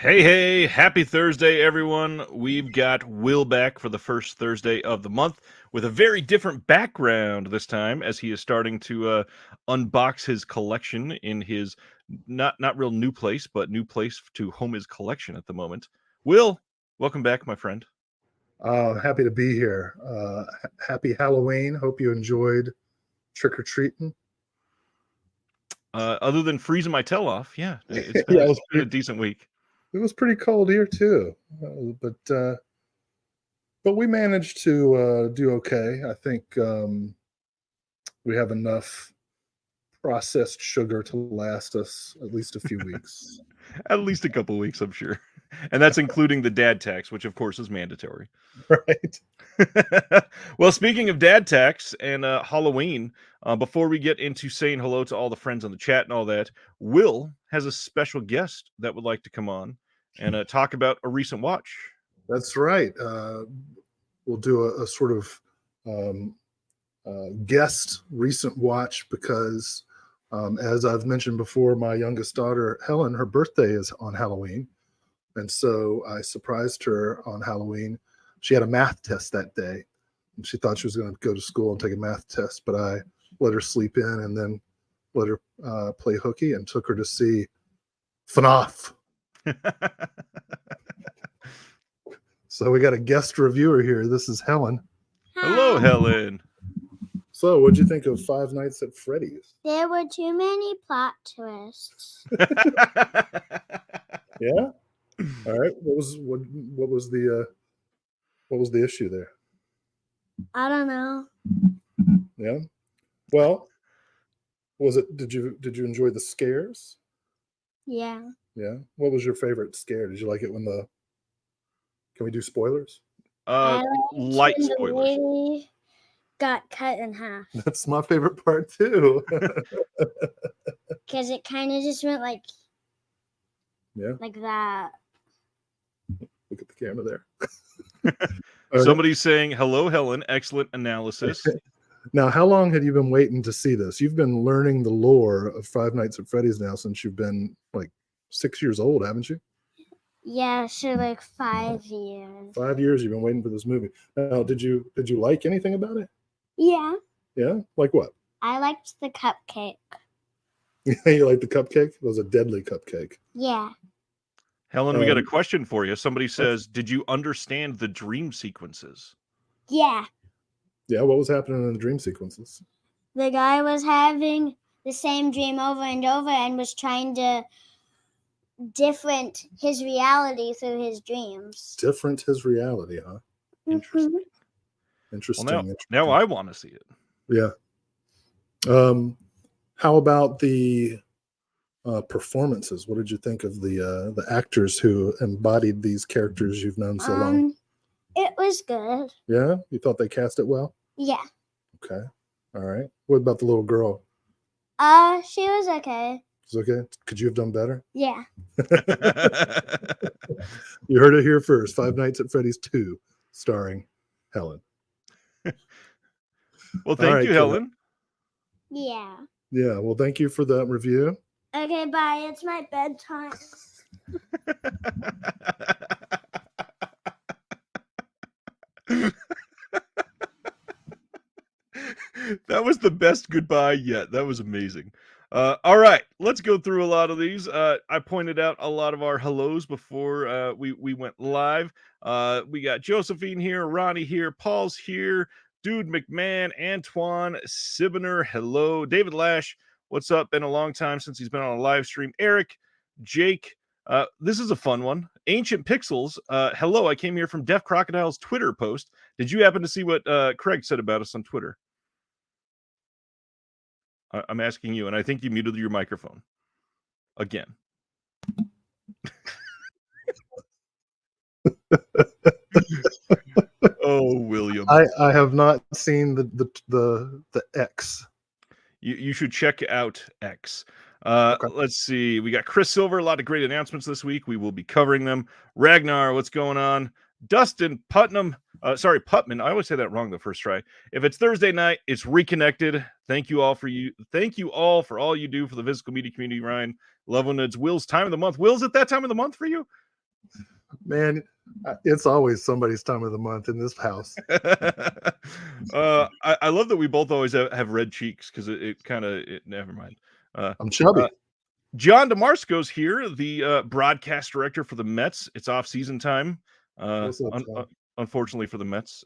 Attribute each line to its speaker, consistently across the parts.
Speaker 1: Hey, happy Thursday, everyone. We've got Will back for the first Thursday of the month with a very different background this time as he is starting to unbox his collection in his not real new place, but new place to home his collection at the moment. Will, welcome back, my friend.
Speaker 2: Happy to be here. Happy Halloween. Hope you enjoyed trick-or-treating.
Speaker 1: Other than freezing my tail off, yeah, it's been,
Speaker 2: Yeah,
Speaker 1: it's been a decent week.
Speaker 2: it was pretty cold here too, but we managed to do okay. I think we have enough processed sugar to last us at least a few weeks.
Speaker 1: At least a couple weeks, I'm sure. And that's including the dad tax, which of course is mandatory.
Speaker 2: Right.
Speaker 1: Well, speaking of dad tax and Halloween, before we get into saying hello to all the friends on the chat and all that, Will has a special guest that would like to come on and talk about a recent watch.
Speaker 2: That's right. We'll do a sort of guest recent watch because, as I've mentioned before, my youngest daughter, Helen, her birthday is on Halloween. And so I surprised her on Halloween. She had a math test that day. And she thought she was going to go to school and take a math test, but I let her sleep in and then let her play hooky and took her to see FNAF. So we got a guest reviewer here. This is Helen.
Speaker 1: Hello, Helen.
Speaker 2: So what'd you think of Five Nights at Freddy's?
Speaker 3: There were too many plot twists.
Speaker 2: Yeah. All right. What was the issue there?
Speaker 3: I don't know.
Speaker 2: Yeah. Well, was it? Did you enjoy the scares?
Speaker 3: Yeah.
Speaker 2: Yeah. What was your favorite scare? Did you like it when the? Can we do spoilers?
Speaker 3: I
Speaker 1: Light
Speaker 3: when the
Speaker 1: spoilers.
Speaker 3: lady got cut in half
Speaker 2: That's my favorite part too.
Speaker 3: because it kind of just went like that.
Speaker 2: Look at the camera there.
Speaker 1: Somebody's saying, hello, Helen. Excellent analysis.
Speaker 2: Now, how long had you been waiting to see this? You've been learning the lore of Five Nights at Freddy's now since you've been like 6 years old, haven't you?
Speaker 3: Yeah, so like 5 years.
Speaker 2: 5 years you've been waiting for this movie. Now, did you like anything about it?
Speaker 3: Yeah.
Speaker 2: Yeah? Like what?
Speaker 3: I liked the cupcake.
Speaker 2: You like the cupcake? It was a deadly cupcake.
Speaker 3: Yeah.
Speaker 1: Helen, we got a question for you. Somebody says, did you understand the dream sequences?
Speaker 3: Yeah.
Speaker 2: Yeah, what was happening in the dream sequences?
Speaker 3: The guy was having the same dream over and over and was trying to different his reality through his dreams.
Speaker 2: Different his reality, huh?
Speaker 1: Interesting.
Speaker 2: Interesting.
Speaker 1: Well, now I want to see it.
Speaker 2: Yeah. How about the performances? What did you think of the actors who embodied these characters you've known so long?
Speaker 3: It was good.
Speaker 2: Yeah? You thought they cast it well?
Speaker 3: Yeah.
Speaker 2: Okay. All right. What about the little girl?
Speaker 3: She was okay.
Speaker 2: She was okay? Could you have done better?
Speaker 3: Yeah.
Speaker 2: You heard it here first. Five Nights at Freddy's 2, starring Helen.
Speaker 1: Well, thank you, Helen.
Speaker 3: Yeah.
Speaker 2: Yeah, well, thank you for that review.
Speaker 3: Okay, bye. It's my bedtime.
Speaker 1: That was the best goodbye yet. That was amazing. All right, let's go through a lot of these. I pointed out a lot of our hellos before we went live. We got Josephine here, Ronnie here, Paul's here, Dude McMahon, Antoine Sibner, hello. David Lash, what's up? Been a long time since he's been on a live stream. Eric, Jake, this is a fun one. Ancient Pixels, hello. I came here from Deaf Crocodile's Twitter post. Did you happen to see what Craig said about us on Twitter? I'm asking you, and I think you muted your microphone again. Oh, William.
Speaker 2: I have not seen the X.
Speaker 1: You should check out X. Okay. Let's see. We got Chris Silver. A lot of great announcements this week. We will be covering them. Ragnar, what's going on? Dustin Putnam. Putman. I always say that wrong the first try. If it's Thursday night, it's Reconnected. Thank you all for all you do for the physical media community, Ryan. Love when it's Will's time of the month. Will's at that time of the month for you?
Speaker 2: Man, it's always somebody's time of the month in this house.
Speaker 1: I love that we both always have red cheeks because it kind of never mind.
Speaker 2: I'm chubby.
Speaker 1: John DeMarsco's here, the broadcast director for the Mets. It's off season time.
Speaker 2: What's up, John?
Speaker 1: Unfortunately for the Mets.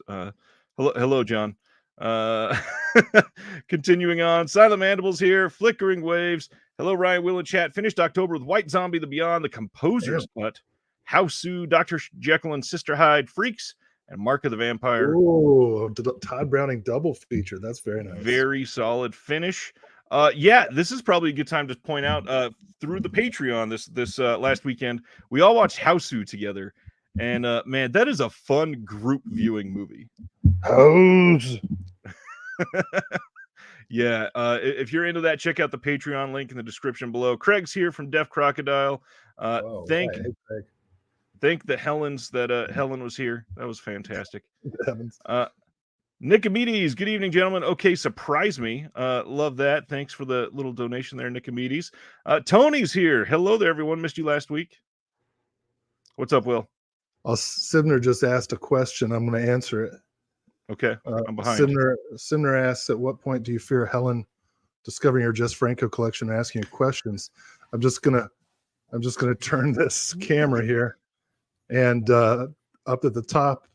Speaker 1: Hello, John. Continuing on, Silent Mandibles here, Flickering Waves. Hello, Ryan, Will, and chat. Finished October with White Zombie, The Beyond, The Composer's Cut, Houseu, Dr. Jekyll and Sister Hyde, Freaks, and Mark of the Vampire.
Speaker 2: Oh, Todd Browning double feature. That's very nice.
Speaker 1: Very solid finish. Yeah, this is probably a good time to point out through the Patreon this last weekend, we all watched Houseu together. And man, that is a fun group viewing movie.
Speaker 2: House.
Speaker 1: Yeah, if you're into that, check out the Patreon link in the description below. Craig's here from Deaf Crocodile. Thank the Helens that Helen was here. That was fantastic. Nicomedes, good evening, gentlemen. Okay, surprise me. Love that. Thanks for the little donation there, Nicomedes. Tony's here. Hello there, everyone. Missed you last week. What's up, Will?
Speaker 2: Sibner just asked a question. I'm going to answer it.
Speaker 1: Okay, I'm behind.
Speaker 2: Sibner asks, at what point do you fear Helen discovering your Just Franco collection and asking you questions? I'm just gonna turn this camera here, and up at the top,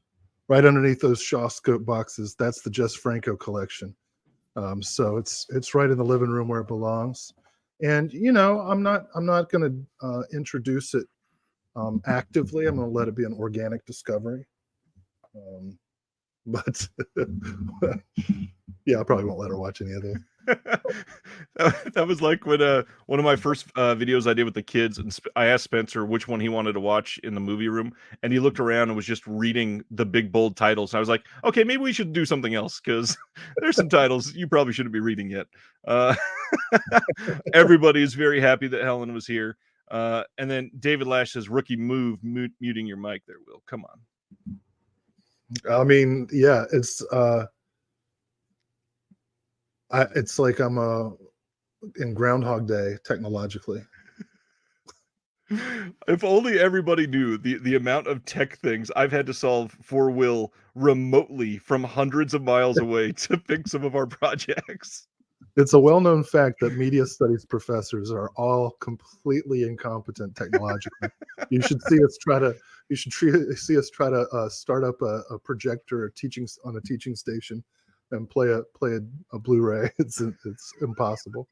Speaker 2: right underneath those Shaw scope boxes, that's the Just Franco collection. So it's right in the living room where it belongs. And I'm not going to introduce it actively. I'm going to let it be an organic discovery. But yeah, I probably won't let her watch any of those.
Speaker 1: That was like when one of my first videos I did with the kids, and I asked Spencer which one he wanted to watch in the movie room, and he looked around and was just reading the big bold titles. And I was like, okay, maybe we should do something else because there's some titles you probably shouldn't be reading yet. Everybody is very happy that Helen was here. And then David Lash says, rookie move, muting your mic there, Will. Come on.
Speaker 2: I mean, yeah, it's like I'm in Groundhog Day technologically.
Speaker 1: If only everybody knew the amount of tech things I've had to solve for Will remotely from hundreds of miles away to fix some of our projects.
Speaker 2: It's a well-known fact that media studies professors are all completely incompetent technologically. You should see us try to start up a projector on a teaching station and play a Blu-ray. It's impossible.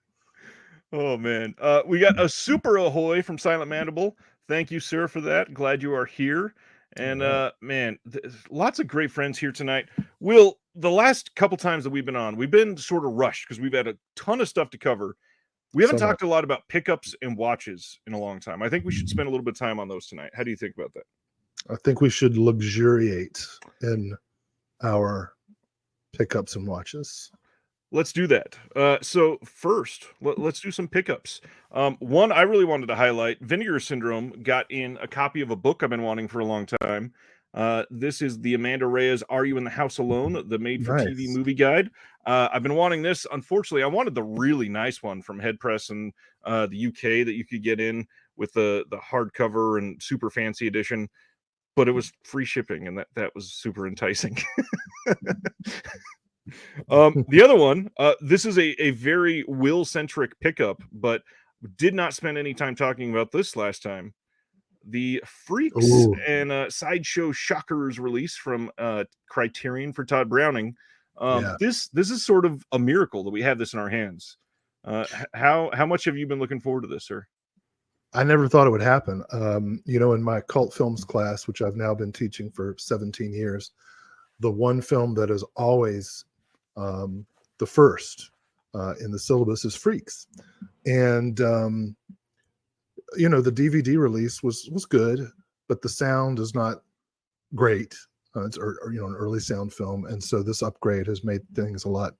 Speaker 1: Oh man, we got a super ahoy from Silent Mandible. Thank you, sir, for that. Glad you are here. And man, lots of great friends here tonight. Will, the last couple times that we've been on, we've been sort of rushed because we've had a ton of stuff to cover. We haven't talked a lot about pickups and watches in a long time. I think we should spend a little bit of time on those tonight. How do you think about that?
Speaker 2: I think we should luxuriate in our pickups and watches.
Speaker 1: Let's do that. So first, let's do some pickups. One I really wanted to highlight, Vinegar Syndrome got in a copy of a book I've been wanting for a long time. This is the Amanda Reyes Are You in the House Alone? The made-for-TV movie guide. I've been wanting this. Unfortunately, I wanted the really nice one from Head Press in the UK that you could get in with the hardcover and super fancy edition, but it was free shipping, and that was super enticing. The other one, this is a very Will-centric pickup, but did not spend any time talking about this last time. The Freaks and Sideshow Shockers release from Criterion for Todd Browning. This is sort of a miracle that we have this in our hands. How much have you been looking forward to this, sir?
Speaker 2: I never thought it would happen. In my cult films class, which I've now been teaching for 17 years, the one film that is always the first in the syllabus is Freaks. And the DVD release was good, but the sound is not great. It's an early sound film, and so this upgrade has made things a lot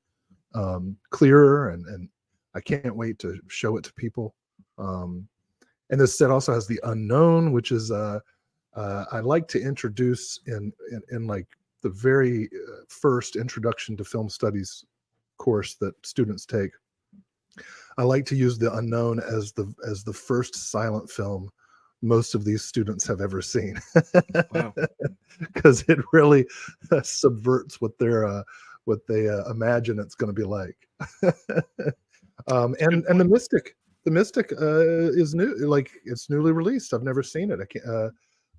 Speaker 2: clearer, and I can't wait to show it to people. And this set also has The Unknown, which is I like to introduce in like the very first introduction to film studies course that students take. I like to use The Unknown as the first silent film most of these students have ever seen.
Speaker 1: Wow.
Speaker 2: Because it really subverts what they imagine it's going to be like. And the Mystic is new, like it's newly released. I've never seen it.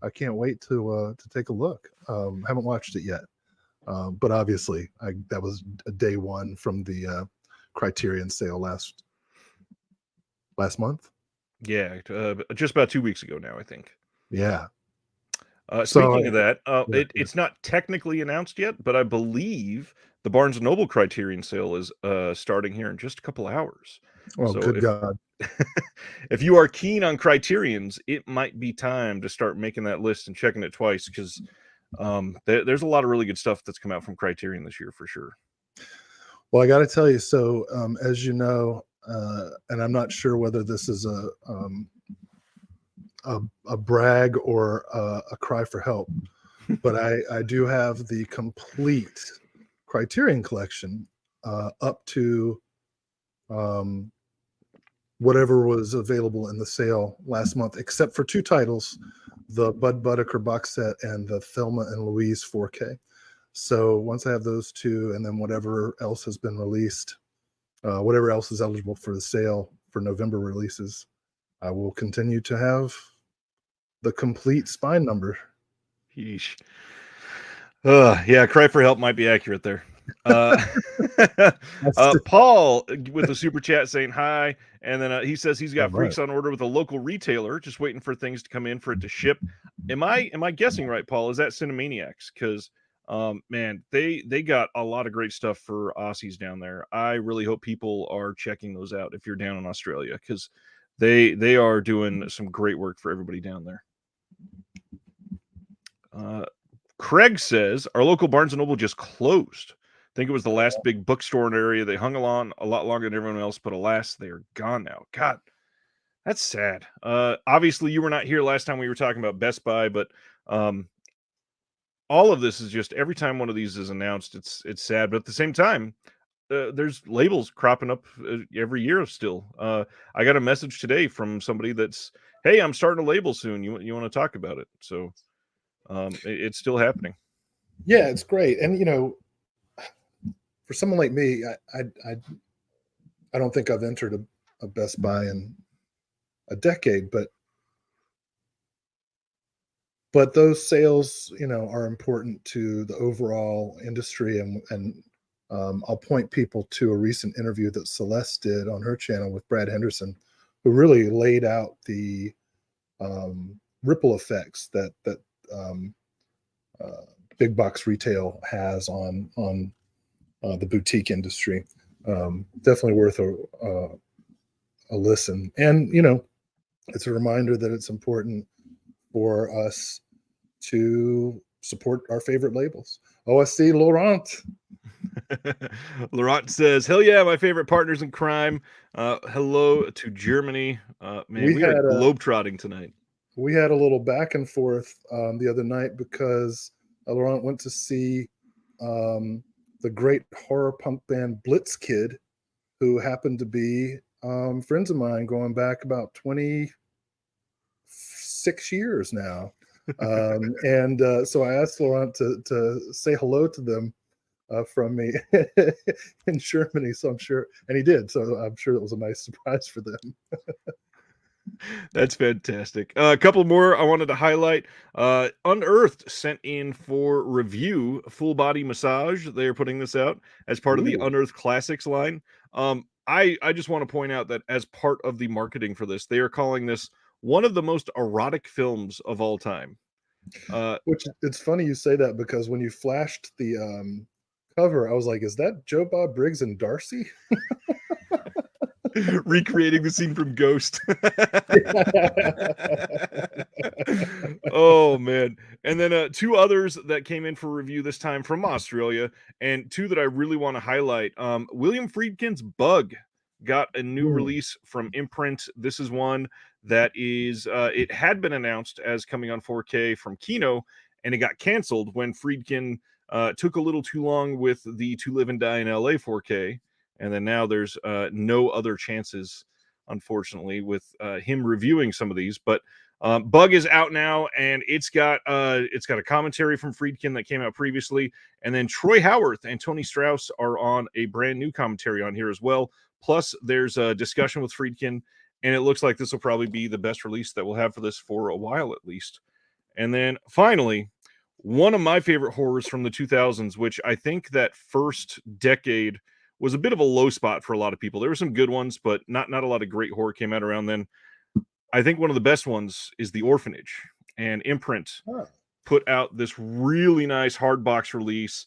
Speaker 2: I can't wait to take a look. Haven't watched it yet, but obviously that was a day one from the Criterion sale last month.
Speaker 1: Yeah, just about 2 weeks ago now, I think.
Speaker 2: Yeah.
Speaker 1: Speaking of that, it's not technically announced yet, but I believe the Barnes & Noble Criterion sale is starting here in just a couple hours.
Speaker 2: Oh,
Speaker 1: So
Speaker 2: good God.
Speaker 1: if you are keen on Criterions, it might be time to start making that list and checking it twice, because there's a lot of really good stuff that's come out from Criterion this year for sure.
Speaker 2: Well, I got to tell you, so as you know, and I'm not sure whether this is a brag or a cry for help, but I do have the complete Criterion collection up to whatever was available in the sale last month, except for two titles, the Bud Budaker box set and the Thelma and Louise 4K. So once I have those two, and then whatever else has been released, whatever else is eligible for the sale for November releases, I will continue to have the complete spine number.
Speaker 1: Yeesh. Yeah, cry for help might be accurate there. Paul with the super chat saying hi, and then he says he's got freaks on order with a local retailer, just waiting for things to come in for it to ship. Am I guessing right, Paul? Is that Cinemaniacs? Because man, they got a lot of great stuff for Aussies down there. I really hope people are checking those out if you're down in Australia, because they are doing some great work for everybody down there. Craig says our local Barnes & Noble just closed. I think it was the last big bookstore in the area. They hung along a lot longer than everyone else, but alas, they are gone now. God, that's sad. Obviously, you were not here last time we were talking about Best Buy, but all of this is just every time one of these is announced, it's sad. But at the same time, there's labels cropping up every year still. I got a message today from somebody that's, hey, I'm starting a label soon. You want to talk about it? So it's still happening.
Speaker 2: Yeah, it's great. And you know, for someone like me, I don't think I've entered a Best Buy in a decade, but those sales, you know, are important to the overall industry. And I'll point people to a recent interview that Celeste did on her channel with Brad Henderson, who really laid out the ripple effects that big box retail has on the boutique industry. Definitely worth a listen. And you know, it's a reminder that it's important for us to support our favorite labels. Oh, I see Laurent.
Speaker 1: Laurent says, hell yeah, my favorite partners in crime. Hello to Germany. Man, we had a globetrotting tonight.
Speaker 2: We had a little back and forth the other night because Laurent went to see the great horror punk band Blitzkid, who happened to be friends of mine going back about 26 years now. And so I asked Laurent to say hello to them from me in Germany. So I'm sure, and he did. So I'm sure it was a nice surprise for them.
Speaker 1: That's fantastic. A couple more I wanted to highlight. Unearthed sent in for review Full Body Massage. They're putting this out as part of the Unearthed Classics line. I just want to point out that as part of the marketing for this, they are calling this one of the most erotic films of all time.
Speaker 2: Which, it's funny you say that, because when you flashed the cover, I was like, is that Joe Bob Briggs and Darcy?
Speaker 1: Recreating the scene from Ghost. Oh man. And then two others that came in for review this time from Australia, and two that I really want to highlight. William Friedkin's Bug got a new release from Imprint. This is one that is it had been announced as coming on 4K from Kino, and it got canceled when Friedkin took a little too long with the To Live and Die in LA 4K. And then now there's no other chances unfortunately, with him reviewing some of these. But Bug is out now, and it's got a commentary from Friedkin that came out previously, and then Troy Howarth and Tony Strauss are on a brand new commentary on here as well. Plus, there's a discussion with Friedkin, and it looks like this will probably be the best release that we'll have for this for a while at least. And then finally, one of my favorite horrors from the 2000s, which I think that first decade was a bit of a low spot for a lot of people. There were some good ones, but not a lot of great horror came out around then. I think one of the best ones is The Orphanage, and Imprint put out this really nice hard box release,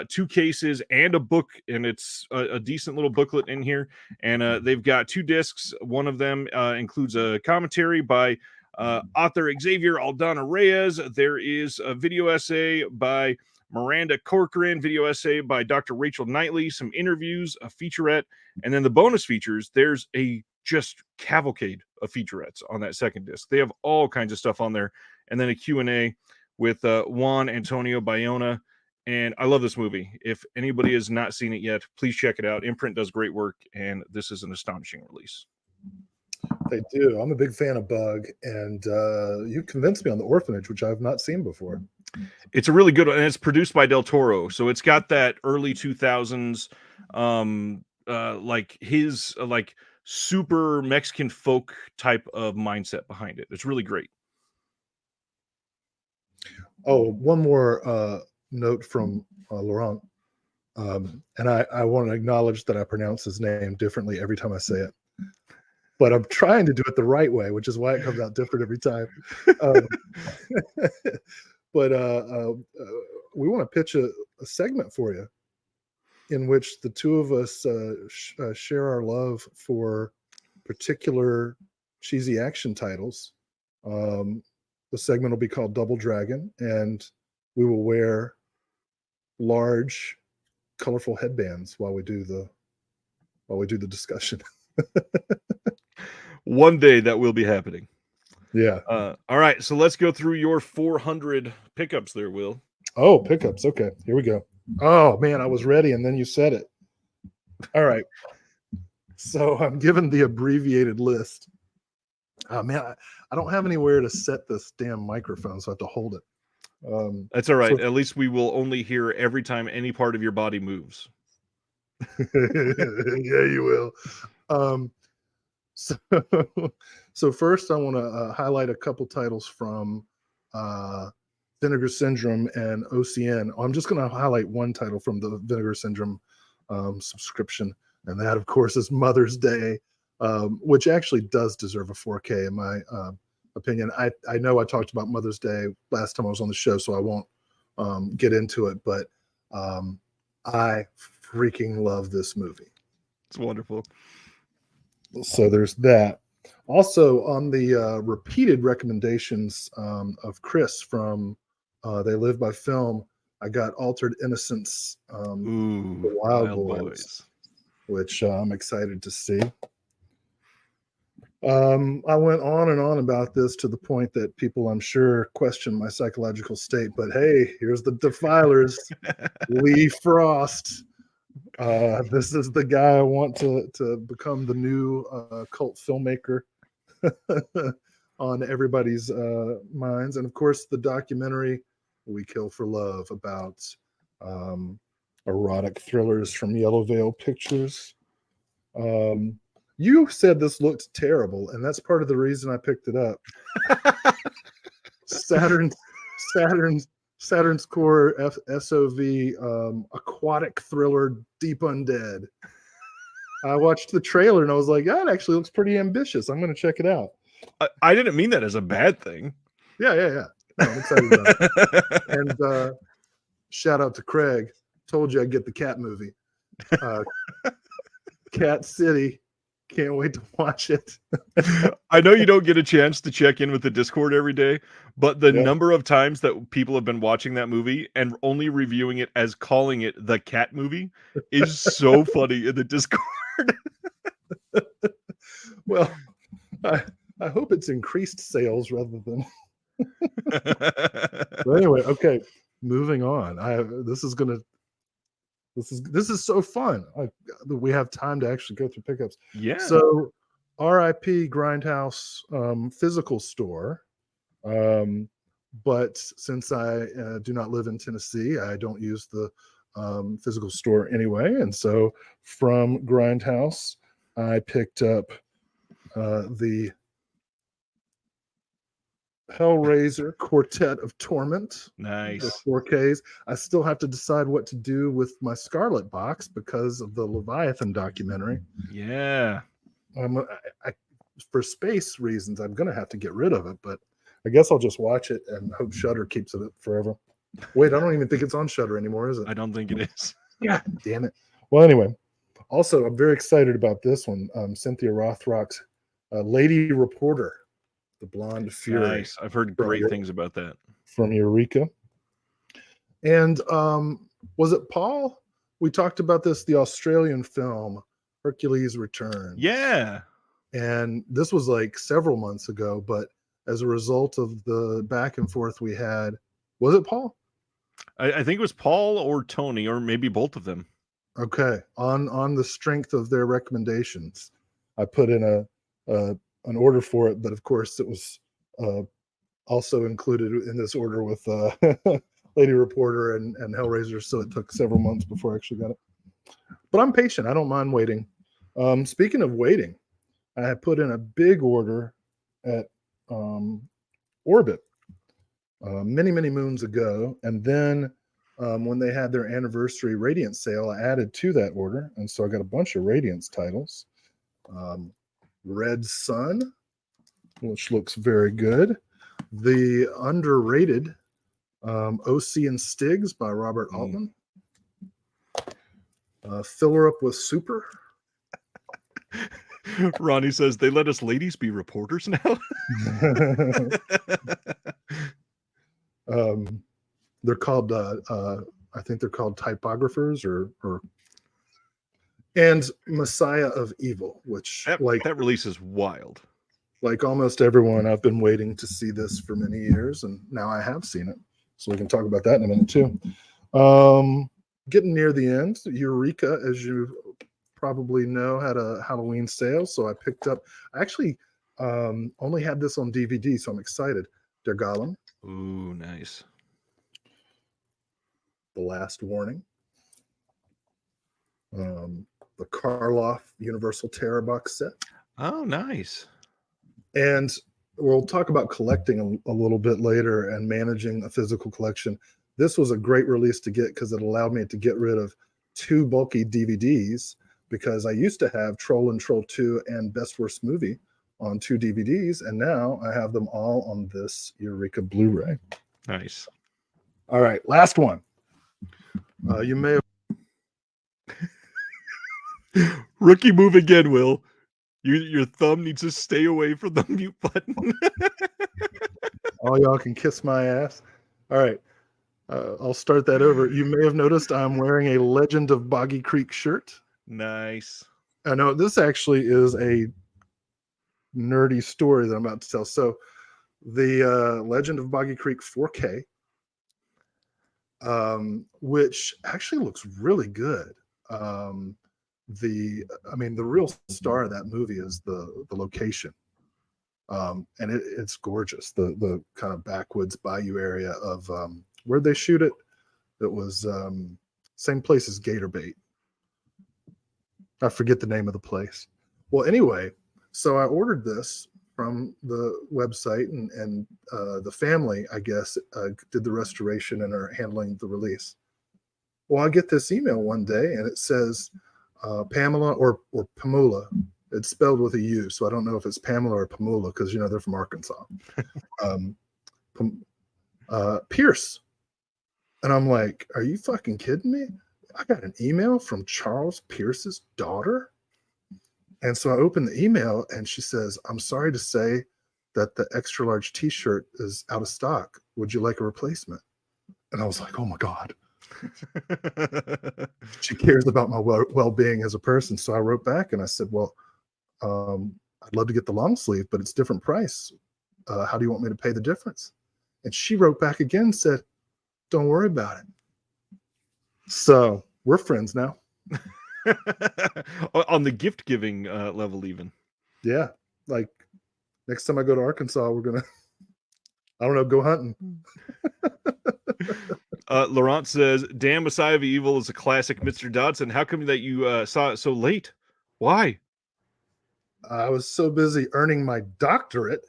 Speaker 1: 2 cases and a book, and it's a decent little booklet in here. And they've got 2 discs. One of them includes a commentary by author Xavier Aldana Reyes. There is a video essay by Miranda Corcoran, video essay by Dr. Rachel Knightley, some interviews, a featurette, and then the bonus features. There's a just cavalcade of featurettes on that second disc. They have all kinds of stuff on there, and then a Q&A with Juan Antonio Bayona. And I love this movie. If anybody has not seen it yet, please check it out. Imprint does great work, and this is an astonishing release.
Speaker 2: They do. I'm a big fan of Bug, and you convinced me on The Orphanage, which I've not seen before.
Speaker 1: It's a really good one, and it's produced by Del Toro, so it's got that early 2000s, like his like super Mexican folk type of mindset behind it. It's really great.
Speaker 2: Oh, one more note from Laurent, and I want to acknowledge that I pronounce his name differently every time I say it. But I'm trying to do it the right way, which is why it comes out different every time. But we want to pitch a segment for you in which the two of us share our love for particular cheesy action titles. The segment will be called Double Dragon, and we will wear large, colorful headbands while we do the discussion.
Speaker 1: One day that will be happening.
Speaker 2: Yeah.
Speaker 1: All right, so let's go through your 400 pickups there, Will.
Speaker 2: Oh, pickups. Okay, here we go. Oh, man, I was ready, and then you said it. All right. So I'm given the abbreviated list. Oh, man, I don't have anywhere to set this damn microphone, so I have to hold it.
Speaker 1: That's all right. So, at least we will only hear every time any part of your body moves.
Speaker 2: Yeah, you will. So first, I want to highlight a couple titles from Vinegar Syndrome and OCN. I'm just going to highlight one title from the Vinegar Syndrome subscription, and that, of course, is Mother's Day, which actually does deserve a 4K in my opinion. I know I talked about Mother's Day last time I was on the show, so I won't get into it, but I freaking love this movie.
Speaker 1: It's wonderful.
Speaker 2: So there's that. Also, on the repeated recommendations of Chris from They Live by Film, I got Altered Innocence, The Wild Boys, which I'm excited to see. I went on and on about this to the point that people, I'm sure, question my psychological state. But hey, here's the Defilers, Lee Frost. This is the guy I want to become the new cult filmmaker on everybody's minds. And of course, the documentary We Kill for Love about erotic thrillers from Yellow Veil Pictures. You said this looked terrible, and that's part of the reason I picked it up. Saturn's Core SOV aquatic thriller Deep Undead. I watched the trailer and I was like, that actually looks pretty ambitious. I'm going to check it out.
Speaker 1: I didn't mean that as a bad thing.
Speaker 2: Yeah. No, I'm excited about it. And shout out to Craig. Told you I'd get the cat movie. Cat City. Can't wait to watch it.
Speaker 1: I know you don't get a chance to check in with the Discord every day, but the number of times that people have been watching that movie and only reviewing it as calling it the cat movie is so funny in the Discord.
Speaker 2: Well, I hope it's increased sales rather than. But anyway, okay, moving on. This is so fun. We have time to actually go through pickups.
Speaker 1: Yeah.
Speaker 2: So RIP Grindhouse physical store. But since I do not live in Tennessee, I don't use the physical store anyway. And so from Grindhouse, I picked up the Hellraiser Quartet of Torment, the
Speaker 1: Nice.
Speaker 2: 4Ks. I still have to decide what to do with my Scarlet box because of the Leviathan documentary.
Speaker 1: Yeah.
Speaker 2: For space reasons, I'm going to have to get rid of it, but I guess I'll just watch it and hope Shudder keeps it forever. Wait, I don't even think it's on Shudder anymore, is it?
Speaker 1: I don't think it is.
Speaker 2: God damn it. Well, anyway, also, I'm very excited about this one. Cynthia Rothrock's Lady Reporter, the Blonde Fury.
Speaker 1: Nice. I've heard great things about that.
Speaker 2: From Eureka. And was it Paul? We talked about this, the Australian film, Hercules Returns.
Speaker 1: Yeah.
Speaker 2: And this was like several months ago, but as a result of the back and forth we had, was it Paul?
Speaker 1: I think it was Paul or Tony, or maybe both of them.
Speaker 2: Okay. On the strength of their recommendations, I put in an order for it, but of course it was also included in this order with Lady Reporter and Hellraiser, so it took several months before I actually got it. But I'm patient. I don't mind waiting. Speaking of waiting, I had put in a big order at Orbit many moons ago, and then when they had their anniversary Radiance sale, I added to that order, and so I got a bunch of Radiance titles. Red Sun, which looks very good. The underrated OC and Stigs by Robert Altman. Fill her up with Super.
Speaker 1: Ronnie says they let us ladies be reporters now.
Speaker 2: They're called I think they're called typographers or and Messiah of Evil, which
Speaker 1: that release is wild.
Speaker 2: Like almost everyone, I've been waiting to see this for many years, and now I have seen it. So we can talk about that in a minute too. Getting near the end, Eureka, as you probably know, had a Halloween sale, so I picked up. I actually only had this on DVD, so I'm excited. Der Golem.
Speaker 1: Ooh, nice.
Speaker 2: The Last Warning. The Karloff Universal Terror box set.
Speaker 1: Oh, nice.
Speaker 2: And we'll talk about collecting a little bit later and managing a physical collection. This was a great release to get because it allowed me to get rid of 2 bulky DVDs, because I used to have Troll and Troll 2 and Best Worst Movie on 2 DVDs, and now I have them all on this Eureka Blu-ray.
Speaker 1: Nice.
Speaker 2: All right, last one. You may have...
Speaker 1: Rookie move again, Will. Your thumb needs to stay away from the mute button.
Speaker 2: All y'all can kiss my ass. All right. I'll start that over. You may have noticed I'm wearing a Legend of Boggy Creek shirt.
Speaker 1: Nice.
Speaker 2: I know this actually is a nerdy story that I'm about to tell. So the Legend of Boggy Creek 4K, which actually looks really good. The real star of that movie is the location, and it's gorgeous. The kind of backwoods bayou area of where'd they shoot it? It was same place as Gator Bait. I forget the name of the place. Well, anyway, so I ordered this from the website, and the family, I guess, did the restoration and are handling the release. Well, I get this email one day, and it says Pamela or Pamela. It's spelled with a U, so I don't know if it's Pamela or Pamela because they're from Arkansas. Pierce, and I'm like, are you fucking kidding me? I got an email from Charles Pierce's daughter, and so I opened the email, and she says, "I'm sorry to say that the extra large T-shirt is out of stock. Would you like a replacement?" And I was like, oh my God. She cares about my well-being as a person. So I wrote back and I said, well, I'd love to get the long sleeve, but it's different price. How do you want me to pay the difference? And she wrote back again and said, don't worry about it. So we're friends now.
Speaker 1: On the gift giving level, even.
Speaker 2: Yeah, like next time I go to Arkansas, we're gonna, I don't know, go hunting.
Speaker 1: Laurent says, "Damn, Messiah of Evil is a classic, Mr. Dodson. How come that you saw it so late? Why?"
Speaker 2: I was so busy earning my doctorate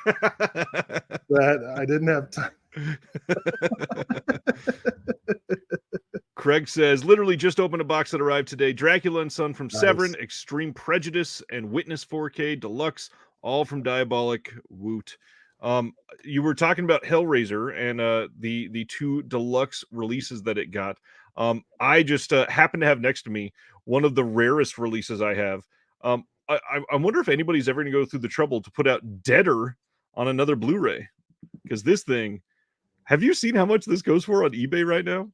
Speaker 2: that I didn't have time.
Speaker 1: Craig says, "Literally just opened a box that arrived today. Dracula and Son from Severin,
Speaker 2: Nice.
Speaker 1: Extreme Prejudice, and Witness 4K Deluxe, all from Diabolic. Woot." You were talking about Hellraiser and the two deluxe releases that it got. I just happen to have next to me one of the rarest releases I have. I wonder if anybody's ever going to go through the trouble to put out Deader on another Blu-ray, because this thing. Have you seen how much this goes for on eBay right now?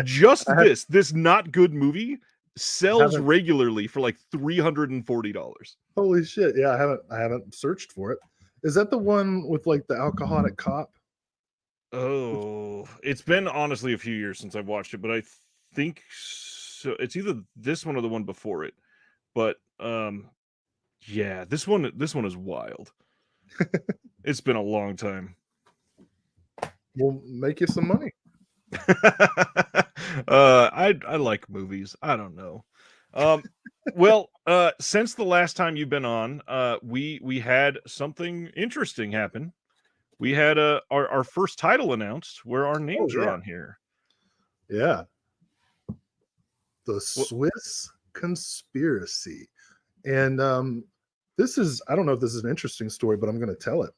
Speaker 1: Just this not good movie sells regularly for like $340.
Speaker 2: Holy shit! Yeah, I haven't searched for it. Is that the one with like the alcoholic cop?
Speaker 1: Oh, it's been honestly a few years since I've watched it, but I think so. It's either this one or the one before it. But yeah, this one is wild. It's been a long time.
Speaker 2: We'll make you some money.
Speaker 1: I like movies. I don't know. Well, since the last time you've been on, we had something interesting happen. We had our first title announced where our names are on here.
Speaker 2: Yeah. The Swiss Conspiracy. And this is, I don't know if this is an interesting story, but I'm going to tell it.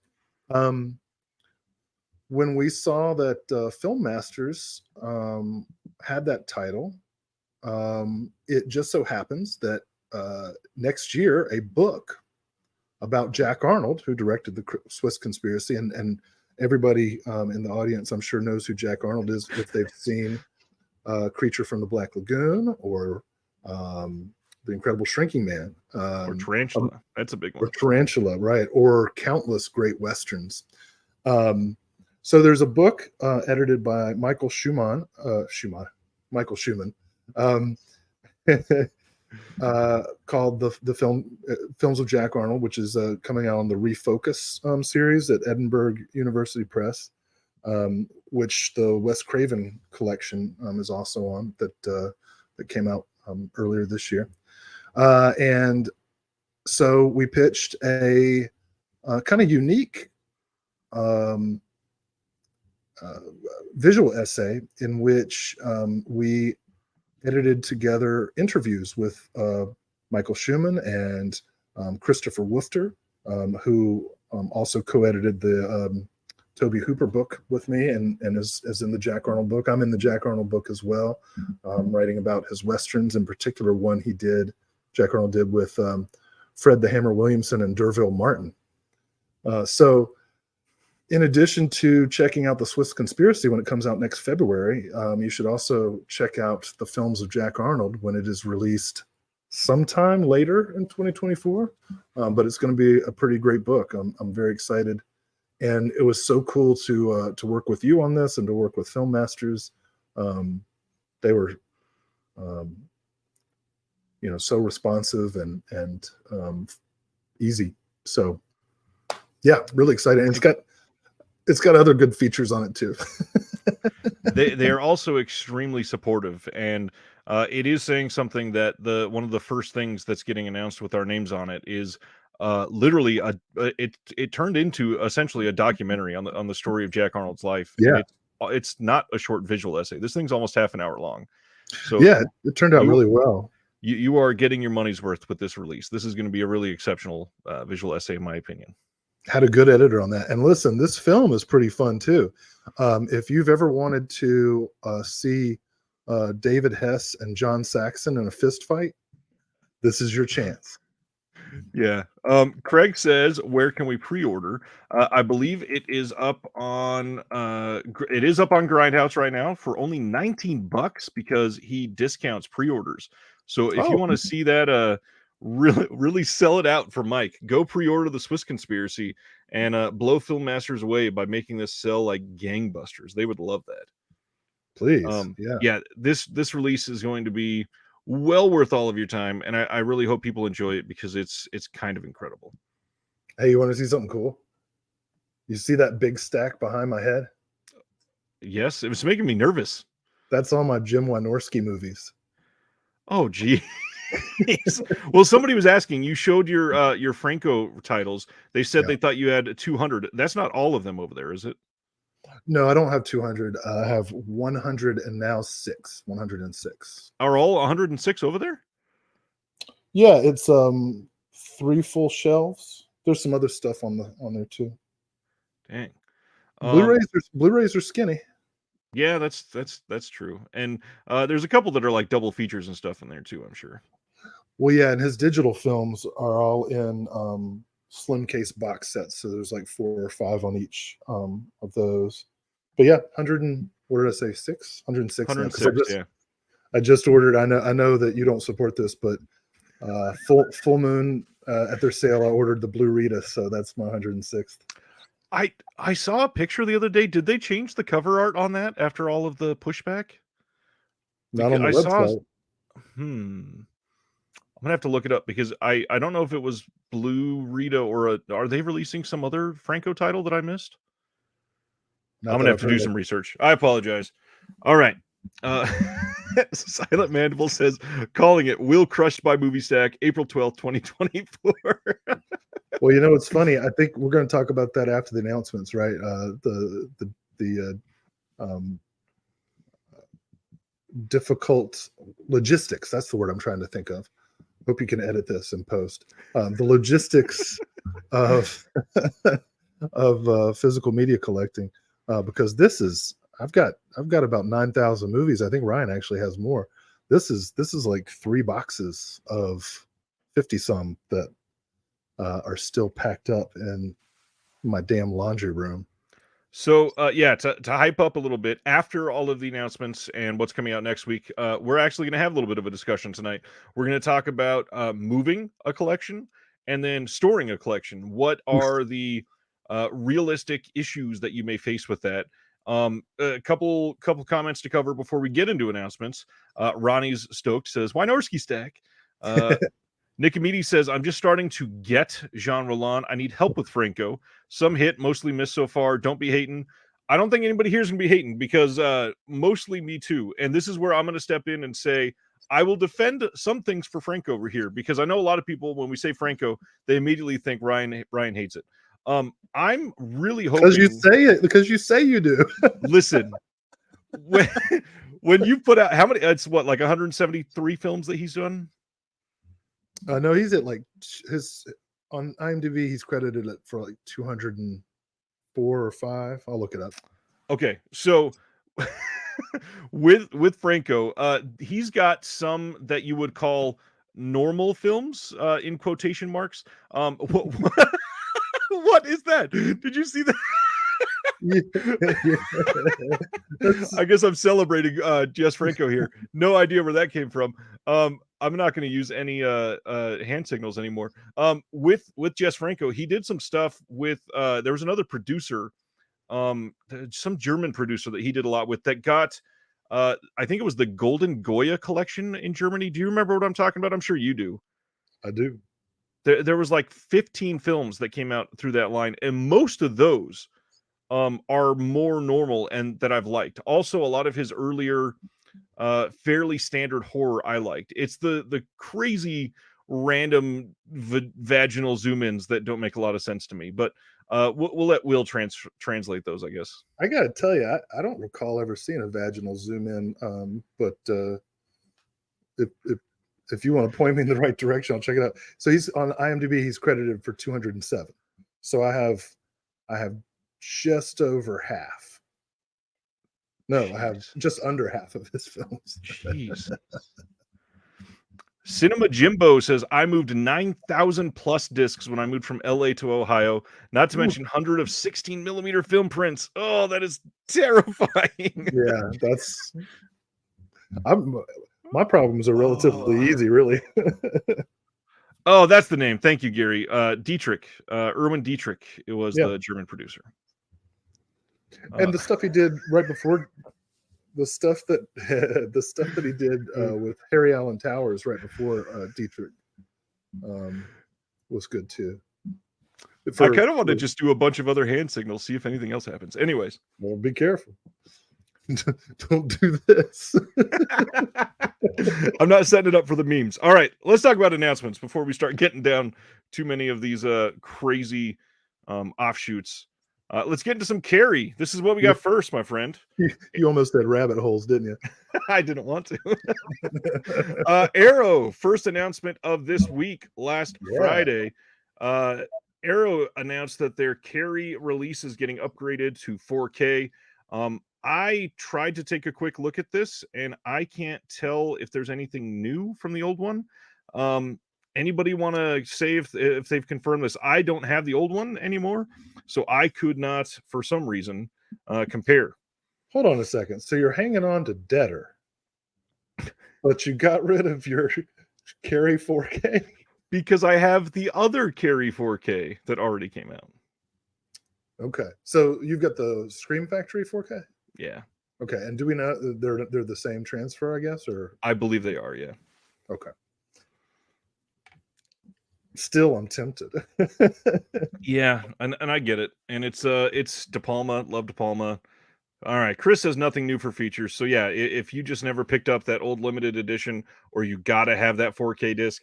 Speaker 2: When we saw that Film Masters had that title, it just so happens that next year, a book about Jack Arnold, who directed the Swiss Conspiracy, and everybody in the audience, I'm sure, knows who Jack Arnold is if they've seen Creature from the Black Lagoon or The Incredible Shrinking Man.
Speaker 1: Or Tarantula. That's a big one.
Speaker 2: Or Tarantula, right. Or countless great Westerns. So there's a book edited by Michael Schumann, Michael Schumann, called the Films of Jack Arnold, which is coming out on the Refocus series at Edinburgh University Press, which the Wes Craven collection is also on, that came out earlier this year. And so we pitched a kind of unique visual essay in which we edited together interviews with Michael Schumann and Christopher Woofter, who also co-edited the Toby Hooper book with me and is in the Jack Arnold book. I'm in the Jack Arnold book as well, writing about his Westerns, in particular one Jack Arnold did with Fred the Hammer Williamson and D'Urville Martin. So in addition to checking out the Swiss Conspiracy when it comes out next February, you should also check out the Films of Jack Arnold when it is released sometime later in 2024. But it's going to be a pretty great book. I'm very excited. And it was so cool to work with you on this and to work with Film Masters. They were, so responsive and easy. So, yeah, really excited. And it's got other good features on it too.
Speaker 1: they are also extremely supportive, and it is saying something that one of the first things that's getting announced with our names on it is literally it turned into essentially a documentary on the story of Jack Arnold's life.
Speaker 2: Yeah,
Speaker 1: and it's not a short visual essay. This thing's almost half an hour long. So
Speaker 2: yeah, it turned out really well.
Speaker 1: You are getting your money's worth with this release. This is going to be a really exceptional visual essay, in my opinion.
Speaker 2: Had a good editor on that. And listen, this film is pretty fun too. If you've ever wanted to see David Hess and John Saxon in a fist fight, this is your chance.
Speaker 1: Yeah. Craig says, where can we pre-order? I believe it is up on Grindhouse right now for only $19 because he discounts pre-orders. So if you want to see that really sell it out for Mike, go pre-order the Swiss Conspiracy and blow Film Masters away by making this sell like gangbusters. They would love that.
Speaker 2: Please.
Speaker 1: Yeah, this release is going to be well worth all of your time, and I really hope people enjoy it because it's kind of incredible.
Speaker 2: Hey, you want to see something cool? You see that big stack behind my head?
Speaker 1: Yes, it was making me nervous.
Speaker 2: That's all my Jim Wynorski movies.
Speaker 1: Oh, gee. Well, somebody was asking. You showed your Franco titles. They said
Speaker 2: Yeah.
Speaker 1: they thought you had 200. That's not all of them over there, is it?
Speaker 2: No, I don't have 200. I have 100 and now 106.
Speaker 1: Are all 106 over there?
Speaker 2: Yeah, it's 3 full shelves. There's some other stuff on there too.
Speaker 1: Dang.
Speaker 2: Blu-rays are skinny.
Speaker 1: Yeah, that's true. And there's a couple that are like double features and stuff in there too, I'm sure.
Speaker 2: Well, yeah, and his digital films are all in slim case box sets. So there's like 4 or 5 on each of those. But yeah, 100 and what did I say? 106 now.
Speaker 1: 106, yeah.
Speaker 2: I just ordered. I know that you don't support this, but Full Moon at their sale, I ordered the Blue Rita, so that's my 106th.
Speaker 1: I saw a picture the other day. Did they change the cover art on that after all of the pushback?
Speaker 2: Not on the website.
Speaker 1: I'm gonna have to look it up because I don't know if it was Blue Rita or are they releasing some other Franco title that I missed? I'm gonna have to do some research. I apologize. All right. Silent Mandible says, calling it Will Crushed by Movie Stack, April 12th, 2024.
Speaker 2: Well, you know, it's funny. I think we're going to talk about that after the announcements, right? Difficult logistics. That's the word I'm trying to think of. Hope you can edit this and post. The logistics of physical media collecting, because this is I've got about 9,000 movies. I think Ryan actually has more. This is like 3 boxes of 50 some that are still packed up in my damn laundry room.
Speaker 1: So, yeah, to hype up a little bit, after all of the announcements and what's coming out next week, we're actually going to have a little bit of a discussion tonight. We're going to talk about moving a collection and then storing a collection. What are the realistic issues that you may face with that? A couple comments to cover before we get into announcements. Ronnie's stoked, says, Wynorski stack. Nick Amidi says, I'm just starting to get Jean Roland. I need help with Franco. Some hit, mostly missed so far. Don't be hating. I don't think anybody here is going to be hating because mostly me too. And this is where I'm going to step in and say, I will defend some things for Franco over here because I know a lot of people, when we say Franco, they immediately think Ryan hates it. I'm really hoping.
Speaker 2: Because you say you do.
Speaker 1: Listen, when you put out, how many, it's what, like 173 films that he's done?
Speaker 2: No, he's at like on IMDb. He's credited it for like 204 or 5. I'll look it up.
Speaker 1: Okay, so with Franco, he's got some that you would call normal films, in quotation marks. What is that? Did you see that? I guess I'm celebrating Jess Franco here. No idea where that came from. I'm not going to use any hand signals anymore. With Jess Franco, he did some stuff with there was another producer, some German producer that he did a lot with that got I think it was the Golden Goya collection in Germany. Do you remember what I'm talking about? I'm sure you do.
Speaker 2: I do.
Speaker 1: There was like 15 films that came out through that line, and most of those are more normal and that I've liked. Also, a lot of his earlier fairly standard horror I liked. It's the crazy random vaginal zoom-ins that don't make a lot of sense to me, but we'll let Will translate those, I guess.
Speaker 2: I gotta tell you, I don't recall ever seeing a vaginal zoom in, but if you want to point me in the right direction, I'll check it out. So he's on IMDb, he's credited for 207. So I have just over half. No, I have just under half of his films.
Speaker 1: Jeez. Cinema Jimbo says, I moved 9,000 plus discs when I moved from LA to Ohio, not to mention 100 of 16 millimeter film prints. Oh, that is terrifying.
Speaker 2: Yeah, my problems are relatively easy, really.
Speaker 1: Oh, that's the name. Thank you, Gary. Dietrich, Erwin Dietrich. It was the German producer.
Speaker 2: And the stuff he did right before the stuff that he did with Harry Allen Towers right before Dietrich was good too.
Speaker 1: I kind of want to just do a bunch of other hand signals, see if anything else happens. Anyways,
Speaker 2: well, be careful. Don't do this.
Speaker 1: I'm not setting it up for the memes. All right, let's talk about announcements before we start getting down too many of these crazy offshoots. Let's get into some Carrie. This is what we got first, my friend.
Speaker 2: You almost had rabbit holes, didn't you?
Speaker 1: I didn't want to. Arrow, first announcement of this week, last Friday. Arrow announced that their Carrie release is getting upgraded to 4K. I tried to take a quick look at this, and I can't tell if there's anything new from the old one. Anybody want to say if they've confirmed this? I don't have the old one anymore, so I could not, for some reason, compare.
Speaker 2: Hold on a second. So you're hanging on to Deader, but you got rid of your Carrie 4K?
Speaker 1: Because I have the other Carrie 4K that already came out.
Speaker 2: Okay. So you've got the Scream Factory 4K?
Speaker 1: Yeah.
Speaker 2: Okay. And do we know they're the same transfer, I guess? Or
Speaker 1: I believe they are, yeah.
Speaker 2: Okay. Still, I'm tempted.
Speaker 1: Yeah, and I get it. And it's De Palma, love De Palma. All right, Chris has nothing new for features. So yeah, if you just never picked up that old limited edition, or you gotta have that 4K disc,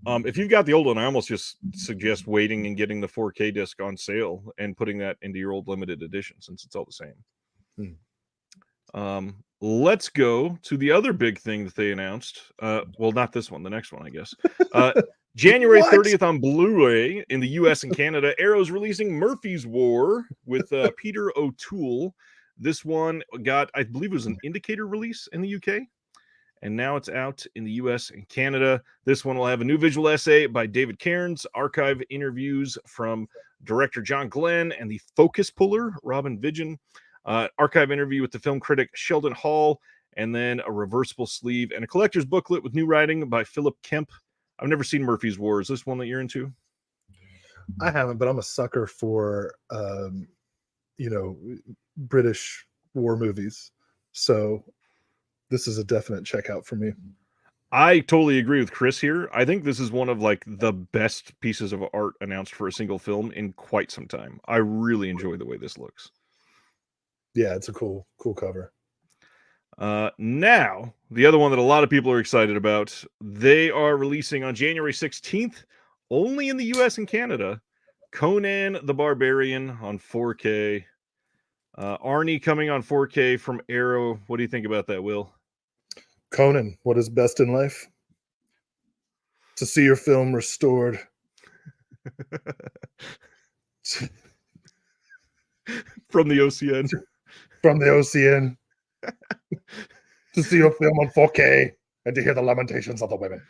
Speaker 1: if you've got the old one, I almost just suggest waiting and getting the 4K disc on sale and putting that into your old limited edition, since it's all the same. Let's go to the other big thing that they announced. Well, not this one, the next one, I guess. January 30th on Blu-ray in the US and Canada, Arrow's releasing Murphy's War with Peter O'Toole. This one got, I believe it was an indicator release in the UK, and now it's out in the US and Canada. This one will have a new visual essay by David Cairns, archive interviews from director John Glenn and the focus puller, Robin Vigeon, archive interview with the film critic Sheldon Hall, and then a reversible sleeve and a collector's booklet with new writing by Philip Kemp. I've never seen Murphy's War. Is this one that you're into?
Speaker 2: I haven't, but I'm a sucker for, British war movies. So this is a definite checkout for me.
Speaker 1: I totally agree with Chris here. I think this is one of like the best pieces of art announced for a single film in quite some time. I really enjoy the way this looks.
Speaker 2: Yeah, it's a cool cover.
Speaker 1: Now, the other one that a lot of people are excited about, they are releasing on January 16th, only in the US and Canada, Conan the Barbarian on 4K. Arnie coming on 4K from Arrow. What do you think about that, Will?
Speaker 2: Conan, what is best in life? To see your film restored.
Speaker 1: From the OCN.
Speaker 2: From the OCN. To see your film on 4K and to hear the lamentations of the women.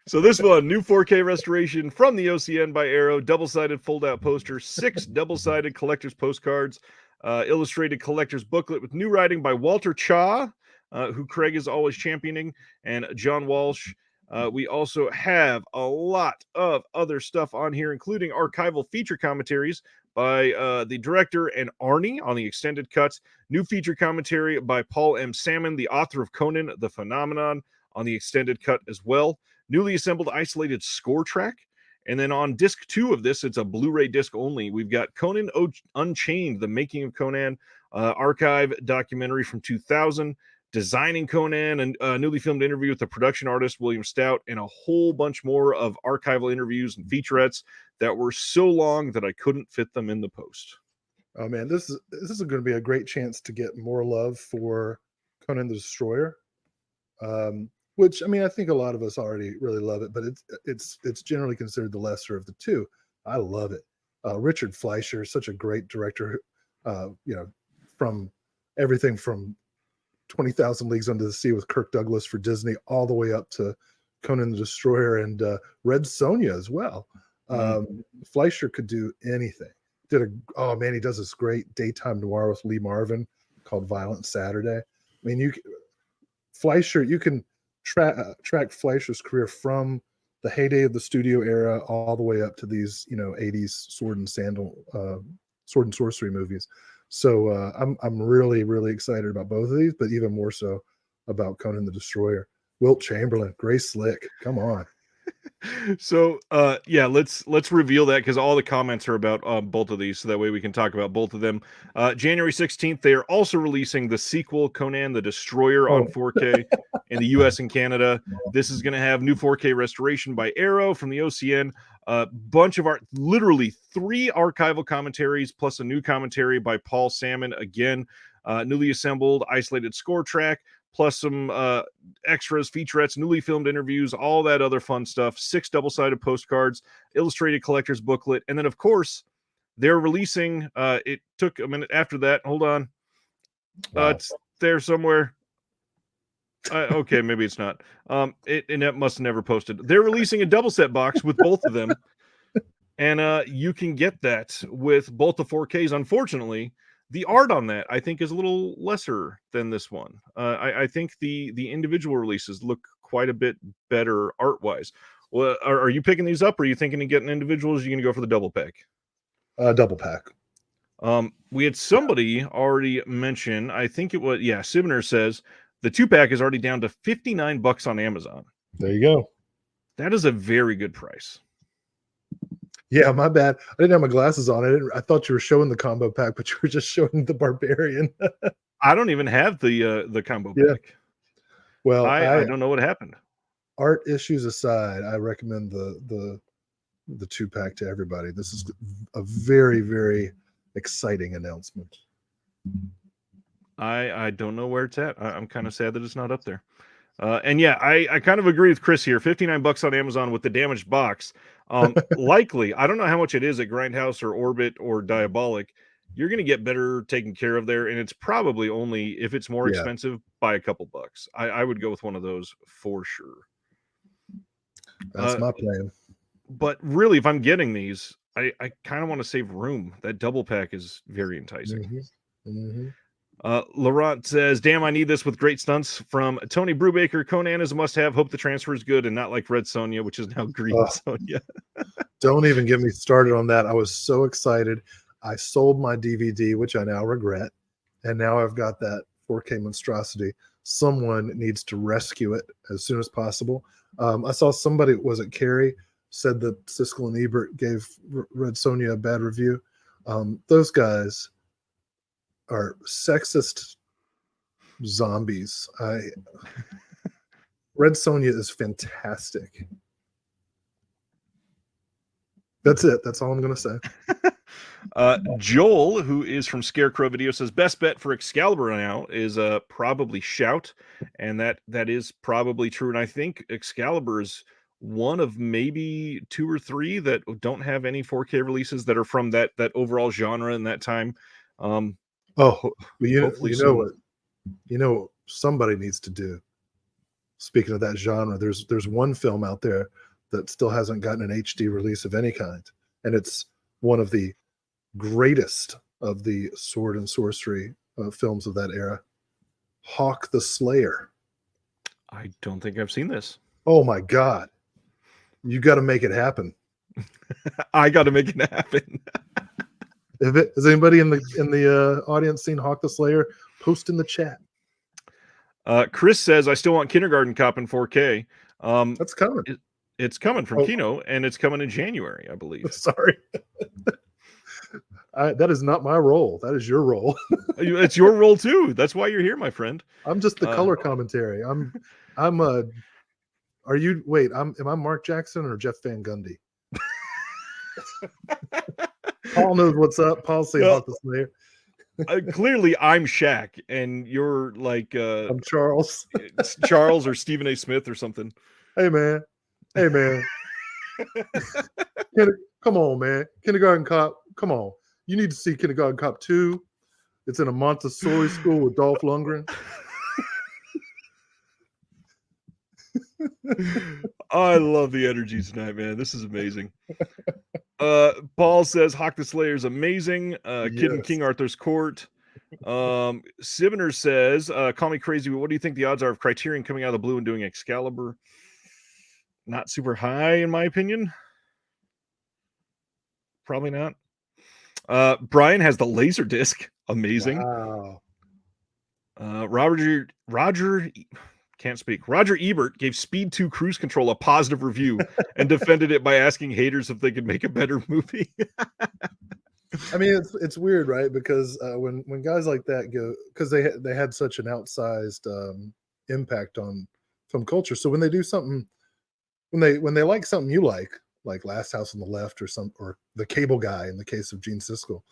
Speaker 1: So this one, new 4K restoration from the OCN by Arrow, double-sided fold-out poster, 6 double-sided collector's postcards, illustrated collector's booklet with new writing by Walter Chaw, who Craig is always championing, and John Walsh. We also have a lot of other stuff on here, including archival feature commentaries by the director and Arnie on the extended cut, new feature commentary by Paul M. Salmon, the author of Conan the Phenomenon, on the extended cut as well, newly assembled isolated score track, and then on disc 2 of this, it's a Blu-ray disc only. We've got Conan Unchained, the making of Conan, archive documentary from 2000, designing Conan, and a newly filmed interview with the production artist William Stout, and a whole bunch more of archival interviews and featurettes that were so long that I couldn't fit them in the post.
Speaker 2: Oh man, this is going to be a great chance to get more love for Conan the Destroyer. Which, I mean, I think a lot of us already really love it, but it's generally considered the lesser of the two. I love it. Richard Fleischer, such a great director, from everything from 20,000 Leagues Under the Sea with Kirk Douglas for Disney, all the way up to Conan the Destroyer and Red Sonja as well. Fleischer could do anything. He does this great daytime noir with Lee Marvin called Violent Saturday. I mean, Fleischer, you can track Fleischer's career from the heyday of the studio era all the way up to these 80s sword and sandal sword and sorcery movies. So I'm really, really excited about both of these, but even more so about Conan the Destroyer. Wilt Chamberlain, Grace Slick, come on.
Speaker 1: So yeah, let's reveal that, because all the comments are about both of these, so that way we can talk about both of them. January 16th, they are also releasing the sequel, Conan the Destroyer, on 4K in the US and Canada. This is going to have new 4K restoration by Arrow from the OCN, a bunch of literally 3 archival commentaries plus a new commentary by Paul Salmon, again, newly assembled isolated score track, plus some extras, featurettes, newly filmed interviews, all that other fun stuff, 6 double-sided postcards, illustrated collector's booklet, and then, of course, they're releasing, it took a minute after that, hold on, it's there somewhere. Okay, maybe it's not. It must have never posted. They're releasing a double set box with both of them, and you can get that with both the 4Ks. Unfortunately, the art on that, I think, is a little lesser than this one. I think the individual releases look quite a bit better art-wise. Well, are you picking these up, or are you thinking of getting individuals? Are you going to go for the double pack?
Speaker 2: Double pack.
Speaker 1: We had somebody already mention, I think it was, yeah, Sibner says, the 2-pack is already down to $59 on Amazon.
Speaker 2: There you go.
Speaker 1: That is a very good price.
Speaker 2: Yeah, my bad. I didn't have my glasses on. I thought you were showing the combo pack, but you were just showing the Barbarian.
Speaker 1: I don't even have the combo pack.
Speaker 2: Well,
Speaker 1: I don't know what happened.
Speaker 2: Art issues aside, I recommend the 2-pack to everybody. This is a very, very exciting announcement.
Speaker 1: I don't know where it's at. I'm kind of sad that it's not up there. And yeah, I kind of agree with Chris here. $59 on Amazon with the damaged box. Likely, I don't know how much it is at Grindhouse or Orbit or Diabolic. You're going to get better taken care of there, and it's probably only, if it's more expensive, by a couple bucks. I would go with one of those for sure.
Speaker 2: That's my plan.
Speaker 1: But really, if I'm getting these, I kind of want to save room. That double pack is very enticing. Laurent says, damn, I need this with great stunts from Tony Brubaker. Conan is a must-have. Hope the transfer is good and not like Red Sonja, which is now Green Sonja.
Speaker 2: Don't even get me started on that. I was so excited. I sold my DVD, which I now regret, and now I've got that 4K monstrosity. Someone needs to rescue it as soon as possible. I saw somebody, was it Carrie, said that Siskel and Ebert gave Red Sonja a bad review. Those guys are sexist zombies. Red Sonja is fantastic. That's it. That's all I'm going to say.
Speaker 1: Joel, who is from Scarecrow Video, says best bet for Excalibur now is probably Shout, and that is probably true. And I think Excalibur is one of maybe 2 or 3 that don't have any 4K releases that are from that overall genre in that time.
Speaker 2: You know what somebody needs to do. Speaking of that genre, there's one film out there that still hasn't gotten an HD release of any kind, and it's one of the greatest of the sword and sorcery films of that era, Hawk the Slayer.
Speaker 1: I don't think I've seen this.
Speaker 2: Oh my God, you got to make it happen.
Speaker 1: I got to make it happen.
Speaker 2: Has anybody in the audience seen Hawk the Slayer? Post in the chat.
Speaker 1: Chris says, I still want Kindergarten Cop in 4K.
Speaker 2: That's coming.
Speaker 1: It's coming from Kino, and it's coming in January, I believe.
Speaker 2: Sorry. That is not my role. That is your role.
Speaker 1: It's your role too. That's why you're here, my friend.
Speaker 2: I'm just the color commentary. Am I Mark Jackson or Jeff Van Gundy? Paul knows what's up. Paul's saying Hawk the Slayer.
Speaker 1: Clearly, I'm Shaq, and you're like
Speaker 2: I'm Charles.
Speaker 1: Charles or Stephen A. Smith or something.
Speaker 2: Hey man. Come on, man. Kindergarten Cop. Come on. You need to see Kindergarten Cop 2. It's in a Montessori school with Dolph Lundgren.
Speaker 1: I love the energy tonight, man. This is amazing. Paul says Hawk the Slayer is amazing. Kid in King Arthur's Court. Sivner says, call me crazy, but what do you think the odds are of Criterion coming out of the blue and doing Excalibur? Not super high, in my opinion. Probably not. Brian has the laser disc. Amazing.
Speaker 2: Wow.
Speaker 1: Roger can't speak. Roger Ebert gave Speed 2 Cruise Control a positive review and defended it by asking haters if they could make a better movie.
Speaker 2: I mean, it's weird, right? Because when guys like that go, because they had such an outsized impact on film culture. So when they do something, when they like something you like Last House on the Left or The Cable Guy in the case of Gene Siskel,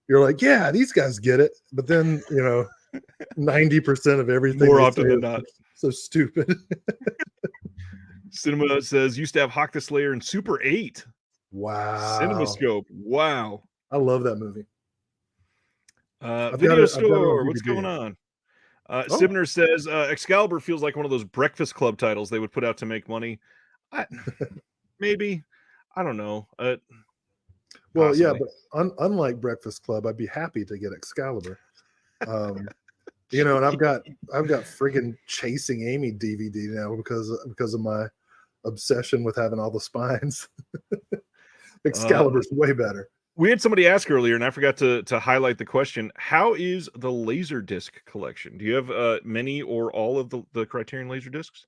Speaker 2: you're like, yeah, these guys get it. But then 90% of everything
Speaker 1: More
Speaker 2: they
Speaker 1: often
Speaker 2: say
Speaker 1: than
Speaker 2: is
Speaker 1: not.
Speaker 2: so stupid.
Speaker 1: Cinema says used to have Hawk the Slayer and Super 8.
Speaker 2: Wow.
Speaker 1: CinemaScope. Wow.
Speaker 2: I love that movie.
Speaker 1: Video store. What's going on?
Speaker 2: Oh.
Speaker 1: Sibner says Excalibur feels like one of those Breakfast Club titles they would put out to make money. Maybe. I don't know.
Speaker 2: Well,
Speaker 1: possibly.
Speaker 2: yeah, but unlike Breakfast Club, I'd be happy to get Excalibur. And I've got friggin' Chasing Amy DVD now because of my obsession with having all the spines. Excalibur's way better.
Speaker 1: We had somebody ask earlier, and I forgot to highlight the question. How is the Laserdisc collection? Do you have many or all of the Criterion Laserdiscs?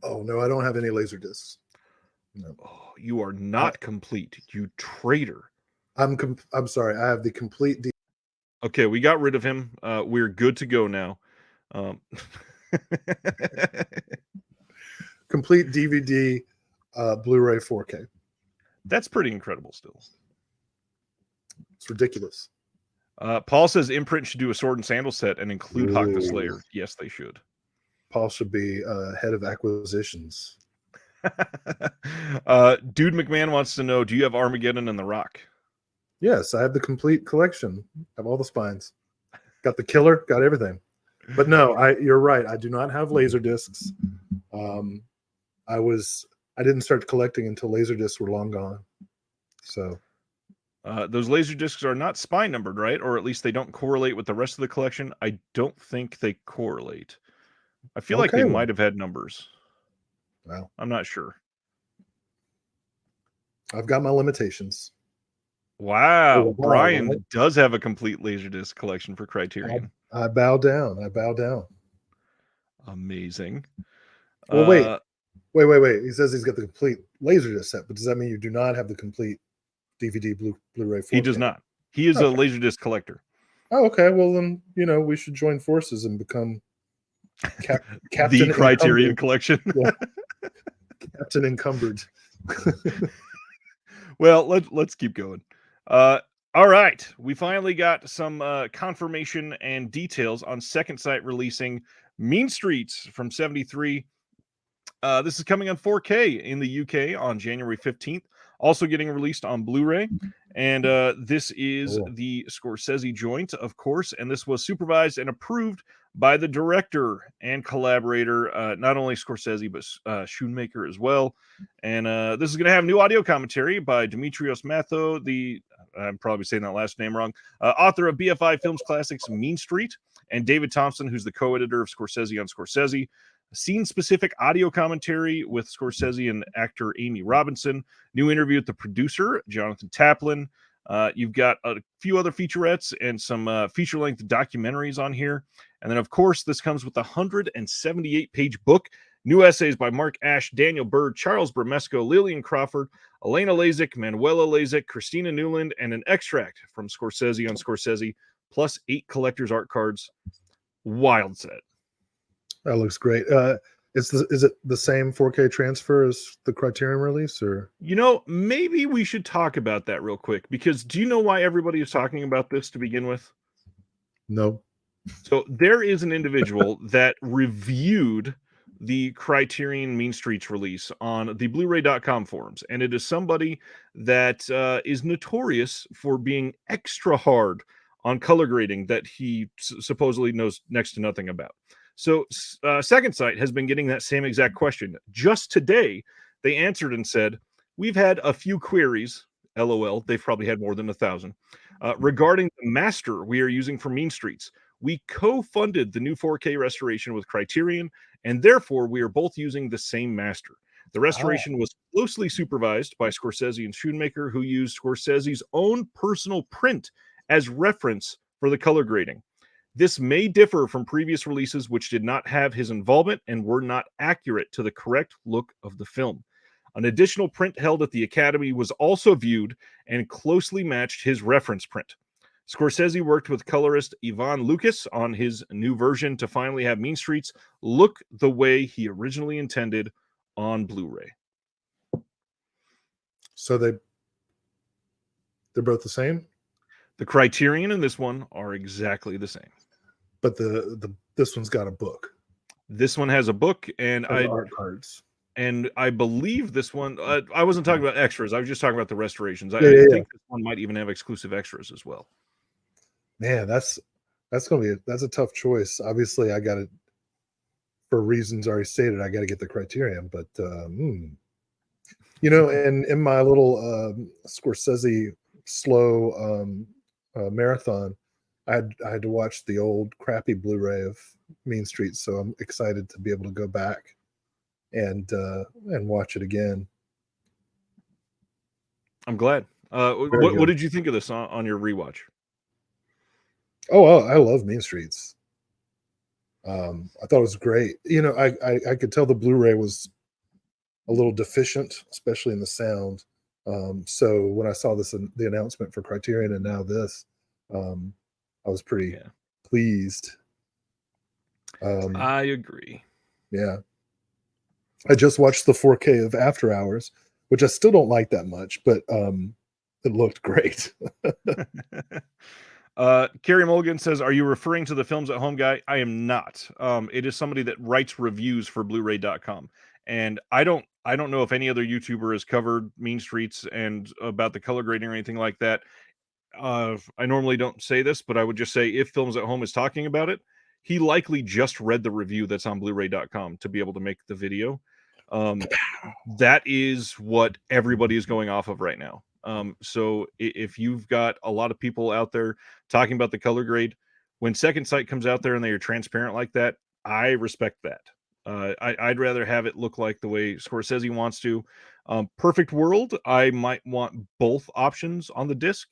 Speaker 2: Oh, no, I don't have any Laserdiscs. No.
Speaker 1: Oh, you are not complete, you traitor.
Speaker 2: I'm sorry. I have the complete
Speaker 1: Okay, we got rid of him. We're good to go now.
Speaker 2: Complete DVD Blu-ray 4K.
Speaker 1: That's pretty incredible still.
Speaker 2: It's ridiculous.
Speaker 1: Paul says Imprint should do a sword and sandal set and include Hawk the Slayer. Yes, they should.
Speaker 2: Paul should be head of acquisitions.
Speaker 1: Dude McMahon wants to know, do you have Armageddon and The Rock?
Speaker 2: Yes, I have the complete collection. I have all the spines. Got the killer, got everything. But no, you're right. I do not have laser discs. I didn't start collecting until laser discs were long gone. So
Speaker 1: those laser discs are not spine numbered, right? Or at least they don't correlate with the rest of the collection. I don't think they correlate. I feel like they might have had numbers.
Speaker 2: Well,
Speaker 1: I'm not sure.
Speaker 2: I've got my limitations.
Speaker 1: Wow. Brian does have a complete Laserdisc collection for Criterion.
Speaker 2: I bow down.
Speaker 1: Amazing.
Speaker 2: Well, wait. He says he's got the complete Laserdisc set, but does that mean you do not have the complete DVD Blu-ray 4K?
Speaker 1: He does not. He is a Laserdisc collector.
Speaker 2: Oh, okay. Well, then, we should join forces and become Captain
Speaker 1: the Criterion collection.
Speaker 2: Yeah. Captain Encumbered.
Speaker 1: Well, let's keep going. All right. We finally got some confirmation and details on Second Sight releasing Mean Streets from 73. This is coming on 4K in the UK on January 15th. Also getting released on Blu-ray. And this is the Scorsese joint, of course. And this was supervised and approved by the director and collaborator, not only Scorsese, but Schoonmaker as well. And this is going to have new audio commentary by Demetrios Matho, I'm probably saying that last name wrong, author of BFI Films Classics Mean Street, and David Thompson, who's the co-editor of Scorsese on Scorsese. Scene-specific audio commentary with Scorsese and actor Amy Robinson. New interview with the producer, Jonathan Taplin. You've got a few other featurettes and some feature-length documentaries on here. And then, of course, this comes with a 178-page book. New essays by Mark Ash, Daniel Bird, Charles Bramesco, Lillian Crawford, Elena Lazik, Manuela Lazik, Christina Newland, and an extract from Scorsese on Scorsese, plus 8 collector's art cards. Wild set.
Speaker 2: That looks great. Is it the same 4K transfer as the Criterion release, or?
Speaker 1: Maybe we should talk about that real quick, because do you know why everybody is talking about this to begin with?
Speaker 2: No.
Speaker 1: So there is an individual that reviewed the Criterion Mean Streets release on the Blu-ray.com forums, and it is somebody that is notorious for being extra hard on color grading that he supposedly knows next to nothing about. So Second Sight has been getting that same exact question. Just today, they answered and said, we've had a few queries, LOL, they've probably had more than 1,000, regarding the master we are using for Mean Streets. We co-funded the new 4K restoration with Criterion, and therefore we are both using the same master. The restoration was closely supervised by Scorsese and Schoonmaker, who used Scorsese's own personal print as reference for the color grading. This may differ from previous releases, which did not have his involvement and were not accurate to the correct look of the film. An additional print held at the Academy was also viewed and closely matched his reference print. Scorsese worked with colorist Ivan Lucas on his new version to finally have Mean Streets look the way he originally intended on Blu-ray.
Speaker 2: So they're both the same,
Speaker 1: The Criterion and this one are exactly the same.
Speaker 2: but this one's got a book.
Speaker 1: This one has a book, and
Speaker 2: art cards.
Speaker 1: And I believe this one, I wasn't talking about extras. I was just talking about the restorations. I think this one might even have exclusive extras as well.
Speaker 2: Man, that's a tough choice. Obviously, I got it for reasons already stated. I got to get the Criterion, but you know, and in my little Scorsese slow marathon, I had to watch the old crappy Blu-ray of Mean Streets, so I'm excited to be able to go back and watch it again.
Speaker 1: I'm glad. What did you think of this on your rewatch?
Speaker 2: Oh, I love Mean Streets. I thought it was great. You know, I could tell the Blu-ray was a little deficient, especially in the sound. So when I saw the announcement for Criterion and now this, I was pretty pleased.
Speaker 1: I agree.
Speaker 2: Yeah. I just watched the 4K of After Hours, which I still don't like that much, but it looked great.
Speaker 1: Carrie Mulligan says, "Are you referring to the Films at Home guy?" I am not. It is somebody that writes reviews for Blu-ray.com, and I don't know if any other YouTuber has covered Mean Streets and about the color grading or anything like that. I normally don't say this, but I would just say if Films at Home is talking about it, he likely just read the review that's on Blu-ray.com to be able to make the video. That is what everybody is going off of right now. So if you've got a lot of people out there talking about the color grade, when Second Sight comes out there and they are transparent like that, I respect that. I'd rather have it look like the way Scorsese wants to. Perfect world, I might want both options on the disc,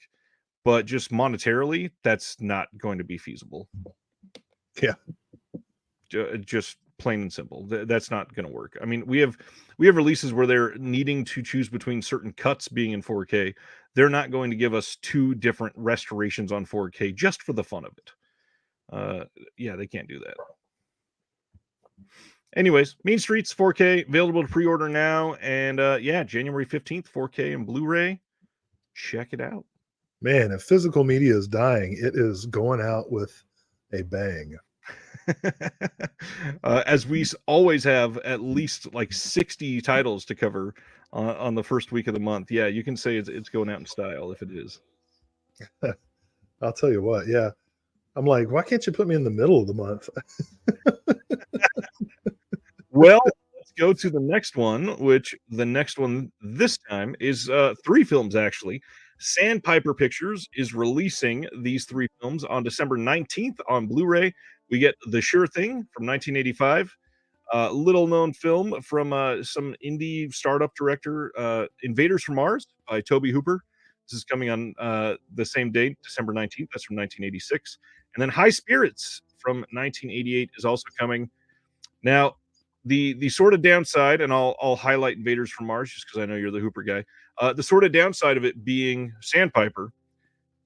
Speaker 1: but just monetarily, that's not going to be feasible.
Speaker 2: Yeah.
Speaker 1: Just plain and simple. That's not going to work. I mean, we have releases where they're needing to choose between certain cuts being in 4K. They're not going to give us two different restorations on 4K just for the fun of it. Yeah, they can't do that. Anyways, Mean Streets 4K available to pre-order now, and yeah, January 15th, 4K and Blu-ray. Check it out.
Speaker 2: Man, if physical media is dying, it is going out with a bang.
Speaker 1: As we always have at least like 60 titles to cover on the first week of the month. Yeah, you can say it's going out in style if it is.
Speaker 2: I'll tell you what, yeah. I'm like, why can't you put me in the middle of the month?
Speaker 1: Well, let's go to the next one, which the next one this time is 3 films actually. Sandpiper Pictures is releasing these 3 films on December 19th on Blu-ray. We get The Sure Thing from 1985, little known film from some indie startup director, Invaders from Mars by Toby Hooper. This is coming on the same date, December 19th. That's from 1986. And then High Spirits from 1988 is also coming. Now, the sort of downside, and I'll highlight Invaders from Mars just because I know you're the Hooper guy. The sort of downside of it being Sandpiper,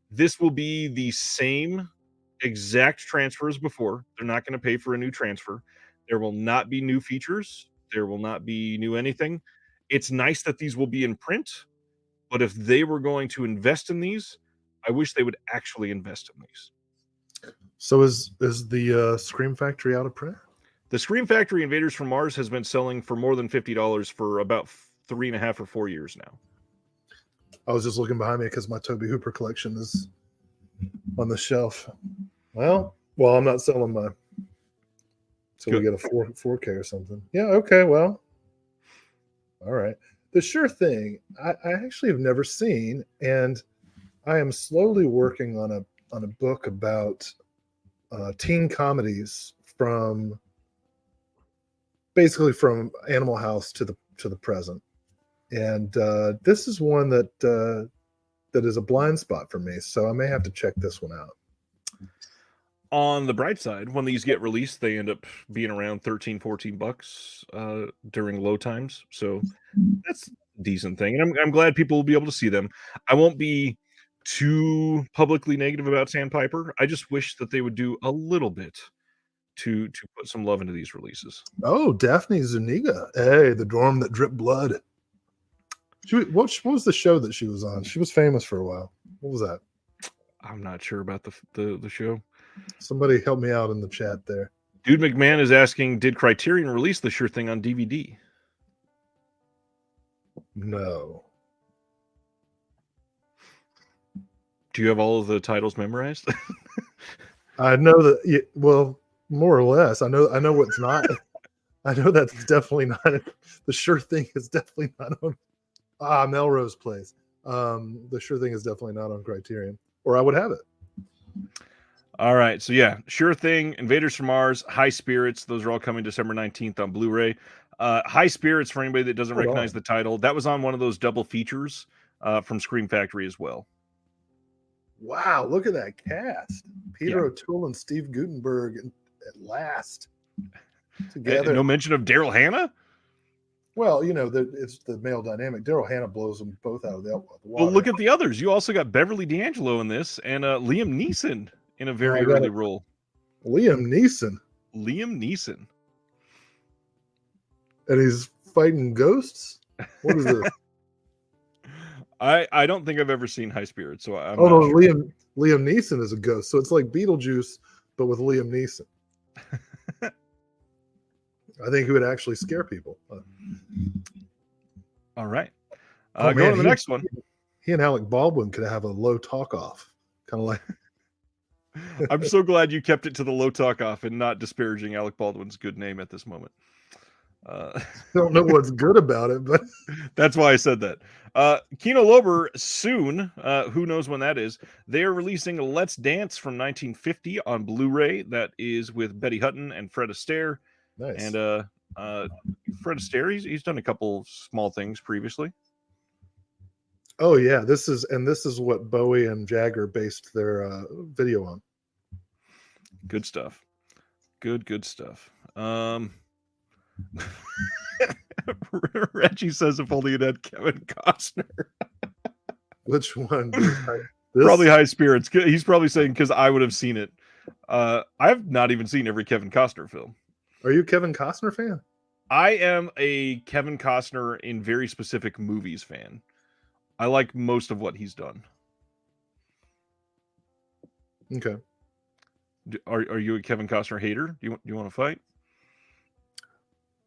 Speaker 1: this will be the same exact transfer as before. They're not going to pay for a new transfer. There will not be new features. There will not be new anything. It's nice that these will be in print, but if they were going to invest in these, I wish they would actually invest in these.
Speaker 2: So is the Scream Factory out of print?
Speaker 1: The Scream Factory Invaders from Mars has been selling for more than $50 for about 3.5 or 4 years now.
Speaker 2: I was just looking behind me because my Toby Hooper collection is on the shelf. Well, I'm not selling mine. So we get a 4K or something. Yeah, okay, well. All right. The Sure Thing, I actually have never seen, and I am slowly working on a book about teen comedies from basically from Animal House to to the present, and this is one that that is a blind spot for me. So I may have to check this one out.
Speaker 1: On the bright side, when these get released, they end up being around $13-14 during low times. So that's a decent thing. And I'm glad people will be able to see them. I won't be too publicly negative about Sandpiper. I just wish that they would do a little bit to put some love into these releases.
Speaker 2: Oh, Daphne Zuniga. Hey, the dorm that dripped blood. What was the show that she was on? She was famous for a while. What was that?
Speaker 1: I'm not sure about the show.
Speaker 2: Somebody help me out in the chat there.
Speaker 1: Dude McMahon is asking, did Criterion release the Sure Thing on DVD?
Speaker 2: No.
Speaker 1: Do you have all of the titles memorized?
Speaker 2: I know that. Yeah, well, more or less. I know what's not. I know that's definitely not. The Sure Thing is definitely not on. Melrose Place. The Sure Thing is definitely not on Criterion, or I would have it.
Speaker 1: All right, so yeah, Sure Thing, Invaders from Mars, High Spirits. Those are all coming December 19th on Blu-ray. High Spirits, for anybody that doesn't recognize the title, that was on one of those double features from Scream Factory as well.
Speaker 2: Wow, look at that cast. Peter O'Toole and Steve Guttenberg at last together.
Speaker 1: No mention of Daryl Hannah?
Speaker 2: Well, you know, it's the male dynamic. Daryl Hannah blows them both out of the water.
Speaker 1: Well, look at the others. You also got Beverly D'Angelo in this and Liam Neeson in a very early role.
Speaker 2: Liam Neeson. And he's fighting ghosts? What is this?
Speaker 1: I don't think I've ever seen High Spirits, so I'm
Speaker 2: not
Speaker 1: sure.
Speaker 2: Liam Neeson is a ghost, so it's like Beetlejuice, but with Liam Neeson. I think he would actually scare people.
Speaker 1: All right. Going to the next one.
Speaker 2: He and Alec Baldwin could have a low talk off. Kind of like.
Speaker 1: I'm so glad you kept it to the low talk off and not disparaging Alec Baldwin's good name at this moment.
Speaker 2: Don't know what's good about it, but
Speaker 1: that's why I said that. Kino Lorber soon, who knows when that is, they are releasing Let's Dance from 1950 on Blu-ray. That is with Betty Hutton and Fred Astaire.
Speaker 2: Nice.
Speaker 1: And Fred Astaire, he's done a couple small things previously.
Speaker 2: Oh yeah, this is what Bowie and Jagger based their video on.
Speaker 1: Good stuff. Good stuff. Reggie says if only it had Kevin Costner.
Speaker 2: Which one?
Speaker 1: Probably High Spirits. He's probably saying because I would have seen it. I've not even seen every Kevin Costner film.
Speaker 2: Are you a Kevin Costner fan?
Speaker 1: I am a Kevin Costner in very specific movies fan. I like most of what he's done.
Speaker 2: Okay.
Speaker 1: Are you a Kevin Costner hater? Do you want to fight?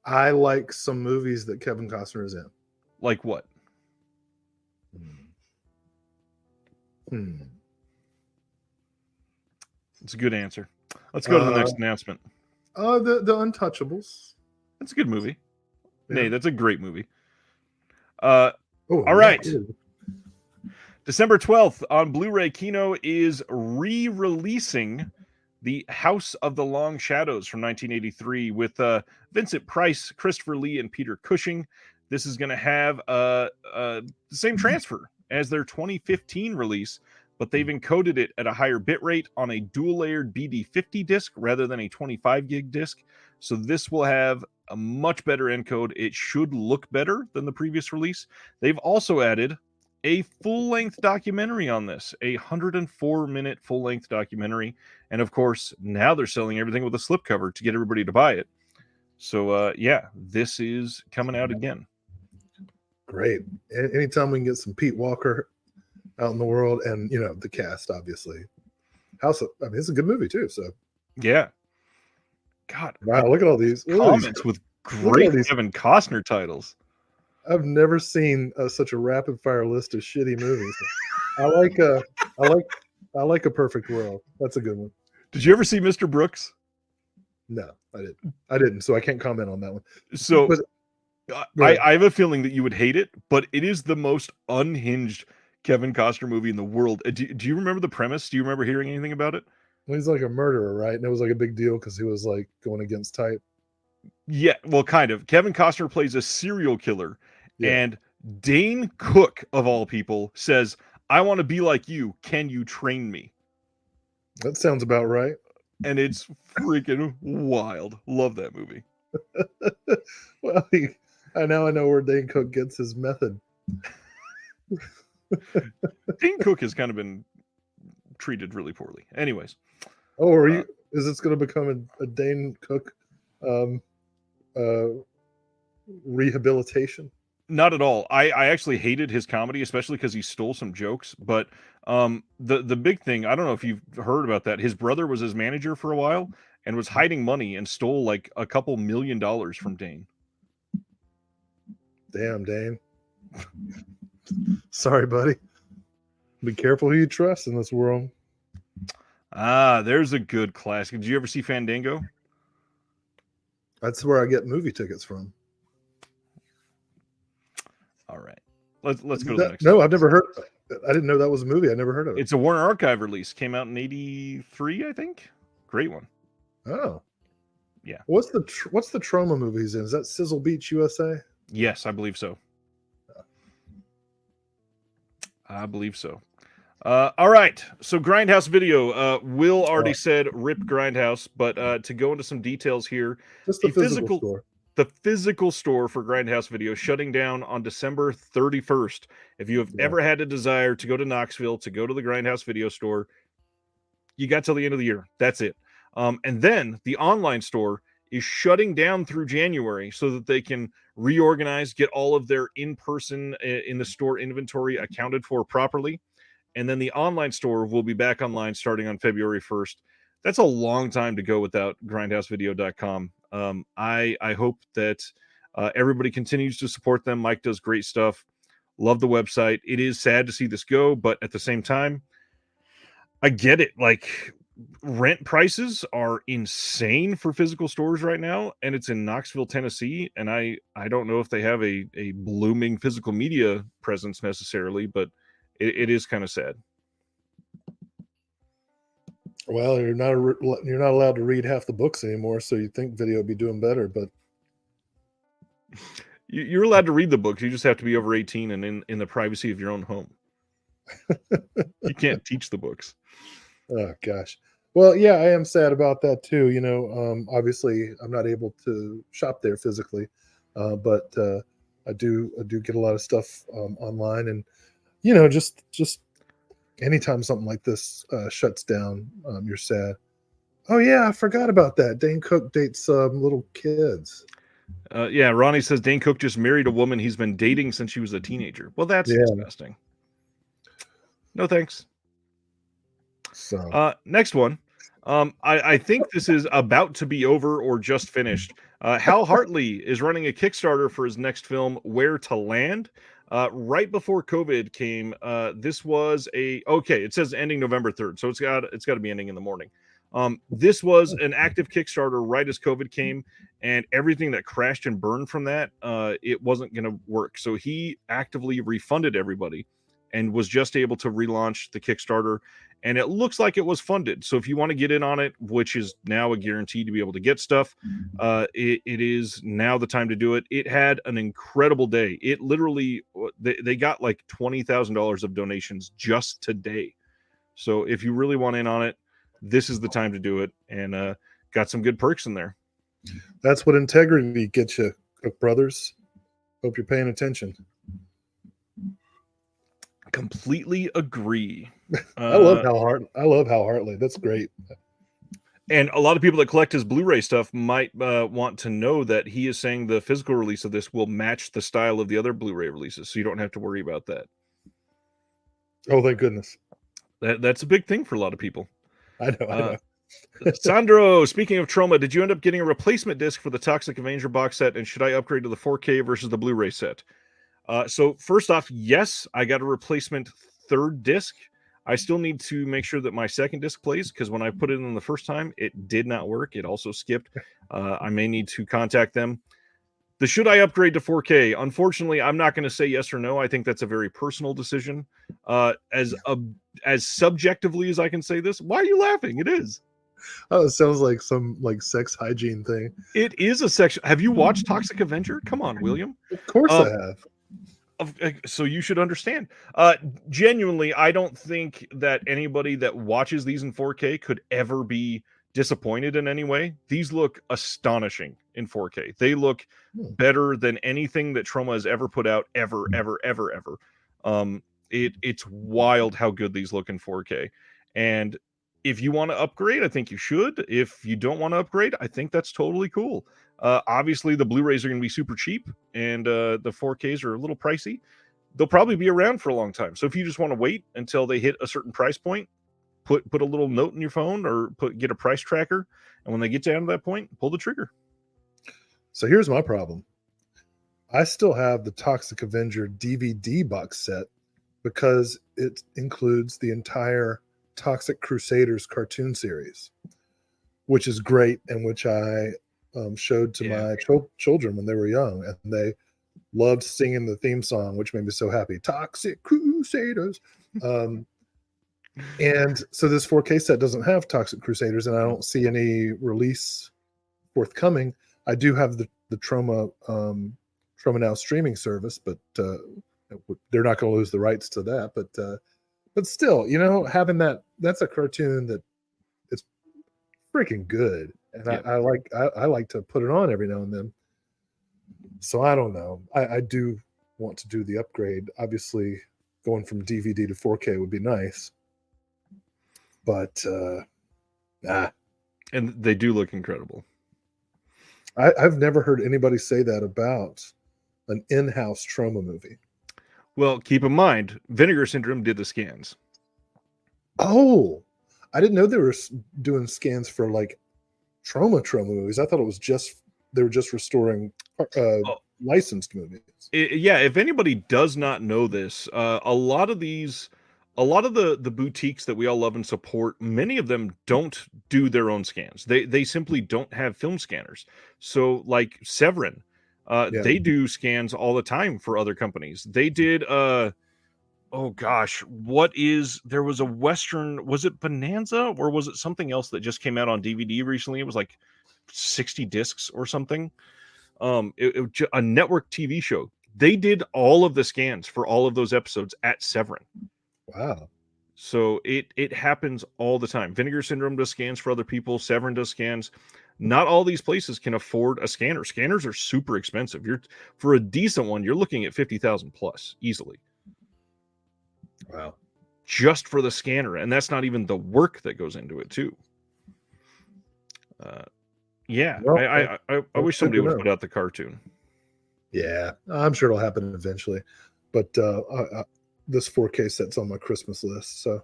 Speaker 2: I like some movies that Kevin Costner is in.
Speaker 1: Like what? It's a good answer. Let's go to the next announcement.
Speaker 2: The Untouchables.
Speaker 1: That's a good movie.
Speaker 2: Yeah.
Speaker 1: Nay, that's a great movie. All right. December 12th on Blu-ray, Kino is re-releasing The House of the Long Shadows from 1983 with Vincent Price, Christopher Lee, and Peter Cushing. This is going to have the same transfer as their 2015 release, but they've encoded it at a higher bitrate on a dual-layered BD50 disc rather than a 25 gig disc. So this will have a much better encode. It should look better than the previous release. They've also added a full-length documentary on this, a 104-minute full-length documentary. And of course, now they're selling everything with a slipcover to get everybody to buy it. So, yeah, this is coming out again.
Speaker 2: Great. Anytime we can get some Pete Walker out in the world and, you know, the cast, obviously. It's a good movie, too. So,
Speaker 1: yeah. God.
Speaker 2: Wow, look at all these
Speaker 1: comments with great Kevin Costner titles.
Speaker 2: I've never seen such a rapid fire list of shitty movies. I like A Perfect World. That's a good one.
Speaker 1: Did you ever see Mr. Brooks?
Speaker 2: No, I didn't. So I can't comment on that one.
Speaker 1: So I have a feeling that you would hate it, but it is the most unhinged Kevin Costner movie in the world. Do you remember the premise? Do you remember hearing anything about it?
Speaker 2: Well, he's like a murderer, right? And it was like a big deal because he was like going against type.
Speaker 1: Yeah, well, kind of. Kevin Costner plays a serial killer,
Speaker 2: Yeah,
Speaker 1: and Dane Cook, of all people, says, "I want to be like you. Can you train me?"
Speaker 2: that sounds about right.
Speaker 1: And it's freaking wild. Love that movie.
Speaker 2: Well, I know where Dane Cook gets his method.
Speaker 1: Dane Cook has kind of been treated really poorly. Anyways,
Speaker 2: Oh, are you? Is this going to become a Dane Cook um, uh, rehabilitation?
Speaker 1: not at all. I actually hated his comedy, especially because he stole some jokes. But the big thing, I don't know if you've heard about that. His brother was his manager for a while and was hiding money and stole like a couple $1 million from Dane.
Speaker 2: Damn, Dane. Sorry, buddy. Be careful who you trust in this world.
Speaker 1: Ah, there's a good classic. Did you ever see Fandango?
Speaker 2: That's where I get movie tickets from.
Speaker 1: All right. Let's go to the next.
Speaker 2: No, I've never heard. I didn't know that was a movie. I never heard of it.
Speaker 1: It's a Warner Archive release. Came out in '83, I think. Great one.
Speaker 2: Oh,
Speaker 1: yeah.
Speaker 2: What's the trauma movie he's in? Is that Sizzle Beach, USA?
Speaker 1: Yes, I believe so. I believe so. All right. So Grindhouse Video. Will already said rip Grindhouse, but to go into some details here,
Speaker 2: Just the physical store.
Speaker 1: The physical store for Grindhouse Video shutting down on December 31st. If you have ever had a desire to go to Knoxville, to go to the Grindhouse Video store, you got till the end of the year. That's it. And then the online store is shutting down through January so that they can reorganize, get all of their in-person in the store inventory accounted for properly. And then the online store will be back online starting on February 1st. That's a long time to go without grindhousevideo.com. I hope that everybody continues to support them. Mike does great stuff. Love the website. It is sad to see this go, but at the same time, I get it. Like, rent prices are insane for physical stores right now, and it's in Knoxville, Tennessee. And I don't know if they have a blooming physical media presence necessarily, but it is kind of sad.
Speaker 2: Well, you're not allowed to read half the books anymore, so you'd think video would be doing better, but
Speaker 1: you're allowed to read the books. You just have to be over 18 and in the privacy of your own home. You can't teach the books.
Speaker 2: Oh gosh. Well, yeah, I am sad about that too. You know, obviously I'm not able to shop there physically, but I do get a lot of stuff online, and you know, just anytime something like this shuts down, you're sad. Oh yeah, I forgot about that. Dane Cook dates little kids.
Speaker 1: Yeah, Ronnie says Dane Cook just married a woman he's been dating since she was a teenager. Well, that's disgusting. No thanks.
Speaker 2: So
Speaker 1: next one. I think this is about to be over or just finished. Hal Hartley is running a Kickstarter for his next film, Where to Land. Right before COVID came, this was it says ending November 3rd, so it's got to be ending in the morning. This was an active Kickstarter right as COVID came, and everything that crashed and burned from that, it wasn't going to work. So he actively refunded everybody and was just able to relaunch the Kickstarter, and it looks like it was funded. So if you want to get in on it, which is now a guarantee to be able to get stuff, it is now the time to do it. It had an incredible day. It literally, they got like $20,000 of donations just today. So if you really want in on it, this is the time to do it, and got some good perks in there.
Speaker 2: That's what integrity gets you, Cook brothers. Hope you're paying attention.
Speaker 1: Completely agree.
Speaker 2: I love Hal Hartley. That's great.
Speaker 1: And a lot of people that collect his Blu-ray stuff might want to know that he is saying the physical release of this will match the style of the other Blu-ray releases, so you don't have to worry about that.
Speaker 2: Oh, thank goodness.
Speaker 1: That's a big thing for a lot of people.
Speaker 2: I know.
Speaker 1: Sandro, speaking of trauma, did you end up getting a replacement disc for the Toxic Avenger box set, and should I upgrade to the 4K versus the Blu-ray set? So first off, yes, I got a replacement third disc. I still need to make sure that my second disc plays, because when I put it in the first time, it did not work. It also skipped. I may need to contact them. Should I upgrade to 4K? Unfortunately, I'm not going to say yes or no. I think that's a very personal decision. As subjectively as I can say this, why are you laughing? It is.
Speaker 2: Oh, it sounds like some like sex hygiene thing.
Speaker 1: It is a section. Have you watched Toxic Avenger? Come on, William.
Speaker 2: Of course I have.
Speaker 1: So you should understand. Genuinely, I don't think that anybody that watches these in 4K could ever be disappointed in any way. These look astonishing in 4K. They look better than anything that Troma has ever put out, ever. It's wild how good these look in 4K. And if you want to upgrade, I think you should. If you don't want to upgrade, I think that's totally cool. Obviously, the Blu-rays are going to be super cheap, and the 4Ks are a little pricey. They'll probably be around for a long time. So if you just want to wait until they hit a certain price point, put a little note in your phone or get a price tracker, and when they get down to that point, pull the trigger.
Speaker 2: So here's my problem. I still have the Toxic Avenger DVD box set because it includes the entire Toxic Crusaders cartoon series, which is great and which I showed to my children when they were young, and they loved singing the theme song, which made me so happy. Toxic Crusaders. And so this 4K set doesn't have Toxic Crusaders, and I don't see any release forthcoming. I do have the Troma Now streaming service, but they're not going to lose the rights to that. But still, having that's a cartoon that it's freaking good, and I like to put it on every now and then. So I don't know. I do want to do the upgrade. Obviously, going from DVD to 4K would be nice, but
Speaker 1: And they do look incredible.
Speaker 2: I've never heard anybody say that about an in-house Troma movie.
Speaker 1: Well, keep in mind, Vinegar Syndrome did the scans.
Speaker 2: Oh, I didn't know they were doing scans for like Troma movies. I thought it was they were just restoring licensed movies.
Speaker 1: If anybody does not know this, a lot of the boutiques that we all love and support, many of them don't do their own scans. They simply don't have film scanners. So like Severin, they do scans all the time for other companies. They did there was a Western, was it Bonanza or was it something else that just came out on DVD recently? It was like 60 discs or something. A network TV show. They did all of the scans for all of those episodes at Severin.
Speaker 2: Wow.
Speaker 1: So it happens all the time. Vinegar Syndrome does scans for other people. Severin does scans. Not all these places can afford a scanner. Scanners are super expensive. For a decent one, you're looking at $50,000 plus easily.
Speaker 2: Wow.
Speaker 1: Just for the scanner, and that's not even the work that goes into it too. Well, I wish somebody would put out the cartoon.
Speaker 2: Yeah, I'm sure it'll happen eventually. But this 4K set's on my Christmas list. So.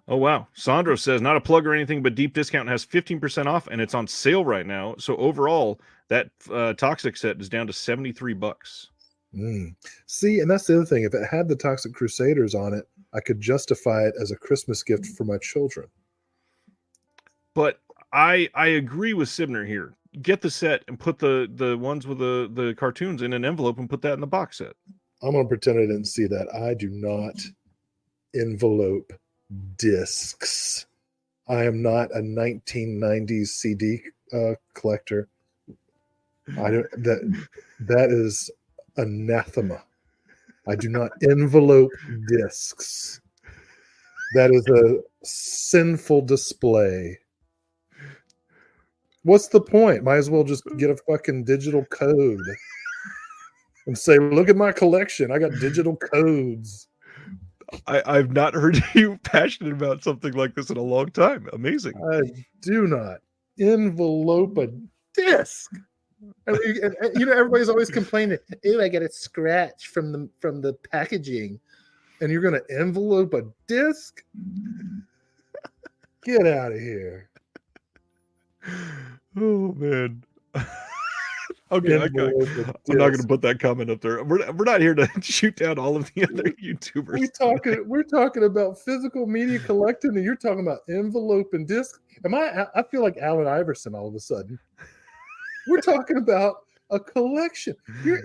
Speaker 1: Oh, wow. Sandro says, not a plug or anything, but Deep Discount has 15% off, and it's on sale right now. So overall, that Toxic set is down to $73.
Speaker 2: See, and that's the other thing. If it had the Toxic Crusaders on it, I could justify it as a Christmas gift for my children.
Speaker 1: But I agree with Sibner here. Get the set and put the ones with the cartoons in an envelope and put that in the box set.
Speaker 2: I'm going to pretend I didn't see that. I do not envelope discs. I am not a 1990s CD collector. I don't. That is anathema. I do not envelope discs. That is a sinful display. What's the point? Might as well just get a fucking digital code and say, look at my collection. I got digital codes.
Speaker 1: I've not heard you passionate about something like this in a long time. Amazing.
Speaker 2: I do not envelope a disc. And everybody's always complaining, ew, I get a scratch from the packaging. And you're going to envelope a disc? Get out of here.
Speaker 1: Oh, man. Okay, I'm not going to put that comment up there. We're not here to shoot down all of the other YouTubers.
Speaker 2: We're talking about physical media collecting, and you're talking about envelope and disc. I feel like Allen Iverson all of a sudden. We're talking about a collection. You're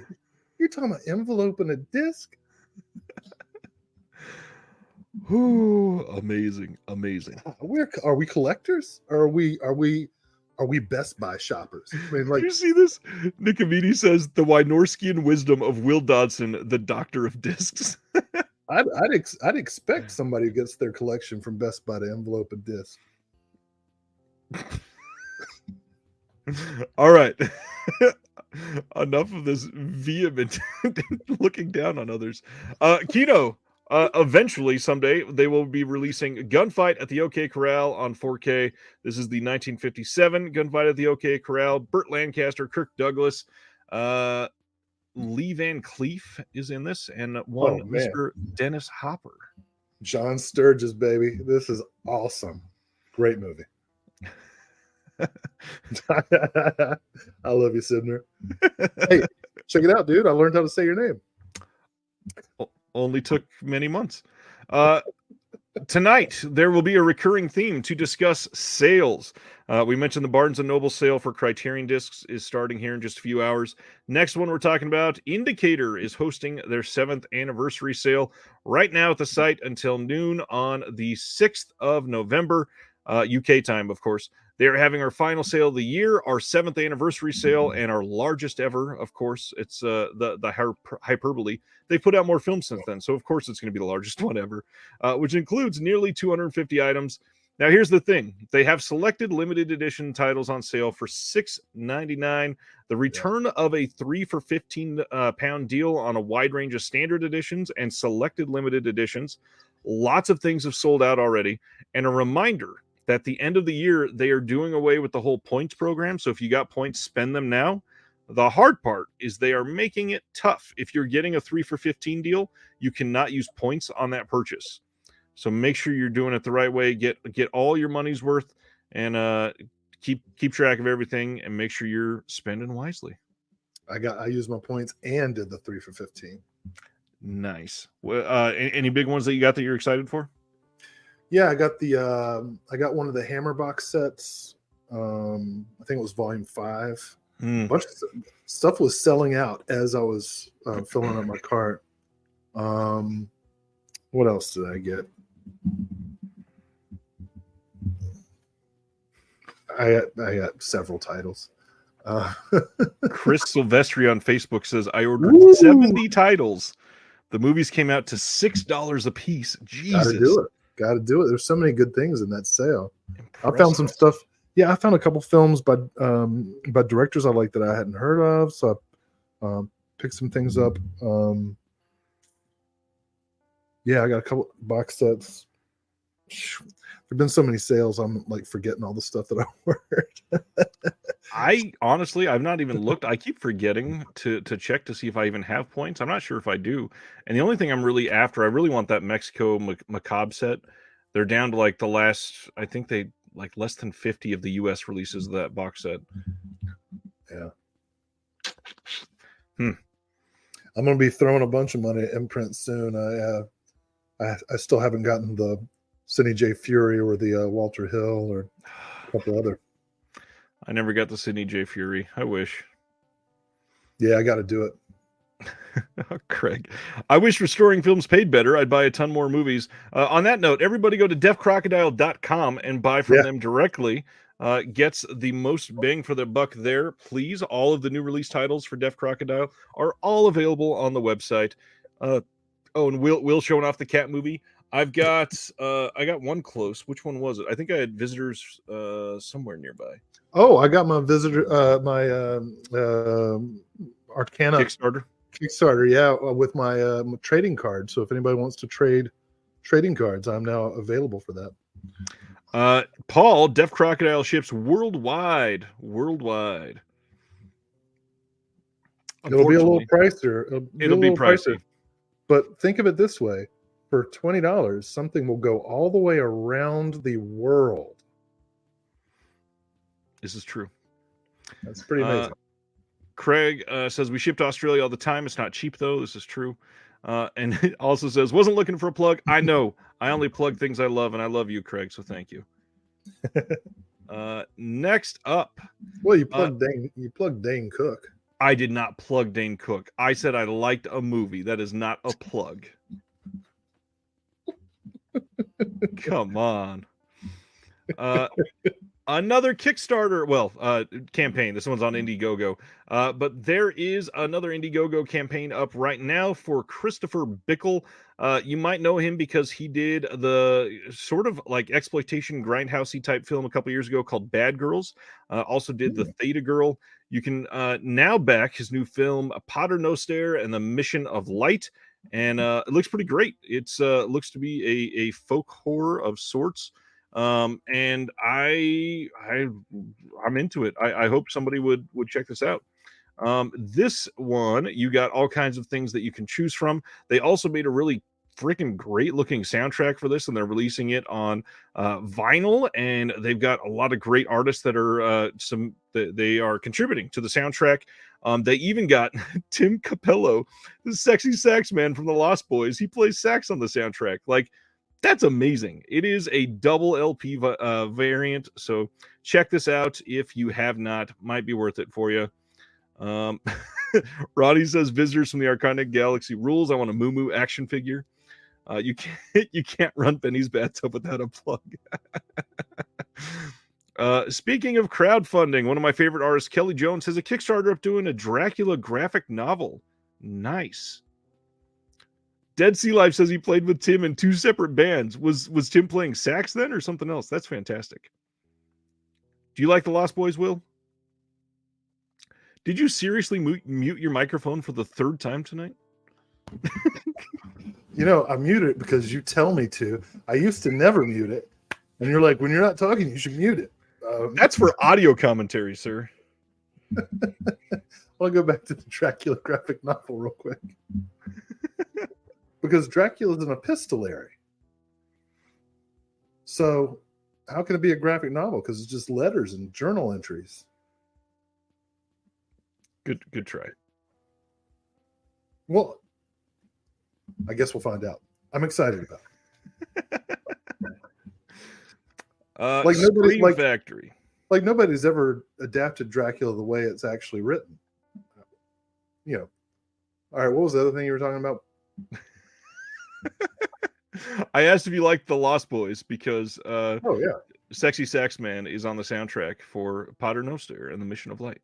Speaker 2: talking about envelope and a disc.
Speaker 1: Ooh, amazing, amazing.
Speaker 2: Are we collectors? Or are we Best Buy shoppers? I mean,
Speaker 1: Do
Speaker 2: like
Speaker 1: you see this? Nicomini says the Wynorskian wisdom of Will Dodson, the doctor of discs.
Speaker 2: I'd expect somebody who gets their collection from Best Buy to envelope a disc.
Speaker 1: All right. Enough of this vehement looking down on others. Kino, eventually, someday, they will be releasing Gunfight at the OK Corral on 4K. This is the 1957 Gunfight at the OK Corral. Burt Lancaster, Kirk Douglas, Lee Van Cleef is in this, and one
Speaker 2: Oh, man.
Speaker 1: Mr. Dennis Hopper.
Speaker 2: John Sturges, baby. This is awesome. Great movie. I love you, Sidner. Hey, check it out, dude. I learned how to say your name.
Speaker 1: Only took many months. Tonight, there will be a recurring theme to discuss sales. We mentioned the Barnes & Noble sale for Criterion Discs is starting here in just a few hours. Next one we're talking about, Indicator is hosting their 7th anniversary sale right now at the site until noon on the 6th of November, UK time, of course. They are having our final sale of the year, our 7th anniversary sale, and our largest ever, of course. It's the hyperbole. They've put out more films since then, so of course it's going to be the largest one ever, which includes nearly 250 items. Now, here's the thing. They have selected limited edition titles on sale for $6.99. The return of a 3 for 15 pound deal on a wide range of standard editions and selected limited editions. Lots of things have sold out already. And a reminder that at the end of the year, they are doing away with the whole points program. So if you got points, spend them now. The hard part is they are making it tough. If you're getting a 3 for 15 deal, you cannot use points on that purchase. So make sure you're doing it the right way. Get all your money's worth, and keep track of everything, and make sure you're spending wisely.
Speaker 2: I used my points and did the 3 for 15.
Speaker 1: Nice. Well, any big ones that you got that you're excited for?
Speaker 2: Yeah, I got one of the Hammer box sets. I think it was volume 5. A bunch of stuff was selling out as I was filling up my cart. What else did I get? I got several titles.
Speaker 1: Chris Silvestri on Facebook says, I ordered 70 titles. The movies came out to $6 a piece. Jesus.
Speaker 2: Gotta do it. There's so many good things in that sale. Impressive. I found some stuff. Yeah, I found a couple films by directors I like that I hadn't heard of. So I picked some things up. Yeah, I got a couple box sets. There've been so many sales, I'm like forgetting all the stuff that I ordered.
Speaker 1: I've not even looked. I keep forgetting to check to see if I even have points. I'm not sure if I do. And the only thing I'm really after, I really want that Mexico Macabre set. They're down to like the last, I think they like less than 50 of the US releases of that box set.
Speaker 2: Yeah. I'm going to be throwing a bunch of money at imprint soon. I still haven't gotten the Sidney J. Fury or the Walter Hill or a couple other.
Speaker 1: I never got the Sidney J. Fury. I wish.
Speaker 2: Yeah, I got to do it.
Speaker 1: Craig, I wish restoring films paid better. I'd buy a ton more movies. On that note, everybody go to deafcrocodile.com and buy from them directly. Gets the most bang for their buck there. Please, all of the new release titles for Deaf Crocodile are all available on the website. And Will showing off the cat movie. I got one close. Which one was it? I think I had visitors somewhere nearby.
Speaker 2: Oh, I got my visitor, my Arcana Kickstarter, yeah, with my trading card. So if anybody wants to trade trading cards, I'm now available for that.
Speaker 1: Paul, Deaf Crocodile ships worldwide.
Speaker 2: It'll be a little pricier.
Speaker 1: It'll be pricey.
Speaker 2: But think of it this way. For $20, something will go all the way around the world.
Speaker 1: This is true.
Speaker 2: That's pretty amazing.
Speaker 1: Craig says, we ship to Australia all the time. It's not cheap, though. This is true. And it also says, wasn't looking for a plug. I know. I only plug things I love, and I love you, Craig, so thank you. Next up.
Speaker 2: Well, you plugged Dane Cook.
Speaker 1: I did not plug Dane Cook. I said I liked a movie. That is not a plug. Come on. Another Kickstarter, campaign. This one's on Indiegogo. But there is another Indiegogo campaign up right now for Christopher Bickle. You might know him because he did the sort of like exploitation grindhousey type film a couple years ago called Bad Girls. Also did The Theta Girl. You can now back his new film Pater Noster and the Mission of Light. And it looks pretty great. It's looks to be a folk horror of sorts. And I'm into it. I hope somebody would check this out. This one, you got all kinds of things that you can choose from. They also made a really freaking great looking soundtrack for this, and they're releasing it on vinyl, and they've got a lot of great artists that are they are contributing to the soundtrack. They even got Tim Capello, the sexy sax man from the Lost Boys. He plays sax on the soundtrack. Like, that's amazing. It is a double LP variant, so check this out if you have not. Might be worth it for you. Roddy says visitors from the Arcanic Galaxy rules. I want a Moo Moo action figure. You can't run Benny's bathtub without a plug. Speaking of crowdfunding, one of my favorite artists, Kelly Jones, has a Kickstarter up doing a Dracula graphic novel. Nice. Dead Sea Life says he played with Tim in 2 separate bands. Was Tim playing sax then or something else? That's fantastic. Do you like the Lost Boys, Will? Did you seriously mute your microphone for the 3rd time tonight?
Speaker 2: I mute it because you tell me to. I used to never mute it. And you're like, when you're not talking, you should mute it.
Speaker 1: That's for audio commentary, sir.
Speaker 2: I'll go back to the Dracula graphic novel real quick. Because Dracula's an epistolary. So how can it be a graphic novel? Because it's just letters and journal entries.
Speaker 1: Good try.
Speaker 2: Well, I guess we'll find out. I'm excited about it.
Speaker 1: Scream Factory.
Speaker 2: Like nobody's ever adapted Dracula the way it's actually written. All right, what was the other thing you were talking about?
Speaker 1: I asked if you liked the Lost Boys because
Speaker 2: oh yeah,
Speaker 1: Sexy Sax Man is on the soundtrack for Pater Noster and the Mission of Light.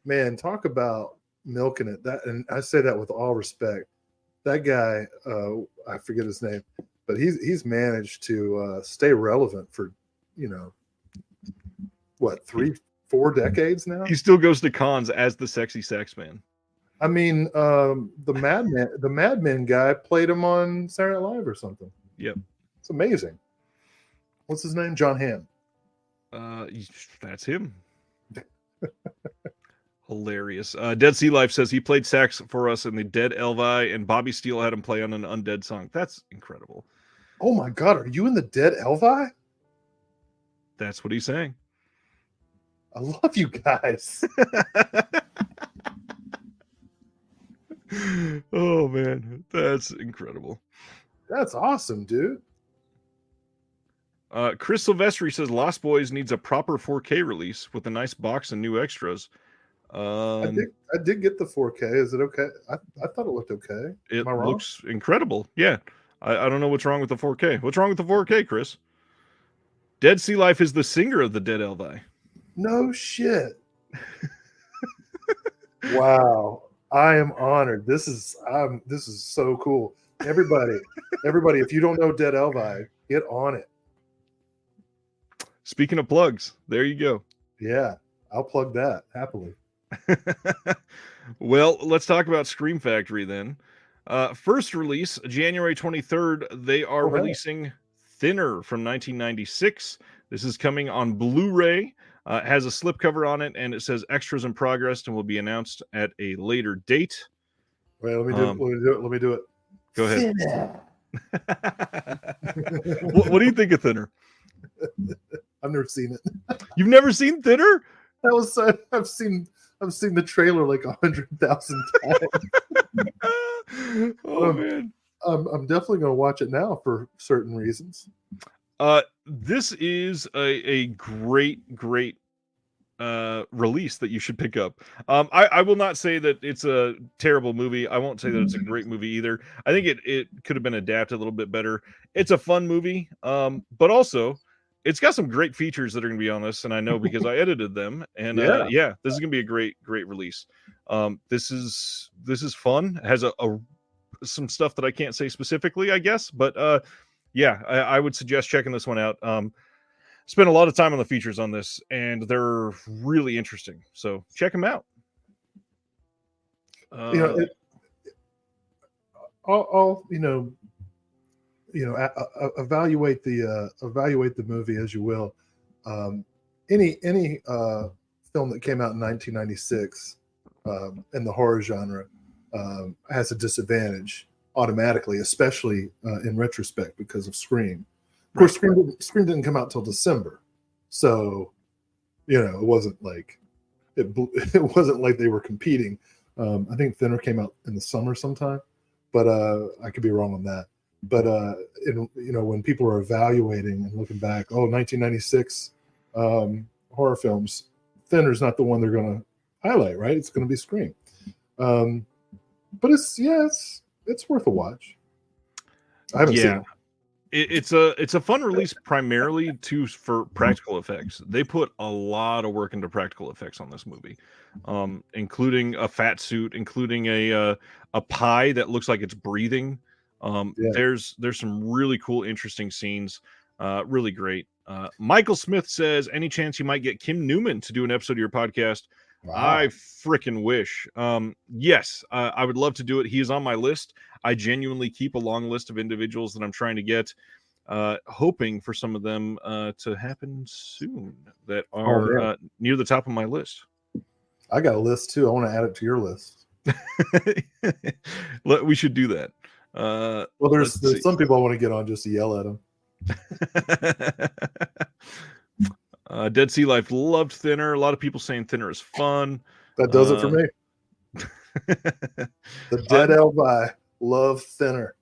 Speaker 2: Man, talk about milking it. That, and I say that with all respect. That guy, I forget his name, but he's managed to stay relevant for 3-4 decades now.
Speaker 1: He still goes to cons as the Sexy Sax Man.
Speaker 2: I mean, the Mad Men guy played him on Saturday Night Live or something.
Speaker 1: Yep.
Speaker 2: It's amazing. What's his name? John Hamm.
Speaker 1: That's him. Hilarious. Dead Sea Life says he played sax for us in the Dead Elvi, and Bobby Steele had him play on an Undead song. That's incredible.
Speaker 2: Oh my God, are you in the Dead Elvi?
Speaker 1: That's what he's saying.
Speaker 2: I love you guys.
Speaker 1: Oh man, that's incredible.
Speaker 2: That's awesome, dude.
Speaker 1: Chris Silvestri says Lost Boys needs a proper 4K release with a nice box and new extras.
Speaker 2: I did get the 4K. Is it okay? I thought it looked okay.
Speaker 1: It looks incredible. Yeah. I don't know what's wrong with the 4K. What's wrong with the 4K, Chris? Dead Sea Life is the singer of the Dead Elvi.
Speaker 2: No shit. Wow. I am honored. This is so cool. Everybody, if you don't know Dead Elvi, get on it.
Speaker 1: Speaking of plugs, there you go.
Speaker 2: Yeah, I'll plug that happily.
Speaker 1: Well, let's talk about Scream Factory then. First release, January 23rd, they are releasing Thinner from 1996. This is coming on Blu-ray. It has a slipcover on it, and it says extras in progress and will be announced at a later date.
Speaker 2: Wait, let me do it.
Speaker 1: Go ahead. What do you think of Thinner?
Speaker 2: I've never seen it.
Speaker 1: You've never seen Thinner?
Speaker 2: I've seen the trailer like 100,000 times.
Speaker 1: Oh man.
Speaker 2: I'm definitely going to watch it now for certain reasons.
Speaker 1: This is a great release that you should pick up. I will not say that it's a terrible movie. I won't say that it's a great movie either. I think it could have been adapted a little bit better. It's a fun movie, but also it's got some great features that are going to be on this, and I know because I edited them. And
Speaker 2: Yeah.
Speaker 1: this is going to be a great release. This is fun. It has some stuff that I can't say specifically, I guess, but I would suggest checking this one out. Spent a lot of time on the features on this, and they're really interesting. So check them out.
Speaker 2: I'll evaluate the movie as you will. Any film that came out in 1996 in the horror genre has a disadvantage automatically, especially in retrospect because of Scream. Of course, Scream didn't come out till December, so it wasn't like it wasn't like they were competing. I think Thinner came out in the summer sometime, but I could be wrong on that. But when people are evaluating and looking back, 1996 horror films, Thinner's not the one they're going to highlight, right? It's going to be Scream. But it's worth a watch. I haven't seen it.
Speaker 1: It's a fun release primarily for practical effects. They put a lot of work into practical effects on this movie, including a fat suit, including a pie that looks like it's breathing. There's some really cool, interesting scenes. Really great. Michael Smith says, any chance you might get Kim Newman to do an episode of your podcast? Wow. I freaking wish. Yes, I would love to do it. He is on my list. I genuinely keep a long list of individuals that I'm trying to get, hoping for some of them to happen soon that are near the top of my list.
Speaker 2: I got a list too. I want to add it to your list.
Speaker 1: We should do that.
Speaker 2: Well, there's some people I want to get on just to yell at them.
Speaker 1: Dead Sea Life loved Thinner. A lot of people saying Thinner is fun.
Speaker 2: That does it for me. The Dead Elvi love Thinner.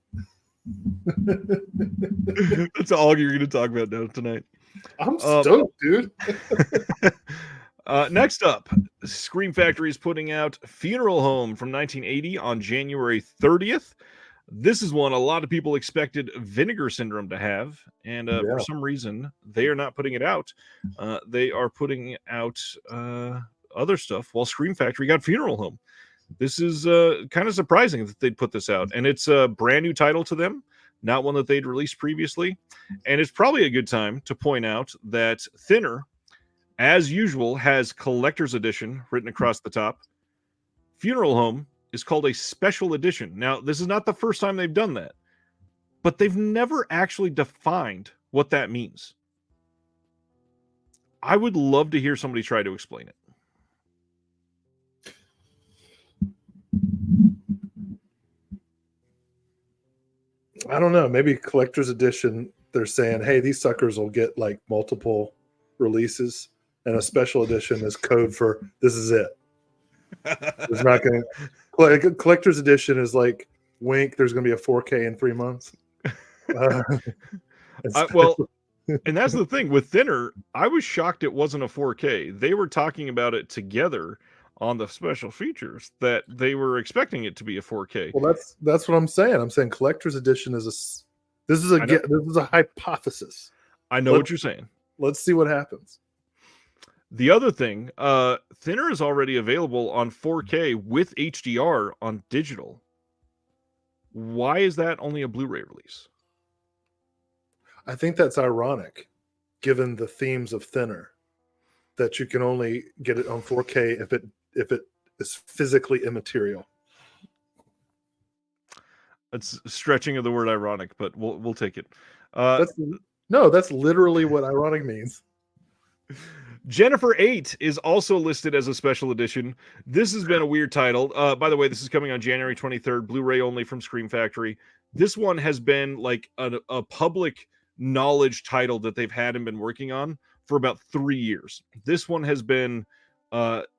Speaker 1: That's all you're going to talk about now tonight.
Speaker 2: I'm stoked, dude.
Speaker 1: Next up, Scream Factory is putting out Funeral Home from 1980 on January 30th. This is one a lot of people expected Vinegar Syndrome to have, and for some reason, they are not putting it out. They are putting out other stuff, while Scream Factory got Funeral Home. This is kind of surprising that they'd put this out, and it's a brand new title to them, not one that they'd released previously. And it's probably a good time to point out that Thinner, as usual, has Collector's Edition written across the top. Funeral Home is called a Special Edition. Now, this is not the first time they've done that, but they've never actually defined what that means. I would love to hear somebody try to explain it.
Speaker 2: I don't know. Maybe Collector's Edition, they're saying, hey, these suckers will get like multiple releases, and a Special Edition is code for this is it. There's not going to. Collector's Edition is like, wink, there's going to be a 4K in 3 months.
Speaker 1: Well, and that's the thing with Thinner. I was shocked it wasn't a 4K. They were talking about it together on the special features that they were expecting it to be a 4K.
Speaker 2: Well, that's what I'm saying. I'm saying Collector's Edition is this is a hypothesis.
Speaker 1: I know what you're saying.
Speaker 2: Let's see what happens.
Speaker 1: The other thing, Thinner is already available on 4K with HDR on digital. Why is that only a Blu-ray release?
Speaker 2: I think that's ironic, given the themes of Thinner, that you can only get it on 4K if it is physically immaterial.
Speaker 1: That's stretching of the word ironic, but we'll take it.
Speaker 2: That's literally what ironic means.
Speaker 1: Jennifer 8 is also listed as a special edition. This has been a weird title. By the way, this is coming on January 23rd, Blu-ray only from Scream Factory. This one has been like a public knowledge title that they've had and been working on for about 3 years. This one has been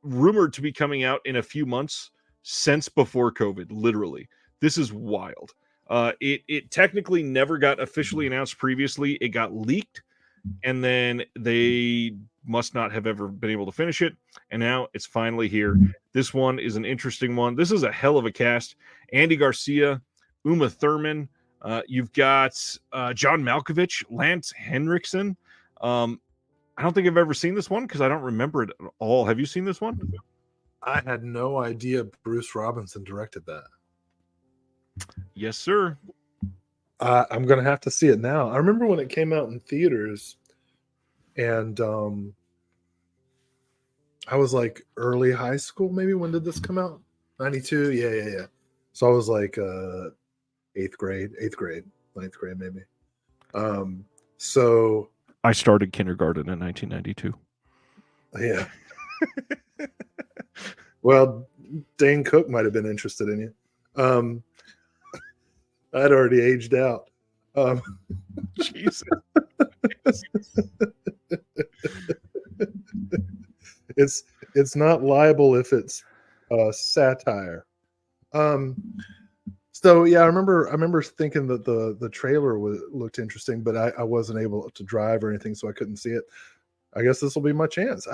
Speaker 1: rumored to be coming out in a few months since before COVID, literally. This is wild. It technically never got officially announced previously. It got leaked, and then they must not have ever been able to finish it, and now it's finally here. This one is an interesting one. This is a hell of a cast. Andy Garcia, Uma Thurman. You've got John Malkovich, Lance Henriksen. I don't think I've ever seen this one because I don't remember it at all. Have you seen this one?
Speaker 2: I had no idea Bruce Robinson directed that.
Speaker 1: Yes, sir.
Speaker 2: I'm going to have to see it now. I remember when it came out in theaters, and I was like early high school, maybe. When did this come out? 92? Yeah. So I was like 8th grade, ninth grade, maybe. So
Speaker 1: I started kindergarten in 1992.
Speaker 2: Yeah. Well, Dane Cook might have been interested in you. I'd already aged out.
Speaker 1: Jesus.
Speaker 2: It's not libel if it's satire. So yeah, I remember thinking that the trailer looked interesting, but I wasn't able to drive or anything, so I couldn't see it. I guess this will be my chance.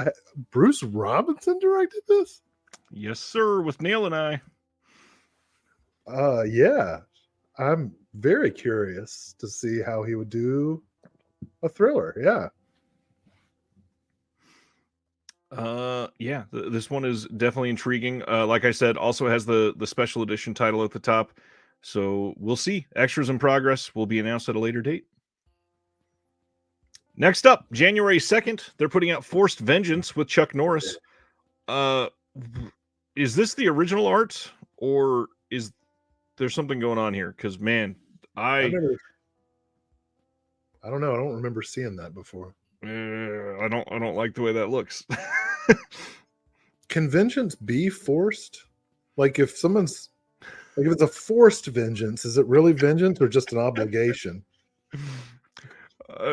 Speaker 2: Bruce Robinson directed this?
Speaker 1: Yes, sir, with Neil and I.
Speaker 2: Yeah. I'm very curious to see how he would do a thriller. Yeah.
Speaker 1: This one is definitely intriguing. Like I said, also has the special edition title at the top. So we'll see. Extras in progress will be announced at a later date. Next up, January 2nd, they're putting out Forced Vengeance with Chuck Norris. Is this the original art, or is there something going on here? Because man, I
Speaker 2: don't know. I don't remember seeing that before.
Speaker 1: I don't like the way that looks.
Speaker 2: Can vengeance be forced? Like if it's a forced vengeance, is it really vengeance or just an obligation?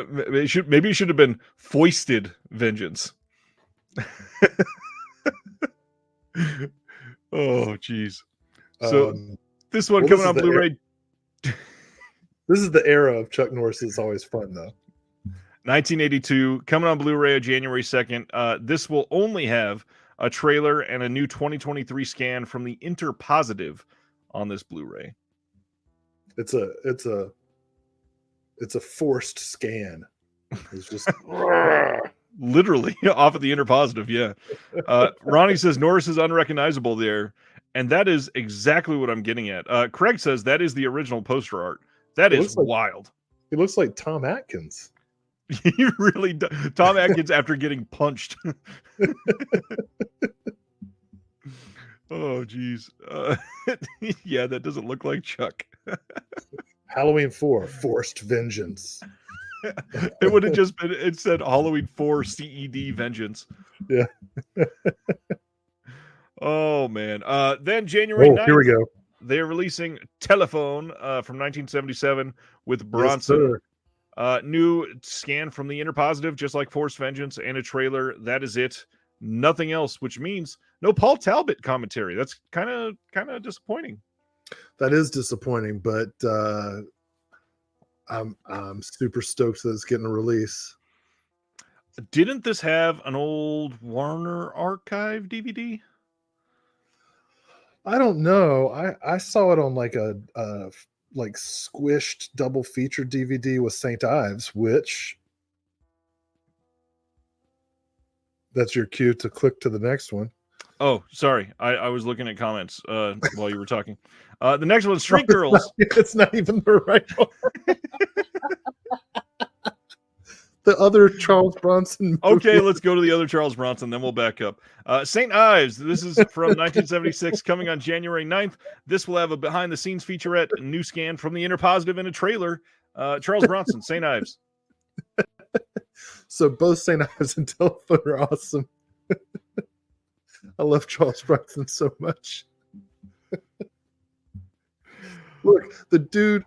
Speaker 1: Maybe it should have been foisted vengeance. Oh, geez. So this one coming on Blu-ray.
Speaker 2: This is the era of Chuck Norris. It's always fun, though.
Speaker 1: 1982, coming on Blu-ray January 2nd. This will only have a trailer and a new 2023 scan from the Interpositive on this Blu-ray.
Speaker 2: It's a forced scan. It's just
Speaker 1: literally off of the Interpositive. Yeah. Ronnie says Norris is unrecognizable there, and that is exactly what I'm getting at. Craig says that is the original poster art. That is wild.
Speaker 2: He looks like Tom Atkins.
Speaker 1: He really does. Tom Atkins after getting punched. Oh, geez. Yeah, that doesn't look like Chuck.
Speaker 2: Halloween 4, Forced Vengeance.
Speaker 1: It would have just been, it said Halloween 4 CED Vengeance.
Speaker 2: Yeah.
Speaker 1: Oh, man. Then January 9th,
Speaker 2: here we go.
Speaker 1: They're releasing Telephone from 1977 with Bronson.
Speaker 2: Yes,
Speaker 1: new scan from the Interpositive, just like Forced Vengeance, and a trailer. That is it. Nothing else, which means no Paul Talbot commentary. That's kind of disappointing.
Speaker 2: That is disappointing, but I'm super stoked that it's getting a release.
Speaker 1: Didn't this have an old Warner Archive DVD?
Speaker 2: I don't know. I saw it on like a squished double feature DVD with St. Ives, which that's your cue to click to the next one.
Speaker 1: Oh, sorry. I was looking at comments while you were talking. The next one is Street Girls.
Speaker 2: It's not even the right one. The other Charles Bronson movie.
Speaker 1: Okay, let's go to the other Charles Bronson, then we'll back up. St. Ives, this is from 1976, coming on January 9th. This will have a behind-the-scenes featurette, a new scan from the Interpositive, and a trailer. Charles Bronson, St. Ives.
Speaker 2: So both St. Ives and Telephone are awesome. I love Charles Bronson so much. Look, the dude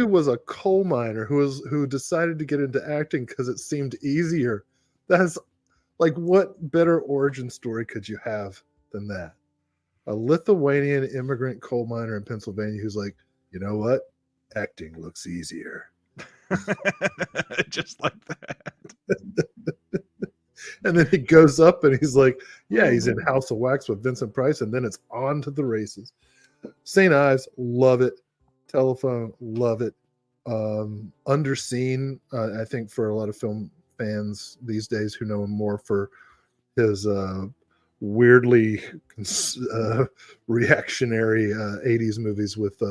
Speaker 2: was a coal miner who decided to get into acting because it seemed easier. That's like, what better origin story could you have than that? A Lithuanian immigrant coal miner in Pennsylvania who's like, you know what? Acting looks easier.
Speaker 1: Just like that.
Speaker 2: And then he goes up and he's like, yeah, he's in House of Wax with Vincent Price, and then it's on to the races. St. Ives, love it. Telephone, love it. Underseen, I think for a lot of film fans these days who know him more for his weirdly reactionary 80s movies with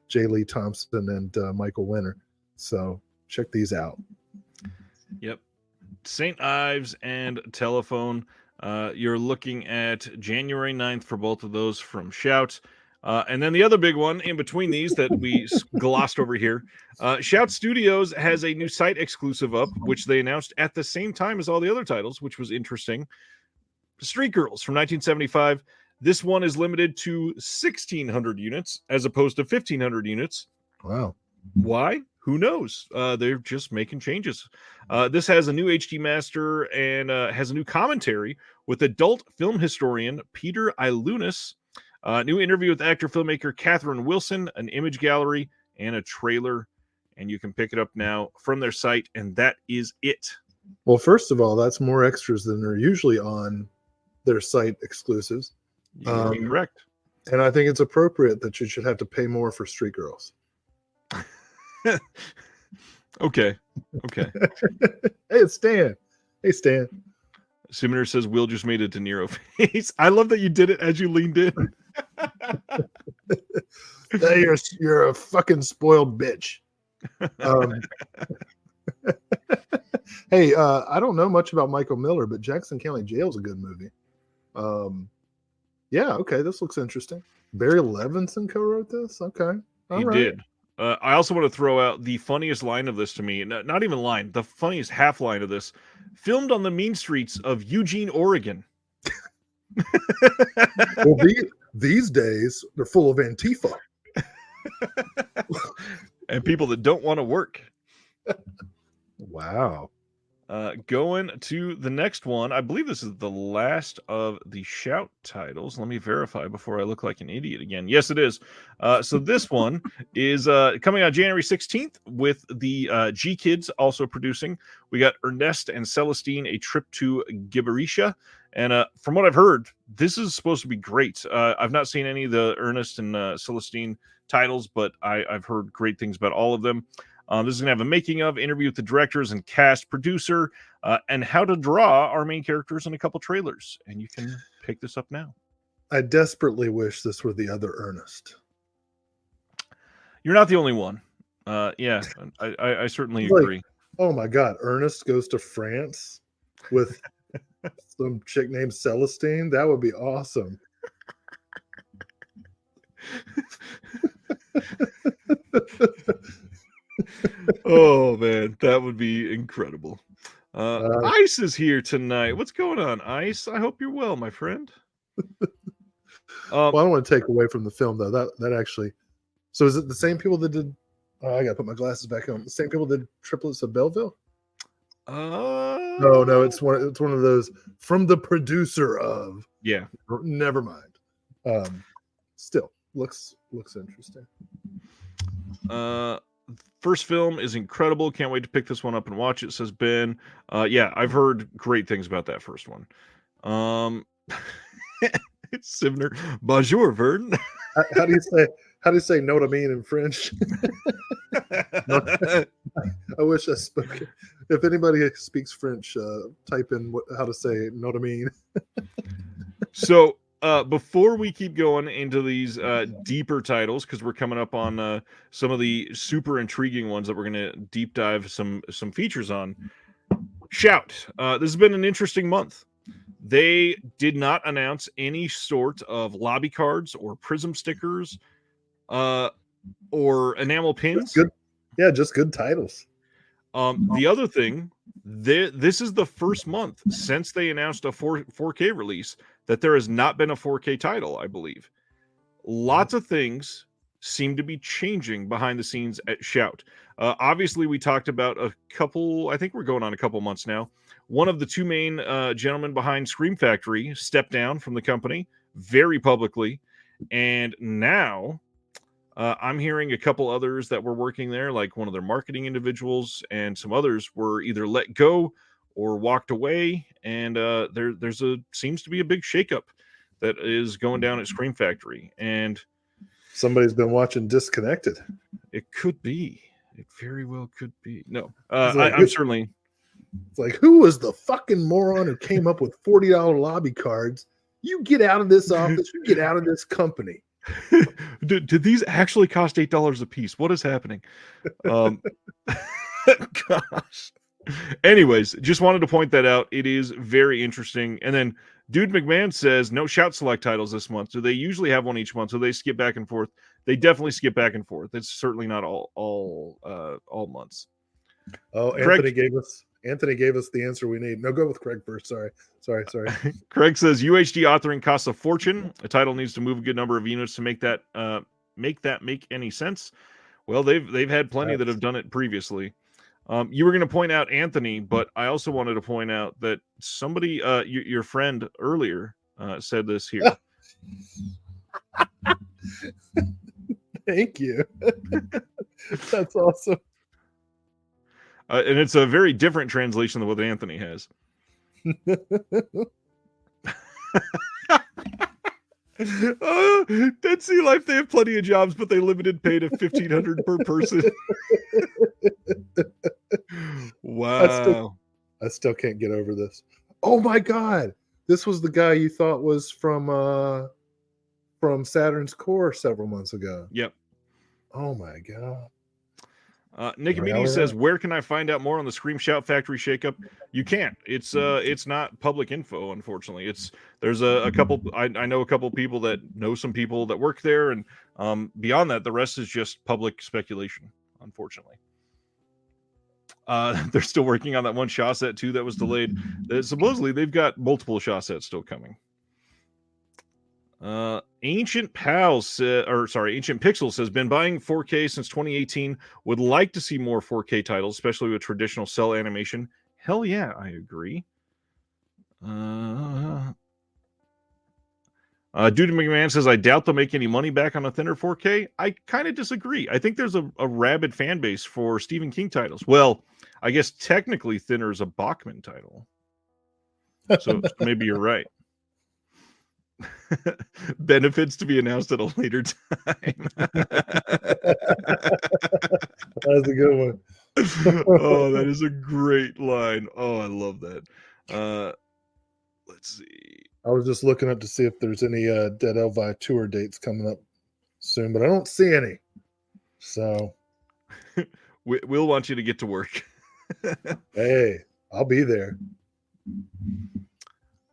Speaker 2: J. Lee Thompson and Michael Winner. So check these out.
Speaker 1: Yep. St. Ives and Telephone. You're looking at January 9th for both of those from Shout. And then the other big one in between these that we glossed over here, Shout Studios has a new site exclusive up, which they announced at the same time as all the other titles, which was interesting. Street Girls from 1975. This one is limited to 1,600 units as opposed to 1,500 units.
Speaker 2: Wow.
Speaker 1: Why? Who knows? They're just making changes. This has a new HD master and has a new commentary with adult film historian Peter Ilunas. New interview with actor-filmmaker Catherine Wilson, an image gallery, and a trailer. And you can pick it up now from their site, and that is it.
Speaker 2: Well, first of all, that's more extras than are usually on their site exclusives.
Speaker 1: You're correct.
Speaker 2: And I think it's appropriate that you should have to pay more for Street Girls.
Speaker 1: Okay.
Speaker 2: Hey, it's Stan. Hey, Stan.
Speaker 1: Siminer says Will just made a De Niro face. I love that you did it as you leaned in.
Speaker 2: Hey, you're a fucking spoiled bitch. Hey, I don't know much about Michael Miller, but Jackson County Jail is a good movie. Yeah, okay, this looks interesting. Barry Levinson co-wrote this? Okay.
Speaker 1: He did. I also want to throw out the funniest line of this to me. Not even line, the funniest half line of this. Filmed on the mean streets of Eugene, Oregon.
Speaker 2: Well, these days, they're full of Antifa.
Speaker 1: And people that don't want to work.
Speaker 2: Wow.
Speaker 1: Going to the next one. I believe this is the last of the Shout titles. Let me verify before I look like an idiot again. Yes, it is. So this one is coming out January 16th with the G Kids also producing. We got Ernest and Celestine, A Trip to Giberisha. And from what I've heard, this is supposed to be great. I've not seen any of the Ernest and Celestine titles, but I've heard great things about all of them. This is going to have a making of, interview with the directors and cast, producer, and how to draw our main characters in a couple trailers. And you can pick this up now.
Speaker 2: I desperately wish this were the other Ernest.
Speaker 1: You're not the only one. Yeah, I certainly agree.
Speaker 2: Oh my God, Ernest goes to France with some chick named Celestine. That would be awesome.
Speaker 1: Oh man, that would be incredible. Ice is here tonight. What's going on, Ice? I hope you're well, my friend.
Speaker 2: Well, I don't want to take away from the film though. That actually. So is it the same people that did? Oh, I gotta put my glasses back on. The same people that did Triplets of Belleville. No, it's one of those from the producer of.
Speaker 1: Yeah.
Speaker 2: Never mind. Still looks interesting.
Speaker 1: First film is incredible. Can't wait to pick this one up and watch it, says Ben. Yeah, I've heard great things about that first one. It's Sivner. Bonjour, Vern.
Speaker 2: How do you say know what I mean in French? I wish I spoke it. If anybody speaks French, type in how to say know what I mean.
Speaker 1: So before we keep going into these deeper titles, because we're coming up on some of the super intriguing ones that we're going to deep dive some features on. Shout. This has been an interesting month. They did not announce any sort of lobby cards or prism stickers or enamel pins.
Speaker 2: Good. Yeah, just good titles.
Speaker 1: The other thing, this is the first month since they announced a 4K release that there has not been a 4K title, I believe. Lots of things seem to be changing behind the scenes at Shout. Obviously, we talked about I think we're going on a couple months now. One of the two main gentlemen behind Scream Factory stepped down from the company very publicly. And now I'm hearing a couple others that were working there, like one of their marketing individuals, and some others were either let go or walked away, and there's seems to be a big shakeup that is going down at Scream Factory, and
Speaker 2: Somebody's been watching Disconnected.
Speaker 1: it could be. It very well could be. No,
Speaker 2: like,
Speaker 1: I'm certainly.
Speaker 2: It's like, who was the fucking moron who came up with $40 lobby cards? You get out of this office. You get out of this company.
Speaker 1: Did these actually cost $8 a piece? What is happening? Gosh. Anyways, just wanted to point that out. It is very interesting. And then Dude McMahon says no Shout Select titles this month. So they usually have one each month. So they skip back and forth. They definitely skip back and forth. It's certainly not all months.
Speaker 2: Oh, Anthony gave us the answer we need. No, go with Craig first. Sorry.
Speaker 1: Craig says UHD authoring costs a fortune. A title needs to move a good number of units to make that make any sense. Well, they've had plenty that have done it previously. You were going to point out Anthony, but I also wanted to point out that somebody, your friend earlier, said this here.
Speaker 2: Thank you. That's awesome.
Speaker 1: And it's a very different translation than what Anthony has. Dead Sea Life, they have plenty of jobs, but they limited pay to $1,500 per person. Wow.
Speaker 2: I still can't get over this. Oh my God. This was the guy you thought was from Saturn's Core several months ago.
Speaker 1: Yep.
Speaker 2: Oh my God.
Speaker 1: Nick Amini says, where can I find out more on the Scream Shout Factory shakeup? You can't. It's not public info, unfortunately. There's a couple. I know a couple people that know some people that work there, and beyond that, the rest is just public speculation, unfortunately. They're still working on that one Shaw set too that was delayed. Supposedly they've got multiple Shaw sets still coming. Ancient Pixel says, been buying 4K since 2018. Would like to see more 4K titles, especially with traditional cell animation. Hell yeah, I agree. Dude McMahon says, I doubt they'll make any money back on a thinner 4K. I kind of disagree. I think there's a rabid fan base for Stephen King titles. Well, I guess technically thinner is a Bachman title. So maybe you're right. Benefits to be announced at a later time.
Speaker 2: That's a good one.
Speaker 1: Oh, that is a great line. Oh, I love that. Let's see.
Speaker 2: I was just looking up to see if there's any Dead Elvi tour dates coming up soon, but I don't see any. So
Speaker 1: we'll want you to get to work.
Speaker 2: Hey, I'll be there.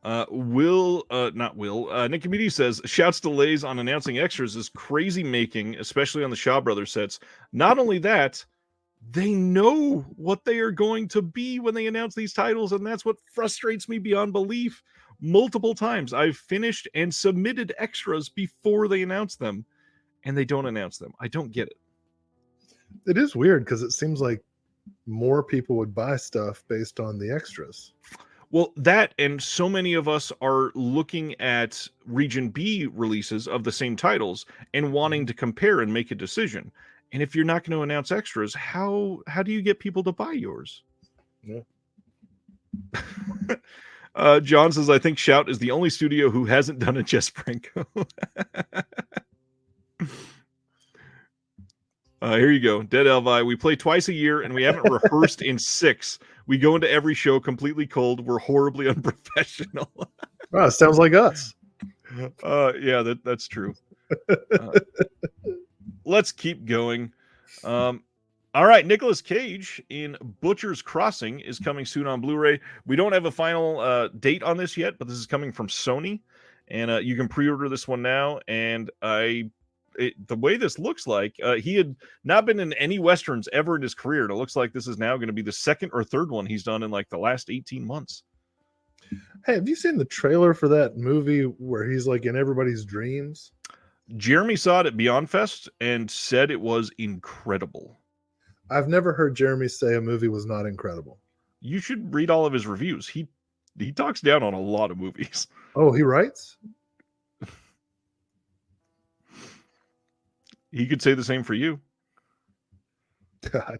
Speaker 1: Nick Amidi says, shouts delays on announcing extras is crazy making, especially on the Shaw Brothers sets. Not only that, they know what they are going to be when they announce these titles, and that's what frustrates me beyond belief. Multiple times I've finished and submitted extras before they announce them, and they don't announce them. I don't get it.
Speaker 2: It is weird because it seems like more people would buy stuff based on the extras.
Speaker 1: Well, that, and so many of us are looking at Region B releases of the same titles and wanting to compare and make a decision. And if you're not going to announce extras, how do you get people to buy yours?
Speaker 2: Yeah.
Speaker 1: John says, I think Shout is the only studio who hasn't done a Jess Franco. Here you go. Dead Elvi. We play twice a year and we haven't rehearsed in 6. We go into every show completely cold. We're horribly unprofessional.
Speaker 2: Wow, sounds like us.
Speaker 1: Yeah, that's true. Let's keep going. All right, Nicolas Cage in Butcher's Crossing is coming soon on Blu-ray. We don't have a final date on this yet, but this is coming from Sony, and you can pre-order this one now. And the way this looks like, he had not been in any Westerns ever in his career, and it looks like this is now going to be the second or third one he's done in like the last 18 months.
Speaker 2: Hey, have you seen the trailer for that movie where he's like in everybody's dreams?
Speaker 1: Jeremy saw it at Beyond Fest and said it was incredible.
Speaker 2: I've never heard Jeremy say a movie was not incredible.
Speaker 1: You should read all of his reviews. He talks down on a lot of movies.
Speaker 2: Oh, he writes?
Speaker 1: He could say the same for you.
Speaker 2: God.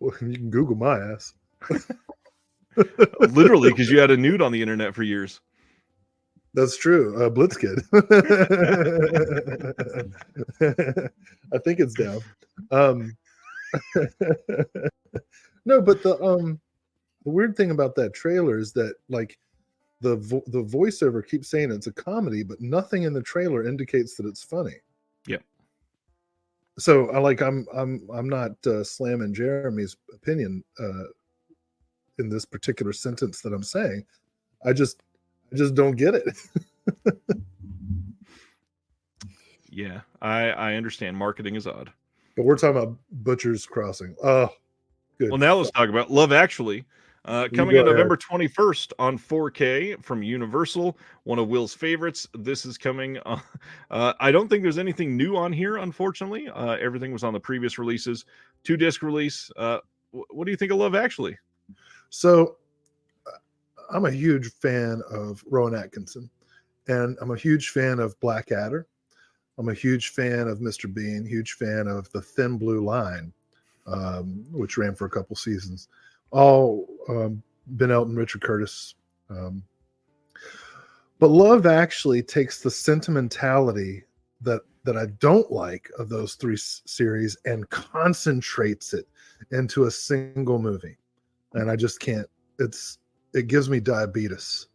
Speaker 2: Well, you can Google my ass.
Speaker 1: Literally, because you had a nude on the internet for years.
Speaker 2: That's true. Blitzkid. I think it's down. No, but the weird thing about that trailer is that like the voiceover keeps saying it's a comedy, but nothing in the trailer indicates that it's funny.
Speaker 1: Yep.
Speaker 2: So I'm not slamming Jeremy's opinion in this particular sentence that I'm saying. I just don't get it.
Speaker 1: Yeah, I understand. Marketing is odd.
Speaker 2: But we're talking about Butcher's Crossing. Oh, good.
Speaker 1: Well, now let's talk about Love Actually. Coming
Speaker 2: go
Speaker 1: in
Speaker 2: ahead.
Speaker 1: November 21st on 4K from Universal, one of Will's favorites. This is coming. I don't think there's anything new on here, unfortunately. Everything was on the previous releases. 2-disc release. What do you think of Love Actually?
Speaker 2: So I'm a huge fan of Rowan Atkinson, and I'm a huge fan of Blackadder. I'm a huge fan of Mr. Bean, huge fan of The Thin Blue Line, which ran for a couple seasons. All Ben Elton, Richard Curtis. But Love Actually takes the sentimentality that I don't like of those three series and concentrates it into a single movie. And I just can't. It gives me diabetes.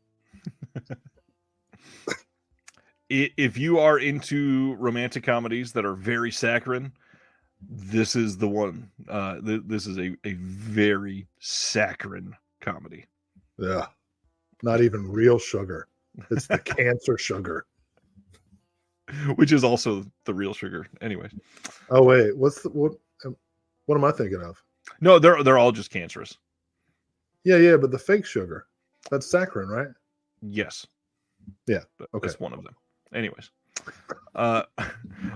Speaker 1: If you are into romantic comedies that are very saccharine, this is the one. This is a very saccharine comedy.
Speaker 2: Yeah. Not even real sugar. It's the cancer sugar.
Speaker 1: Which is also the real sugar. Anyways.
Speaker 2: Oh, wait. What am I thinking of?
Speaker 1: No, they're all just cancerous.
Speaker 2: Yeah, but the fake sugar. That's saccharin, right?
Speaker 1: Yes.
Speaker 2: Yeah. Okay.
Speaker 1: That's one of them. Anyways.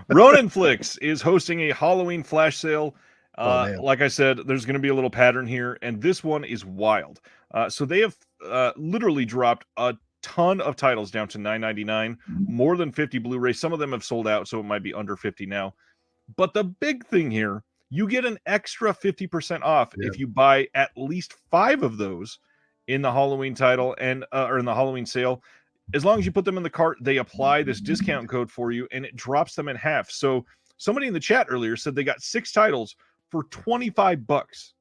Speaker 1: Ronin Flicks is hosting a Halloween flash sale. Like I said, there's going to be a little pattern here, and this one is wild. So they have literally dropped a ton of titles down to $9.99, more than 50 Blu-rays. Some of them have sold out, so it might be under 50 now. But the big thing here, you get an extra 50% off if you buy at least 5 of those in the Halloween title and or in the Halloween sale. As long as you put them in the cart, they apply this discount code for you, and it drops them in half. So somebody in the chat earlier said they got 6 titles for $25.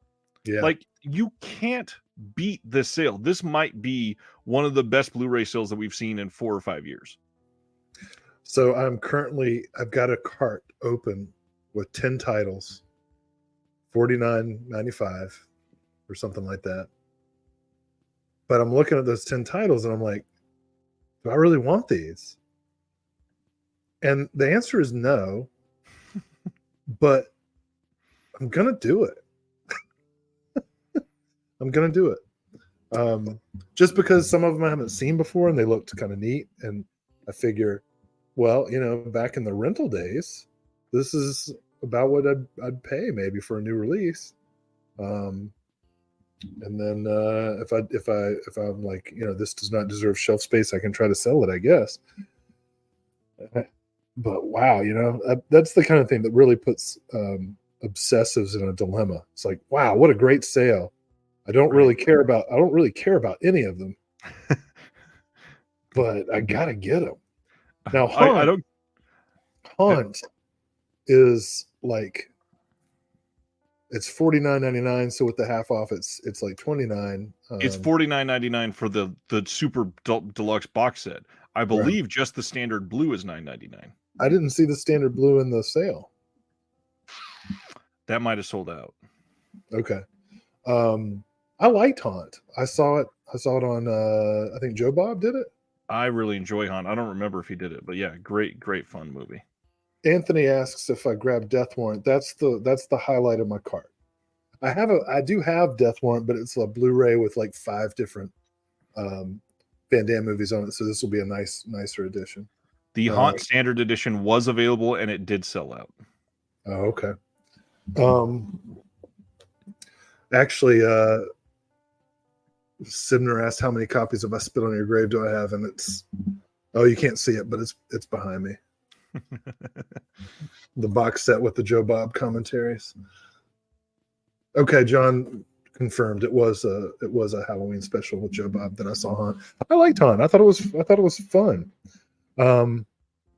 Speaker 2: Yeah.
Speaker 1: Like, you can't beat this sale. This might be one of the best Blu-ray sales that we've seen in 4 or 5 years.
Speaker 2: So I've got a cart open with 10 titles, $49.95 or something like that. But I'm looking at those 10 titles and I'm like, do I really want these? And the answer is no, but I'm going to do it. I'm going to do it. Just because some of them I haven't seen before and they looked kind of neat. And I figure, well, back in the rental days, this is about what I'd pay maybe for a new release. And then if I'm like, this does not deserve shelf space, I can try to sell it, I guess. But wow, that's the kind of thing that really puts obsessives in a dilemma. It's like, wow, what a great sale. I don't really care about any of them, but I gotta get them. Now, Haunt is like, it's $49.99. So with the half off, it's like $29.
Speaker 1: It's $49.99 for the super deluxe box set. I believe just the standard blue is $9.99.
Speaker 2: I didn't see the standard blue in the sale.
Speaker 1: That might have sold out.
Speaker 2: Okay. I liked Haunt. I saw it on I think Joe Bob did it.
Speaker 1: I really enjoy Haunt. I don't remember if he did it, but yeah, great fun movie. Anthony
Speaker 2: asks if I grab Death Warrant. That's the highlight of my cart. I do have Death Warrant, but it's a Blu-ray with like 5 different Van Damme movies on it. So this will be a nicer edition.
Speaker 1: The Haunt Standard Edition was available and it did sell out.
Speaker 2: Oh, okay. Actually, Sibner asked how many copies of I Spit on Your Grave do I have, and you can't see it, but it's behind me. The box set with the Joe Bob commentaries. Okay, John, confirmed it was a Halloween special with Joe Bob that I saw on. I liked Han. I thought it was fun. I don't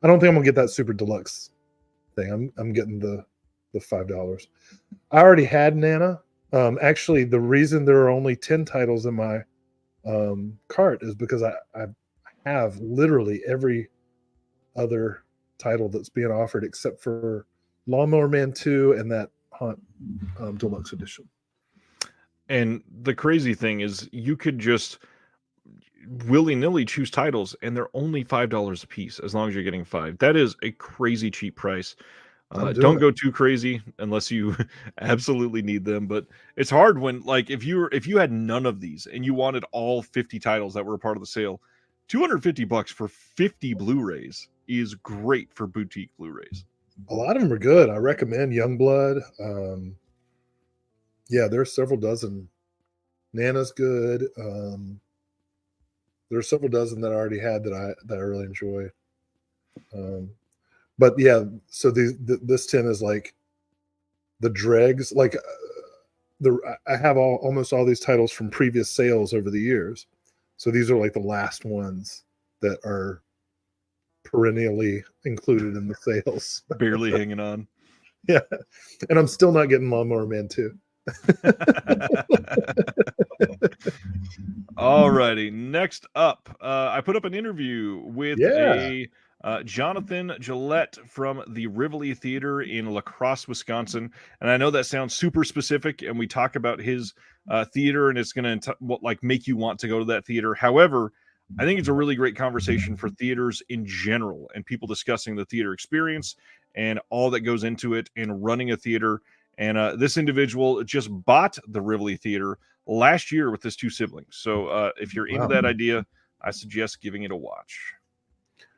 Speaker 2: think I'm gonna get that super deluxe thing. I'm getting the $5. I already had Nana. Actually, the reason there are only 10 titles in my cart is because I have literally every other title that's being offered except for Lawnmower Man 2 and that Hunt Deluxe Edition.
Speaker 1: And the crazy thing is you could just willy-nilly choose titles and they're only $5 a piece as long as you're getting 5. That is a crazy cheap price. Don't go too crazy unless you absolutely need them, but it's hard when, like, if you had none of these and you wanted all 50 titles that were a part of the sale, $250 for 50 Blu-rays is great for boutique Blu-rays.
Speaker 2: A lot of them are good. I recommend Youngblood. Yeah, there's several dozen. Nana's good. There's several dozen that I already had that I really enjoy. But yeah, so this 10 is like the dregs. Like I have almost all these titles from previous sales over the years. So these are like the last ones that are perennially included in the sales.
Speaker 1: Barely hanging on.
Speaker 2: Yeah. And I'm still not getting Lawnmower Man 2.
Speaker 1: Alrighty, next up, I put up an interview with a Jonathan Gillette from the Rivoli Theater in La Crosse, Wisconsin, and I know that sounds super specific, and we talk about his theater, and it's going to like make you want to go to that theater. However, I think it's a really great conversation for theaters in general, and people discussing the theater experience and all that goes into it, and running a theater. And this individual just bought the Rivoli Theater last year with his 2 siblings. So if you're into that idea, I suggest giving it a watch.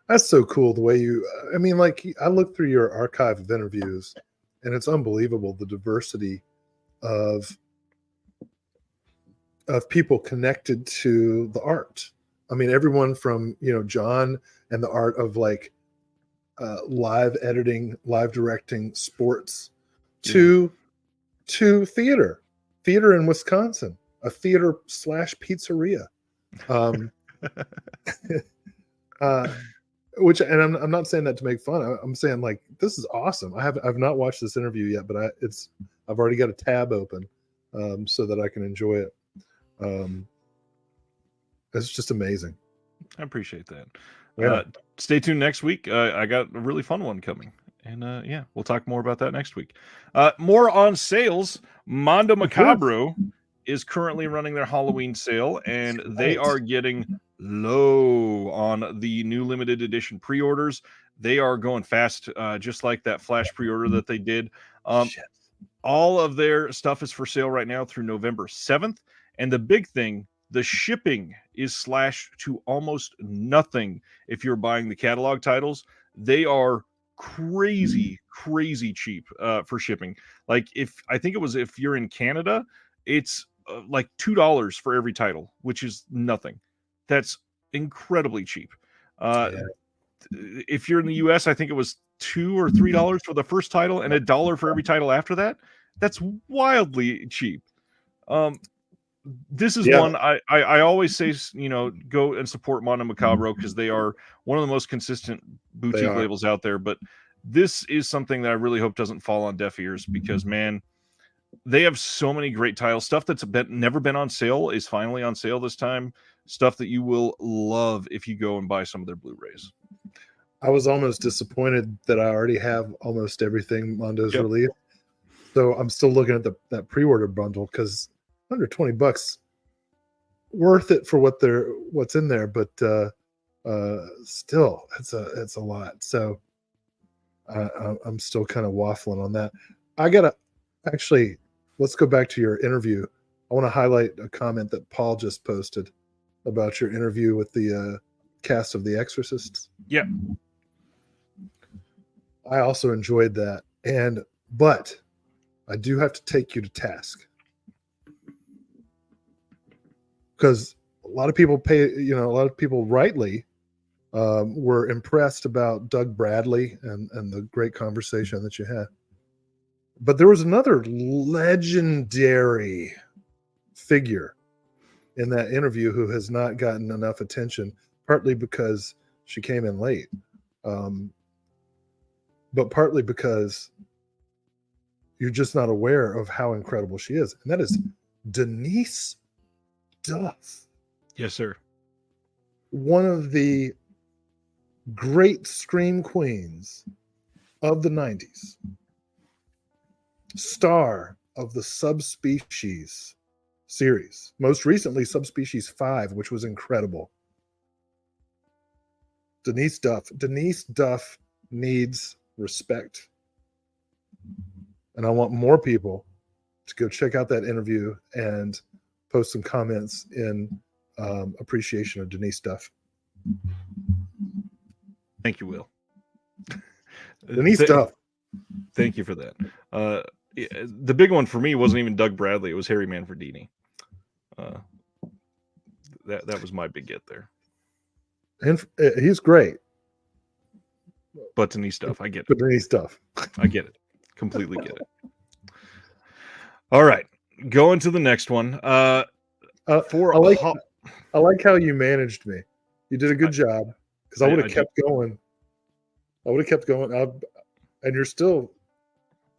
Speaker 2: That's so cool the way you, I mean, like, I looked through your archive of interviews and it's unbelievable the diversity of people connected to the art. I mean, everyone from, John and the art of like live editing, live directing, sports, to theater in Wisconsin, a theater / pizzeria. Which, and I'm not saying that to make fun. I'm saying, like, this is awesome. I've not watched this interview yet, but I've already got a tab open so that I can enjoy it. It's just amazing.
Speaker 1: I appreciate that.
Speaker 2: Yeah.
Speaker 1: Stay tuned next week. I got a really fun one coming. And yeah, we'll talk more about that next week. More on sales. Mondo Macabro is currently running their Halloween sale, and they are getting low on the new limited edition pre-orders. They are going fast, just like that flash pre-order that they did. All of their stuff is for sale right now through November 7th. And the big thing, the shipping is slashed to almost nothing if you're buying the catalog titles. They are crazy cheap for shipping. Like, if you're in Canada, it's like $2 for every title, which is nothing. That's incredibly cheap. If you're in the US, I think it was $2 or $3 for the first title and $1 for every title after that. That's wildly cheap. This is one I always say, go and support Mondo Macabro because they are one of the most consistent boutique labels out there. But this is something that I really hope doesn't fall on deaf ears because, man, they have so many great titles. Stuff that's never been on sale is finally on sale this time. Stuff that you will love if you go and buy some of their Blu-rays.
Speaker 2: I was almost disappointed that I already have almost everything Mondo's released. So I'm still looking at that pre-order bundle because under $20, worth it for what's in there, but still it's a lot. So I'm still kind of waffling on that. Actually, let's go back to your interview. I want to highlight a comment that Paul just posted about your interview with the cast of The Exorcist.
Speaker 1: Yeah.
Speaker 2: I also enjoyed that. But I do have to take you to task. Because a lot of people rightly were impressed about Doug Bradley and the great conversation that you had. But there was another legendary figure in that interview who has not gotten enough attention, partly because she came in late, but partly because you're just not aware of how incredible she is. And that is Denise Duff.
Speaker 1: Yes, sir.
Speaker 2: One of the great scream queens of the 90s. Star of the Subspecies series. Most recently, Subspecies 5, which was incredible. Denise Duff. Denise Duff needs respect. And I want more people to go check out that interview and post some comments in appreciation of Denise Duff.
Speaker 1: Thank you, Will.
Speaker 2: Denise Duff.
Speaker 1: Thank you for that. The big one for me wasn't even Doug Bradley. It was Harry Manfredini. That was my big get there.
Speaker 2: And he's great.
Speaker 1: But Denise Duff, I get it.
Speaker 2: But Denise Duff.
Speaker 1: I get it. Completely get it. All right. Going to the next one.
Speaker 2: I like how you managed me. You did a good job, because I would have kept going. I would have kept going. And you're still,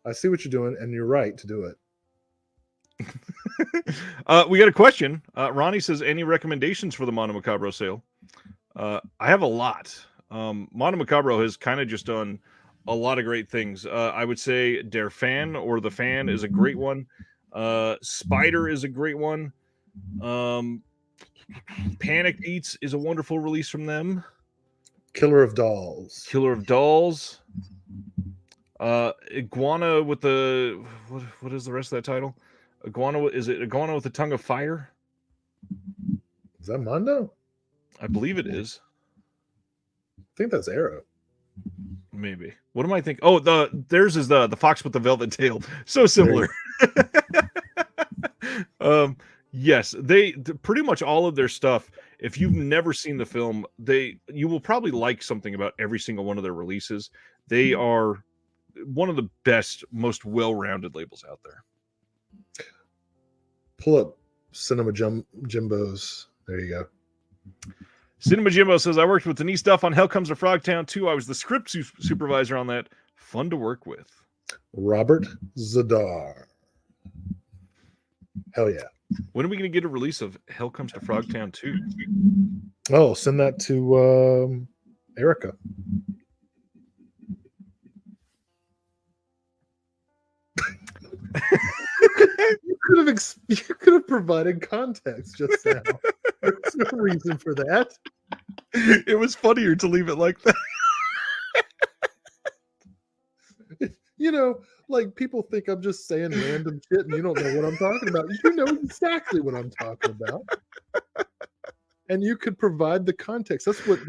Speaker 2: I see what you're doing, and you're right to do it.
Speaker 1: We got a question. Ronnie says, any recommendations for the Mono Macabro sale? I have a lot. Mono Macabro has kind of just done a lot of great things. I would say Der Fan or The Fan is a great one. Spider is a great one. Panic Beats is a wonderful release from them.
Speaker 2: Killer of Dolls.
Speaker 1: Iguana with the what is the rest of that title? Is it Iguana with the Tongue of Fire?
Speaker 2: Is that Mondo?
Speaker 1: I believe it is.
Speaker 2: I think that's Arrow.
Speaker 1: Maybe. What am I thinking? Oh, theirs is the Fox with the Velvet Tail. So similar. Yes, they pretty much all of their stuff. If you've never seen the film, you will probably like something about every single one of their releases. They are one of the best, most well-rounded labels out there.
Speaker 2: Pull up Cinema Jimbo's. There you go.
Speaker 1: Cinema Jimbo says, I worked with Denise Duff on Hell Comes to Frogtown 2. I was the script supervisor on that. Fun to work with.
Speaker 2: Robert Zadar. Hell yeah.
Speaker 1: When are we going to get a release of Hell Comes to Frogtown 2?
Speaker 2: Oh, send that to Erica. You could have provided context just now. There's no reason for that.
Speaker 1: It was funnier to leave it like that.
Speaker 2: You know, like people think I'm just saying random shit and you don't know what I'm talking about. You know exactly what I'm talking about. And you could provide the context. That's what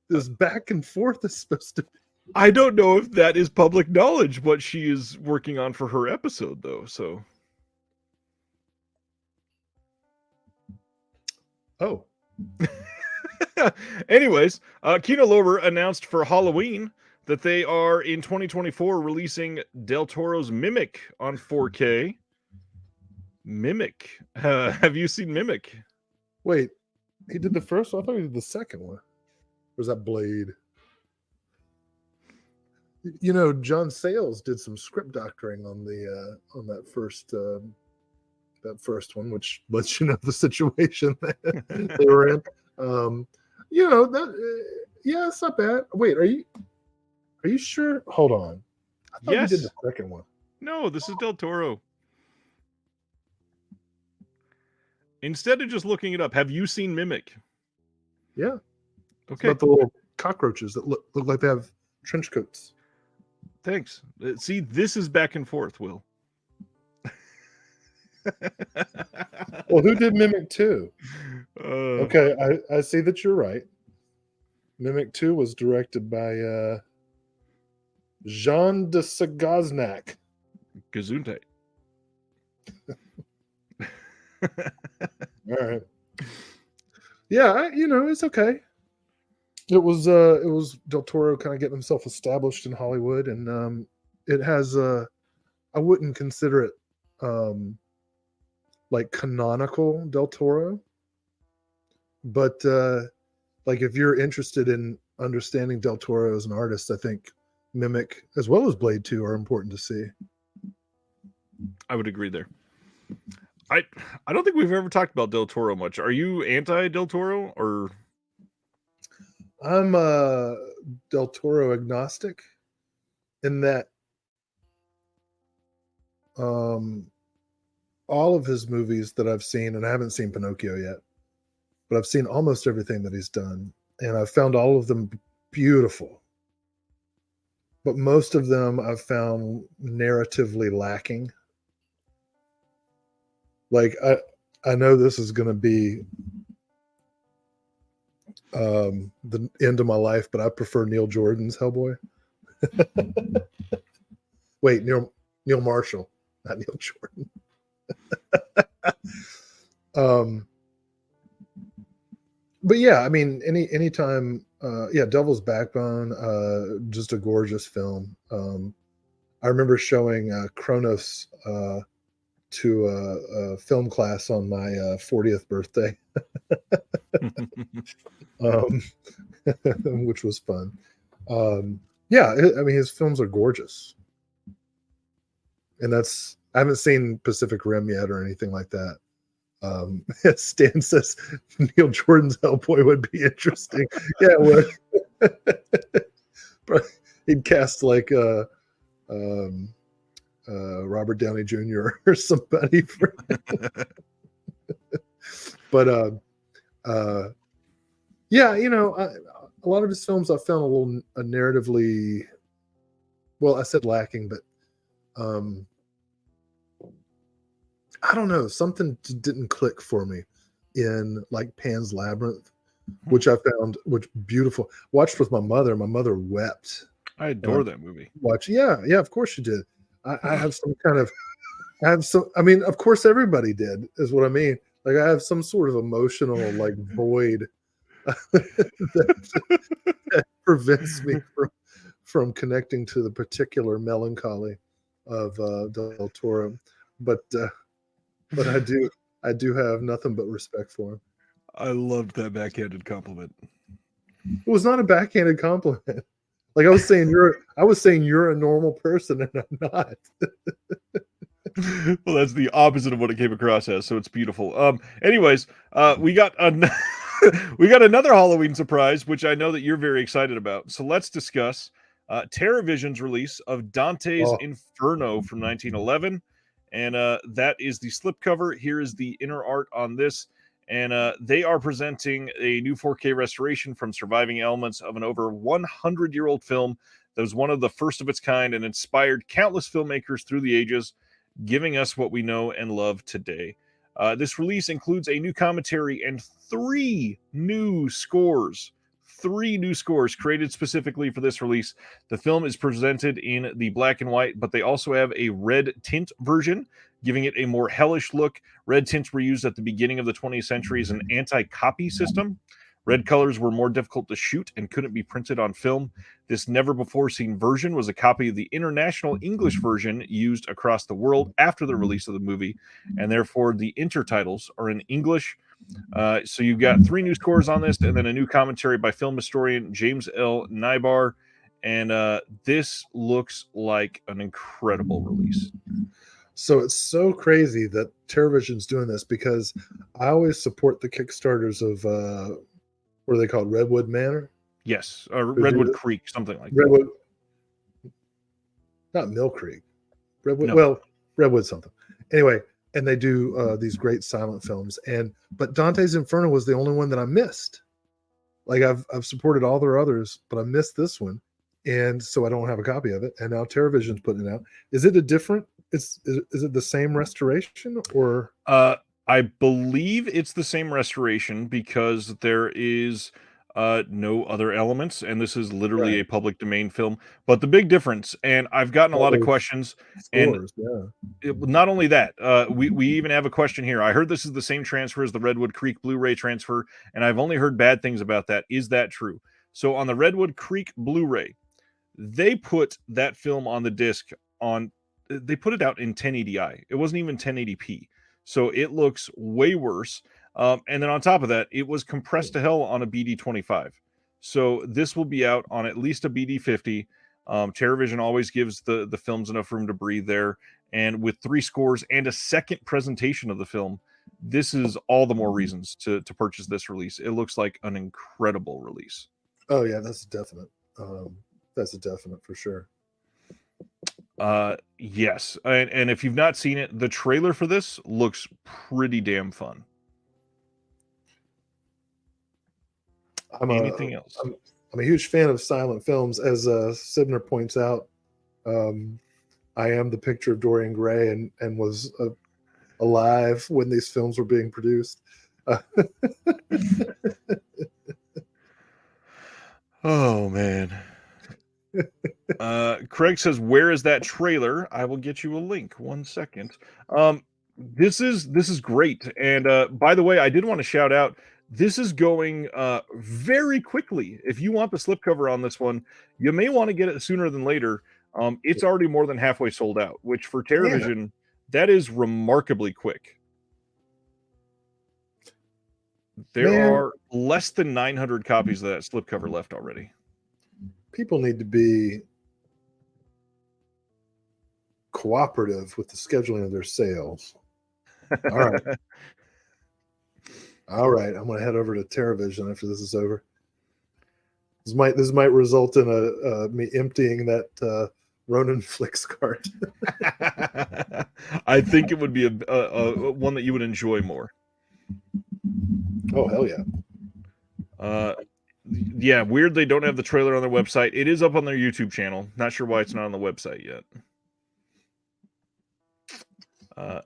Speaker 2: this back and forth is supposed to be.
Speaker 1: I don't know if that is public knowledge, what she is working on for her episode, though. So,
Speaker 2: oh.
Speaker 1: Anyways, Kino Lorber announced for Halloween that they are in 2024 releasing Del Toro's Mimic on 4K. Mimic. Have you seen Mimic?
Speaker 2: Wait, he did the first one? I thought he did the second one. Or was that Blade? You know, John Sayles did some script doctoring on that first one, which lets you know the situation that they were in. You know that, yeah, it's not bad. Wait, are you sure? Hold on. I thought
Speaker 1: Yes.
Speaker 2: you did the second one.
Speaker 1: No, this is Del Toro. Instead of just looking it up, have you seen Mimic?
Speaker 2: Yeah.
Speaker 1: Okay.
Speaker 2: It's about the little cockroaches that look like they have trench coats.
Speaker 1: Thanks. See, this is back and forth, Will.
Speaker 2: Well, who did Mimic 2?
Speaker 1: Okay.
Speaker 2: Okay, I see that you're right. Mimic 2 was directed by Jean de Sagaznak.
Speaker 1: Gesundheit.
Speaker 2: All right. Yeah, it's okay. It was Del Toro kind of getting himself established in Hollywood, and it has I wouldn't consider it like canonical Del Toro, but like if you're interested in understanding Del Toro as an artist, I think Mimic as well as Blade 2 are important to see.
Speaker 1: I would agree there. I don't think we've ever talked about Del Toro much. Are you anti Del Toro or?
Speaker 2: I'm Del Toro agnostic in that all of his movies that I've seen, and I haven't seen Pinocchio yet, but I've seen almost everything that he's done, and I've found all of them beautiful. But most of them I've found narratively lacking. Like I know this is going to be the end of my life, but I prefer Neil Jordan's Hellboy. Wait, Neil Marshall, not Neil Jordan. But yeah, I mean, anytime, yeah, Devil's Backbone, just a gorgeous film. I remember showing Kronos to a film class on my 40th birthday, which was fun. Yeah, I mean, his films are gorgeous. And I haven't seen Pacific Rim yet or anything like that. Stan says Neil Jordan's Hellboy would be interesting. Yeah, it would. He'd cast like Robert Downey Jr. or somebody. But yeah, you know, a lot of his films I found a little narratively, well, I said lacking, but I don't know, something didn't click for me in like Pan's Labyrinth, which I found beautiful. Watched with my mother. My mother wept.
Speaker 1: I adore that movie.
Speaker 2: Yeah, of course you did. I have some kind of, I mean, of course everybody did, is what I mean. Like I have some sort of emotional like void that prevents me from connecting to the particular melancholy of Del Toro. But I do have nothing but respect for him.
Speaker 1: I loved that backhanded compliment.
Speaker 2: It was not a backhanded compliment. Like I was saying you're a normal person and I'm not.
Speaker 1: Well, that's the opposite of what it came across as, so it's beautiful. Anyways, we got we got another Halloween surprise, which I know that you're very excited about. So let's discuss TerraVision's release of Dante's Inferno from 1911. And that is the slipcover. Here is the inner art on this. And they are presenting a new 4K restoration from surviving elements of an over 100-year-old film that was one of the first of its kind and inspired countless filmmakers through the ages, giving us what we know and love today. This release includes a new commentary and 3 new scores. 3 new scores created specifically for this release. The film is presented in the black and white, but they also have a red tint version, giving it a more hellish look. Red tints were used at the beginning of the 20th century as an anti-copy system. Red colors were more difficult to shoot and couldn't be printed on film. This never-before-seen version was a copy of the international English version used across the world after the release of the movie, and therefore the intertitles are in English. So you've got 3 new scores on this, and then a new commentary by film historian James L. Nybar, and this looks like an incredible release.
Speaker 2: So it's so crazy that TerraVision's doing this, because I always support the Kickstarters of what are they called? Redwood Manor?
Speaker 1: Yes, Redwood Creek, something like
Speaker 2: Redwood, that. Not Mill Creek. Redwood, no. Well, Redwood something. Anyway, and they do these great silent films. But Dante's Inferno was the only one that I missed. Like I've supported all their others, but I missed this one, and so I don't have a copy of it. And now TerraVision's putting it out. Is it a different? Is it the same restoration or?
Speaker 1: I believe it's the same restoration because there is no other elements, and this is literally a public domain film. But the big difference, and I've gotten a lot of questions,
Speaker 2: scores,
Speaker 1: not only that, we even have a question here. I heard this is the same transfer as the Redwood Creek Blu-ray transfer, and I've only heard bad things about that. Is that true? So on the Redwood Creek Blu-ray, they put that film on the disc they put it out in 1080i. It wasn't even 1080p. So it looks way worse. And then on top of that, it was compressed to hell on a BD25. So this will be out on at least a BD50. TerraVision always gives the films enough room to breathe there. And with 3 scores and a second presentation of the film, this is all the more reasons to purchase this release. It looks like an incredible release.
Speaker 2: Oh yeah, that's a definite. That's a definite for sure.
Speaker 1: Yes. And if you've not seen it, the trailer for this looks pretty damn fun. Anything else?
Speaker 2: I'm a huge fan of silent films, as Sibner points out. I am the picture of Dorian Gray and was alive when these films were being produced.
Speaker 1: Oh man. Craig says, "Where is that trailer?" I will get you a link. 1 second. This is great. And by the way, I did want to shout out, this is going very quickly. If you want the slipcover on this one, you may want to get it sooner than later. It's already more than halfway sold out, which for TerraVision, that is remarkably quick. There are less than 900 copies of that slipcover left already.
Speaker 2: People need to be cooperative with the scheduling of their sales. All right. All right. I'm going to head over to TerraVision after this is over. This might result in me emptying that Ronin Flix cart.
Speaker 1: I think it would be a one that you would enjoy more.
Speaker 2: Oh, hell yeah.
Speaker 1: Yeah, weird they don't have the trailer on their website. It is up on their YouTube channel. Not sure why it's not on the website yet.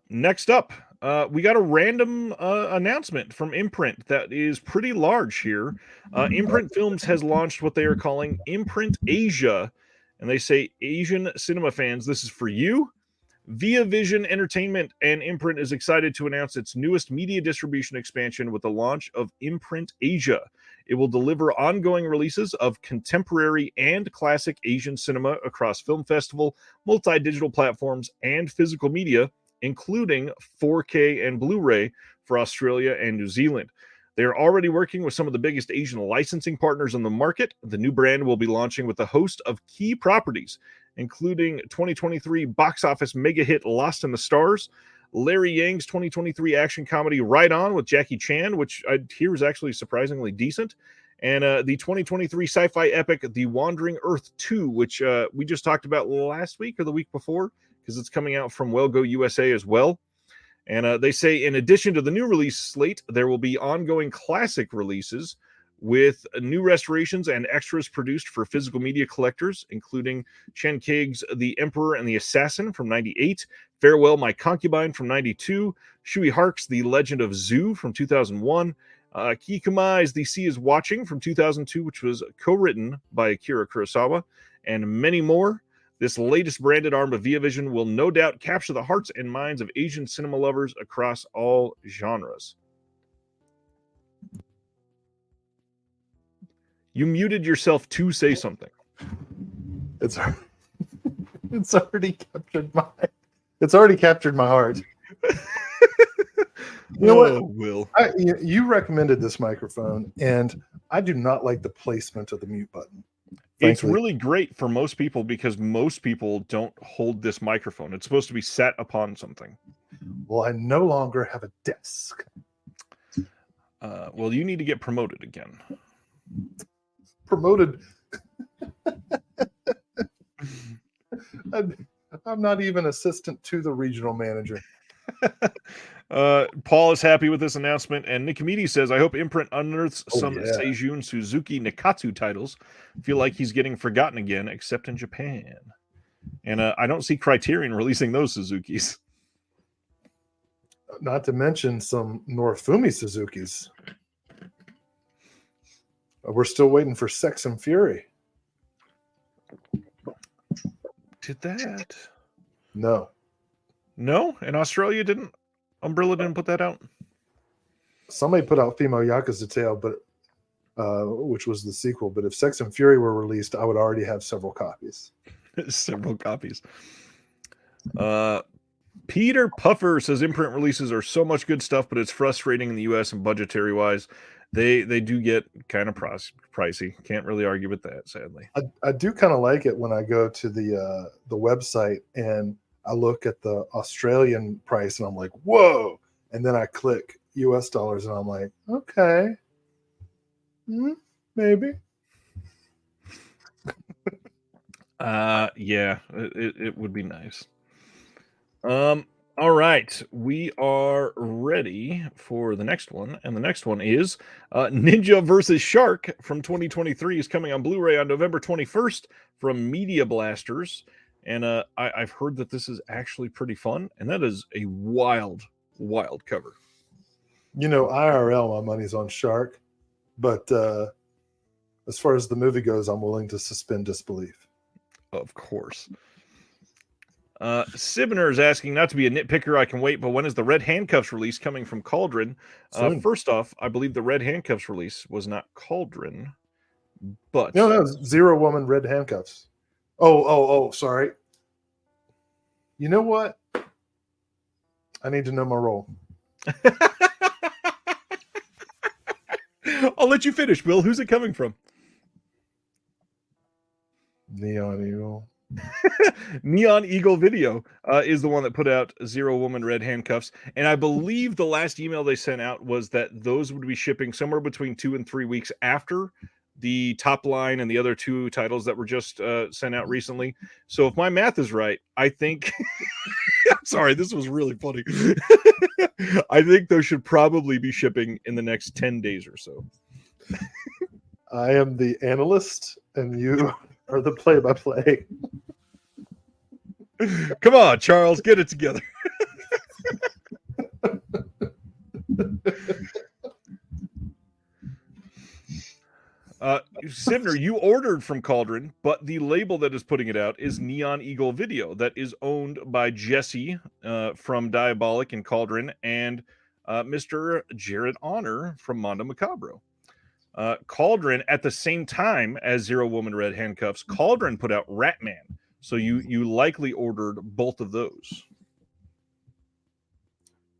Speaker 1: Next up, we got a random announcement from Imprint that is pretty large here. Imprint Films has launched what they are calling Imprint Asia, and they say, Asian cinema fans, this is for you. Via Vision Entertainment and Imprint is excited to announce its newest media distribution expansion with the launch of Imprint Asia. It will deliver ongoing releases of contemporary and classic Asian cinema across film festival, multi-digital platforms, and physical media, including 4K and Blu-ray for Australia and New Zealand. They are already working with some of the biggest Asian licensing partners on the market. The new brand will be launching with a host of key properties, including 2023 box office mega hit Lost in the Stars, Larry Yang's 2023 action comedy Right On with Jackie Chan, which I hear is actually surprisingly decent, and the 2023 sci-fi epic The Wandering Earth 2, which we just talked about last week or the week before, because it's coming out from Well Go USA as well. And they say, in addition to the new release slate, there will be ongoing classic releases with new restorations and extras produced for physical media collectors, including Chen Kaig's The Emperor and the Assassin from 98, Farewell My Concubine from 92, Shui Hark's The Legend of Zoo from 2001, Kikumai's The Sea is Watching from 2002, which was co-written by Akira Kurosawa, and many more. This latest branded arm of Via Vision will no doubt capture the hearts and minds of Asian cinema lovers across all genres. You muted yourself to say something.
Speaker 2: It's already captured my heart. You know what,
Speaker 1: Will?
Speaker 2: You recommended this microphone, and I do not like the placement of the mute button.
Speaker 1: It's really great for most people because most people don't hold this microphone. It's supposed to be set upon something.
Speaker 2: Well, I no longer have a desk.
Speaker 1: Well, you need to get promoted again.
Speaker 2: Promoted. I'm not even assistant to the regional manager.
Speaker 1: Paul is happy with this announcement, and Nikomidi says, I hope Imprint unearths some Seijun Suzuki Nikatsu titles. Feel like he's getting forgotten again, except in Japan. And I don't see Criterion releasing those Suzukis.
Speaker 2: Not to mention some Norifumi Suzukis. We're still waiting for Sex and Fury.
Speaker 1: Did that?
Speaker 2: No.
Speaker 1: No? And Australia didn't? Umbrella didn't put that out?
Speaker 2: Somebody put out Female Yakuza Tale, but which was the sequel. But if Sex and Fury were released, I would already have several copies.
Speaker 1: Several copies. Peter Puffer says imprint releases are so much good stuff, but it's frustrating in the US and budgetary wise. They do get kind of pricey. Can't really argue with that, sadly.
Speaker 2: I do kind of like it when I go to the website and I look at the Australian price and I'm like, whoa, and then I click US dollars and I'm like, okay, maybe.
Speaker 1: Yeah, it would be nice. All right, we are ready for the next one, and the next one is Ninja versus Shark from 2023 is coming on Blu-ray on November 21st from Media Blasters, and I've heard that this is actually pretty fun, and that is a wild cover.
Speaker 2: You know, IRL, my money's on Shark, but as far as the movie goes, I'm willing to suspend disbelief.
Speaker 1: Of course. Sibner is asking, not to be a nitpicker, I can wait, but when is the Red Handcuffs release coming from Cauldron? First off, I believe the Red Handcuffs release was not Cauldron, but...
Speaker 2: No, Zero Woman Red Handcuffs. Oh, sorry. You know what? I need to know my role.
Speaker 1: I'll let you finish, Bill. Who's it coming from?
Speaker 2: Neon Eagle.
Speaker 1: Neon Eagle Video is the one that put out Zero Woman Red Handcuffs, and I believe the last email they sent out was that those would be shipping somewhere between 2 and 3 weeks after the Top Line and the other two titles that were just sent out recently. So if my math is right, I think sorry, this was really funny. I think those should probably be shipping in the next 10 days or so.
Speaker 2: I am the analyst and you are the play-by-play.
Speaker 1: Come on, Charles, get it together. Sibner, you ordered from Cauldron, but the label that is putting it out is Neon Eagle Video, that is owned by Jesse from Diabolic and Cauldron and Mr. Jared Honor from Mondo Macabro. Cauldron, at the same time as Zero Woman Red Handcuffs, Cauldron put out Ratman. So you likely ordered both of those.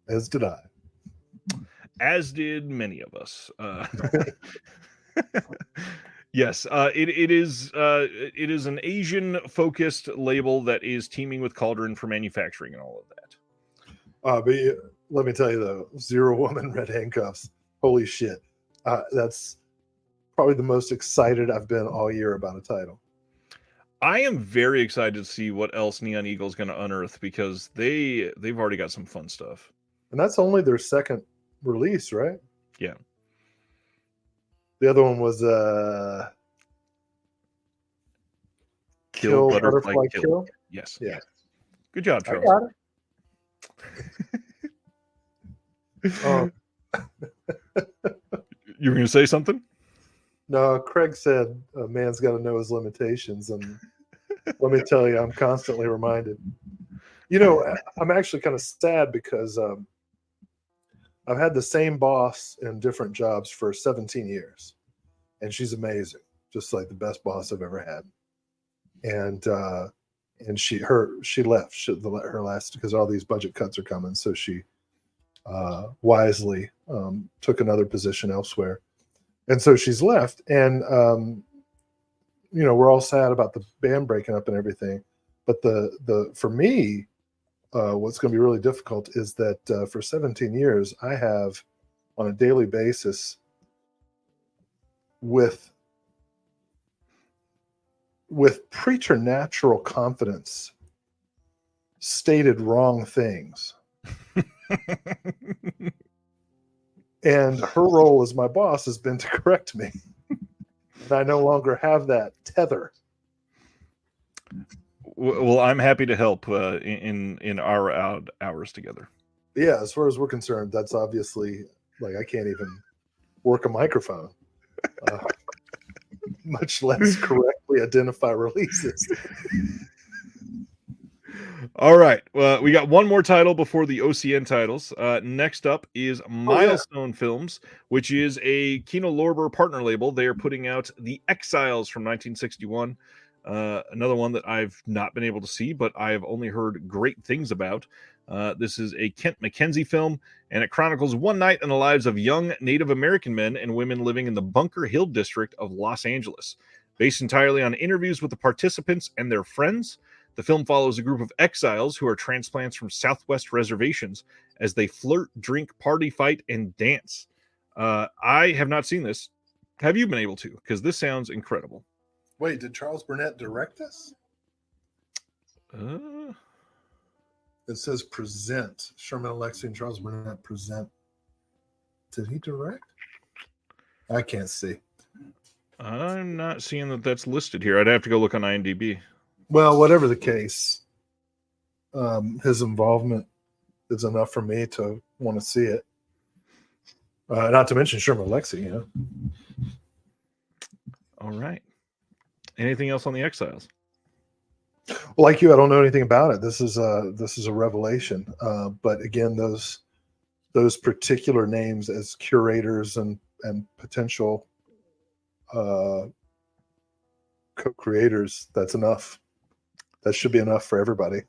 Speaker 2: As did I.
Speaker 1: As did many of us. Yes, it is an Asian-focused label that is teaming with Cauldron for manufacturing and all of that.
Speaker 2: But let me tell you though, Zero Woman Red Handcuffs. Holy shit! That's probably the most excited I've been all year about a title.
Speaker 1: I am very excited to see what else Neon Eagle is going to unearth because they've already got some fun stuff.
Speaker 2: And that's only their second release, right?
Speaker 1: Yeah.
Speaker 2: The other one was
Speaker 1: Kill Butterfly Kill. Yes.
Speaker 2: Yeah.
Speaker 1: Good job, Charles.
Speaker 2: I got it.
Speaker 1: You were going to say something?
Speaker 2: No, Craig said a man's got to know his limitations, and let me tell you, I'm constantly reminded. You know, I'm actually kind of sad because I've had the same boss in different jobs for 17 years, and she's amazing, just like the best boss I've ever had. And she left her last because all these budget cuts are coming, so she wisely took another position elsewhere. And so she's left, and you know, we're all sad about the band breaking up and everything. But the for me, what's going to be really difficult is that for 17 years, I have on a daily basis with preternatural confidence stated wrong things. And her role as my boss has been to correct me. And I no longer have that tether.
Speaker 1: Well, I'm happy to help in our hours together.
Speaker 2: Yeah, as far as we're concerned, that's obviously like I can't even work a microphone, much less correctly identify releases.
Speaker 1: All right. Well, we got one more title before the OCN titles. Next up is Milestone Films, which is a Kino Lorber partner label. They are putting out The Exiles from 1961. Another one that I've not been able to see, but I have only heard great things about. This is a Kent Mackenzie film, and it chronicles one night in the lives of young Native American men and women living in the Bunker Hill district of Los Angeles. Based entirely on interviews with the participants and their friends, the film follows a group of exiles who are transplants from Southwest reservations as they flirt, drink, party, fight, and dance. I have not seen this. Have you been able to? Because this sounds incredible.
Speaker 2: Wait, did Charles Burnett direct this? It says present. Sherman Alexie and Charles Burnett present. Did he direct? I can't see.
Speaker 1: I'm not seeing that that's listed here. I'd have to go look on IMDb.
Speaker 2: Well, whatever the case, his involvement is enough for me to want to see it. Not to mention Sherman Alexie, you know.
Speaker 1: All right. Anything else on the Exiles?
Speaker 2: Like you, I don't know anything about it. This is a revelation. But again, those particular names as curators and potential co-creators, that's enough. That should be enough for everybody.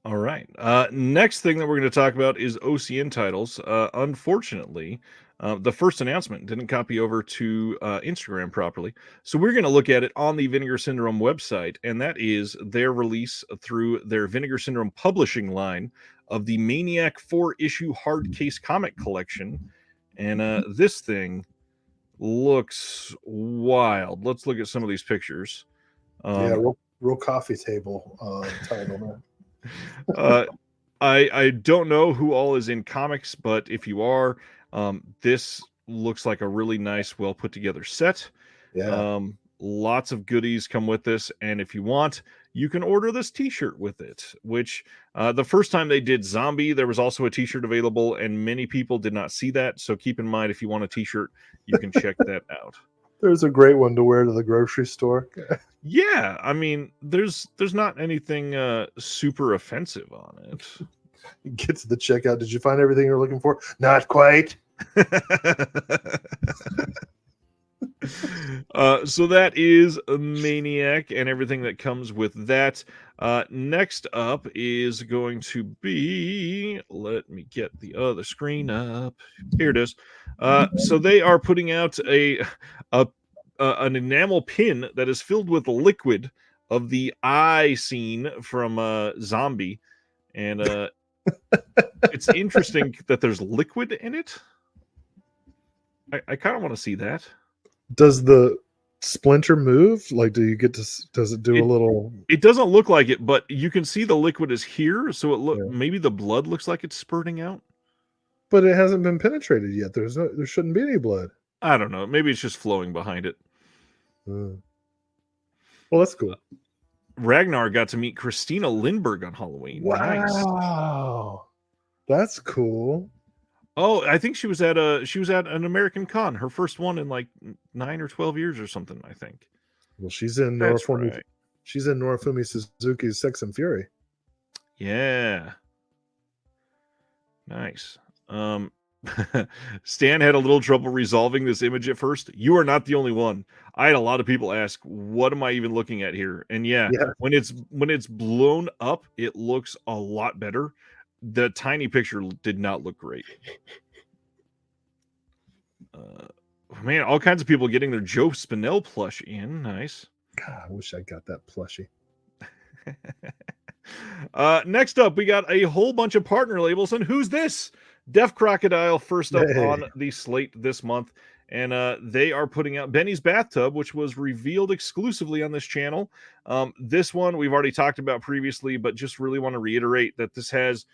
Speaker 1: All right. Next thing that we're going to talk about is OCN titles. Unfortunately, the first announcement didn't copy over to Instagram properly. So we're going to look at it on the Vinegar Syndrome website, and that is their release through their Vinegar Syndrome publishing line of the Maniac 4-issue hard case comic collection. And this thing looks wild. Let's look at some of these pictures.
Speaker 2: Yeah, real coffee table title, man.
Speaker 1: I don't know who all is in comics, but if you are, this looks like a really nice, well put together set.
Speaker 2: Yeah.
Speaker 1: Lots of goodies come with this, and if you want, you can order this t-shirt with it, which the first time they did Zombie, there was also a t-shirt available, and many people did not see that. So keep in mind, if you want a t-shirt, you can check that out.
Speaker 2: There's a great one to wear to the grocery store.
Speaker 1: Yeah, I mean, there's not anything super offensive on it.
Speaker 2: Get to the checkout. Did you find everything you're looking for? Not quite.
Speaker 1: So that is a Maniac and everything that comes with that. Next up is going to be, let me get the other screen up. Here it is. So they are putting out an enamel pin that is filled with liquid of the eye scene from Zombie, and it's interesting that there's liquid in it. I kind of want to see that.
Speaker 2: Does the splinter move? Like, do you get to? Does it do a little?
Speaker 1: It doesn't look like it, but you can see the liquid is here, so maybe the blood looks like it's spurting out.
Speaker 2: But it hasn't been penetrated yet. There shouldn't be any blood.
Speaker 1: I don't know. Maybe it's just flowing behind it.
Speaker 2: Well, that's cool.
Speaker 1: Ragnar got to meet Christina Lindbergh on Halloween.
Speaker 2: Wow, that's cool.
Speaker 1: Oh, I think she was at an American Con, her first one in like 9 or 12 years or something, I think.
Speaker 2: Well, she's in Norifumi Suzuki's Sex and Fury.
Speaker 1: Yeah. Nice. Stan had a little trouble resolving this image at first. You are not the only one. I had a lot of people ask, what am I even looking at here? And yeah. when it's blown up, it looks a lot better. The tiny picture did not look great. Man, all kinds of people getting their Joe Spinell plush in. Nice.
Speaker 2: God, I wish I got that plushie.
Speaker 1: Next up, we got a whole bunch of partner labels, and who's this? Deaf Crocodile first up on the slate this month, and they are putting out Benny's Bathtub, which was revealed exclusively on this channel. This one we've already talked about previously, but just really want to reiterate that this has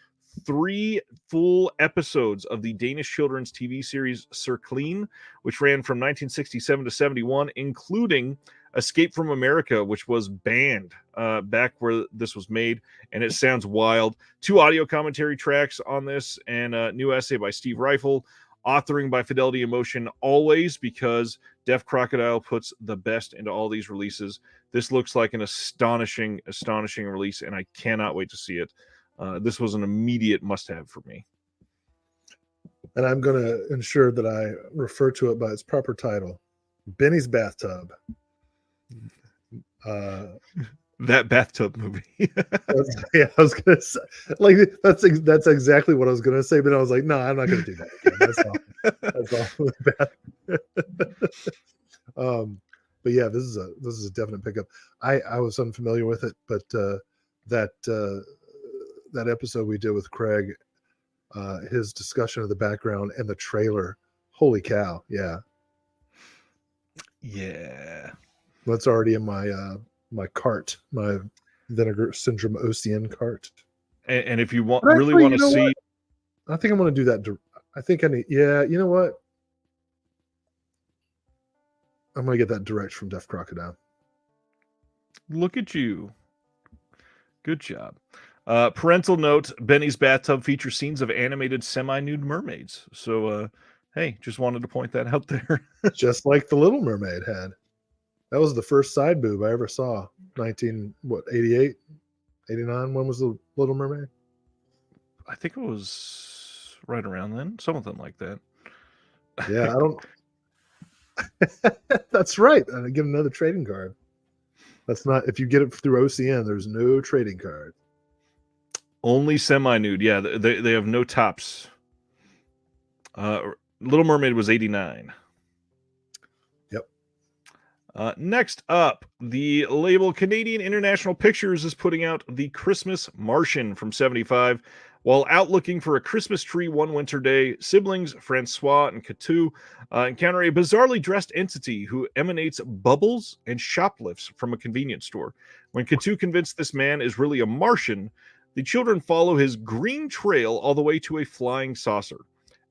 Speaker 1: 3 full episodes of the Danish children's TV series Circleen, which ran from 1967 to 71, including Escape from America, which was banned back where this was made, and it sounds wild. 2 audio commentary tracks on this, and a new essay by Steve Rifle, authoring by Fidelity Emotion, always, because Deaf Crocodile puts the best into all these releases. This looks like an astonishing release, and I cannot wait to see it. This was an immediate must-have for me.
Speaker 2: And I'm going to ensure that I refer to it by its proper title, Benny's Bathtub.
Speaker 1: That bathtub movie.
Speaker 2: Yeah, I was gonna say, like, that's exactly what I was gonna say, but I was like, no, I'm not gonna do that again. That's all bad. But yeah, this is a definite pickup. I was unfamiliar with it, but that episode we did with Craig, his discussion of the background and the trailer, holy cow, yeah, that's already in my my cart, my Vinegar Syndrome OCN cart.
Speaker 1: And if you want
Speaker 2: But
Speaker 1: really
Speaker 2: actually,
Speaker 1: want to see,
Speaker 2: I think I'm going to do that. I think I need. Yeah, you know what? I'm going to get that direct from Deaf Crocodile.
Speaker 1: look at you. Good job. Parental note: Benny's bathtub features scenes of animated semi-nude mermaids. So, hey, just wanted to point that out there.
Speaker 2: Just like the Little Mermaid had. That was the first side boob I ever saw. 88, 89. When was the Little Mermaid?
Speaker 1: I think it was right around then, something like that.
Speaker 2: Yeah, I don't. That's right. I get another trading card. That's not, if you get it through OCN, there's no trading card.
Speaker 1: Only semi-nude. Yeah, they have no tops. Little Mermaid was 89.
Speaker 2: Yep.
Speaker 1: Next up, the label Canadian International Pictures is putting out The Christmas Martian from 75. While out looking for a Christmas tree one winter day, siblings Francois and Catou encounter a bizarrely dressed entity who emanates bubbles and shoplifts from a convenience store. When Catou convinced this man is really a Martian, the children follow his green trail all the way to a flying saucer.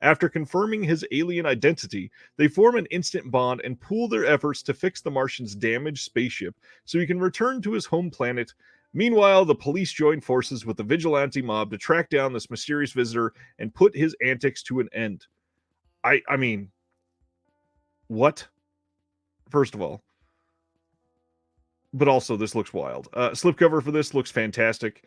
Speaker 1: After confirming his alien identity, they form an instant bond and pool their efforts to fix the Martian's damaged spaceship so he can return to his home planet. Meanwhile, the police join forces with the vigilante mob to track down this mysterious visitor and put his antics to an end. I mean, what? First of all. But also, this looks wild. Slipcover for this looks fantastic.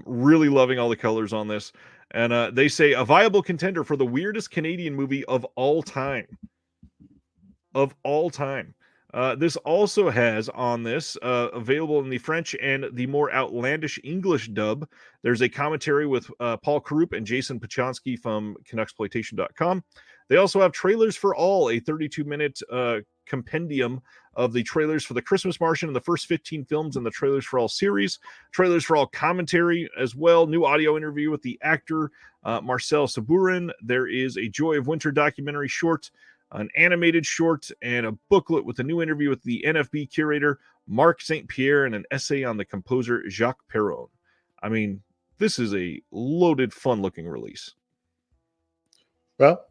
Speaker 1: Really loving all the colors on this. And they say a viable contender for the weirdest Canadian movie of all time. Of all time. This also has on this, available in the French and the more outlandish English dub, there's a commentary with Paul Karup and Jason Pachonsky from Canucksploitation.com. They also have Trailers for All, a 32-minute compendium of the trailers for The Christmas Martian and the first 15 films in the Trailers for All series. Trailers for All commentary as well. New audio interview with the actor Marcel Sabourin. There is a Joy of Winter documentary short, an animated short, and a booklet with a new interview with the NFB curator Marc St. Pierre and an essay on the composer Jacques Perron. I mean, this is a loaded, fun-looking release.
Speaker 2: Well,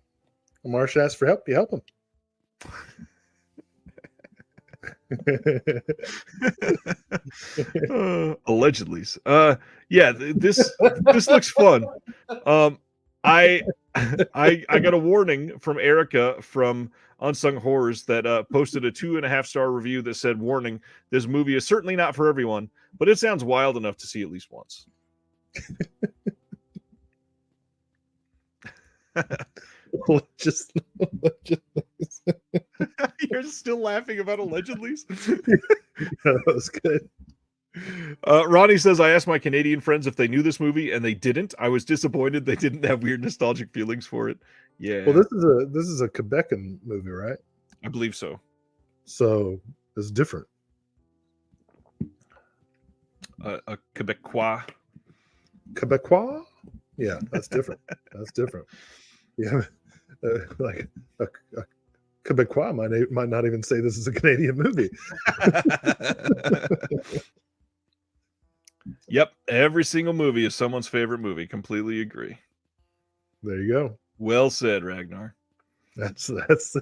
Speaker 2: Marsh asked for help. You help him.
Speaker 1: Allegedly. Yeah, this looks fun. I got a warning from Erica from Unsung Horrors that posted a 2.5-star review that said, warning, this movie is certainly not for everyone, but it sounds wild enough to see at least once.
Speaker 2: just
Speaker 1: You're still laughing about allegedly?
Speaker 2: That was good.
Speaker 1: Ronnie says, I asked my Canadian friends if they knew this movie, and they didn't. I was disappointed they didn't have weird nostalgic feelings for it. Yeah.
Speaker 2: Well, this is a Quebecan movie, right?
Speaker 1: I believe so.
Speaker 2: So it's different.
Speaker 1: A Quebecois.
Speaker 2: Quebecois? Yeah, that's different. That's different. Yeah, like a Quebecois might not even say this is a Canadian movie.
Speaker 1: Yep, every single movie is someone's favorite movie. Completely agree.
Speaker 2: There you go.
Speaker 1: Well said, Ragnar.
Speaker 2: That's that's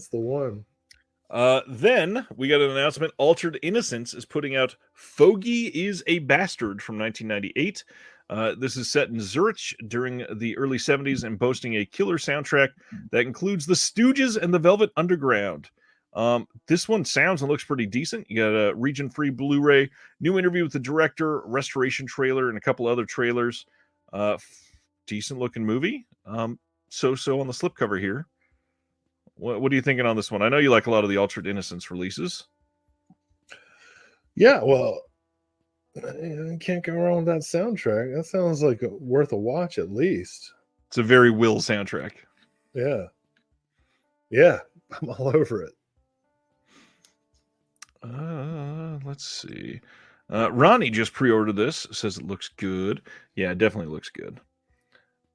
Speaker 2: the one.
Speaker 1: Then we got an announcement. Altered Innocence is putting out Fogey is a Bastard from 1998. This is set in Zurich during the early 70s and boasting a killer soundtrack that includes the Stooges and the Velvet Underground. This one sounds and looks pretty decent. You got a region-free Blu-ray, new interview with the director, restoration trailer, and a couple other trailers. Decent-looking movie. So on the slipcover here. What are you thinking on this one? I know you like a lot of the Altered Innocence releases.
Speaker 2: Yeah, well, you can't go wrong with that soundtrack. That sounds like worth a watch at least.
Speaker 1: It's a very Will soundtrack.
Speaker 2: Yeah. Yeah, I'm all over it.
Speaker 1: Let's see. Ronnie just pre-ordered this. Says it looks good. Yeah, it definitely looks good.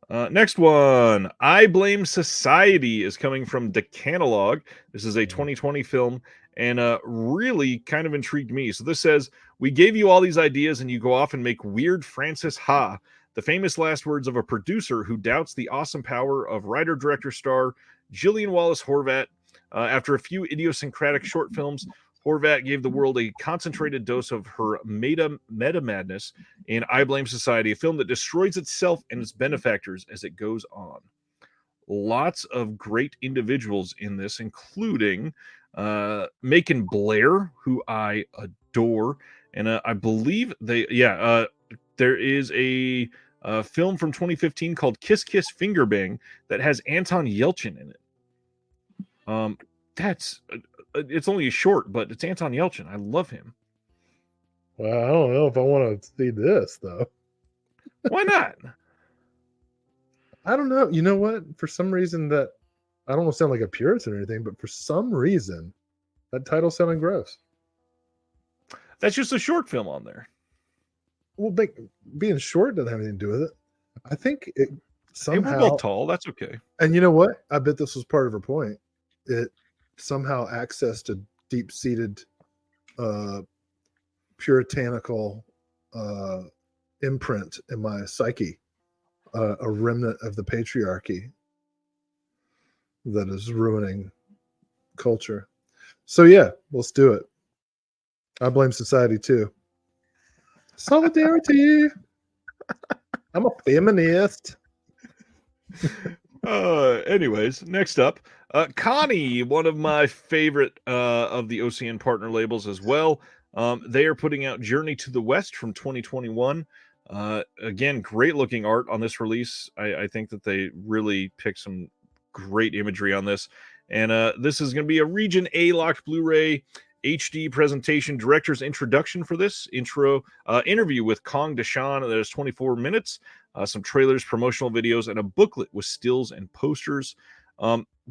Speaker 1: Next one, I Blame Society is coming from Decanalog. This is a 2020 film and really kind of intrigued me. So this says, we gave you all these ideas and you go off and make weird Francis Ha, the famous last words of a producer who doubts the awesome power of writer-director-star Gillian Wallace Horvat. After a few idiosyncratic short films, Horvat gave the world a concentrated dose of her meta madness in I Blame Society, a film that destroys itself and its benefactors as it goes on. Lots of great individuals in this, including Macon Blair, who I adore. And I believe there is a film from 2015 called Kiss Kiss Finger Bang that has Anton Yelchin in it. It's only a short, but it's Anton Yelchin. I love him.
Speaker 2: Well, I don't know if I want to see this though.
Speaker 1: Why not?
Speaker 2: I don't know. You know what? For some reason that I don't want to sound like a Puritan or anything, but for some reason that title sounded gross.
Speaker 1: That's just a short film on there.
Speaker 2: Well, being short doesn't have anything to do with it. I think it somehow.
Speaker 1: Hey, we're both tall. That's okay.
Speaker 2: And you know what? I bet this was part of her point. It somehow accessed a deep-seated puritanical imprint in my psyche, a remnant of the patriarchy that is ruining culture. So yeah, let's do it. I blame society too. Solidarity. I'm a feminist.
Speaker 1: Anyways, next up, Connie, one of my favorite of the OCN partner labels as well. They are putting out Journey to the West from 2021. Again, great looking art on this release. I think that they really picked some great imagery on this. And this is going to be a Region A locked Blu-ray HD presentation, director's introduction for this interview with Kong Deshawn. That is 24 minutes, some trailers, promotional videos, and a booklet with stills and posters.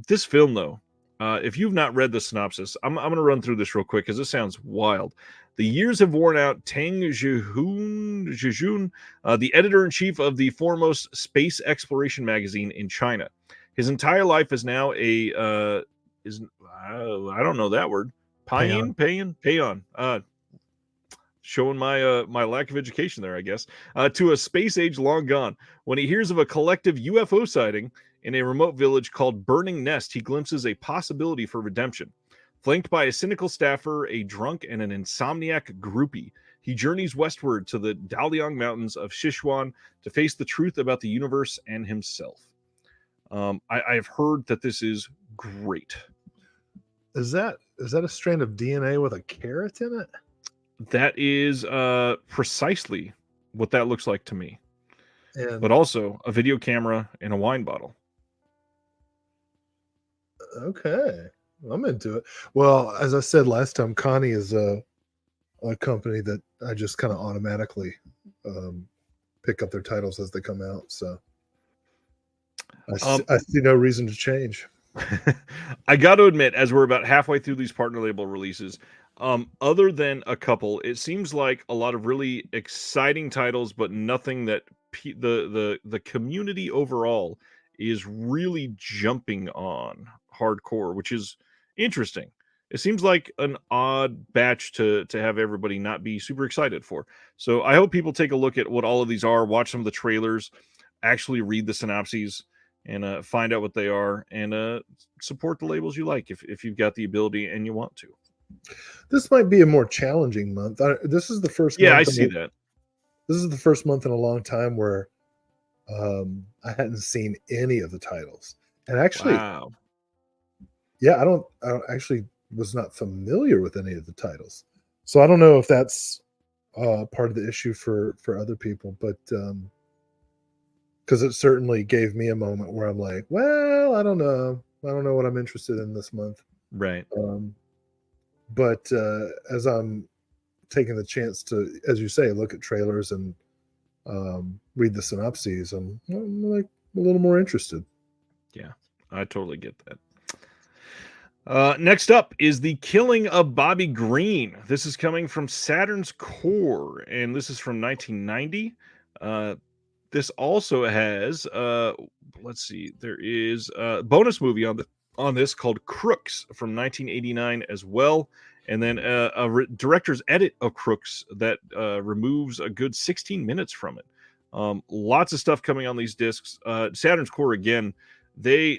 Speaker 1: This film, though, if you've not read the synopsis, I'm going to run through this real quick because this sounds wild. The years have worn out. Tang Jejun, the editor-in-chief of the foremost space exploration magazine in China. His entire life is now I don't know that word. Paean. Showing my lack of education there, I guess. To a space age long gone. When he hears of a collective UFO sighting in a remote village called Burning Nest, he glimpses a possibility for redemption. Flanked by a cynical staffer, a drunk, and an insomniac groupie, he journeys westward to the Daliang Mountains of Sichuan to face the truth about the universe and himself. I've heard that this is great.
Speaker 2: Is that a strand of DNA with a carrot in it?
Speaker 1: That is precisely what that looks like to me.
Speaker 2: And
Speaker 1: but also a video camera and a wine bottle.
Speaker 2: Okay, I'm into it. Well, as I said last time, Connie is a company that I just kind of automatically pick up their titles as they come out. So I see no reason to change.
Speaker 1: I got to admit, as we're about halfway through these partner label releases, other than a couple, it seems like a lot of really exciting titles, but nothing that the community overall is really jumping on hardcore, which is interesting. It seems like an odd batch to have everybody not be super excited for. So I hope people take a look at what all of these are, watch some of the trailers, actually read the synopses, and find out what they are, and support the labels you like if you've got the ability and you want to.
Speaker 2: This might be a more challenging month. This is the first.
Speaker 1: Yeah, I see that.
Speaker 2: This is the first month in a long time where I hadn't seen any of the titles, and actually,
Speaker 1: wow.
Speaker 2: Yeah, I don't actually was not familiar with any of the titles, so I don't know if that's part of the issue for other people, but because it certainly gave me a moment where I'm like, well, I don't know what I'm interested in this month,
Speaker 1: right?
Speaker 2: But as I'm taking the chance to, as you say, look at trailers and read the synopses, I'm like a little more interested.
Speaker 1: Yeah, I totally get that. Next up is The Killing of Bobby Green. This is coming from Saturn's Core, and this is from 1990. This also has, let's see, there is a bonus movie on this called Crooks from 1989 as well, and then director's edit of Crooks that removes a good 16 minutes from it. Lots of stuff coming on these discs. Saturn's Core, again, they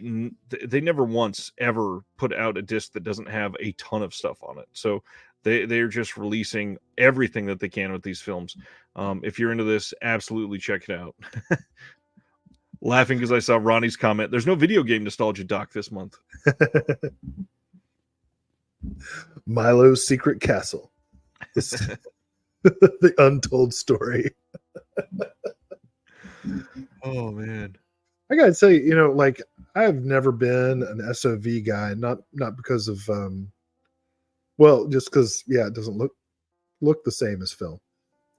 Speaker 1: never once ever put out a disc that doesn't have a ton of stuff on it. So they're just releasing everything that they can with these films. If you're into this, absolutely check it out. Laughing because I saw Ronnie's comment. There's no video game nostalgia doc this month.
Speaker 2: Milo's Secret Castle. The untold story.
Speaker 1: Oh man.
Speaker 2: I gotta say, like I've never been an SOV guy, not because of just because it doesn't look the same as film.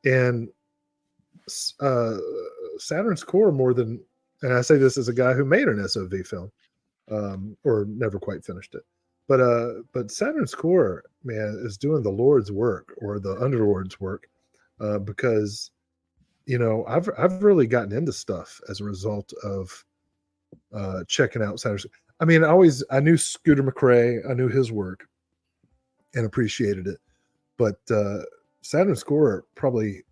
Speaker 2: And Saturn's Core, more than, and I say this as a guy who made an SOV film, or never quite finished it, but Saturn's Core, man, is doing the Lord's work or the Underlord's work, because I've really gotten into stuff as a result of checking out Saturn's. I mean, I knew Scooter McRae, I knew his work and appreciated it, but Saturn's Core, probably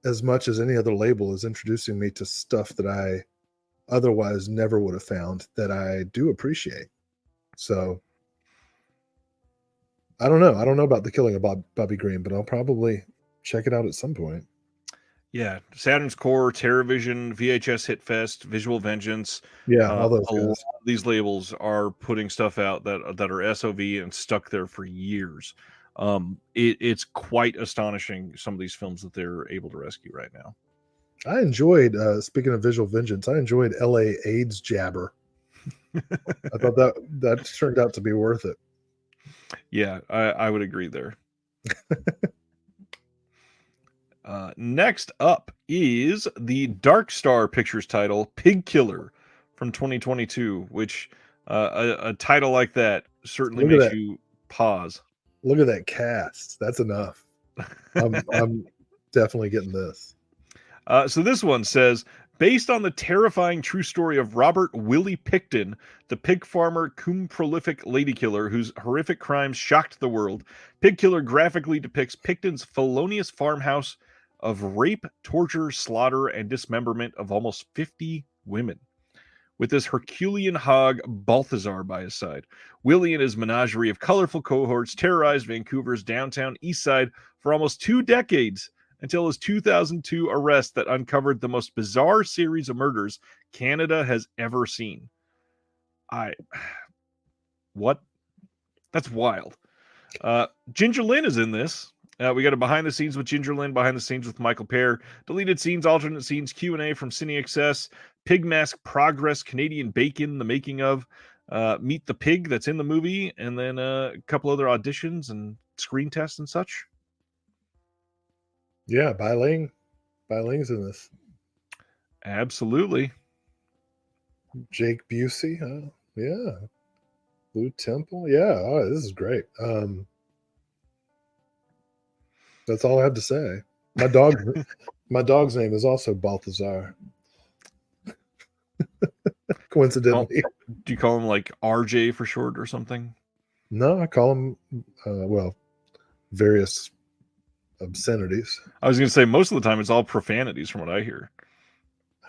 Speaker 2: as much as any other label, is introducing me to stuff that I otherwise never would have found that I do appreciate. So I don't know about The Killing of Bobby Green, but I'll probably check it out at some point.
Speaker 1: Yeah, Saturn's Core, TerraVision, VHS Hit Fest, Visual Vengeance.
Speaker 2: Yeah, all those
Speaker 1: a lot
Speaker 2: guys.
Speaker 1: of these labels are putting stuff out that are SOV and stuck there for years. It's quite astonishing, some of these films that they're able to rescue right now.
Speaker 2: I enjoyed, speaking of Visual Vengeance, I enjoyed LA AIDS Jabber. I thought that turned out to be worth it.
Speaker 1: Yeah, I would agree there. Next up is the Dark Star Pictures title, Pig Killer, from 2022, which a title like that certainly makes you pause.
Speaker 2: Look at that cast. That's enough. I'm definitely getting this.
Speaker 1: So this one says, based on the terrifying true story of Robert Willie Picton, the pig farmer cum prolific lady killer whose horrific crimes shocked the world, Pig Killer graphically depicts Picton's felonious farmhouse of rape, torture, slaughter, and dismemberment of almost 50 women. With this Herculean hog, Balthazar, by his side, Willie and his menagerie of colorful cohorts terrorized Vancouver's downtown east side for almost 2 decades, until his 2002 arrest that uncovered the most bizarre series of murders Canada has ever seen. What? That's wild. Ginger Lynn is in this. We got a behind the scenes with Ginger Lynn, behind the scenes with Michael Pear, deleted scenes, alternate scenes, Q&A from CineXS, Pig Mask Progress, Canadian Bacon, the making of, Meet the Pig that's in the movie, and then a couple other auditions and screen tests and such.
Speaker 2: Yeah, Bai Ling's in this.
Speaker 1: Absolutely.
Speaker 2: Jake Busey, huh? Yeah. Blue Temple, yeah. Oh, this is great. That's all I have to say. My dog's name is also Balthazar. Coincidentally.
Speaker 1: Do you call him like RJ for short or something? No,
Speaker 2: I call him various obscenities.
Speaker 1: I was going to say most of the time it's all profanities from what I hear.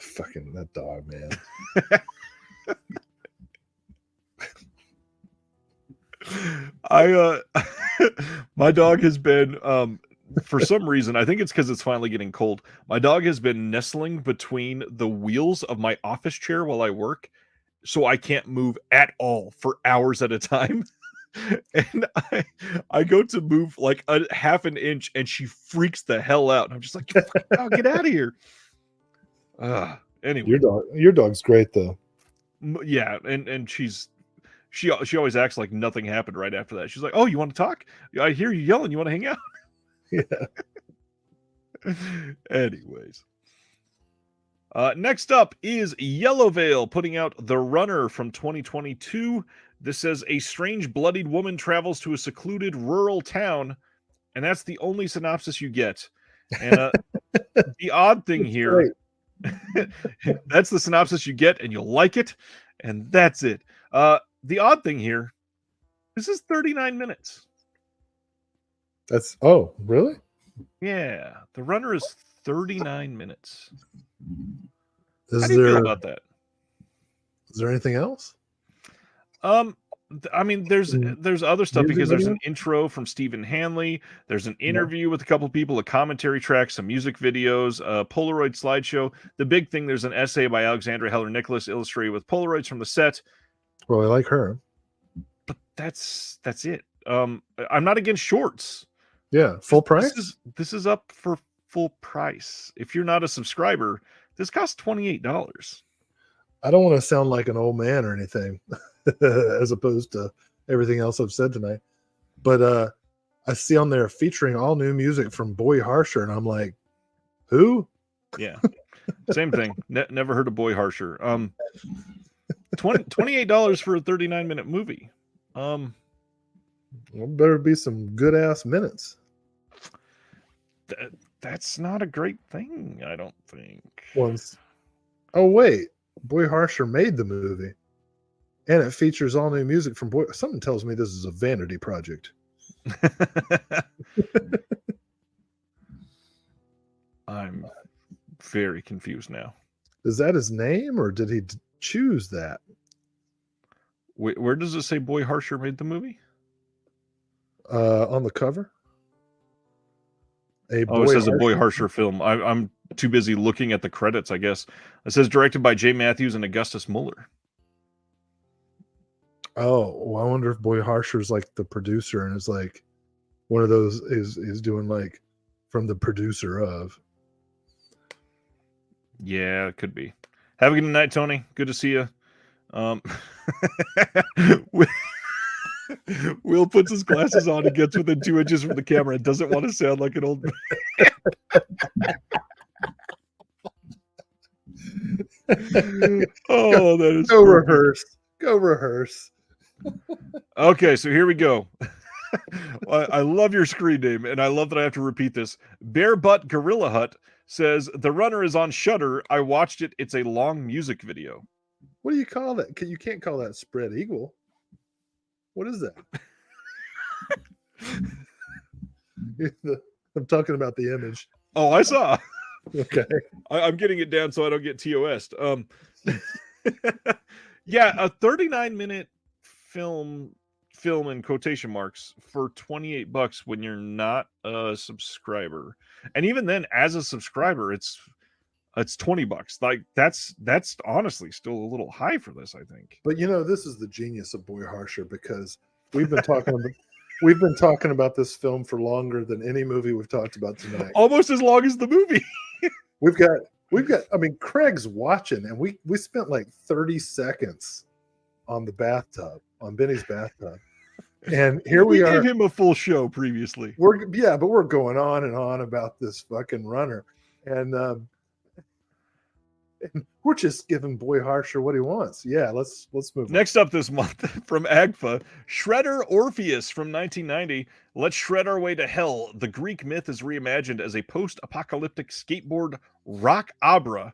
Speaker 2: Fucking that dog, man.
Speaker 1: My dog has been for some reason, I think it's because it's finally getting cold. My dog has been nestling between the wheels of my office chair while I work, so I can't move at all for hours at a time. And I go to move like a half an inch, and she freaks the hell out. And I'm just like, oh, get out of here. Anyway,
Speaker 2: your dog's great though.
Speaker 1: Yeah, and she always acts like nothing happened right after that. She's like, "Oh, you want to talk? I hear you yelling. You want to hang out?" Anyways. Next up is Yellow Veil putting out The Runner from 2022. This says a strange bloodied woman travels to a secluded rural town, and that's the only synopsis you get. And the odd thing here, that's the synopsis you get, and you'll like it, and that's it. The odd thing here, this is 39 minutes.
Speaker 2: Really?
Speaker 1: Yeah, The Runner is 39 minutes.
Speaker 2: How
Speaker 1: do you feel about that?
Speaker 2: Is there anything else?
Speaker 1: I mean, there's other stuff because there's an intro from Stephen Hanley. There's an interview with a couple people, a commentary track, some music videos, a Polaroid slideshow. The big thing, there's an essay by Alexandra Heller Nicholas illustrated with Polaroids from the set.
Speaker 2: Well, I like her.
Speaker 1: But that's it. I'm not against shorts.
Speaker 2: Yeah, full price?
Speaker 1: This is up for full price. If you're not a subscriber, this costs $28.
Speaker 2: I don't want to sound like an old man or anything, as opposed to everything else I've said tonight. But I see on there featuring all new music from Boy Harsher, and I'm like, who?
Speaker 1: Yeah, same thing. Never heard of Boy Harsher. $28 for a 39-minute movie.
Speaker 2: Well, better be some good ass minutes.
Speaker 1: That's not a great thing, I don't think.
Speaker 2: Oh wait, Boy Harsher made the movie, and it features all new music from Boy. Something tells me this is a vanity project.
Speaker 1: I'm very confused now.
Speaker 2: Is that his name, or did he choose that?
Speaker 1: Where does it say Boy Harsher made the movie?
Speaker 2: On the cover.
Speaker 1: It says a Boy Harsher film. I'm too busy looking at the credits, I guess. It says directed by Jay Matthews and Augustus Muller.
Speaker 2: Oh, well, I wonder if Boy Harsher's like the producer and is like one of those is doing like from the producer of.
Speaker 1: Yeah, it could be. Have a good night, Tony. Good to see you. Will puts his glasses on and gets within 2 inches from the camera and doesn't want to sound like an old man. Oh, that is
Speaker 2: Go rehearse. Go rehearse.
Speaker 1: Okay, so here we go. I love your screen name, and I love that I have to repeat this. Bare Butt Gorilla Hut says, The Runner is on Shudder. I watched it. It's a long music video.
Speaker 2: What do you call that? You can't call that spread eagle. What is that? I'm talking about the image.
Speaker 1: Oh, I saw.
Speaker 2: Okay.
Speaker 1: I'm getting it down so I don't get TOS'd. Yeah, a 39-minute film in quotation marks for $28 when you're not a subscriber. And even then, as a subscriber, it's $20. Like that's honestly still a little high for this, I think.
Speaker 2: But this is the genius of Boy Harsher, because we've been talking about this film for longer than any movie we've talked about tonight.
Speaker 1: Almost as long as the movie.
Speaker 2: We've got I mean, Craig's watching, and we spent like 30 seconds on the bathtub, on Benny's bathtub. And here we are.
Speaker 1: Gave him a full show previously.
Speaker 2: But we're going on and on about this fucking runner. And we're just giving Boy Harsher what he wants. Yeah, let's move
Speaker 1: Next up this month from AGFA, Shredder Orpheus from 1990. Let's shred our way to hell. The Greek myth is reimagined as a post-apocalyptic skateboard rock opera.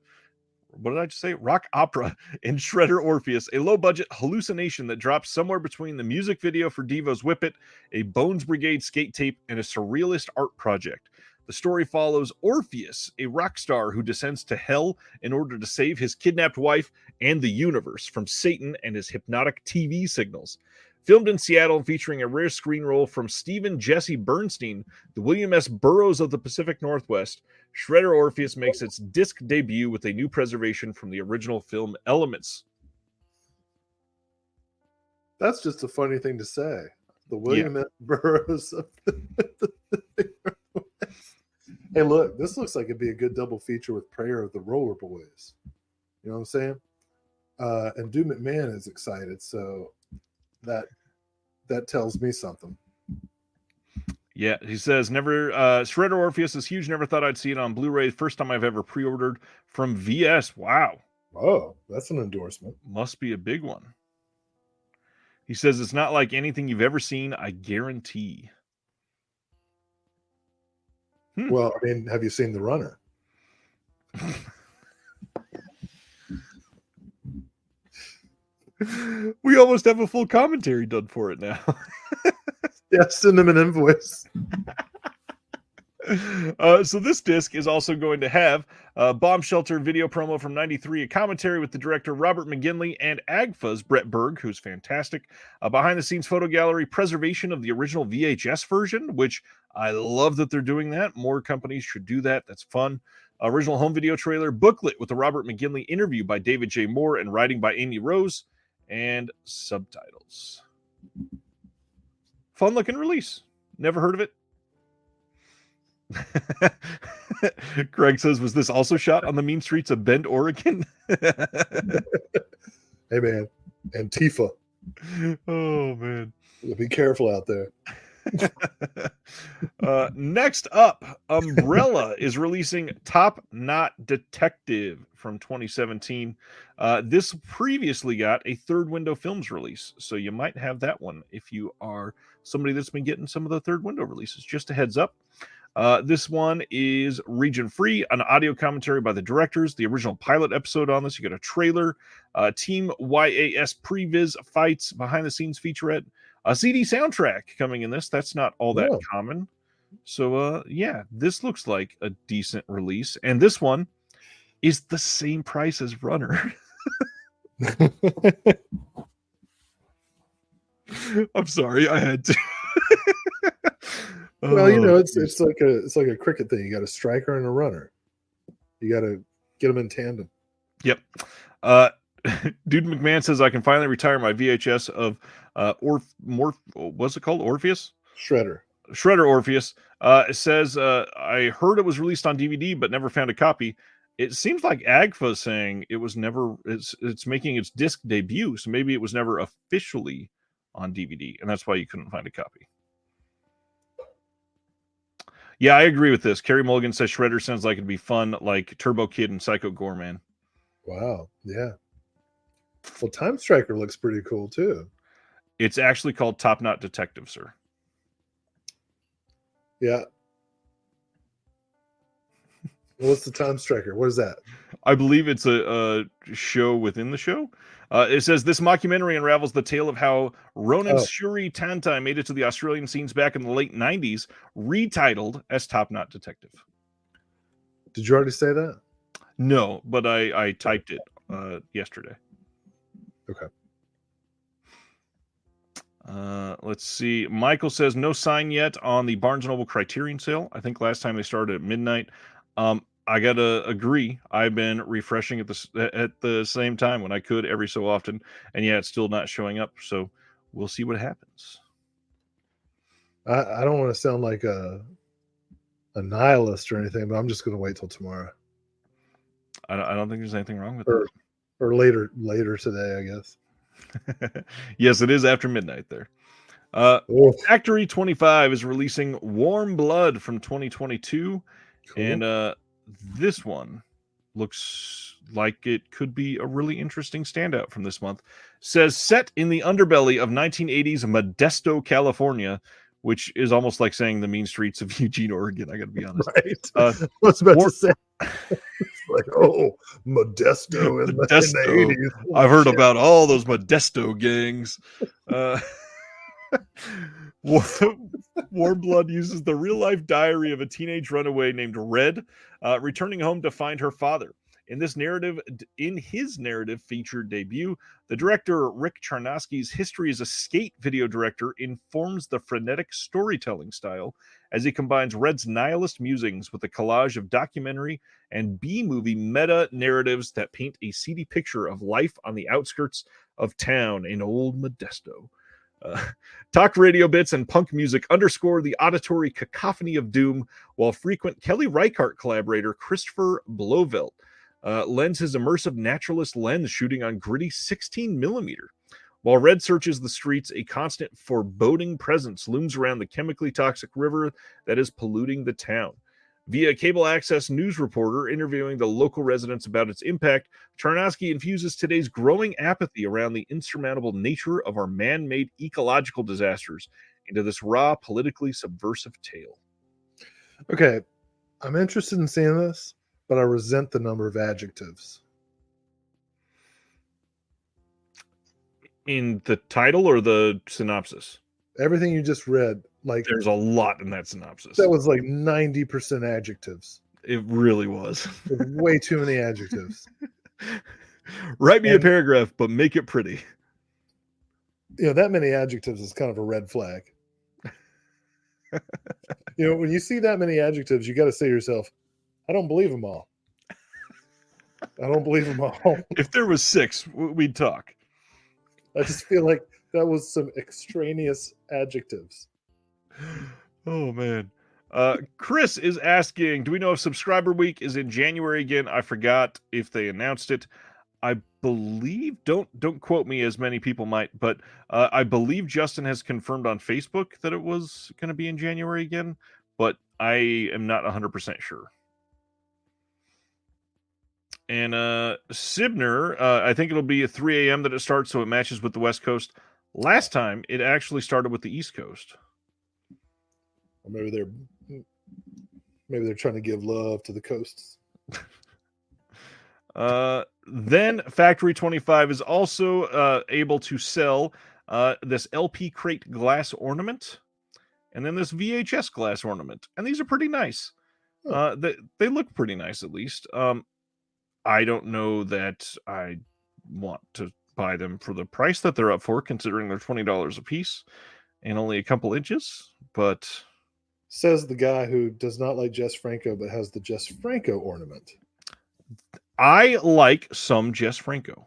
Speaker 1: What did I just say? Rock opera in Shredder Orpheus, a low-budget hallucination that drops somewhere between the music video for Devo's Whip It, a Bones Brigade skate tape, and a surrealist art project. The story follows Orpheus, a rock star who descends to hell in order to save his kidnapped wife and the universe from Satan and his hypnotic TV signals. Filmed in Seattle and featuring a rare screen role from Stephen Jesse Bernstein, the William S. Burroughs of the Pacific Northwest, Shredder Orpheus makes its disc debut with a new preservation from the original film elements.
Speaker 2: That's just a funny thing to say. The William S. Burroughs of the Pacific Northwest. Hey, look, this looks like it'd be a good double feature with Prayer of the Roller Boys. You know what I'm saying? And Dew McMahon is excited, so that tells me something.
Speaker 1: Yeah, he says, never, Shredder Orpheus is huge. Never thought I'd see it on Blu-ray. First time I've ever pre-ordered from VS. Wow.
Speaker 2: Oh, that's an endorsement.
Speaker 1: Must be a big one. He says, it's not like anything you've ever seen, I guarantee.
Speaker 2: Well, I mean, have you seen The Runner?
Speaker 1: We almost have a full commentary done for it now.
Speaker 2: Yeah, send them an invoice.
Speaker 1: So this disc is also going to have a Bomb Shelter video promo from '93, a commentary with the director Robert McGinley and AGFA's Brett Berg, who's fantastic, a behind-the-scenes photo gallery preservation of the original VHS version, which I love that they're doing that. More companies should do that. That's fun. Original home video trailer, booklet with the Robert McGinley interview by David J. Moore and writing by Amy Rose, and subtitles. Fun-looking release. Never heard of it. Craig says, was this also shot on the mean streets of Bend, Oregon?
Speaker 2: Hey, man. Antifa.
Speaker 1: Oh, man.
Speaker 2: Be careful out there.
Speaker 1: Next up, Umbrella is releasing Top Knot Detective from 2017. This previously got a Third Window Films release, so you might have that one if you are somebody that's been getting some of the Third Window releases. Just a heads up. This one is region free, an audio commentary by the directors, the original pilot episode on this. You got a trailer, Team YAS previs fights, behind the scenes featurette, a CD soundtrack coming in this. That's not all that common. So, yeah, this looks like a decent release. And this one is the same price as Runner. I'm sorry, I had to.
Speaker 2: Well, you know, it's like a cricket thing. You got a striker and a runner. You got to get them in tandem.
Speaker 1: Yep. Dude McMahon says I can finally retire my VHS of what's it called? Orpheus?
Speaker 2: Shredder
Speaker 1: Orpheus. It says I heard it was released on DVD but never found a copy. It seems like AGFA is saying it was never. It's making its disc debut, so maybe it was never officially on DVD, and that's why you couldn't find a copy. Yeah, I agree with this. Carrie Mulligan says Shredder sounds like it'd be fun, like Turbo Kid and Psycho Goreman.
Speaker 2: Wow, yeah. Well, Time Striker looks pretty cool too.
Speaker 1: It's actually called Top Knot Detective, sir.
Speaker 2: Yeah. What's the Time Striker? What is that?
Speaker 1: I believe it's a show within the show. It says this mockumentary unravels the tale of how Ronan Shuri Tantai made it to the Australian scenes back in the late 90s, retitled as Top Knot Detective.
Speaker 2: Did you already say that?
Speaker 1: No, but I typed it yesterday.
Speaker 2: Okay.
Speaker 1: Let's see. Michael says no sign yet on the Barnes & Noble Criterion sale. I think last time they started at midnight. I gotta agree. I've been refreshing at the same time when I could every so often, and yeah, it's still not showing up. So we'll see what happens.
Speaker 2: I don't want to sound like a nihilist or anything, but I'm just going to wait till tomorrow.
Speaker 1: I don't think there's anything wrong with that.
Speaker 2: Or later today, I guess.
Speaker 1: Yes, it is after midnight there. Factory 25 is releasing Warm Blood from 2022, cool. And this one looks like it could be a really interesting standout from this month. Says set in the underbelly of 1980s Modesto, California, which is almost like saying the mean streets of Eugene, Oregon. I got to be honest.
Speaker 2: Right. I was about to say. It's like, Modesto in the 80s.
Speaker 1: I've heard about all those Modesto gangs. Warm Blood uses the real-life diary of a teenage runaway named Red, returning home to find her father. In his narrative feature debut, the director Rick Charnowski's history as a skate video director informs the frenetic storytelling style as he combines Red's nihilist musings with a collage of documentary and B-movie meta-narratives that paint a seedy picture of life on the outskirts of town in old Modesto. Talk radio bits and punk music underscore the auditory cacophony of doom, while frequent Kelly Reichardt collaborator Christopher Blovelt lends his immersive naturalist lens shooting on gritty 16mm. While Red searches the streets, a constant foreboding presence looms around the chemically toxic river that is polluting the town. Via cable access news reporter interviewing the local residents about its impact, Charnowski infuses today's growing apathy around the insurmountable nature of our man-made ecological disasters into this raw, politically subversive tale.
Speaker 2: Okay, I'm interested in seeing this, but I resent the number of adjectives.
Speaker 1: In the title or the synopsis?
Speaker 2: Everything you just read, like
Speaker 1: There's a lot in that synopsis.
Speaker 2: that was like 90% adjectives.
Speaker 1: It really was.
Speaker 2: There's way too many adjectives.
Speaker 1: Write me a paragraph, but make it pretty.
Speaker 2: That many adjectives is kind of a red flag. When you see that many adjectives, you got to say to yourself, I don't believe them all. I don't believe them all.
Speaker 1: If there was 6, we'd talk.
Speaker 2: I just feel like that was some extraneous adjectives.
Speaker 1: Oh, man. Chris is asking, do we know if Subscriber Week is in January again? I forgot if they announced it. I believe, don't quote me as many people might, but I believe Justin has confirmed on Facebook that it was going to be in January again, but I am not 100% sure. And Sibner, I think it'll be at 3 a.m. that it starts, so it matches with the West Coast. Last time, it actually started with the East Coast.
Speaker 2: Or maybe they're trying to give love to the coasts.
Speaker 1: Then Factory 25 is also able to sell this LP crate glass ornament, and then this VHS glass ornament, and these are pretty nice. They look pretty nice, at least. I don't know that I want to buy them for the price that they're up for, considering they're $20 a piece and only a couple inches, but...
Speaker 2: Says the guy who does not like Jess Franco, but has the Jess Franco ornament.
Speaker 1: I like some Jess Franco.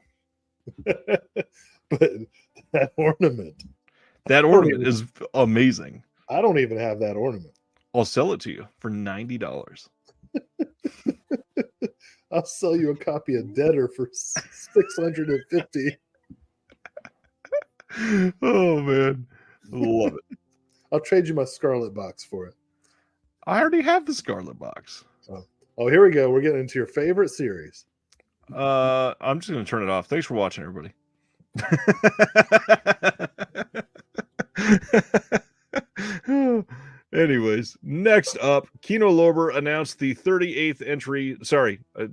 Speaker 2: But that ornament.
Speaker 1: That ornament is amazing.
Speaker 2: I don't even have that ornament.
Speaker 1: I'll sell it to you for $90.
Speaker 2: I'll sell you a copy of Deader for $650.
Speaker 1: Oh, man. Love it.
Speaker 2: I'll trade you my Scarlet box for it.
Speaker 1: I already have the Scarlet box.
Speaker 2: Oh, here we go. We're getting into your favorite series.
Speaker 1: I'm just going to turn it off. Thanks for watching, everybody. Anyways, next up, Kino Lorber announced the 38th entry. Sorry, I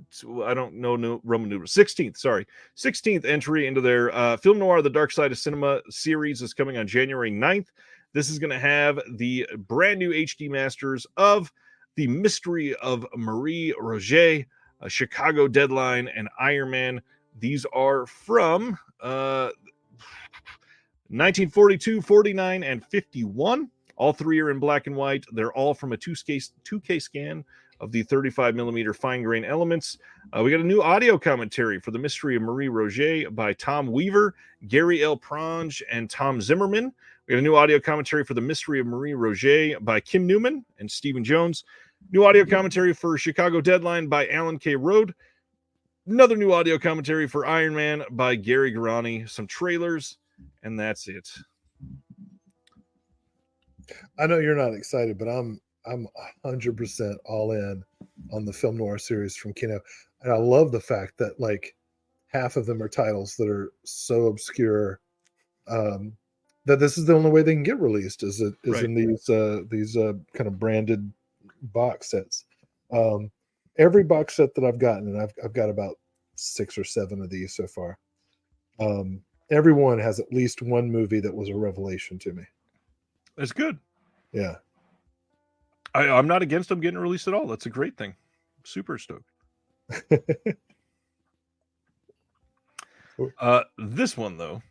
Speaker 1: don't know Roman numeral. 16th entry into their film noir, The Dark Side of Cinema series is coming on January 9th. This is going to have the brand new HD masters of The Mystery of Marie Roget, Chicago Deadline, and Iron Man. These are from 1942, 49, and 51. All 3 are in black and white. They're all from a 2K scan of the 35 millimeter fine grain elements. We got a new audio commentary for The Mystery of Marie Roget by Tom Weaver, Gary L. Pronge, and Tom Zimmerman. We got a new audio commentary for The Mystery of Marie Roget by Kim Newman and Stephen Jones. New audio commentary for Chicago Deadline by Alan K. Rode. Another new audio commentary for Iron Man by Gary Garani. Some trailers, and that's it.
Speaker 2: I know you're not excited, but I'm 100% all in on the film noir series from Kino, and I love the fact that like half of them are titles that are so obscure that this is the only way they can get released is
Speaker 1: Right.
Speaker 2: in these kind of branded box sets. Every box set that I've gotten, and I've got about 6 or 7 of these so far. Everyone has at least one movie that was a revelation to me.
Speaker 1: That's good.
Speaker 2: Yeah.
Speaker 1: I'm not against them getting released at all. That's a great thing. Super stoked. This one, though,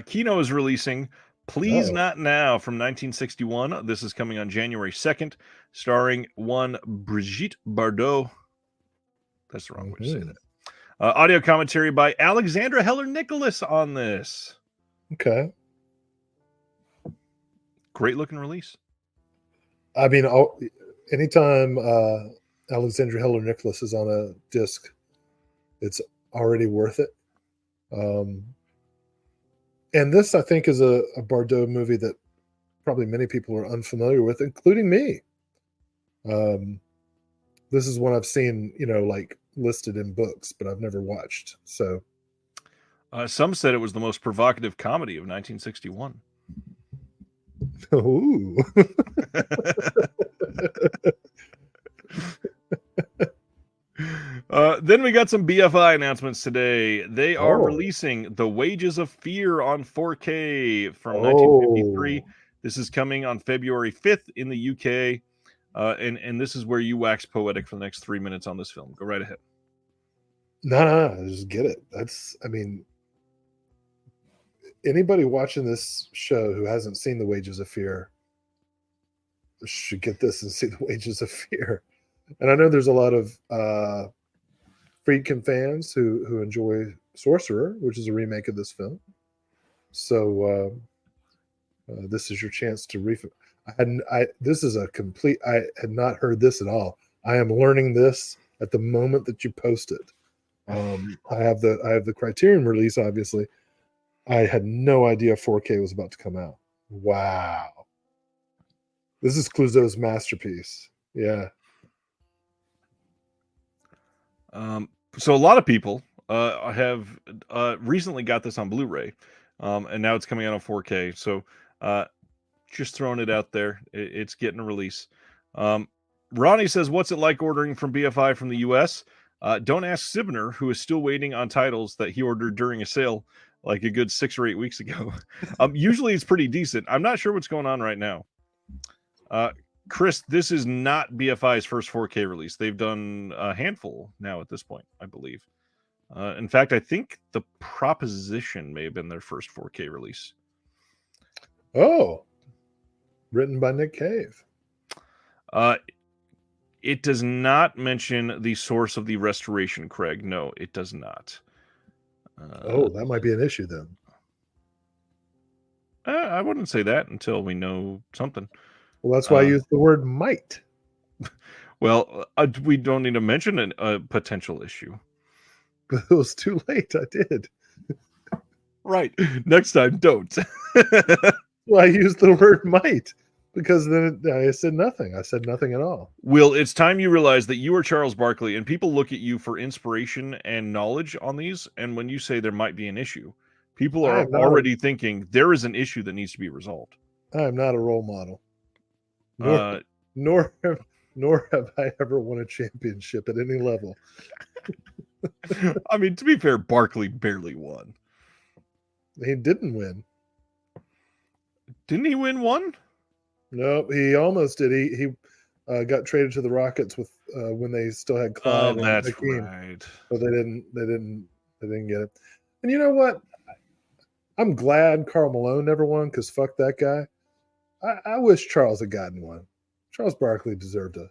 Speaker 1: Kino is releasing Please Not Now from 1961. This is coming on January 2nd, starring one Brigitte Bardot. That's the wrong way to say that. Audio commentary by Alexandra Heller-Nicholas on this.
Speaker 2: Okay.
Speaker 1: Great looking release.
Speaker 2: I mean, anytime Alexandra Heller-Nicholas is on a disc, it's already worth it. And this, I think, is a Bardot movie that probably many people are unfamiliar with, including me. This is one I've seen, like listed in books, but I've never watched. So,
Speaker 1: Some said it was the most provocative comedy of 1961.
Speaker 2: ooh.
Speaker 1: Then we got some BFI announcements today. They are
Speaker 2: Oh.
Speaker 1: releasing The Wages of Fear on 4K from 1953. This is coming on February 5th in the UK. And this is where you wax poetic for the next 3 minutes on this film. Go right ahead.
Speaker 2: No, just get it. Anybody watching this show who hasn't seen The Wages of Fear should get this and see The Wages of Fear. And I know there's a lot of Friedkin fans who enjoy Sorcerer, which is a remake of this film. So this is your chance to this is a complete. I had not heard this at all. I am learning this at the moment that you post it. I have the Criterion release. Obviously, I had no idea 4K was about to come out. Wow, this is Clouseau's masterpiece. Yeah.
Speaker 1: So a lot of people have recently got this on Blu-ray, and now it's coming out on 4K. So just throwing it out there, it's getting a release. Ronnie says, "What's it like ordering from BFI from the US? Don't ask Sibner, who is still waiting on titles that he ordered during a sale like a good 6 or 8 weeks ago. Usually it's pretty decent. I'm not sure what's going on right now." Chris, this is not BFI's first 4K release. They've done a handful now at this point, I believe. In fact, I think The Proposition may have been their first 4K release.
Speaker 2: Oh, written by Nick Cave.
Speaker 1: It does not mention the source of the restoration, Craig. No, it does not.
Speaker 2: That might be an issue then.
Speaker 1: I wouldn't say that until we know something.
Speaker 2: Well, that's why I use the word might.
Speaker 1: Well, we don't need to mention a potential issue.
Speaker 2: But it was too late. I did.
Speaker 1: Right. Next time, don't.
Speaker 2: Well, I used the word might because then I said nothing. I said nothing at all.
Speaker 1: Will, it's time you realize that you are Charles Barkley, and people look at you for inspiration and knowledge on these. And when you say there might be an issue, people are already thinking there is an issue that needs to be resolved.
Speaker 2: I am not a role model. Nor have I ever won a championship at any level.
Speaker 1: I mean, to be fair, Barkley barely won.
Speaker 2: He didn't win.
Speaker 1: Didn't he win one?
Speaker 2: No, he almost did. He got traded to the Rockets with when they still had Clyde.
Speaker 1: Oh, that's right.
Speaker 2: But they didn't get it. And you know what? I'm glad Karl Malone never won because fuck that guy. I wish Charles had gotten one. Charles Barkley deserved a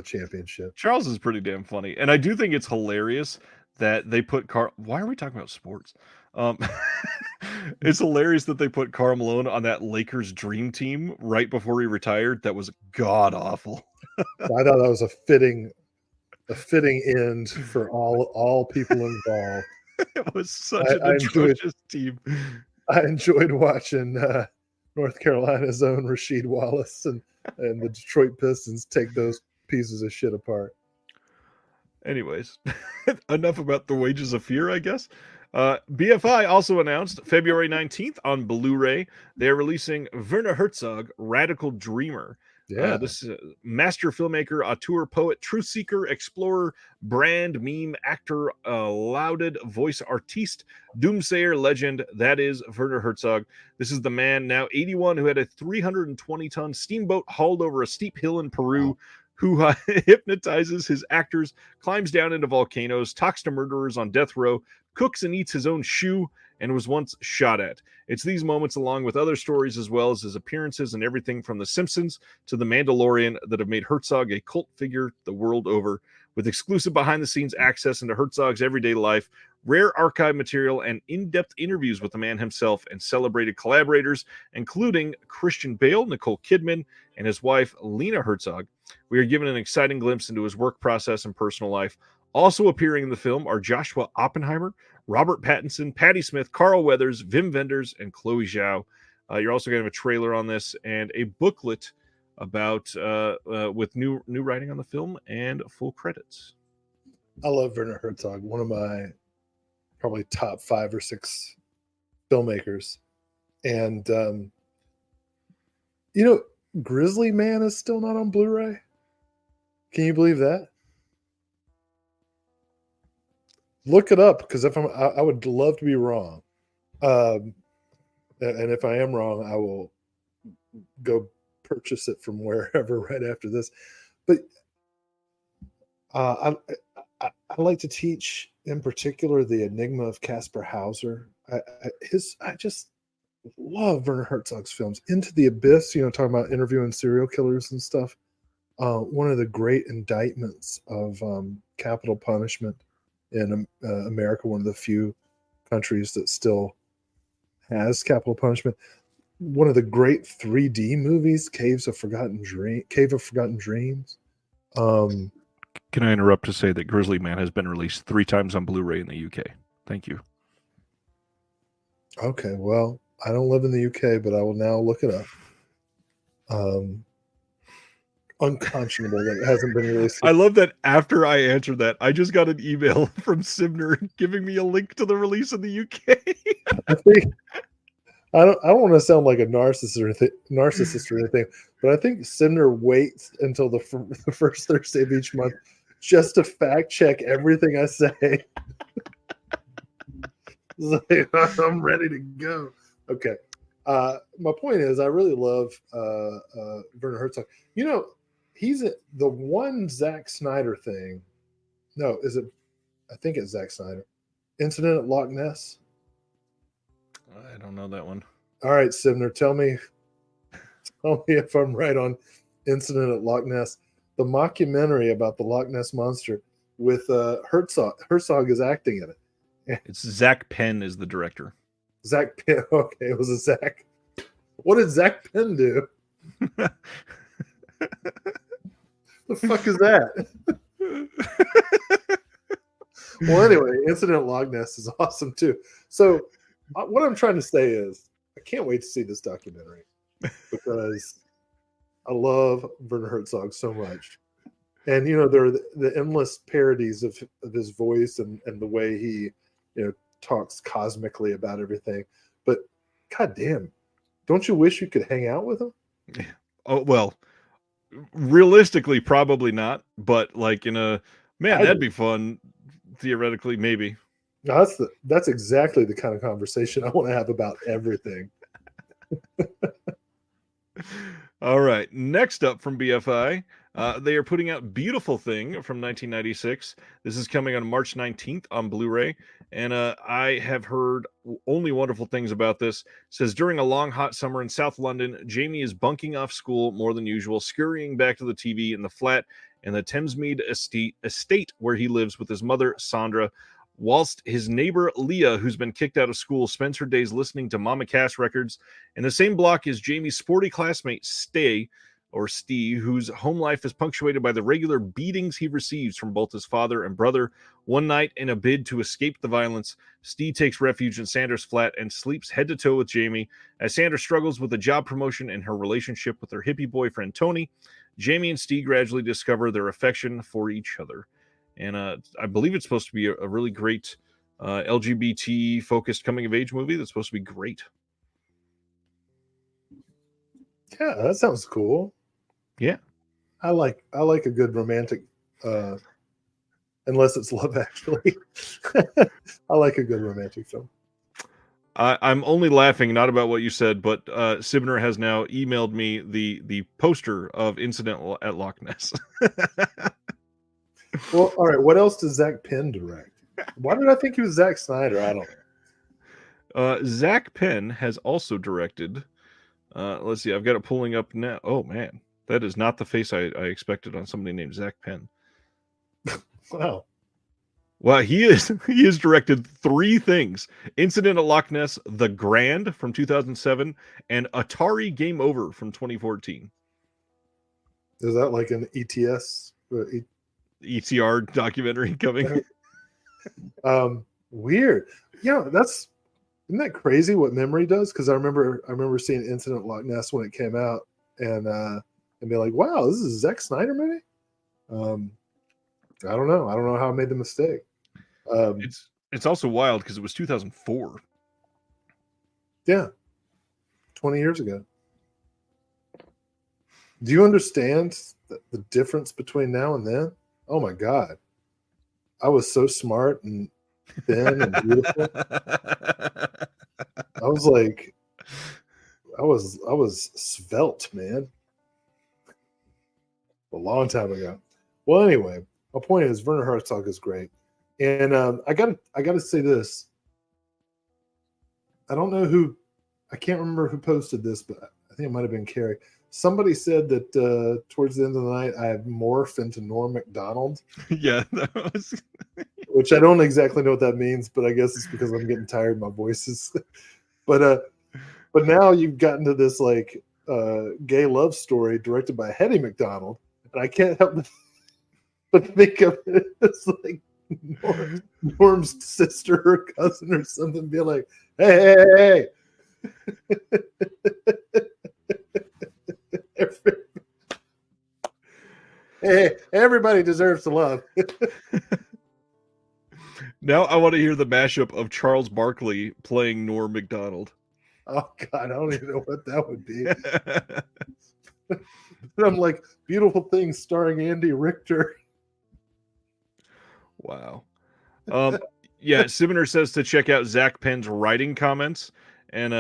Speaker 2: championship.
Speaker 1: Charles is pretty damn funny. And I do think it's hilarious that they put Why are we talking about sports? It's hilarious that they put Karl Malone on that Lakers dream team right before he retired. That was god awful.
Speaker 2: I thought that was a fitting end for all people involved.
Speaker 1: It was such an atrocious team.
Speaker 2: I enjoyed watching North Carolina's own Rasheed Wallace and the Detroit Pistons take those pieces of shit apart.
Speaker 1: Anyways, enough about The Wages of Fear, I guess. BFI also announced February 19th on Blu-ray, they're releasing Werner Herzog, Radical Dreamer.
Speaker 2: Yeah.
Speaker 1: This master filmmaker, auteur, poet, truth seeker, explorer, brand, meme, actor, lauded voice artiste, doomsayer, legend. That is Werner Herzog. This is the man, now 81, who had a 320-ton steamboat hauled over a steep hill in Peru, who hypnotizes his actors, climbs down into volcanoes, talks to murderers on death row, cooks and eats his own shoe, and was once shot at. It's these moments, along with other stories, as well as his appearances and everything from The Simpsons to The Mandalorian, that have made Herzog a cult figure the world over. With exclusive behind-the-scenes access into Herzog's everyday life, rare archive material, and in-depth interviews with the man himself and celebrated collaborators, including Christian Bale, Nicole Kidman, and his wife, Lena Herzog, we are given an exciting glimpse into his work process and personal life. Also appearing in the film are Joshua Oppenheimer, Robert Pattinson, Patty Smith, Carl Weathers, Wim Wenders, and Chloe Zhao. You're also going to have a trailer on this and a booklet about with new writing on the film and full credits.
Speaker 2: I love Werner Herzog, one of my probably top 5 or 6 filmmakers. And Grizzly Man is still not on Blu-ray. Can you believe that? Look it up, because I would love to be wrong. And if I am wrong, I will go purchase it from wherever right after this. But I like to teach, in particular, The Enigma of Caspar Hauser. I just love Werner Herzog's films. Into the Abyss, talking about interviewing serial killers and stuff. One of the great indictments of capital punishment in America, one of the few countries that still has capital punishment. One of the great 3D movies, Cave of Forgotten Dreams.
Speaker 1: Can I interrupt to say that Grizzly Man has been released 3 times on Blu-ray in the UK? Thank you.
Speaker 2: Okay, well, I don't live in the UK, but I will now look it up. Unconscionable that it hasn't been released.
Speaker 1: I love that after I answered that, I just got an email from Sibner giving me a link to the release in the UK.
Speaker 2: I think I don't want to sound like a narcissist or anything, but I think Sibner waits until the first Thursday of each month just to fact check everything I say. I'm ready to go. Okay. My point is, I really love Werner Herzog. He's the one Zack Snyder thing. No, is it? I think it's Zack Snyder. Incident at Loch Ness.
Speaker 1: I don't know that one.
Speaker 2: All right, Sibner, tell me if I'm right on Incident at Loch Ness. The mockumentary about the Loch Ness Monster with Herzog. Herzog is acting in it.
Speaker 1: It's Zach Penn is the director.
Speaker 2: Zach Penn. Okay, it was a Zach. What did Zach Penn do? The fuck is that? Well, anyway, Incident at Loch Ness is awesome too. So, what I'm trying to say is, I can't wait to see this documentary because I love Werner Herzog so much, and there are the endless parodies of his voice and the way he talks cosmically about everything. But goddamn, don't you wish you could hang out with him?
Speaker 1: Oh well. Realistically, probably not, but like that'd be fun. Theoretically, maybe.
Speaker 2: That's exactly the kind of conversation I want to have about everything.
Speaker 1: All right. Next up from BFI, they are putting out Beautiful Thing from 1996. This is coming on March 19th on Blu-ray. And I have heard only wonderful things about this. It says, during a long, hot summer in South London, Jamie is bunking off school more than usual, scurrying back to the TV in the flat in the Thamesmead estate where he lives with his mother, Sandra, whilst his neighbor, Leah, who's been kicked out of school, spends her days listening to Mama Cass records. In the same block is Jamie's sporty classmate, Steve, whose home life is punctuated by the regular beatings he receives from both his father and brother. One night, in a bid to escape the violence, Steve takes refuge in Sandra's flat and sleeps head-to-toe with Jamie. As Sandra struggles with a job promotion and her relationship with her hippie boyfriend, Tony, Jamie and Steve gradually discover their affection for each other. And I believe it's supposed to be a really great LGBT-focused coming-of-age movie that's supposed to be great.
Speaker 2: Yeah, that sounds cool.
Speaker 1: Yeah.
Speaker 2: I like a good romantic, unless it's Love Actually. I like a good romantic film.
Speaker 1: I'm only laughing, not about what you said, but Sibner has now emailed me the poster of Incident at Loch Ness.
Speaker 2: Well, all right. What else does Zach Penn direct? Why did I think he was Zack Snyder? I don't know.
Speaker 1: Zach Penn has also directed. Let's see. I've got it pulling up now. Oh man, that is not the face I expected on somebody named Zach Penn.
Speaker 2: Wow.
Speaker 1: Well, he has directed 3 things: Incident at Loch Ness, The Grand from 2007, and Atari Game Over from 2014.
Speaker 2: Is that like an ETS?
Speaker 1: ETR documentary coming?
Speaker 2: Weird. Isn't that crazy what memory does? Because I remember seeing Incident Loch Ness when it came out, and be like, wow, this is a Zack Snyder movie. I don't know. I don't know how I made the mistake.
Speaker 1: It's also wild because it was 2004.
Speaker 2: Yeah, 20 years ago. Do you understand the difference between now and then? Oh my God, I was so smart and thin and beautiful. I was like, I was svelte, man. A long time ago. Well, anyway, my point is Werner Herzog is great, and I gotta say this. I don't know who, I can't remember who posted this, but I think it might have been Carrie. Somebody said that towards the end of the night I had morphed into Norm Macdonald.
Speaker 1: Yeah, that was...
Speaker 2: which I don't exactly know what that means, but I guess it's because I'm getting tired of my voices. But now you've gotten to this like gay love story directed by Hetty McDonald, and I can't help but think of it as like Norm's sister or cousin or something, being like, hey. Hey, everybody deserves to love.
Speaker 1: Now I want to hear the mashup of Charles Barkley playing Norm Macdonald.
Speaker 2: Oh God, I don't even know what that would be. I'm like, Beautiful Things starring Andy Richter.
Speaker 1: Wow. Yeah, Simoner says to check out Zach Penn's writing comments and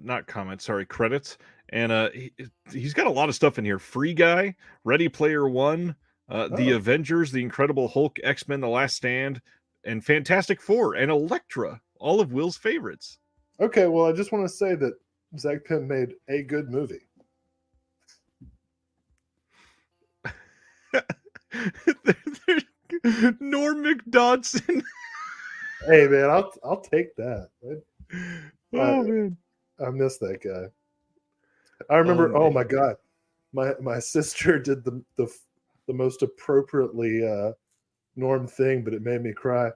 Speaker 1: not comments, sorry, credits. And he's got a lot of stuff in here. Free Guy, Ready Player One, The Avengers, The Incredible Hulk, X-Men: The Last Stand, and Fantastic Four, and Elektra, all of Will's favorites.
Speaker 2: Okay, well, I just want to say that Zach Penn made a good movie.
Speaker 1: Norm Dodson.
Speaker 2: Hey man, I'll take that.
Speaker 1: Man,
Speaker 2: I miss that guy. I remember. Oh my God, my sister did the most appropriately Norm thing, but it made me cry.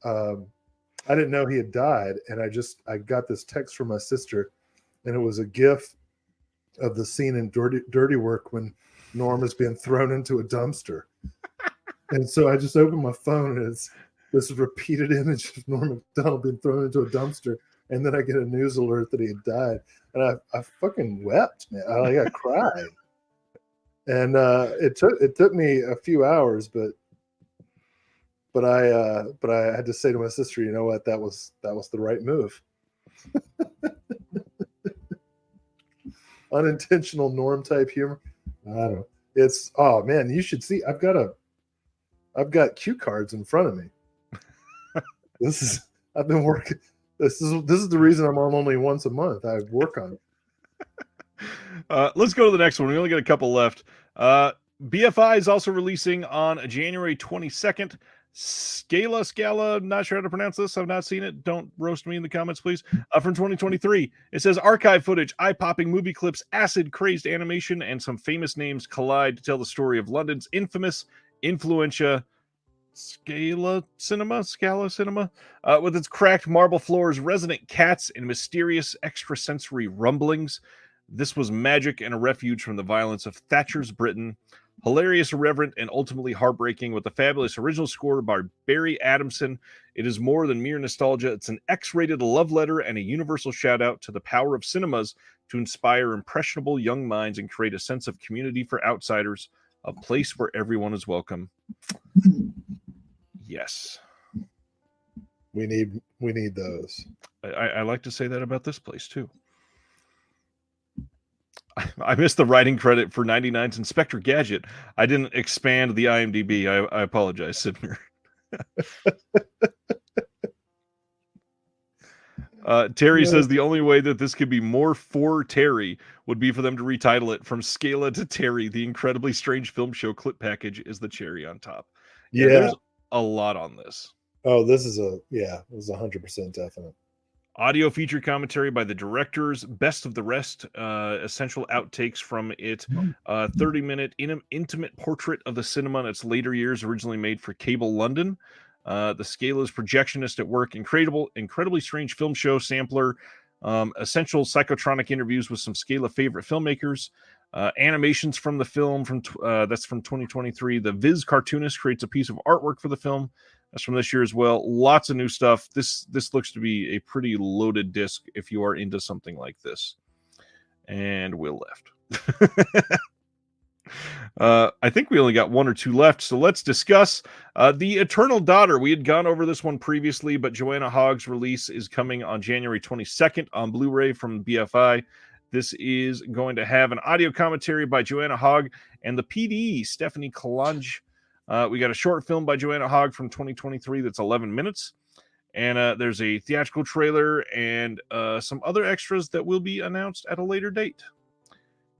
Speaker 2: I didn't know he had died, and I got this text from my sister, and it was a GIF of the scene in Dirty Work when Norm is being thrown into a dumpster. And so I just opened my phone, and it's this repeated image of Norm Macdonald being thrown into a dumpster, and then I get a news alert that he had died, and I fucking wept, man. I cried, and it took me a few hours, but I had to say to my sister, you know what, that was the right move. Unintentional Norm type humor. I don't know. It's, oh man, you should see. I've got cue cards in front of me. I've been working. This is the reason I'm on only once a month. I work on it.
Speaker 1: Let's go to the next one. We only got a couple left. BFI is also releasing on January 22nd. Scala, not sure how to pronounce this. I've not seen it. Don't roast me in the comments, please. From 2023. It says archive footage, eye-popping movie clips, acid-crazed animation, and some famous names collide to tell the story of London's infamous influenza Scala cinema, with its cracked marble floors, resonant cats, and mysterious extrasensory rumblings. This was magic and a refuge from the violence of Thatcher's Britain. Hilarious, irreverent, and ultimately heartbreaking, with a fabulous original score by Barry Adamson. It is more than mere nostalgia. It's an X-rated love letter and a universal shout-out to the power of cinemas to inspire impressionable young minds and create a sense of community for outsiders, a place where everyone is welcome. Yes.
Speaker 2: We need those.
Speaker 1: I like to say that about this place, too. I missed the writing credit for 99's Inspector Gadget. I didn't expand the IMDb. I apologize, Sidner. Terry says the only way that this could be more for Terry would be for them to retitle it From Scala to Terry, the incredibly strange film show clip package is the cherry on top. Yeah, there's a lot on this.
Speaker 2: Oh, this is it was 100% definite.
Speaker 1: Audio feature commentary by the directors, best of the rest, essential outtakes from it, 30-minute intimate portrait of the cinema in its later years, originally made for Cable London. The Scale is Projectionist at Work, incredibly strange film show sampler, essential psychotronic interviews with some Scala favorite filmmakers, animations from the film that's from 2023. The Viz cartoonist creates a piece of artwork for the film. That's from this year as well. Lots of new stuff. This looks to be a pretty loaded disc if you are into something like this. And Will left. I think we only got one or two left, so let's discuss The Eternal Daughter. We had gone over this one previously, but Joanna Hogg's release is coming on January 22nd on Blu-ray from BFI. This is going to have an audio commentary by Joanna Hogg and the PD, Stephanie Kalange. We got a short film by Joanna Hogg from 2023 that's 11 minutes. And there's a theatrical trailer and some other extras that will be announced at a later date.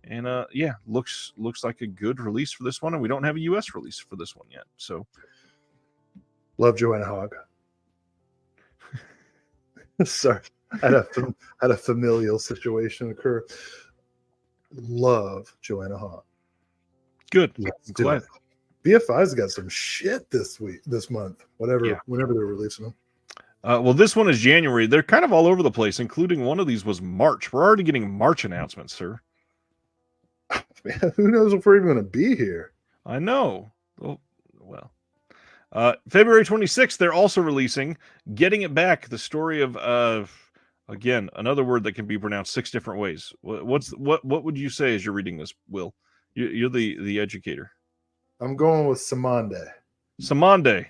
Speaker 1: And yeah, looks like a good release for this one. And we don't have a U.S. release for this one yet. So
Speaker 2: love Joanna Hogg. Sorry, I had a familial situation occur. Love Joanna Hogg.
Speaker 1: Good.
Speaker 2: Let's do it. BFI's got some shit this month, whenever they're releasing them.
Speaker 1: Well, this one is January. They're kind of all over the place, including one of these was March. We're already getting March announcements, sir.
Speaker 2: Man, who knows if we're even going to be here?
Speaker 1: I know. Oh, well. February 26th, they're also releasing Getting It Back, the story of, again, another word that can be pronounced 6 different ways. What would you say as you're reading this, Will? You're the educator.
Speaker 2: I'm going with Samande.
Speaker 1: Samande.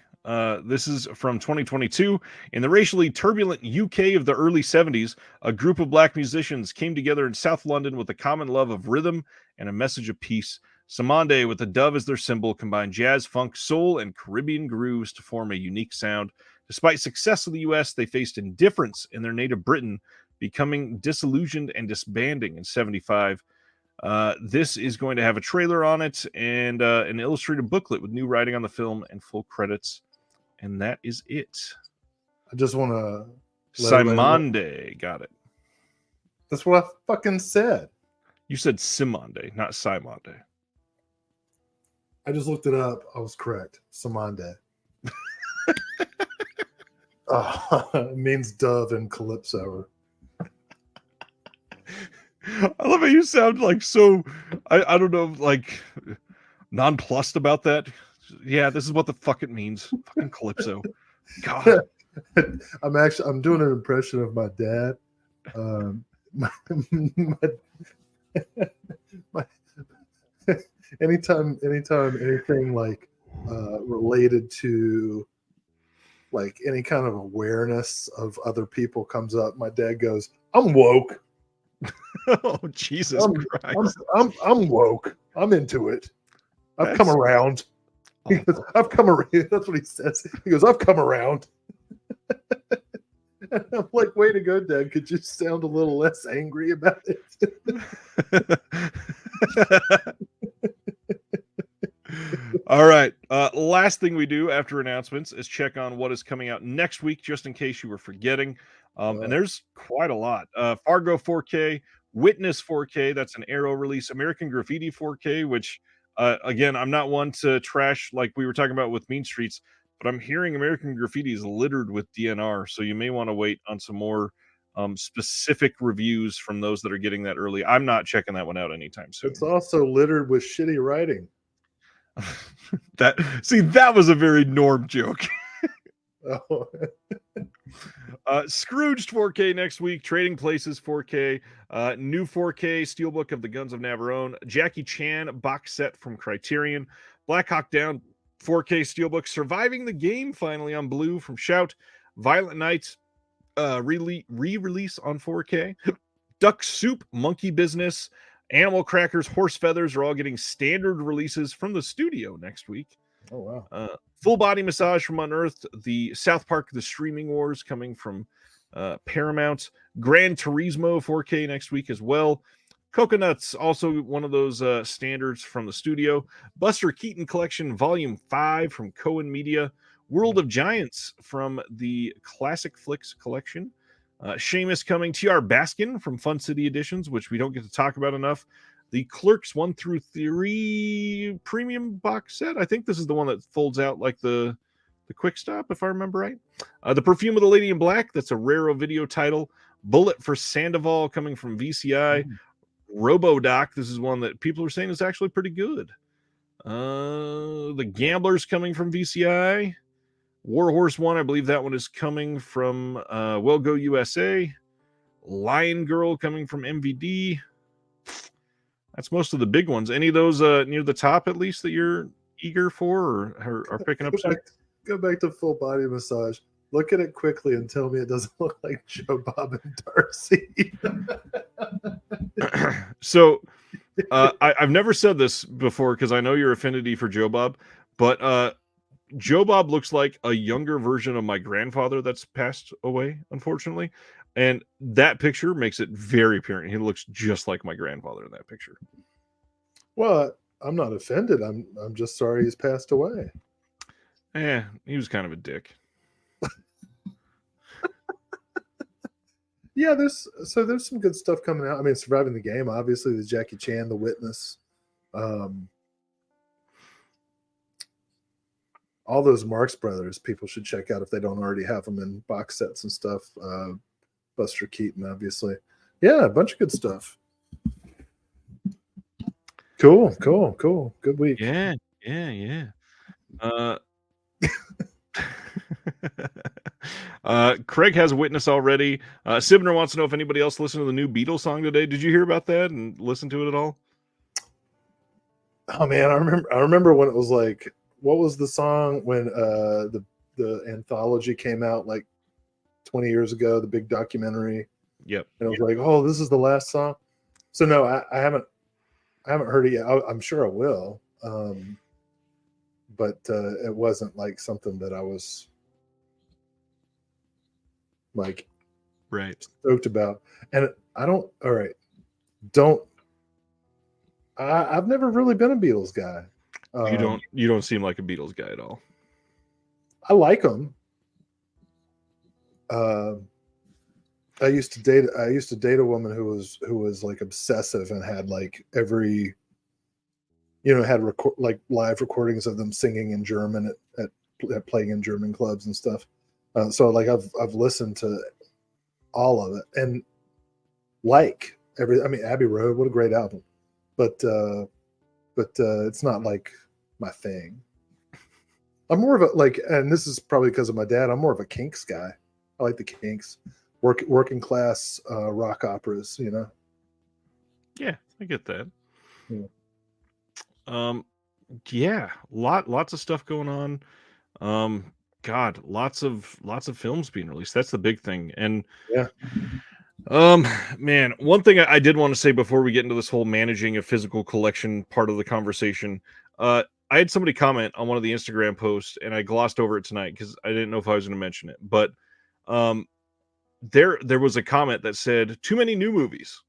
Speaker 1: This is from 2022. In the racially turbulent UK of the early 70s, a group of black musicians came together in South London with a common love of rhythm and a message of peace. Samande, with the dove as their symbol, combined jazz, funk, soul, and Caribbean grooves to form a unique sound. Despite success in the US, they faced indifference in their native Britain, becoming disillusioned and disbanding in 75. This is going to have a trailer on it and an illustrated booklet with new writing on the film and full credits. And that is it.
Speaker 2: I just want to...
Speaker 1: Simande. Got it.
Speaker 2: That's what I fucking said.
Speaker 1: You said Simande, not Simande.
Speaker 2: I just looked it up. I was correct. Samande. It means dove in Calypso.
Speaker 1: I love how you sound like so, I don't know, like nonplussed about that. Yeah, this is what the fuck it means. Fucking Calypso. God.
Speaker 2: I'm doing an impression of my dad. Anytime anything like related to like any kind of awareness of other people comes up, my dad goes, "I'm woke."
Speaker 1: Oh, Jesus Christ.
Speaker 2: I'm woke. I'm into it. I've come around. He goes, I've come around. That's what he says. He goes, I've come around. And I'm like, way to go, Dad. Could you sound a little less angry about it?
Speaker 1: All right. Last thing we do after announcements is check on what is coming out next week, just in case you were forgetting. And there's quite a lot. Fargo 4K, Witness 4K, that's an Arrow release, American Graffiti 4K, which, again, I'm not one to trash like we were talking about with Mean Streets, but I'm hearing American Graffiti is littered with DNR, so you may want to wait on some more specific reviews from those that are getting that early. I'm not checking that one out anytime soon.
Speaker 2: It's also littered with shitty writing.
Speaker 1: That was a very Norm joke.
Speaker 2: Oh.
Speaker 1: Scrooged 4K next week, Trading Places 4K, new 4K Steelbook of the Guns of Navarone, Jackie Chan box set from Criterion, Black Hawk Down 4K Steelbook, Surviving the Game finally on Blue from Shout, Violent Nights re-release on 4K, Duck Soup Monkey Business, Animal Crackers Horse Feathers are all getting standard releases from the studio next week.
Speaker 2: Oh, wow.
Speaker 1: Full Body Massage from Unearthed, the South Park The Streaming Wars coming from Paramount, Gran Turismo 4K next week as well. Coconuts, also one of those standards from the studio. Buster Keaton Collection Volume 5 from Cohen Media. World of Giants from the Classic Flicks Collection. Seamus coming. T.R. Baskin from Fun City Editions, which we don't get to talk about enough. The Clerks 1 through 3 premium box set. I think this is the one that folds out like the the Quick Stop, if I remember right. The Perfume of the Lady in Black, that's a Raro video title. Bullet for Sandoval coming from VCI. Robodoc, this is one that people are saying is actually pretty good. The Gamblers coming from VCI. Warhorse 1, I believe that one is coming from Well Go USA. Lion Girl coming from MVD. That's most of the big ones. Any of those near the top, at least, that you're eager for or are picking up soon?
Speaker 2: Go back to Full Body Massage. Look at it quickly and tell me it doesn't look like Joe Bob and Darcy.
Speaker 1: So I've never said this before because I know your affinity for Joe Bob, but Joe Bob looks like a younger version of my grandfather that's passed away, unfortunately. And that picture makes it very apparent. He looks just like my grandfather in that picture.
Speaker 2: Well, I'm not offended. I'm just sorry he's passed away.
Speaker 1: He was kind of a dick.
Speaker 2: Yeah, there's some good stuff coming out. I mean, Surviving the Game, obviously, the Jackie Chan, The Witness, all those Marx Brothers people should check out if they don't already have them in box sets and stuff. Buster Keaton, obviously. Yeah, a bunch of good stuff. Cool. Good week.
Speaker 1: Yeah. Craig has a Witness already. Sibner wants to know if anybody else listened to the new Beatles song today. Did you hear about that and listen to it at all?
Speaker 2: Oh man, I remember when it was like, what was the song when the anthology came out like 20 years ago, the big documentary?
Speaker 1: Yep.
Speaker 2: And it was like, oh, this is the last song. So no, I haven't heard it yet. I'm sure I will. But it wasn't like something that I was like stoked about. And I've never really been a Beatles guy.
Speaker 1: You don't seem like a Beatles guy at all.
Speaker 2: I like them. I used to date a woman who was like obsessive and had like every, had live recordings of them singing in German at playing in German clubs and stuff. So like I've listened to all of it and Abbey Road, what a great album, but it's not like my thing. I'm more of a and this is probably because of my dad, I'm more of a Kinks guy. I like the Kinks, working class rock operas,
Speaker 1: Yeah, I get that.
Speaker 2: Yeah.
Speaker 1: Lots of stuff going on. God, lots of films being released. That's the big thing. And
Speaker 2: yeah.
Speaker 1: Man, one thing I did want to say before we get into this whole managing a physical collection part of the conversation, I had somebody comment on one of the Instagram posts, and I glossed over it tonight because I didn't know if I was going to mention it. But there was a comment that said too many new movies,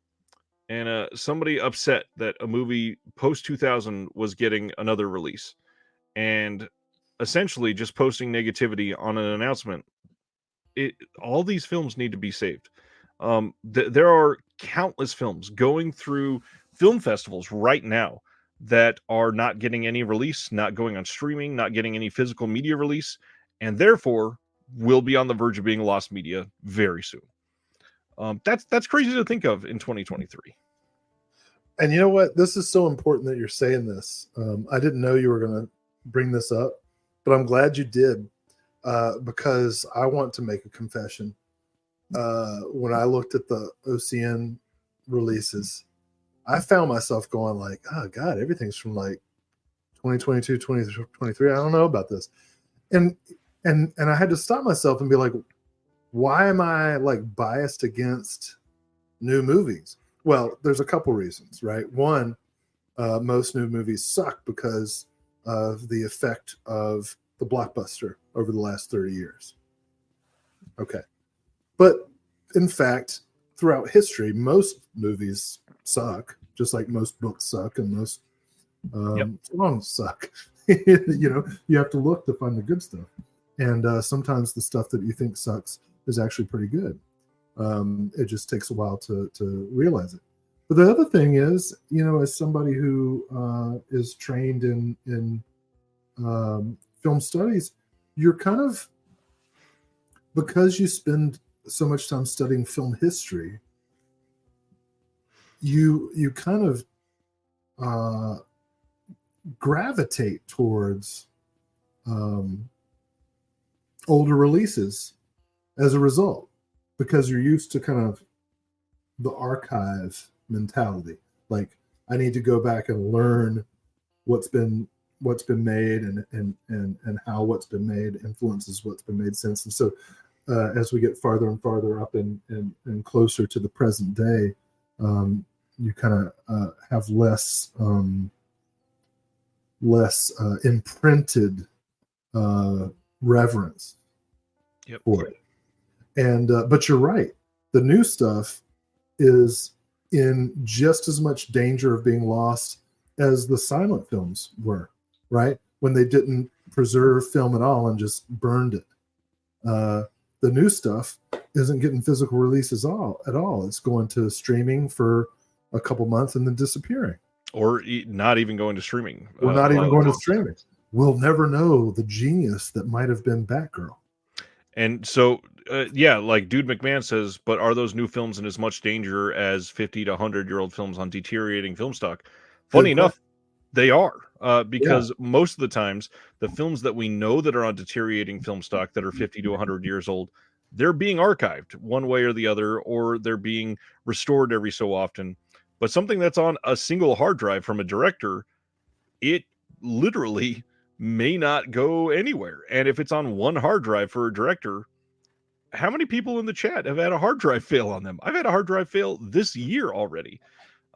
Speaker 1: and somebody upset that a movie post 2000 was getting another release, and essentially just posting negativity on an announcement. All these films need to be saved. There are countless films going through film festivals right now that are not getting any release, not going on streaming, not getting any physical media release, and therefore will be on the verge of being lost media very soon. That's crazy to think of in 2023.
Speaker 2: And you know what? This is so important that you're saying this. I didn't know you were going to bring this up, but I'm glad you did, because I want to make a confession. When I looked at the OCN releases, I found myself going like, oh God, everything's from like 2022, 2023. I don't know about this. And I had to stop myself and be like, why am I like biased against new movies? Well, there's a couple reasons, right? One, most new movies suck because of the effect of the blockbuster over the last 30 years. Okay. But in fact, throughout history, most movies suck, just like most books suck and most songs suck. You have to look to find the good stuff. And sometimes the stuff that you think sucks is actually pretty good. It just takes a while to realize it. But the other thing is, as somebody who is trained in film studies, you're kind of, because you spend so much time studying film history, you kind of gravitate towards older releases as a result, because you're used to kind of the archive mentality. Like, I need to go back and learn what's been made, and how what's been made influences what's been made since. And so as we get farther and farther up and closer to the present day, you kind of have less imprinted reverence for it. And but you're right, the new stuff is in just as much danger of being lost as the silent films were, right? When they didn't preserve film at all and just burned it. The new stuff isn't getting physical releases at all. It's going to streaming for a couple months and then disappearing.
Speaker 1: Or not even going to streaming.
Speaker 2: Or not even going to streaming. We'll never know the genius that might have been Batgirl.
Speaker 1: And so, like Dude McMahon says, but are those new films in as much danger as 50 to 100-year-old films on deteriorating film stock? Funny enough, they are, because most of the times, the films that we know that are on deteriorating film stock that are 50 to 100 years old, they're being archived one way or the other, or they're being restored every so often. But something that's on a single hard drive from a director, it literally may not go anywhere. And if it's on one hard drive for a director, how many people in the chat have had a hard drive fail on them? I've had a hard drive fail this year already.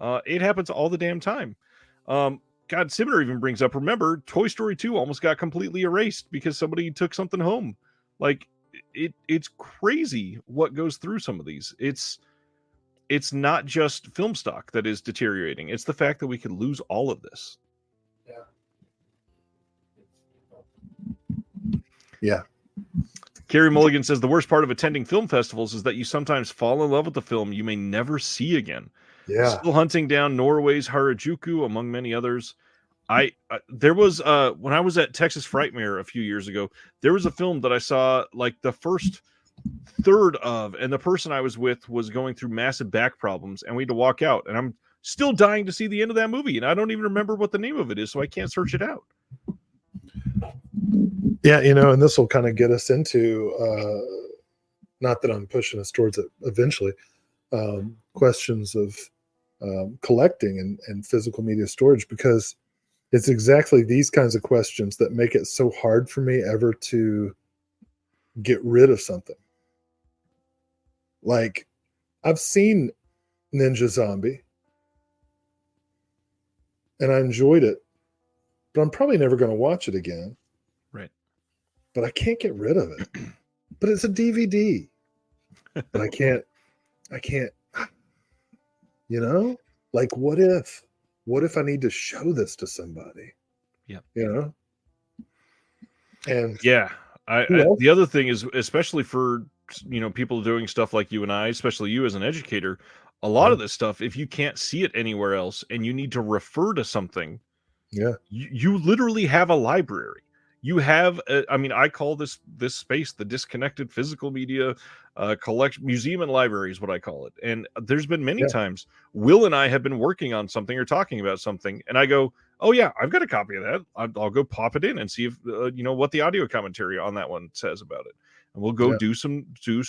Speaker 1: It happens all the damn time. God, Simner even brings up, remember, Toy Story 2 almost got completely erased because somebody took something home. Like, it's crazy what goes through some of these. It's not just film stock that is deteriorating. It's the fact that we could lose all of this.
Speaker 2: Yeah.
Speaker 1: Carrie Mulligan says the worst part of attending film festivals is that you sometimes fall in love with the film you may never see again.
Speaker 2: Yeah.
Speaker 1: Still hunting down Norway's Harajuku, among many others. There was when I was at Texas Frightmare a few years ago, there was a film that I saw like the first third of, and the person I was with was going through massive back problems, and we had to walk out, and I'm still dying to see the end of that movie, and I don't even remember what the name of it is, so I can't search it out.
Speaker 2: Yeah, and this will kind of get us into, not that I'm pushing us towards it eventually, questions of collecting and physical media storage, because it's exactly these kinds of questions that make it so hard for me ever to get rid of something. Like, I've seen Ninja Zombie and I enjoyed it, but I'm probably never going to watch it again.
Speaker 1: Right.
Speaker 2: But I can't get rid of it. But it's a DVD. But I can't, like, what if I need to show this to somebody?
Speaker 1: Yeah.
Speaker 2: And
Speaker 1: yeah, the other thing is, especially for, people doing stuff like you and I, especially you as an educator, a lot of this stuff, if you can't see it anywhere else and you need to refer to something, you literally have a library. You have, I call this space the disconnected physical media museum and library is what I call it. And there's been many times Will and I have been working on something or talking about something, and I go, oh yeah, I've got a copy of that. I'll go pop it in and see if what the audio commentary on that one says about it, and we'll go do some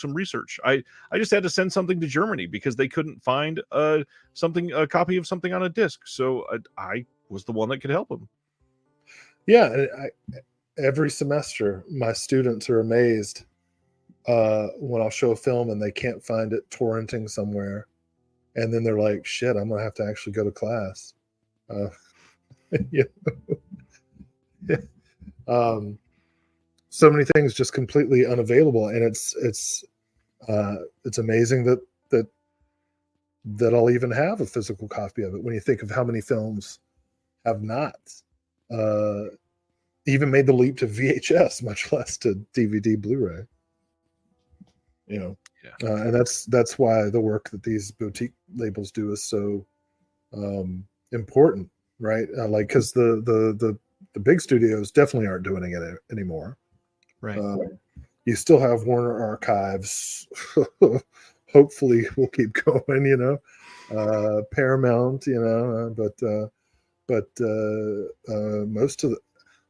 Speaker 1: research. I just had to send something to Germany because they couldn't find a copy of something on a disc, so I was the one that could help them.
Speaker 2: Yeah, every semester, my students are amazed when I'll show a film and they can't find it torrenting somewhere. And then they're like, shit, I'm going to have to actually go to class. So many things just completely unavailable. And it's amazing that I'll even have a physical copy of it when you think of how many films have not even made the leap to VHS, much less to DVD, Blu-ray. And that's why the work that these boutique labels do is so important, right? Because the big studios definitely aren't doing it anymore,
Speaker 1: Right.
Speaker 2: You still have Warner Archives. Hopefully, we'll keep going. Paramount. Most of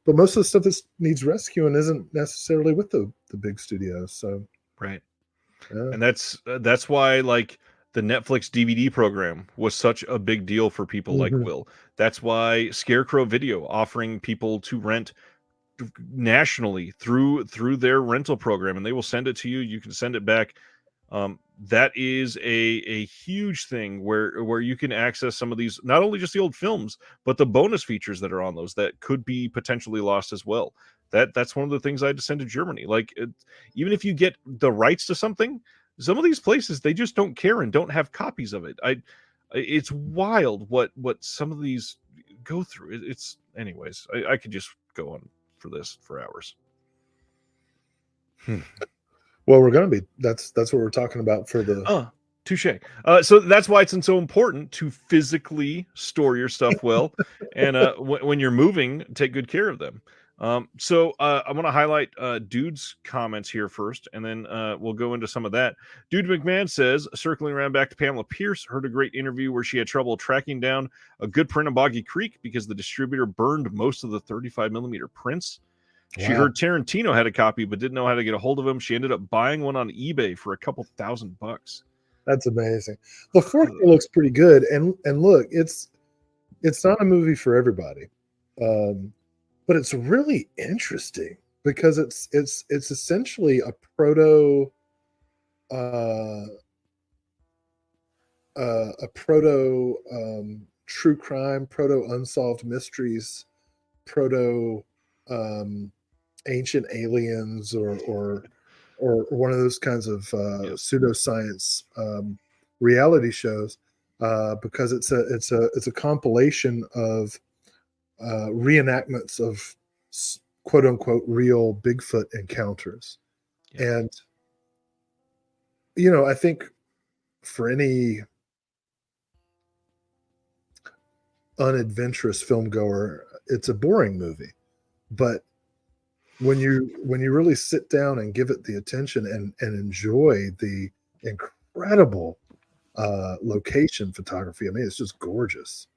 Speaker 2: the stuff that needs rescuing isn't necessarily with the big studios. So
Speaker 1: Right.
Speaker 2: yeah.
Speaker 1: And that's why like the Netflix DVD program was such a big deal for people like
Speaker 2: Mhm.
Speaker 1: Will. That's why Scarecrow Video offering people to rent nationally through their rental program, and they will send it to you. You can send it back. That is a huge thing where you can access some of these, not only just the old films, but the bonus features that are on those that could be potentially lost as well. That's one of the things I had to send to Germany. Like even if you get the rights to something, some of these places they just don't care and don't have copies of it. It's wild what some of these go through. It's anyways. I could just go on for this for hours.
Speaker 2: Well, we're going to be. That's what we're talking about for the.
Speaker 1: Touche. So that's why it's so important to physically store your stuff well, and when you're moving, take good care of them. So I want to highlight Dude's comments here first, and then we'll go into some of that. Dude McMahon says, circling around back to Pamela Pierce, heard a great interview where she had trouble tracking down a good print of Boggy Creek because the distributor burned most of the 35 millimeter prints. She
Speaker 2: Wow.
Speaker 1: heard Tarantino had a copy, but didn't know how to get a hold of him. She ended up buying one on eBay for a couple $1,000.
Speaker 2: That's amazing. The 4K looks pretty good, and look, it's not a movie for everybody, but it's really interesting because it's essentially a proto true crime, proto unsolved mysteries, proto ancient aliens, or one of those kinds of pseudoscience reality shows, because it's a compilation of reenactments of quote unquote real Bigfoot encounters.
Speaker 1: Yeah.
Speaker 2: And I think for any unadventurous film goer, it's a boring movie, but when you really sit down and give it the attention and enjoy the incredible location photography, I mean, it's just gorgeous,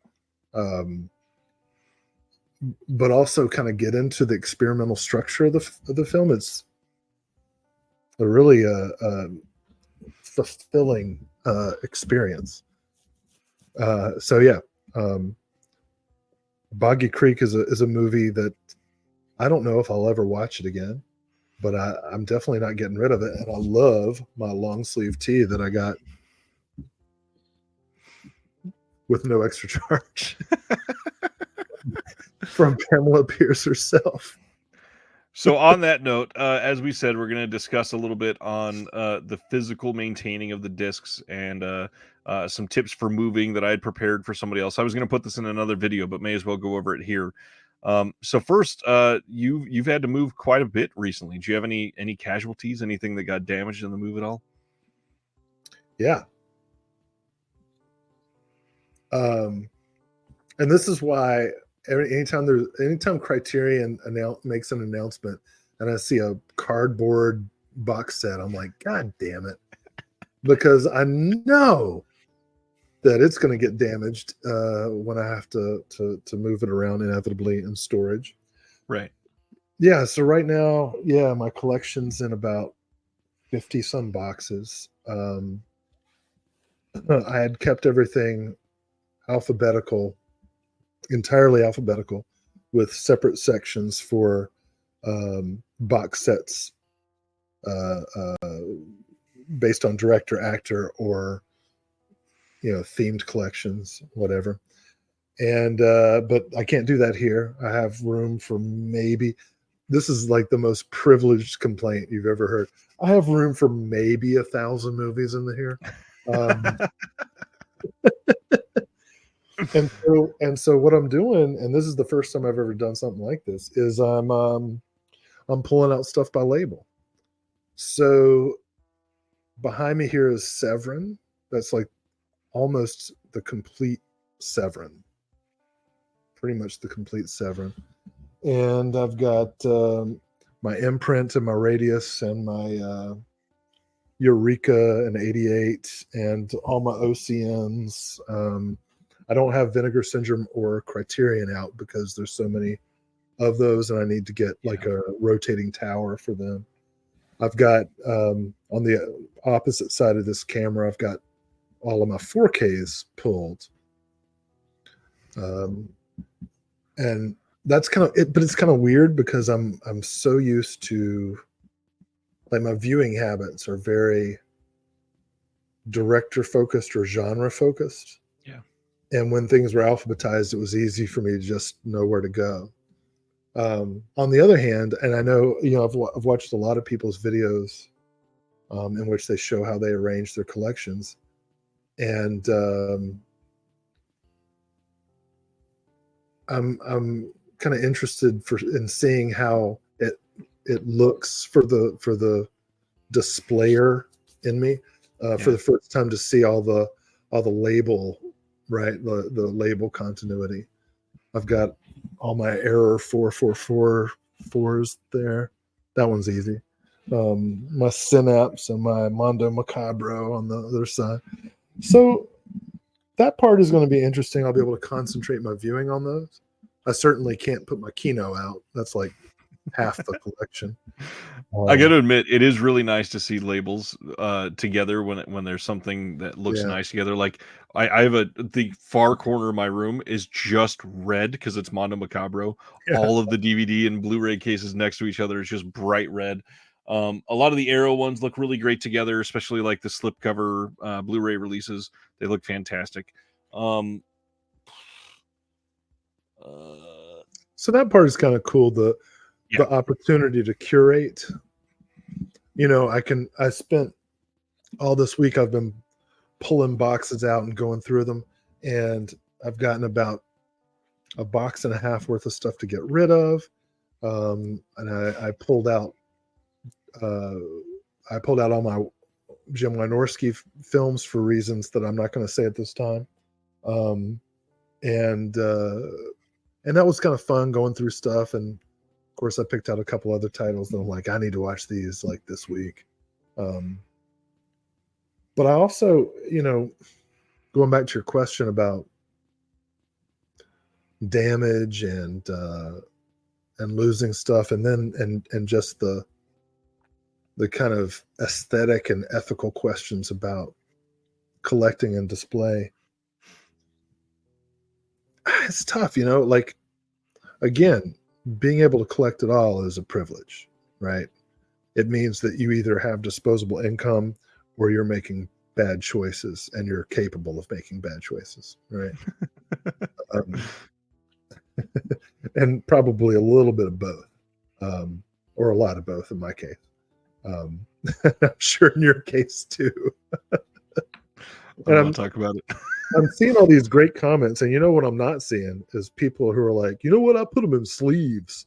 Speaker 2: but also kind of get into the experimental structure of the film, it's a really fulfilling experience. So yeah, Boggy Creek is a movie that I don't know if I'll ever watch it again, but I'm definitely not getting rid of it. And I love my long sleeve tee that I got with no extra charge from Pamela Pierce herself.
Speaker 1: So on that note, as we said, we're going to discuss a little bit on the physical maintaining of the discs and some tips for moving that I had prepared for somebody else. I was going to put this in another video, but may as well go over it here. So first, you've had to move quite a bit recently. Do you have any casualties? Anything that got damaged in the move at all?
Speaker 2: Yeah. And this is why anytime Criterion makes an announcement and I see a cardboard box set, I'm like, God damn it, because I know that it's going to get damaged when I have to move it around inevitably in storage.
Speaker 1: Right.
Speaker 2: Yeah. So right now, yeah, my collection's in about 50 some boxes. I had kept everything entirely alphabetical, with separate sections for box sets based on director, actor, or themed collections, whatever. And but I can't do that here. I have room for maybe, this is like the most privileged complaint you've ever heard, I have room for maybe 1,000 movies in here. And so what I'm doing, and this is the first time I've ever done something like this, is I'm pulling out stuff by label. So behind me here is Severin. That's like almost the complete Severin. Pretty much the complete Severin. And I've got my imprint and my radius and my Eureka and 88 and all my OCNs. I don't have Vinegar Syndrome or Criterion out because there's so many of those, and I need to get like a rotating tower for them. I've got on the opposite side of this camera, I've got all of my 4Ks pulled. And that's kind of it, but it's kind of weird because I'm so used to, like, my viewing habits are very director focused or genre focused.
Speaker 1: Yeah.
Speaker 2: And when things were alphabetized, it was easy for me to just know where to go. On the other hand, and I know, I've watched a lot of people's videos in which they show how they arrange their collections. And I'm kind of interested in seeing how it looks for the displayer in me for the first time, to see all the label, right, the label continuity. I've got all my error 444s there. That one's easy. My Synapse and my Mondo Macabro on the other side. So that part is going to be interesting. I'll be able to concentrate my viewing on those. I certainly can't put my Kino out. That's like half the collection.
Speaker 1: I got to admit, it is really nice to see labels together when there's something that looks nice together. Like I have the far corner of my room is just red because it's Mondo Macabro. Yeah. All of the DVD and Blu-ray cases next to each other is just bright red. A lot of the Arrow ones look really great together, especially like the slipcover Blu-ray releases. They look fantastic.
Speaker 2: So that part is kind of cool. The opportunity to curate. I spent all this week, I've been pulling boxes out and going through them, and I've gotten about a box and a half worth of stuff to get rid of. And I pulled out all my Jim Wynorski films for reasons that I'm not going to say at this time. And that was kind of fun going through stuff. And of course I picked out a couple other titles that I'm like, I need to watch these like this week. But I also, going back to your question about damage and losing stuff, and then and just the kind of aesthetic and ethical questions about collecting and display. It's tough, like, again, being able to collect it all is a privilege, right? It means that you either have disposable income or you're making bad choices, and you're capable of making bad choices, right? And probably a little bit of both, or a lot of both in my case. I'm sure in your case too.
Speaker 1: I'm talk about it.
Speaker 2: I'm seeing all these great comments, and what I'm not seeing is people who are like, you know what, I put them in sleeves.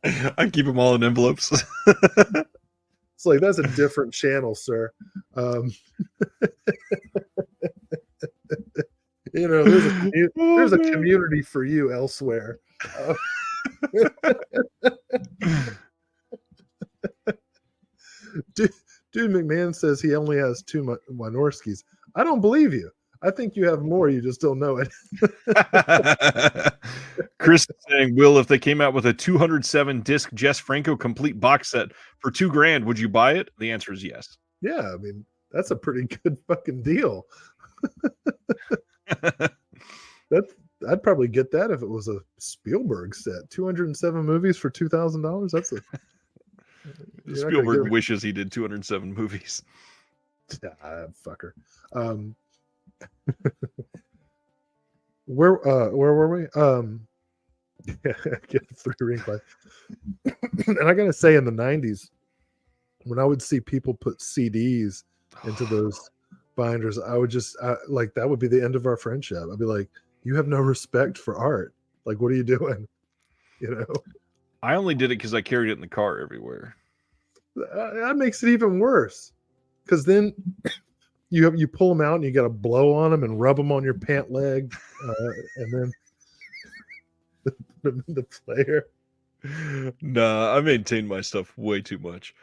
Speaker 1: I keep them all in envelopes.
Speaker 2: It's like, that's a different channel, sir. There's a community for you elsewhere. Dude McMahon says he only has 2 Wynorskis. I don't believe you. I think you have more. You just don't know it.
Speaker 1: Chris is saying, Will, if they came out with a 207 disc Jess Franco complete box set for $2,000, would you buy it? The answer is yes.
Speaker 2: Yeah, I mean, that's a pretty good fucking deal. I'd probably get that if it was a Spielberg set. 207 movies for $2,000. That's a
Speaker 1: Spielberg wishes he did 207 movies.
Speaker 2: Fucker. Where were we? Get 3 ring play. And I gotta say, in the 90s, when I would see people put CDs into those binders, I would just like, that would be the end of our friendship. I'd be like, you have no respect for art. Like, what are you doing?
Speaker 1: I only did it because I carried it in the car everywhere.
Speaker 2: That makes it even worse, because then you pull them out and you got to blow on them and rub them on your pant leg, and then the player.
Speaker 1: Nah, I maintain my stuff way too much.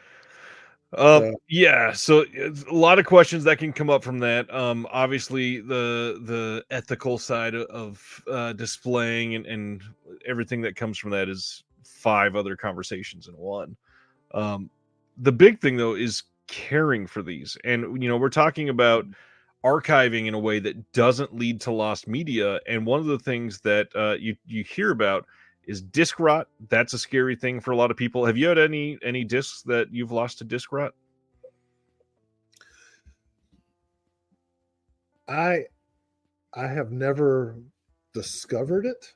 Speaker 2: Yeah.
Speaker 1: Yeah, so it's a lot of questions that can come up from that. Obviously the ethical side of displaying and everything that comes from that is 5 other conversations in one. Um, the big thing though is caring for these. And we're talking about archiving in a way that doesn't lead to lost media. And one of the things that you hear about is disc rot. That's a scary thing for a lot of people. Have you had any discs that you've lost to disc rot?
Speaker 2: I have never discovered it.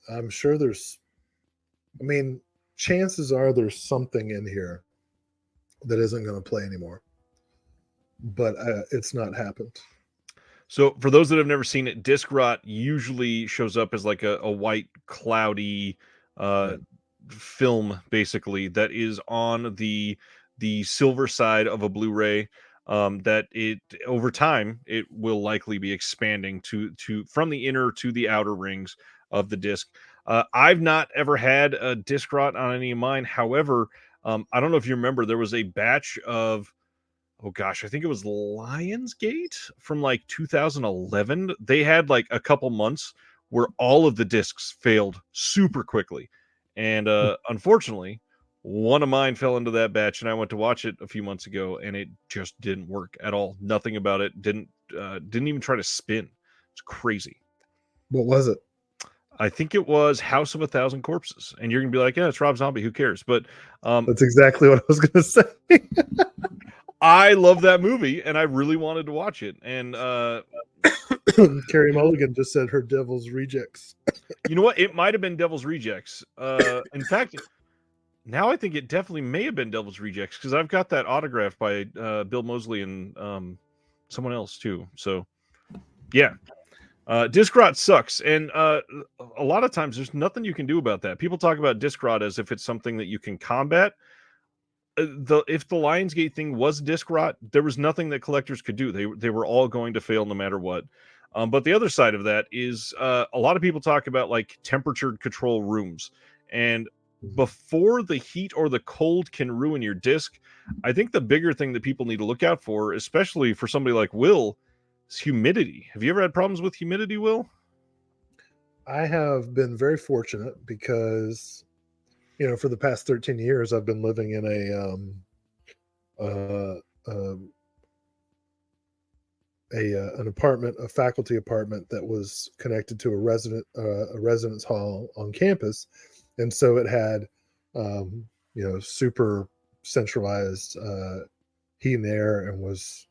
Speaker 2: I'm sure I mean, chances are there's something in here that isn't going to play anymore, but it's not happened.
Speaker 1: So for those that have never seen it, disc rot usually shows up as like a white cloudy uh,
Speaker 2: Right.
Speaker 1: film, basically, that is on the silver side of a Blu-ray. That it over time it will likely be expanding to from the inner to the outer rings of the disc. I've not ever had a disc rot on any of mine. However, I don't know if you remember, there was a batch of, oh gosh, I think it was Lionsgate from like 2011. They had like a couple months where all of the discs failed super quickly. And unfortunately, one of mine fell into that batch and I went to watch it a few months ago and it just didn't work at all. Nothing about it didn't even try to spin. It's crazy.
Speaker 2: What was it?
Speaker 1: I think it was House of a Thousand Corpses. And you're going to be like, "Yeah, it's Rob Zombie, who cares?" But
Speaker 2: That's exactly what I was going to say.
Speaker 1: I love that movie and I really wanted to watch it. And
Speaker 2: Carrie Mulligan just said her Devil's Rejects.
Speaker 1: you know what? It might have been Devil's Rejects. In fact, now I think it definitely may have been Devil's Rejects because I've got that autographed by Bill Moseley and someone else too. So yeah, disc rot sucks, and a lot of times there's nothing you can do about that. People talk about disc rot as if it's something that you can combat. If the Lionsgate thing was disc rot, there was nothing that collectors could do. They were all going to fail no matter what. But the other side of that is a lot of people talk about like temperature control rooms, and before the heat or the cold can ruin your disc, I think the bigger thing that people need to look out for, especially for somebody like Will, is humidity. Have you ever had problems with humidity, Will?
Speaker 2: I have been very fortunate because, for the past 13 years, I've been living in an apartment, a faculty apartment that was connected to a residence hall on campus, and so it had, super centralized heat and air, and was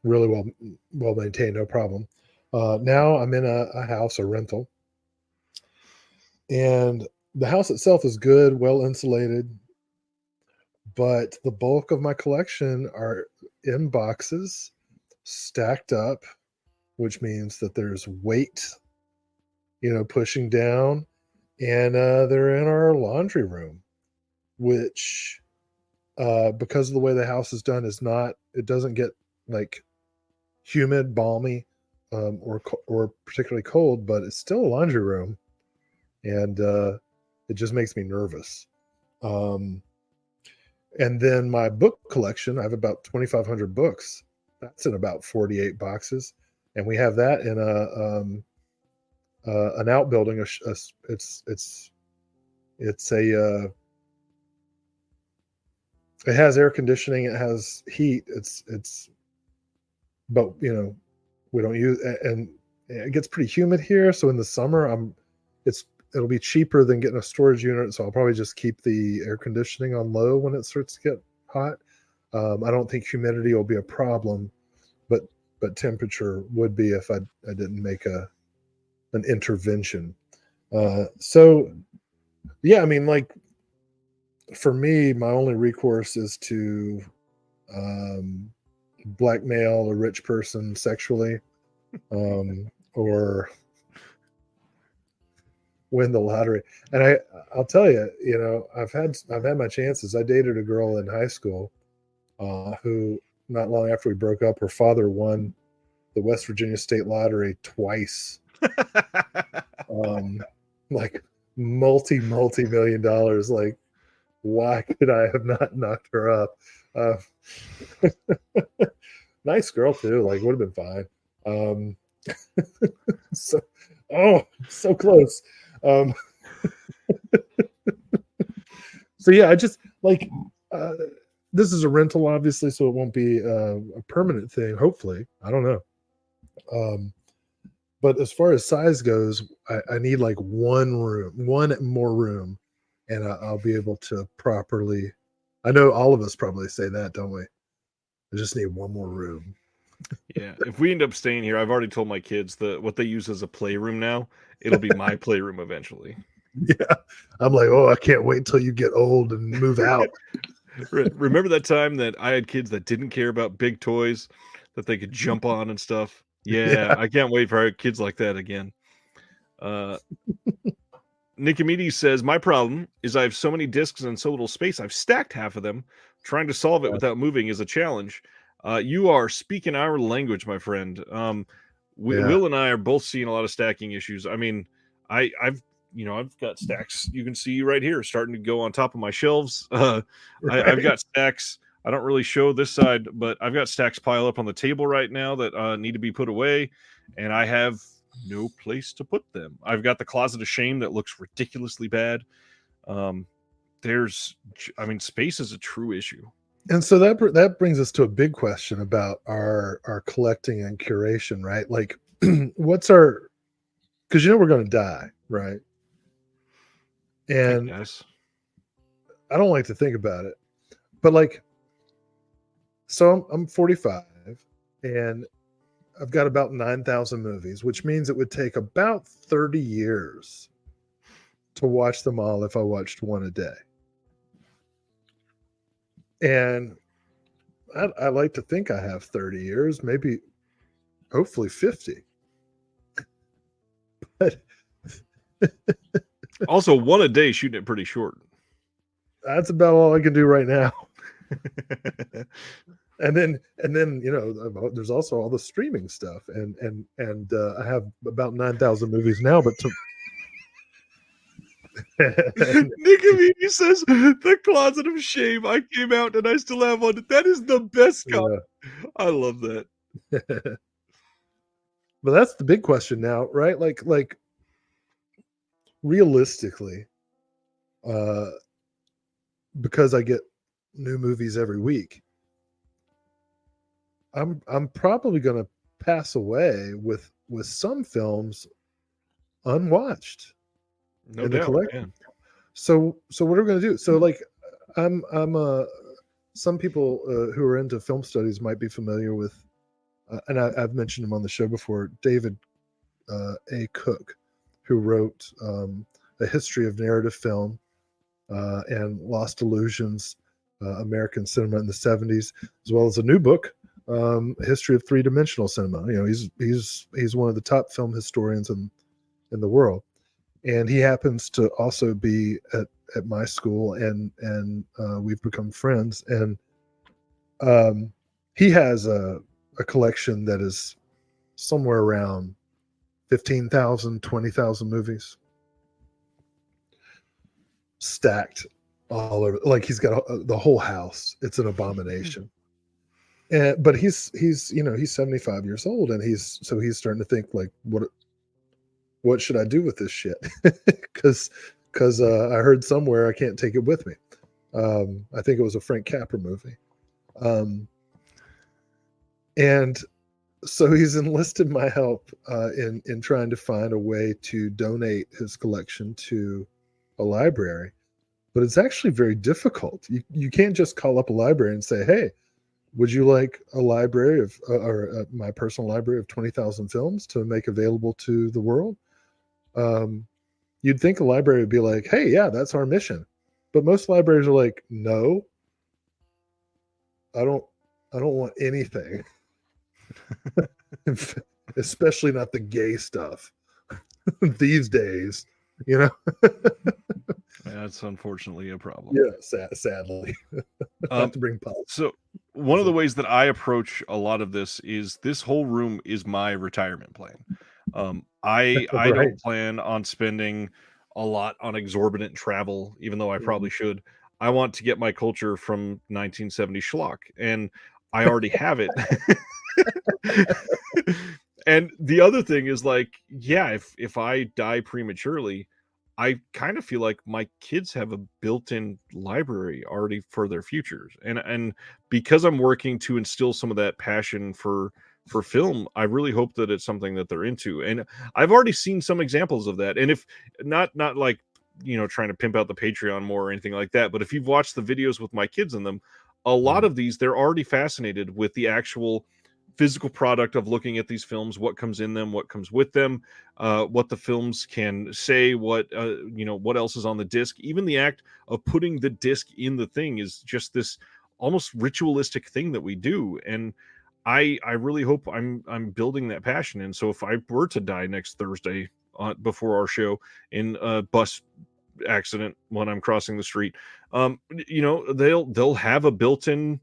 Speaker 2: really well maintained, no problem. Now I'm in a house, a rental, and the house itself is good, well insulated, but the bulk of my collection are in boxes stacked up, which means that there's weight, pushing down, and they're in our laundry room, which, because of the way the house is done, it doesn't get like humid, balmy, or particularly cold, but it's still a laundry room, and it just makes me nervous. And then my book collection, I have about 2,500 books. That's in about 48 boxes, and we have that in an outbuilding. It has air conditioning. It has heat. But we don't use, and it gets pretty humid here. So in the summer, it'll be cheaper than getting a storage unit. So I'll probably just keep the air conditioning on low when it starts to get hot. I don't think humidity will be a problem, but temperature would be if I didn't make an intervention. So yeah, I mean, like, for me, my only recourse is to blackmail a rich person sexually, or win the lottery. And I'll tell you, I've had my chances. I dated a girl in high school who, not long after we broke up, her father won the West Virginia State Lottery twice. Like multi-million dollars. Like, why could I have not knocked her up? Uh, nice girl too. Like, would have been fine. So, so close. So yeah, I just like this is a rental, obviously, so it won't be a permanent thing. Hopefully, I don't know. But as far as size goes, I need like one more room, and I'll be able to properly. I know all of us probably say that, don't we? I just need one more room.
Speaker 1: Yeah, if we end up staying here, I've already told my kids that what they use as a playroom now, it'll be my playroom eventually.
Speaker 2: Yeah, I'm like, oh, I can't wait until you get old and move out.
Speaker 1: Remember that time that I had kids that didn't care about big toys that they could jump on and stuff? Yeah, I can't wait for kids like that again. Nicomedes says, my problem is I have so many discs and so little space. I've stacked half of them. Trying to solve it without moving is a challenge. You are speaking our language, my friend. Will and I are both seeing a lot of stacking issues. I mean, I've got stacks you can see right here starting to go on top of my shelves. I've got stacks. I don't really show this side, but I've got stacks piled up on the table right now that need to be put away, and I have no place to put them. I've got the closet of shame that looks ridiculously bad. Space is a true issue.
Speaker 2: And so that brings us to a big question about our collecting and curation, right? Like, what's our, because we're going to die, right? And I don't like to think about it, but like, so I'm 45 and I've got about 9,000 movies, which means it would take about 30 years to watch them all if I watched one a day. And I like to think I have 30 years, maybe, hopefully 50. But
Speaker 1: also, one a day shooting it pretty short.
Speaker 2: That's about all I can do right now. And then there's also all the streaming stuff, and I have about 9,000 movies now, but
Speaker 1: Nicomedes says the closet of shame. I came out and I still have one. That is the best comment. I love that.
Speaker 2: But that's the big question now, right? Like realistically, because I get new movies every week, I'm probably going to pass away with some films unwatched in the collection. Man. So what are we going to do? So like, I'm some people who are into film studies might be familiar with, and I've mentioned him on the show before, David A. Cook, who wrote A History of Narrative Film and Lost Illusions, American Cinema in the 70s, as well as a new book, History of Three-Dimensional Cinema. He's one of the top film historians in the world. And he happens to also be at my school, and we've become friends. And he has a collection that is somewhere around 15,000, 20,000 movies stacked all over. Like, he's got the whole house. It's an abomination. But he's 75 years old, and he's starting to think like, what should I do with this shit? Because I heard somewhere I can't take it with me. I think it was a Frank Capra movie. And so he's enlisted my help in trying to find a way to donate his collection to a library. But it's actually very difficult. You can't just call up a library and say, hey, would you like a library of my personal library of 20,000 films to make available to the world? You'd think a library would be like, hey, yeah, that's our mission. But most libraries are like, no, I don't want anything. Especially not the gay stuff these days,
Speaker 1: That's unfortunately a problem.
Speaker 2: Yeah, sadly. Not to bring politics.
Speaker 1: So one of the ways that I approach a lot of this is this whole room is my retirement plan. I don't plan on spending a lot on exorbitant travel, even though I probably should. I want to get my culture from 1970 schlock, and I already have it. And the other thing is like, yeah, if I die prematurely, I kind of feel like my kids have a built-in library already for their futures. And because I'm working to instill some of that passion for film, I really hope that it's something that they're into. And I've already seen some examples of that. And if not like, trying to pimp out the Patreon more or anything like that, but if you've watched the videos with my kids in them, a lot of these, they're already fascinated with the actual physical product of looking at these films, what comes in them, what comes with them, what the films can say, what else is on the disc. Even the act of putting the disc in the thing is just this almost ritualistic thing that we do. And I really hope I'm building that passion. And so if I were to die next Thursday before our show in a bus accident when I'm crossing the street, they'll have a built-in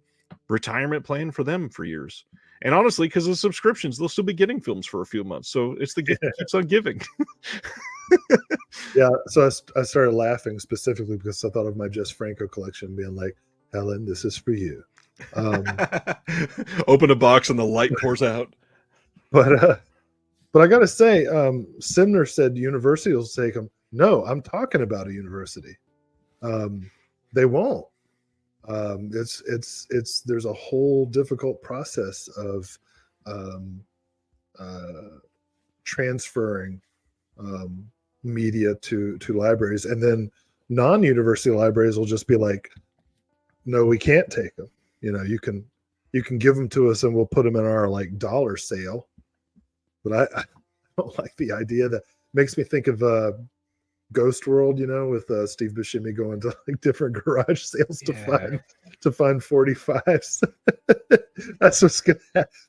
Speaker 1: retirement plan for them for years. And honestly, because of subscriptions, they'll still be getting films for a few months. So it's the gift that keeps on giving.
Speaker 2: Yeah, so I started laughing specifically because I thought of my Jess Franco collection being like, Helen, this is for you.
Speaker 1: Open a box and the light pours out.
Speaker 2: But I got to say, Simner said university will take them. No, I'm talking about a university. They won't. There's a whole difficult process of transferring media to libraries, and then non-university libraries will just be like, no, we can't take them. You can give them to us and we'll put them in our like dollar sale. But I don't like the idea. That makes me think of Ghost World, with Steve Buscemi going to like different garage sales to find 45s.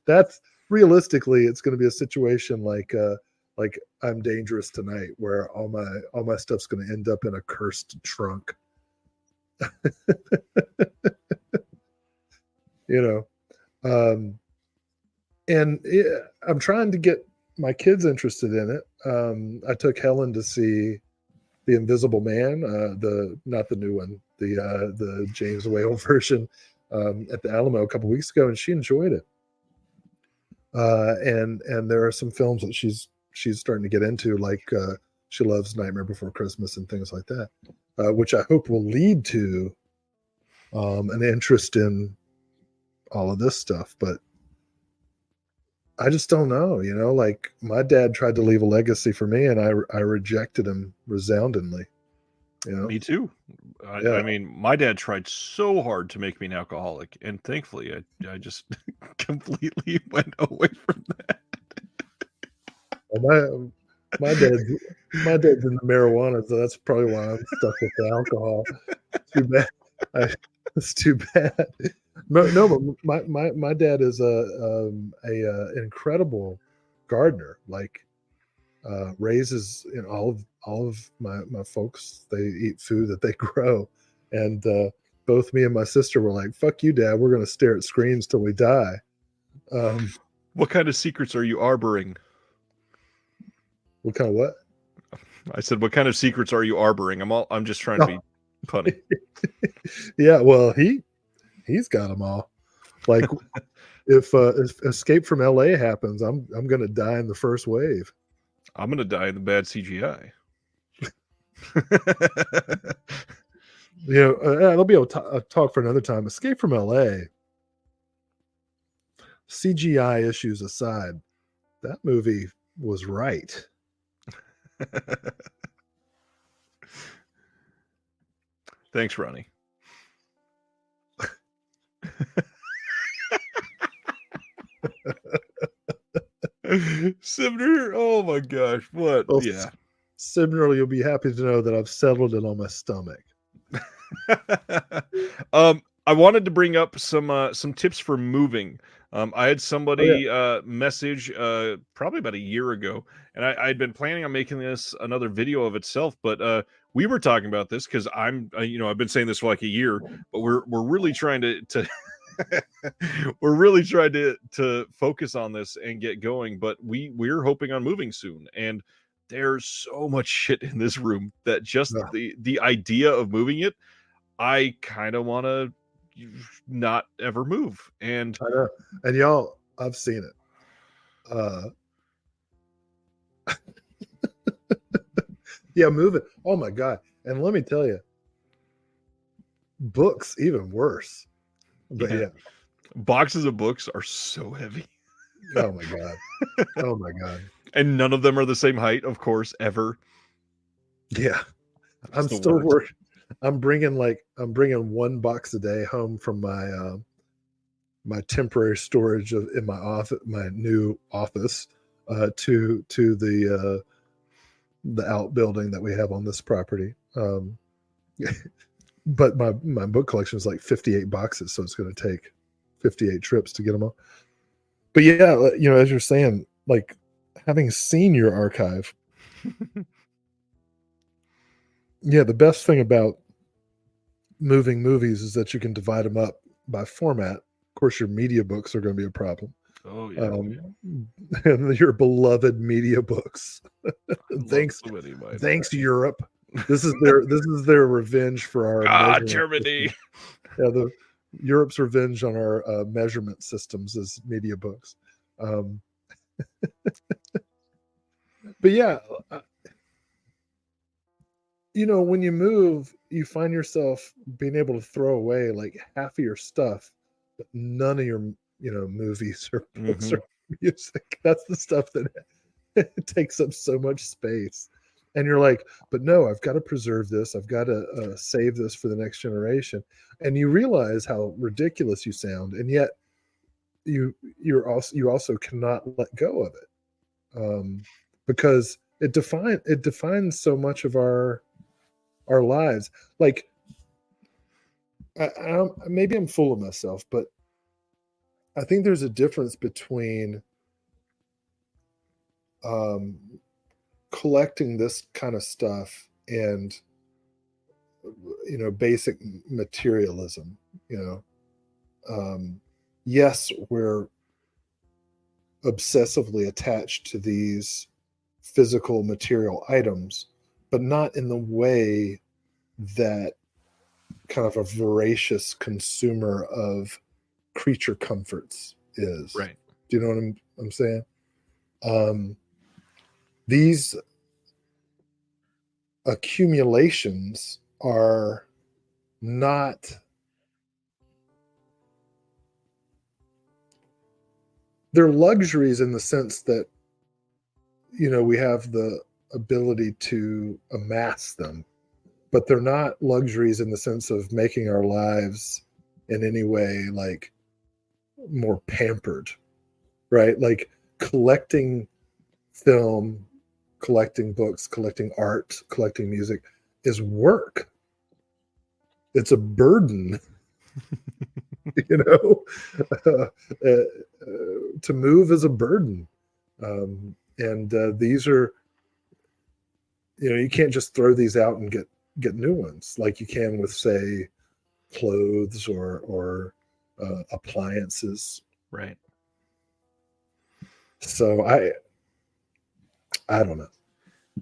Speaker 2: That's realistically, it's going to be a situation like I'm Dangerous Tonight, where all my stuff's going to end up in a cursed trunk. And I'm trying to get my kids interested in it. I took Helen to see The Invisible Man, not the new one, the James Whale version, at the Alamo a couple weeks ago, and she enjoyed it. And there are some films that she's starting to get into, like she loves Nightmare Before Christmas and things like that, which I hope will lead to an interest in all of this stuff. But I just don't know, like my dad tried to leave a legacy for me and I rejected him resoundingly.
Speaker 1: Me too. I mean, my dad tried so hard to make me an alcoholic, and thankfully I just completely went away from that.
Speaker 2: Well, my dad's into marijuana, so that's probably why I'm stuck with the alcohol. Too bad. It's too bad. No, but my dad is an incredible gardener. Like raises all of my folks. They eat food that they grow, and both me and my sister were like, "Fuck you, Dad. We're going to stare at screens till we die."
Speaker 1: What kind of secrets are you harboring?
Speaker 2: What kind of what?
Speaker 1: I said, what kind of secrets are you harboring? I'm just trying to be funny.
Speaker 2: Yeah, well, he's got them all. Like if Escape from LA happens, I'm going to die in the first wave.
Speaker 1: I'm going to die in the bad CGI.
Speaker 2: I'll be able to talk for another time. Escape from LA, CGI issues aside, that movie was right.
Speaker 1: Thanks, Ronnie. Simner, oh my gosh, what?
Speaker 2: Well,
Speaker 1: yeah.
Speaker 2: Simner, you'll be happy to know that I've settled it on my stomach.
Speaker 1: I wanted to bring up some tips for moving. I had somebody message probably about a year ago, and I'd been planning on making this another video of itself, but we were talking about this because I've been saying this for like a year, but we're really trying to we're really trying to focus on this and get going. But we're hoping on moving soon, and there's so much shit in this room that just
Speaker 2: Yeah.
Speaker 1: the idea of moving it, I kind of want to not ever move. And
Speaker 2: I know. And y'all, I've seen it. Yeah, move it. Oh my God. And let me tell you, books even worse. But yeah.
Speaker 1: boxes of books are so heavy.
Speaker 2: Oh my God. Oh my God.
Speaker 1: And none of them are the same height, of course, ever.
Speaker 2: Yeah.
Speaker 1: It's
Speaker 2: I'm
Speaker 1: the
Speaker 2: still
Speaker 1: worst.
Speaker 2: working. I'm bringing one box a day home from my temporary storage in my office, my new office, to the outbuilding that we have on this property. But my book collection is like 58 boxes, so it's going to take 58 trips to get them all. But yeah, as you're saying, like having seen your archive, yeah, the best thing about moving movies is that you can divide them up by format. Of course, your media books are going to be a problem.
Speaker 1: Oh yeah.
Speaker 2: And your beloved media books. Thanks,
Speaker 1: so many of mine.
Speaker 2: thanks Europe. This is their revenge for our measurement
Speaker 1: Germany.
Speaker 2: system. Yeah, Europe's revenge on our measurement systems is media books. But yeah, when you move, you find yourself being able to throw away like half of your stuff, but none of your movies or books or music. That's the stuff that takes up so much space. And you're like, but no, I've got to preserve this. I've got to save this for the next generation. And you realize how ridiculous you sound, and yet you also cannot let go of it, because it defines so much of our lives. Like, maybe I'm full of myself, but I think there's a difference between collecting this kind of stuff and basic materialism. Yes, we're obsessively attached to these physical material items, but not in the way that kind of a voracious consumer of creature comforts is.
Speaker 1: Right.
Speaker 2: Do you know what I'm saying? These accumulations are not, they're luxuries in the sense that we have the ability to amass them, but they're not luxuries in the sense of making our lives in any way like more pampered, right? Like collecting film, collecting books, collecting art, collecting music is work. It's a burden. To move is a burden. And these are, you can't just throw these out and get new ones like you can with, say, clothes or appliances.
Speaker 1: Right.
Speaker 2: So I don't know.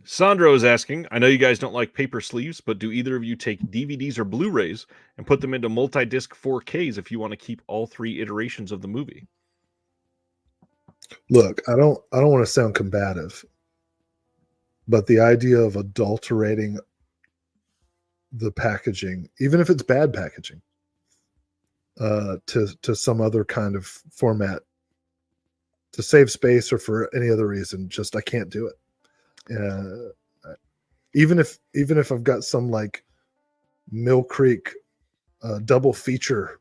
Speaker 1: Sandro is asking, I know you guys don't like paper sleeves, but do either of you take DVDs or Blu-rays and put them into multi-disc 4Ks if you want to keep all 3 iterations of the movie?
Speaker 2: Look, I don't want to sound combative, but the idea of adulterating the packaging, even if it's bad packaging, to some other kind of format to save space or for any other reason, just I can't do it. Even if I've got some like Mill Creek double feature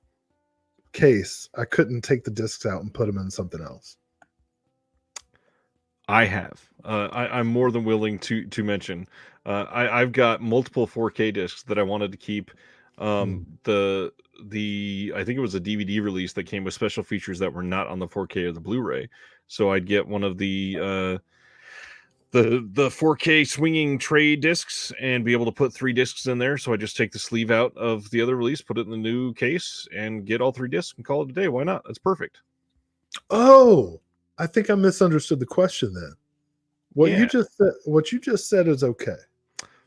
Speaker 2: case, I couldn't take the discs out and put them in something else.
Speaker 1: I have. I'm more than willing to mention. I've got multiple 4K discs that I wanted to keep. The I think it was a DVD release that came with special features that were not on the 4K or the Blu-ray. So I'd get one of the 4K swinging tray discs and be able to put 3 discs in there. So I just take the sleeve out of the other release, put it in the new case, and get all 3 discs and call it a day. Why not? That's perfect.
Speaker 2: Oh, I think I misunderstood the question then. What
Speaker 1: Yeah.
Speaker 2: you just said is okay.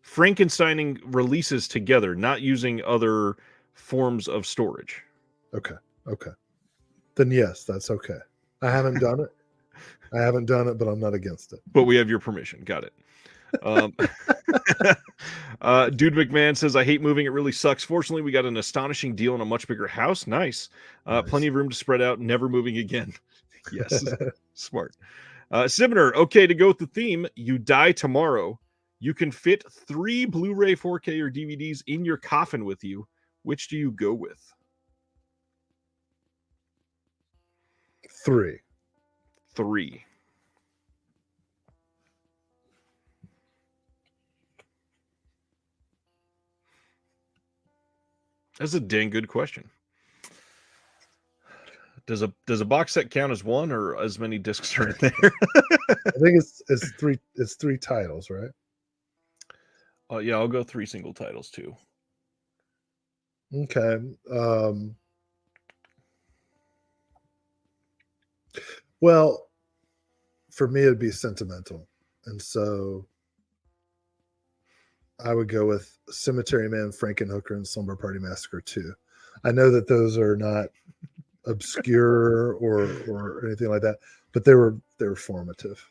Speaker 1: Frankensteining releases together, not using other forms of storage.
Speaker 2: Okay. Then yes, that's okay. I haven't done it. But I'm not against it.
Speaker 1: But we have your permission. Got it. Dude McMahon says, I hate moving. It really sucks. Fortunately, we got an astonishing deal in a much bigger house. Nice.
Speaker 2: Nice.
Speaker 1: Plenty of room to spread out. Never moving again. Yes. Smart. Sibner, okay, to go with the theme, you die tomorrow. You can fit 3 Blu-ray, 4K, or DVDs in your coffin with you. Which do you go with?
Speaker 2: 3.
Speaker 1: 3. That's a dang good question. Does a box set count as one, or as many discs are in there?
Speaker 2: I think it's 3. It's 3 titles, right?
Speaker 1: Oh yeah, I'll go 3 single titles too.
Speaker 2: Okay. Well, for me, it'd be sentimental, and so I would go with Cemetery Man, Frankenhooker, and Slumber Party Massacre 2. I know that those are not obscure or anything like that, but they were formative.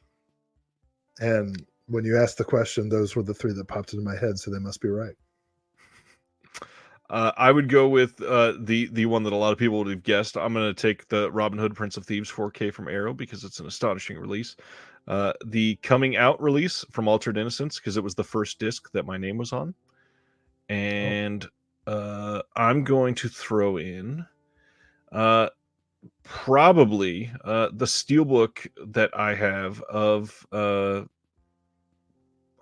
Speaker 2: And when you asked the question, those were the 3 that popped into my head, so they must be right.
Speaker 1: I would go with the one that a lot of people would have guessed. I'm going to take the Robin Hood Prince of Thieves 4K from Arrow because it's an astonishing release. The coming out release from Altered Innocence because it was the first disc that my name was on. And I'm going to throw in probably the steelbook that I have of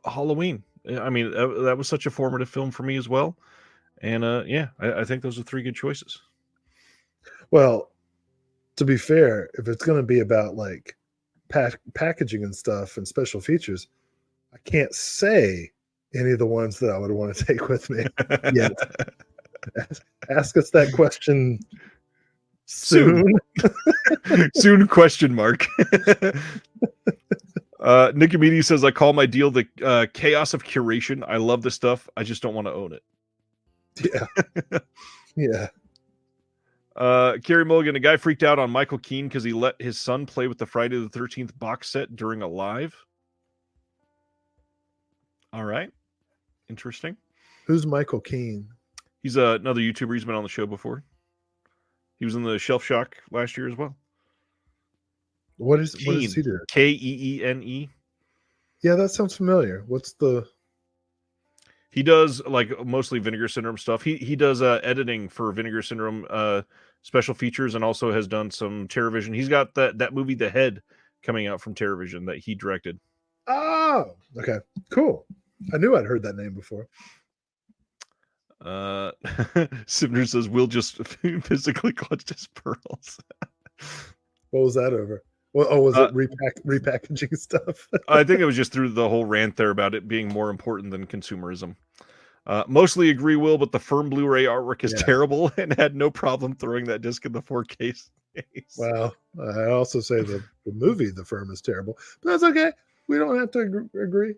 Speaker 1: Halloween. I mean, that was such a formative film for me as well. And yeah, I think those are 3 good choices.
Speaker 2: Well, to be fair, if it's going to be about like packaging and stuff and special features, I can't say any of the ones that I would want to take with me yet. Ask us that question soon.
Speaker 1: Soon question mark. Nicomedes says, I call my deal the chaos of curation. I love this stuff. I just don't want to own it.
Speaker 2: Yeah.
Speaker 1: Kerry Mulligan, a guy freaked out on Michael Keane because he let his son play with the Friday the 13th box set during a live. All right. Interesting.
Speaker 2: Who's Michael Keane?
Speaker 1: He's another YouTuber. He's been on the show before. He was in the Shelf Shock last year as well.
Speaker 2: What does he do?
Speaker 1: Keene.
Speaker 2: Yeah, that sounds familiar.
Speaker 1: He does like mostly Vinegar Syndrome stuff. He does editing for Vinegar Syndrome special features and also has done some TerraVision. He's got that movie The Head coming out from TerraVision that he directed.
Speaker 2: Oh, okay. Cool. I knew I'd heard that name before.
Speaker 1: Sibner says we'll just physically clutch his pearls.
Speaker 2: What was that over? Well, was it repackaging stuff?
Speaker 1: I think it was just through the whole rant there about it being more important than consumerism. Mostly agree, Will, but the firm Blu-ray artwork is terrible and had no problem throwing that disc in the 4K space.
Speaker 2: Well, I also say the movie The Firm is terrible, but that's okay. We don't have to agree.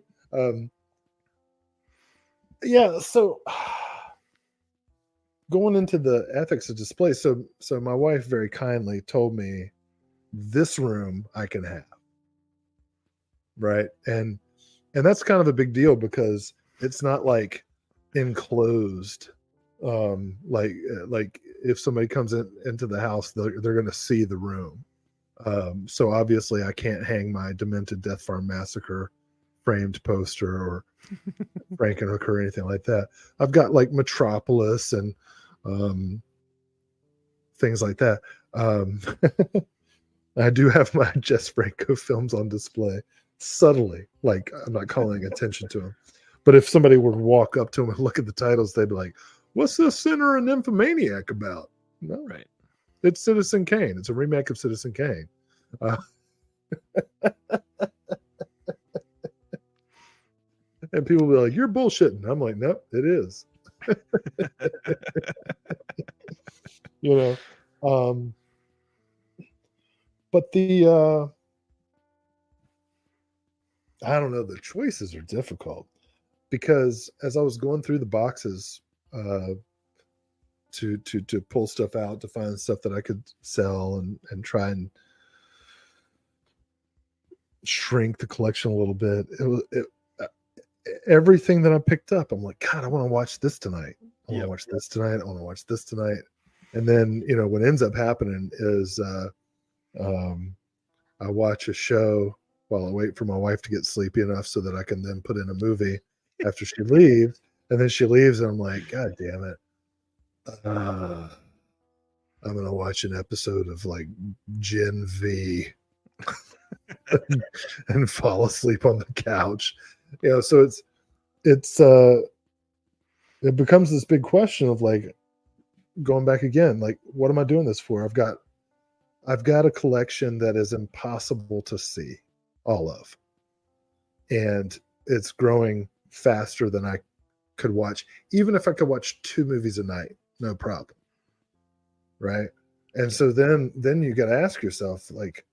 Speaker 2: Yeah, so going into the ethics of display, so my wife very kindly told me this room I can have, right? And that's kind of a big deal because it's not like enclosed. Like if somebody comes into the house, they're going to see the room. So obviously I can't hang my Demented Death Farm Massacre framed poster or Frankenhooker or anything like that. I've got like Metropolis and things like that. I do have my Jess Franco films on display subtly, like I'm not calling attention to them. But if somebody were to walk up to them and look at the titles, they'd be like, what's this Sinner and Nymphomaniac about? No,
Speaker 1: right.
Speaker 2: It's Citizen Kane. It's a remake of Citizen Kane. And people will be like, you're bullshitting. I'm like, nope, it is. But the I don't know. The choices are difficult because as I was going through the boxes to pull stuff out to find stuff that I could sell and try and shrink the collection a little bit, everything that I picked up, I'm like, God, I want to watch this tonight. I want to watch this tonight. I want to watch this tonight. And then, what ends up happening is I watch a show while I wait for my wife to get sleepy enough so that I can then put in a movie after she leaves. And then she leaves, and I'm like, God damn it. I'm going to watch an episode of like Gen V and fall asleep on the couch. So it becomes this big question of like going back again, like, what am I doing this for? I've got a collection that is impossible to see all of, and it's growing faster than I could watch. Even if I could watch 2 movies a night, no problem. Right. And so then you got to ask yourself, like,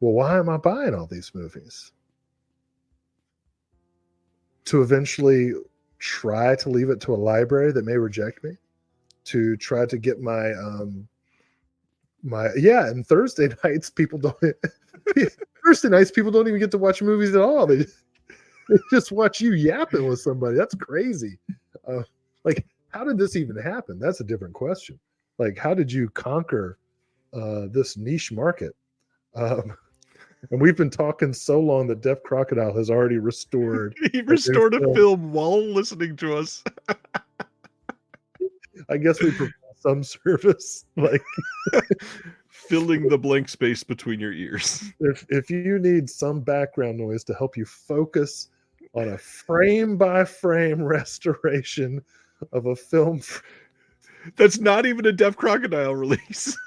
Speaker 2: well, why am I buying all these movies? To eventually try to leave it to a library that may reject me, to try to get and Thursday nights people don't even get to watch movies at all. They just watch you yapping with somebody. That's crazy. Like, how did this even happen? That's a different question. Like, how did you conquer this niche market? And we've been talking so long that Deaf Crocodile has already restored.
Speaker 1: He restored a film while listening to us.
Speaker 2: I guess we provide some service, like
Speaker 1: filling the blank space between your ears.
Speaker 2: If you need some background noise to help you focus on a frame by frame restoration of a film
Speaker 1: that's not even a Deaf Crocodile release.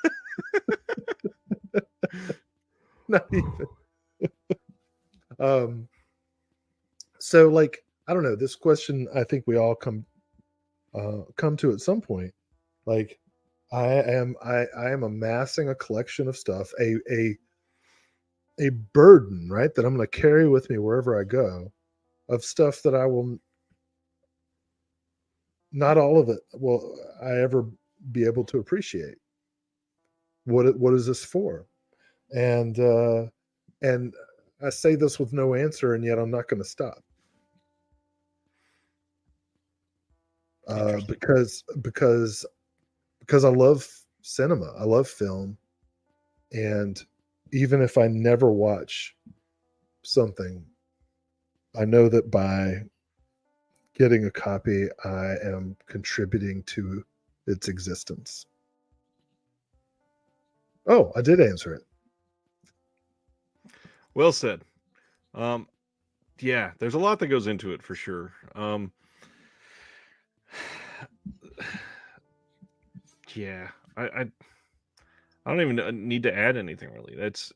Speaker 2: Not even. So, like, I don't know, this question I think we all come to at some point. Like, I am amassing a collection of stuff, a burden, right, that I'm going to carry with me wherever I go, of stuff that I will not all of it will I ever be able to appreciate. What is this for? And I say this with no answer, and yet I'm not going to stop. Because I love cinema, I love film, and even if I never watch something, I know that by getting a copy, I am contributing to its existence. Oh, I did answer it.
Speaker 1: Well said. Yeah, there's a lot that goes into it for sure. Yeah, I don't even need to add anything really. It's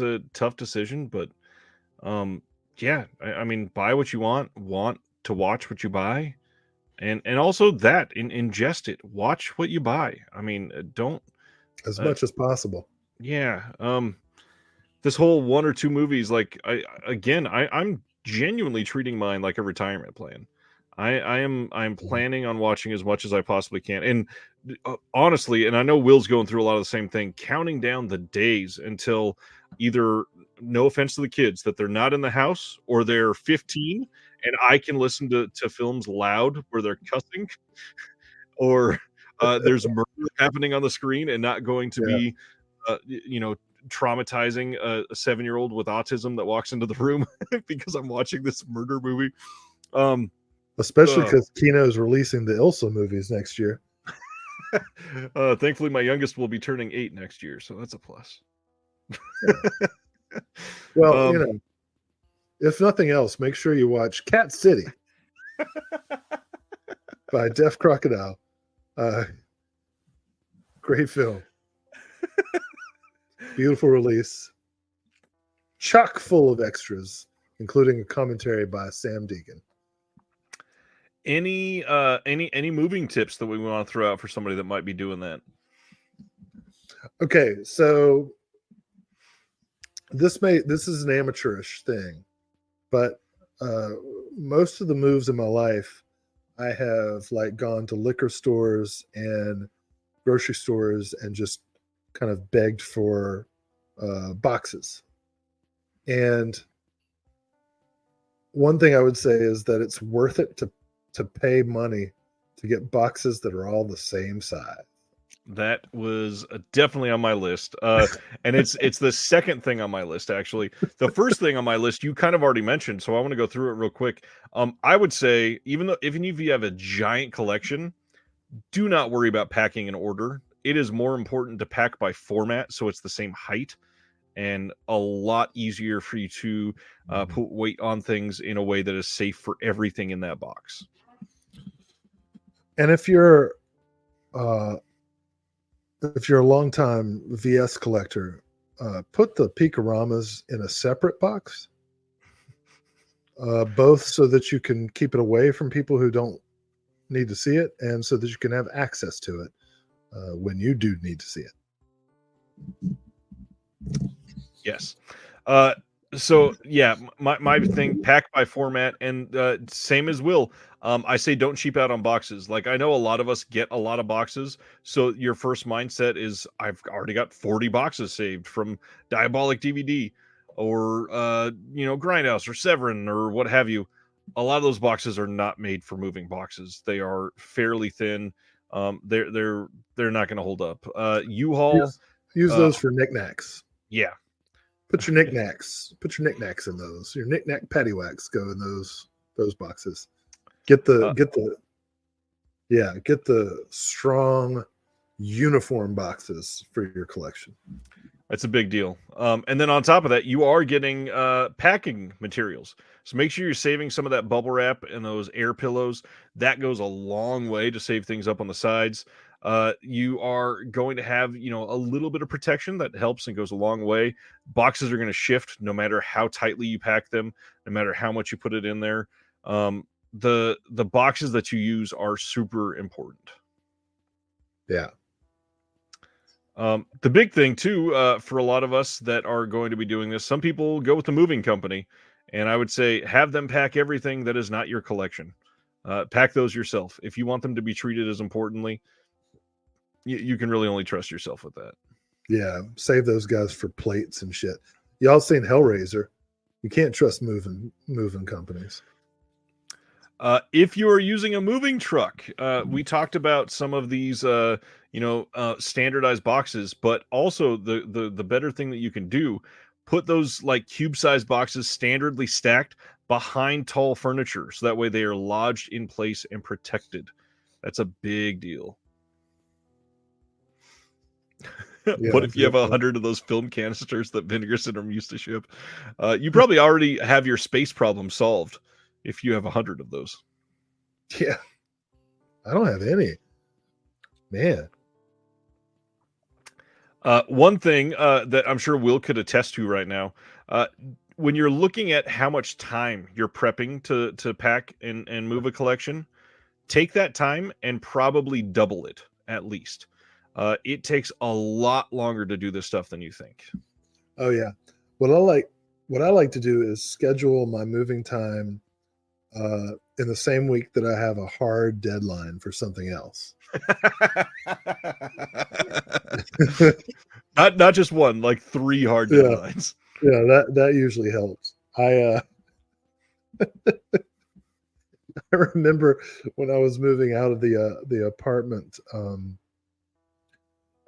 Speaker 1: a tough decision, but yeah, I mean, buy what you want to watch what you buy, and also that ingest it, watch what you buy. I mean, don't
Speaker 2: as much as possible.
Speaker 1: Yeah. This whole 1 or 2 movies, like I'm genuinely treating mine like a retirement plan. I'm planning on watching as much as I possibly can. And honestly, and I know Will's going through a lot of the same thing, counting down the days until either, no offense to the kids, that they're not in the house or they're 15 and I can listen to films loud where they're cussing or there's murder happening on the screen and not going to be, traumatizing a 7-year-old with autism that walks into the room because I'm watching this murder movie.
Speaker 2: Especially because Kino's releasing the Ilsa movies next year.
Speaker 1: Thankfully, my youngest will be turning 8 next year, so that's a plus.
Speaker 2: Well, if nothing else, make sure you watch Cat City by Deaf Crocodile. Great film. Beautiful release. Chock full of extras, including a commentary by Sam Deegan.
Speaker 1: Any moving tips that we want to throw out for somebody that might be doing that?
Speaker 2: Okay, so this is an amateurish thing, but most of the moves in my life, I have like gone to liquor stores and grocery stores and just kind of begged for boxes. And one thing I would say is that it's worth it to pay money to get boxes that are all the same size.
Speaker 1: That was definitely on my list, and it's the second thing on my list, actually. The first thing on my list you kind of already mentioned, so I want to go through it real quick. I would say even if you have a giant collection, do not worry about packing in order. It is more important to pack by format, so it's the same height and a lot easier for you to put weight on things in a way that is safe for everything in that box.
Speaker 2: And if you're a longtime VS collector, put the Picaramas in a separate box, both so that you can keep it away from people who don't need to see it, and so that you can have access to it when you do need to see it.
Speaker 1: Yes. So yeah, my thing, pack by format, and same as Will. I say don't cheap out on boxes. Like, I know a lot of us get a lot of boxes, so your first mindset is I've already got 40 boxes saved from Diabolic DVD or Grindhouse or Severin or what have you. A lot of those boxes are not made for moving boxes. They are fairly thin. They're not going to hold up. U-Haul,
Speaker 2: Use those for knickknacks.
Speaker 1: yeah.
Speaker 2: Put your knickknacks in those. Your knickknack paddywhacks go in those boxes. Get the strong uniform boxes for your collection.
Speaker 1: That's a big deal. And then on top of that, you are getting packing materials. So make sure you're saving some of that bubble wrap and those air pillows. That goes a long way to save things up on the sides. You are going to have, a little bit of protection that helps and goes a long way. Boxes are going to shift no matter how tightly you pack them, no matter how much you put it in there. The boxes that you use are super important.
Speaker 2: Yeah.
Speaker 1: The big thing too, for a lot of us that are going to be doing this, some people go with the moving company, and I would say have them pack everything that is not your collection. Pack those yourself. If you want them to be treated as importantly, you can really only trust yourself with that.
Speaker 2: Yeah, save those guys for plates and shit. Y'all seen Hellraiser? You can't trust moving companies.
Speaker 1: If you are using a moving truck, we talked about some of these, standardized boxes, but also the better thing that you can do, put those like cube-sized boxes standardly stacked behind tall furniture, so that way they are lodged in place and protected. That's a big deal.
Speaker 2: Yeah,
Speaker 1: What if you have 100 of those film canisters that Vinegar Syndrome used to ship? You probably already have your space problem solved if you have 100 of those.
Speaker 2: Yeah. I don't have any. Man.
Speaker 1: One thing that I'm sure Will could attest to right now, when you're looking at how much time you're prepping to pack and move a collection, take that time and probably double it at least. It takes a lot longer to do this stuff than you think.
Speaker 2: Oh yeah. What I like to do is schedule my moving time in the same week that I have a hard deadline for something else.
Speaker 1: not just one, like 3 hard deadlines.
Speaker 2: Yeah, that usually helps. I remember when I was moving out of the apartment,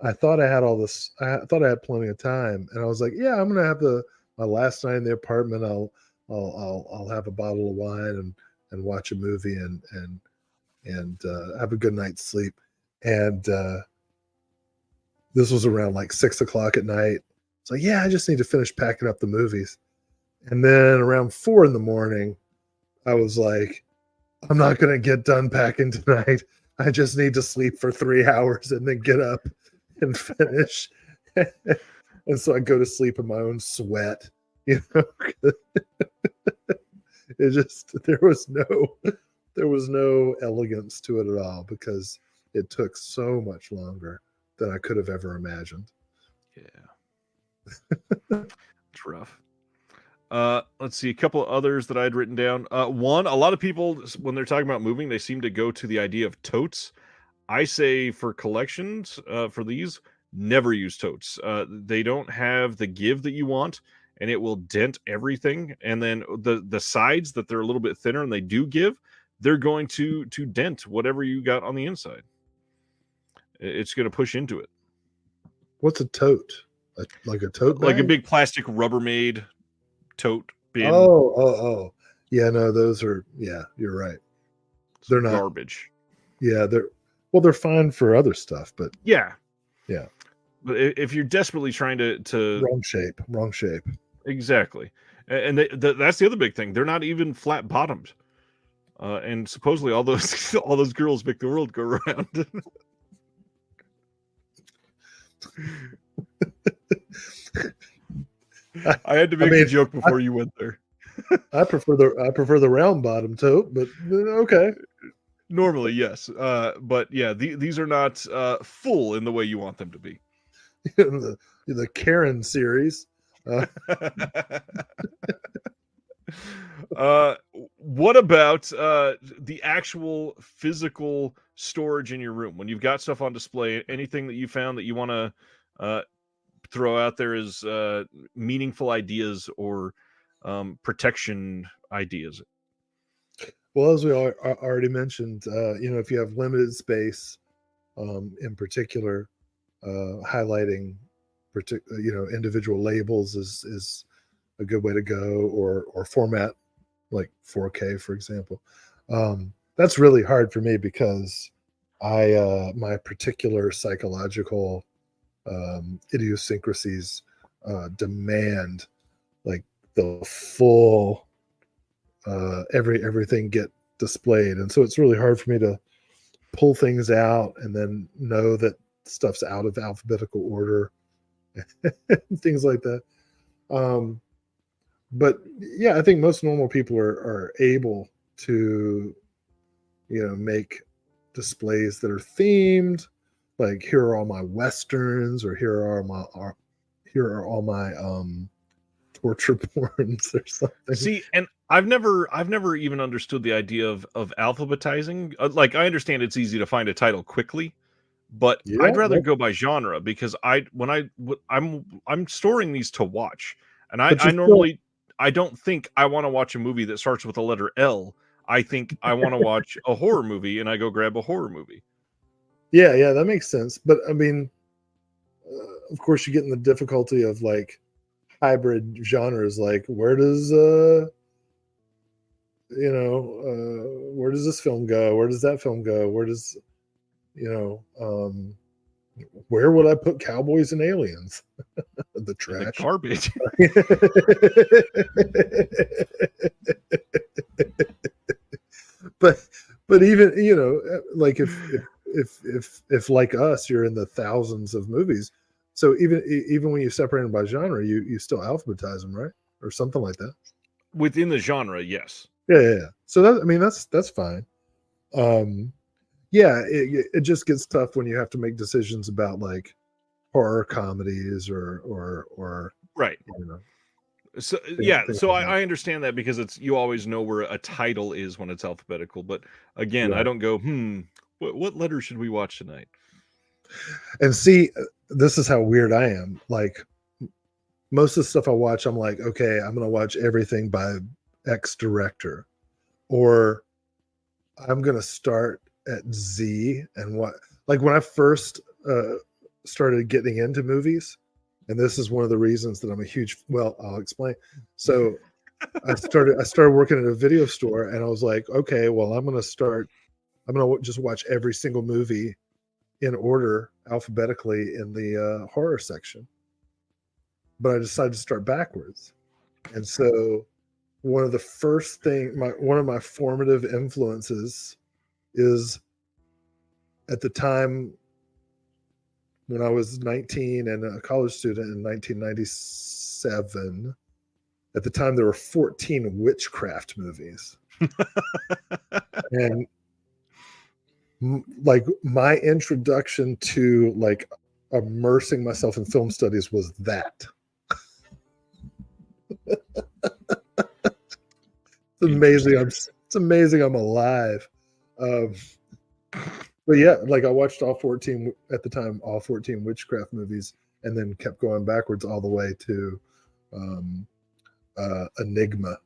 Speaker 2: I thought I had all this. I thought I had plenty of time, and I was like, "Yeah, I'm gonna have my last night in the apartment. I'll have a bottle of wine and watch a movie and have a good night's sleep." And this was around like 6 o'clock at night. It's like, yeah, I just need to finish packing up the movies. And then around 4 a.m, I was like, I'm not gonna get done packing tonight. I just need to sleep for 3 hours and then get up and finish. And so I go to sleep in my own sweat. It just there was no elegance to it at all because it took so much longer than I could have ever imagined.
Speaker 1: Yeah. It's rough. Let's see, a couple of others that I'd written down. One, a lot of people, when they're talking about moving, they seem to go to the idea of totes. I say for collections, for these, never use totes. They don't have the give that you want, and it will dent everything. And then the sides that they're a little bit thinner and they do give, they're going to dent whatever you got on the inside. It's going to push into it.
Speaker 2: What's a tote? Like a tote bag?
Speaker 1: Like a big plastic Rubbermaid tote bin.
Speaker 2: Oh. Yeah, no, those are, yeah, you're right. They're not
Speaker 1: garbage.
Speaker 2: Yeah, they're fine for other stuff, but
Speaker 1: yeah.
Speaker 2: But
Speaker 1: if you're desperately trying to
Speaker 2: wrong shape.
Speaker 1: Exactly. And that's the other big thing. They're not even flat bottomed. And supposedly all those girls make the world go round. I had to make a joke before you went there.
Speaker 2: I prefer the round bottom tote, but okay.
Speaker 1: Normally, yes. But yeah, these are not full in the way you want them to be.
Speaker 2: the Karen series.
Speaker 1: What about the actual physical storage in your room? When you've got stuff on display, anything that you found that you want to throw out there as meaningful ideas or protection ideas?
Speaker 2: Well, as we already mentioned, if you have limited space, in particular, highlighting individual labels is a good way to go, or format like 4K, for example. That's really hard for me because my particular psychological idiosyncrasies demand like the full everything get displayed, and so it's really hard for me to pull things out and then know that stuff's out of alphabetical order things like that. But yeah, I think most normal people are able to make displays that are themed, like here are all my westerns, or here are all my torture porns or something.
Speaker 1: See, and I've never even understood the idea of alphabetizing. Like, I understand it's easy to find a title quickly, but I'd rather go by genre, because I'm storing these to watch, and I normally I don't think I want to watch a movie that starts with the letter L. I think I want to watch a horror movie, and I go grab a horror movie.
Speaker 2: Yeah, that makes sense. But I mean, of course, you get in the difficulty of like hybrid genres. Like, where does where does this film go? Where does that film go? Where does where would I put Cowboys and Aliens? The trash,
Speaker 1: the garbage.
Speaker 2: but even like if like us, you're in the thousands of movies, so even when you separate them by genre, you still alphabetize them, right, or something like that
Speaker 1: within the genre. Yes.
Speaker 2: Yeah. So that's fine. Yeah, it just gets tough when you have to make decisions about like horror comedies or
Speaker 1: right. So yeah, so I understand that, because you always know where a title is when it's alphabetical. But again, right. I don't go, what letter should we watch tonight?
Speaker 2: And see, this is how weird I am. Like, most of the stuff I watch, I'm like, okay, I'm going to watch everything by X director, or I'm going to start at Z and what, like when I first started getting into movies, and this is one of the reasons that I'm a huge, well, I'll explain. So I started working at a video store, and I was like, okay, well, I'm going to just watch every single movie in order alphabetically in the horror section. But I decided to start backwards. And so one of my formative influences is, at the time when I was 19 and a college student in 1997, at the time there were 14 witchcraft movies. And like my introduction to like immersing myself in film studies was that. amazing. It's amazing I'm alive. Um, but yeah, like I watched all 14 at the time, all 14 witchcraft movies, and then kept going backwards all the way to Enigma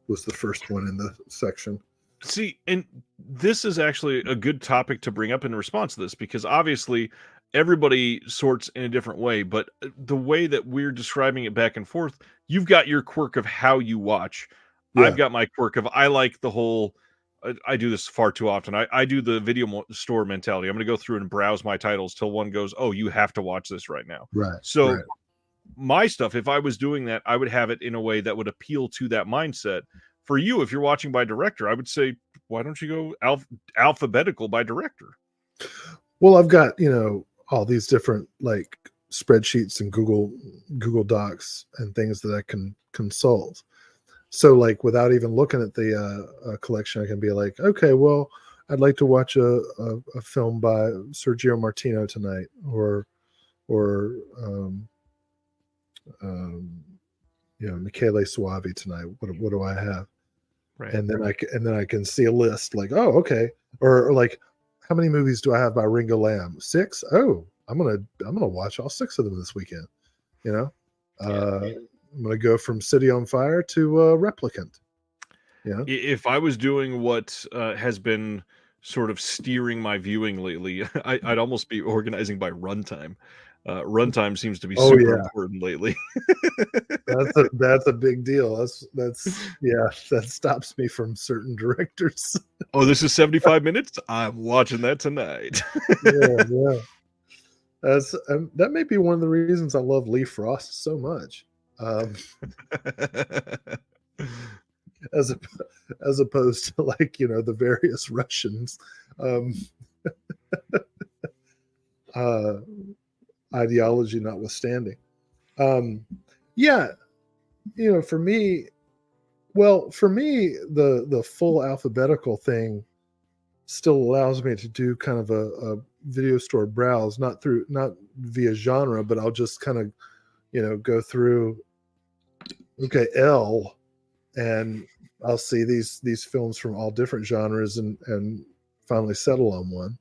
Speaker 2: was the first one in the section.
Speaker 1: See, and this is actually a good topic to bring up in response to this, because obviously everybody sorts in a different way, but the way that we're describing it back and forth, you've got your quirk of how you watch.
Speaker 2: Yeah.
Speaker 1: I've got my quirk of I like the whole. I do this far too often. I do the video store mentality. I'm going to go through and browse my titles till one goes, "Oh, you have to watch this right now."
Speaker 2: Right.
Speaker 1: So
Speaker 2: right.
Speaker 1: my stuff, if I was doing that, I would have it in a way that would appeal to that mindset. For you, if you're watching by director, I would say, why don't you go alphabetical by director?
Speaker 2: Well, I've got, all these different like spreadsheets and Google Docs and things that I can consult. So like without even looking at the collection, I can be like, okay, well, I'd like to watch a film by Sergio Martino tonight, or Michele Soavi tonight. What do I have?
Speaker 1: Right.
Speaker 2: And then I can see a list like, oh, okay, or like, how many movies do I have by Ringo Lam? 6. Oh, I'm gonna watch all 6 of them this weekend. I'm gonna go from City on Fire to Replicant. Yeah.
Speaker 1: If I was doing what has been sort of steering my viewing lately, I'd almost be organizing by runtime. Runtime seems to be super important lately.
Speaker 2: That's a big deal. That stops me from certain directors.
Speaker 1: Oh, this is 75 minutes. I'm watching that tonight.
Speaker 2: yeah. That may be one of the reasons I love Lee Frost so much. As opposed to like the various Russians ideology notwithstanding. For me, the full alphabetical thing still allows me to do kind of a video store browse, not via genre, but I'll just kind of go through, okay, L, and I'll see these films from all different genres and finally settle on one,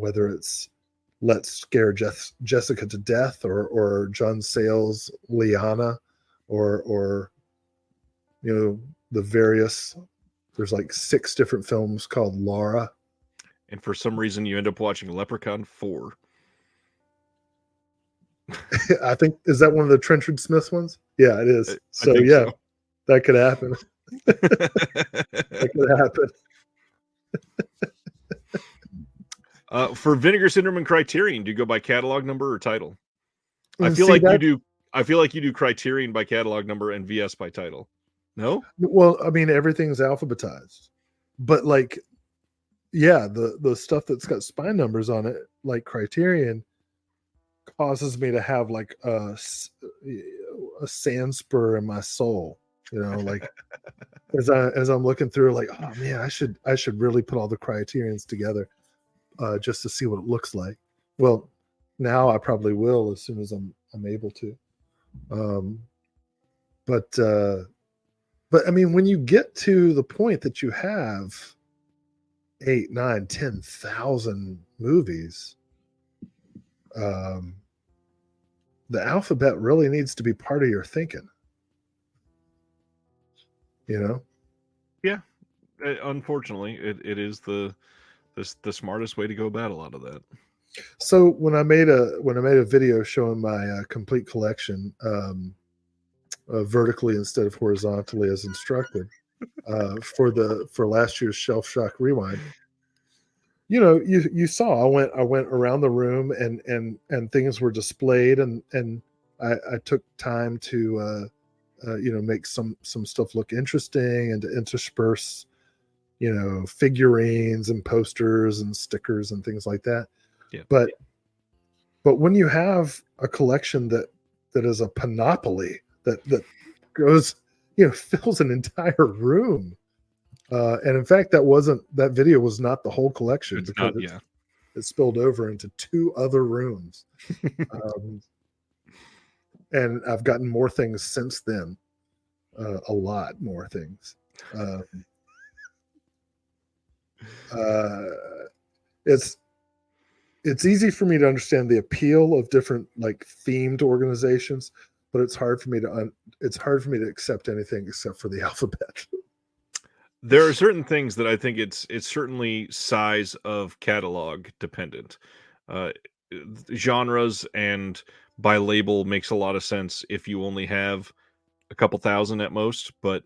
Speaker 2: whether it's Let's Scare Jessica to Death or John Sayles' Liana, or the various, there's like 6 different films called Laura.
Speaker 1: And for some reason you end up watching Leprechaun 4.
Speaker 2: I think, is that one of the Trenchard Smith ones? Yeah, it is. So that could happen. That could happen.
Speaker 1: For Vinegar Syndrome and Criterion, do you go by catalog number or title? I feel like you do Criterion by catalog number and VS by title. No?
Speaker 2: Well, I mean, everything's alphabetized, but like, the stuff that's got spine numbers on it, like Criterion, causes me to have like a sand spur in my soul, like as I'm looking through, like, oh man, I should really put all the Criterions together just to see what it looks like. Well, now I probably will as soon as I'm able to. But I mean, when you get to the point that you have 8, 9, 10,000 movies, the alphabet really needs to be part of your thinking.
Speaker 1: Yeah. Unfortunately, it is the smartest way to go about a lot of that.
Speaker 2: So when I made a video showing my complete collection, vertically instead of horizontally as instructed, for last year's Shelf Shock Rewind, you saw I went around the room and things were displayed, and I took time to make some stuff look interesting and to intersperse figurines and posters and stickers and things like that.
Speaker 1: Yeah.
Speaker 2: But when you have a collection that is a panoply that goes, fills an entire room, and in fact, that video was not the whole collection, because it spilled over into 2 other rooms, and I've gotten more things since then. a lot more things. Um, uh, it's easy for me to understand the appeal of different like themed organizations, but it's hard for me to accept anything except for the alphabet.
Speaker 1: There are certain things that I think it's certainly size of catalog dependent. Uh, Genres and by label makes a lot of sense if you only have a couple thousand at most, but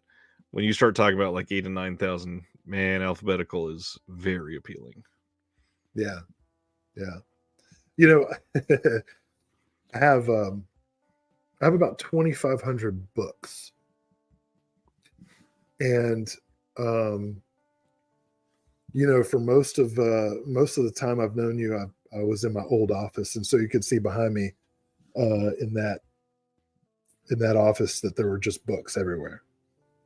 Speaker 1: when you start talking about like 8 and 9,000, man, alphabetical is very appealing.
Speaker 2: Yeah, yeah. You know, I have about 2,500 books, and you know, for most of the time I've known you, I was in my old office, and so you could see behind me in that office that there were just books everywhere,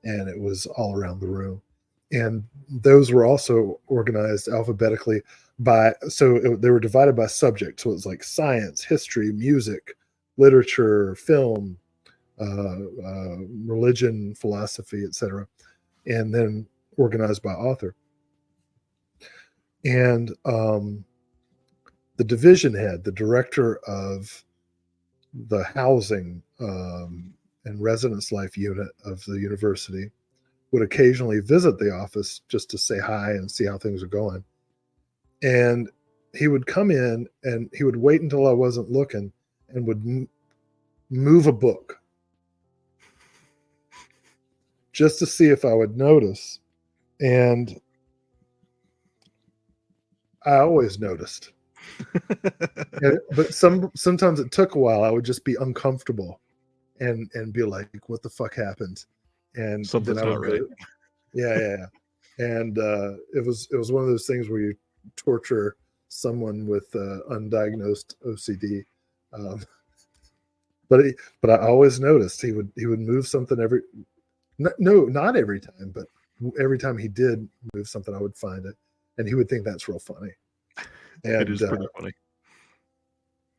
Speaker 2: and it was all around the room. And those were also organized alphabetically they were divided by subject. So it was like science, history, music, literature, film, religion, philosophy, etc., and then organized by author. And the division head, the director of the housing and residence life unit of the university, would occasionally visit the office just to say hi and see how things are going. And he would come in and he would wait until I wasn't looking and would move a book just to see if I would notice. And I always noticed. But sometimes it took a while. I would just be uncomfortable and be like, what the fuck happened? And
Speaker 1: Something's
Speaker 2: then I would
Speaker 1: not
Speaker 2: go,
Speaker 1: right.
Speaker 2: yeah. And it was one of those things where you torture someone with undiagnosed OCD. But I always noticed he would move something not every time, but every time he did move something, I would find it, and he would think that's real funny. And
Speaker 1: It is pretty funny.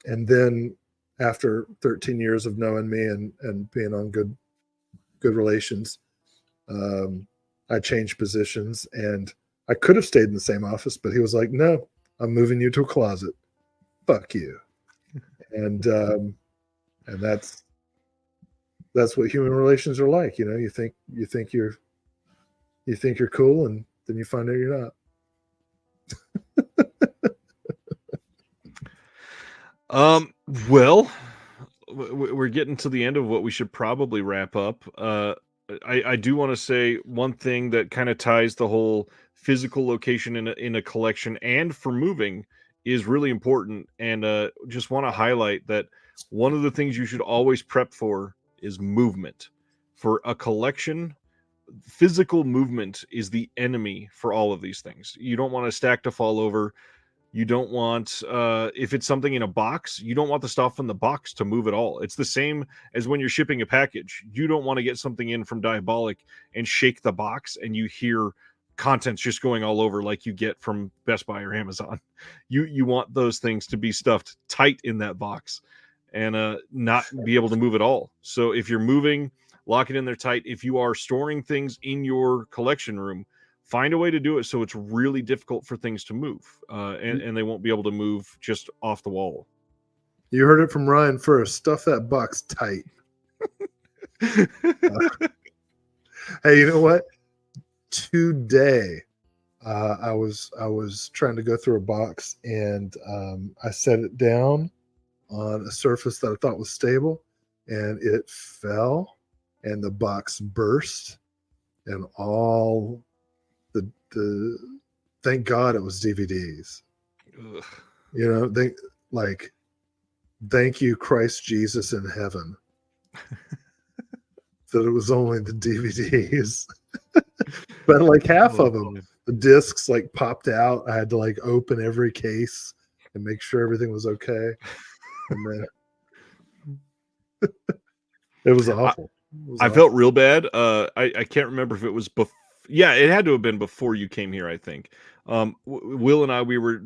Speaker 2: And then after 13 years of knowing me and being on good relations, I changed positions, and I could have stayed in the same office, but he was like, "No, I'm moving you to a closet. Fuck you." And that's what human relations are like. You know, you think you're cool, and then you find out you're not.
Speaker 1: Well, we're getting to the end of what we should probably wrap up. I do want to say one thing that kind of ties the whole physical location in a collection and for moving is really important. And just want to highlight that one of the things you should always prep for is movement. For a collection, physical movement is the enemy for all of these things. You don't want a stack to fall over. You don't want, if it's something in a box, you don't want the stuff in the box to move at all. It's the same as when you're shipping a package. You don't want to get something in from Diabolic and shake the box and you hear contents just going all over like you get from Best Buy or Amazon. You want those things to be stuffed tight in that box and not be able to move at all. So if you're moving, lock it in there tight. If you are storing things in your collection room, find a way to do it so it's really difficult for things to move, and they won't be able to move just off the wall.
Speaker 2: You heard it from Ryan first. Stuff that box tight. Hey, you know what? Today, I was trying to go through a box, and I set it down on a surface that I thought was stable, and it fell, and the box burst, and all the thank God it was DVDs.
Speaker 1: Ugh.
Speaker 2: You know, thank you, Christ Jesus in heaven, that it was only the DVDs. But like half of them, the discs like popped out. I had to like open every case and make sure everything was okay. And then it was awful.
Speaker 1: I felt real bad. I can't remember if it was yeah, it had to have been before you came here, I think. Will and I, we were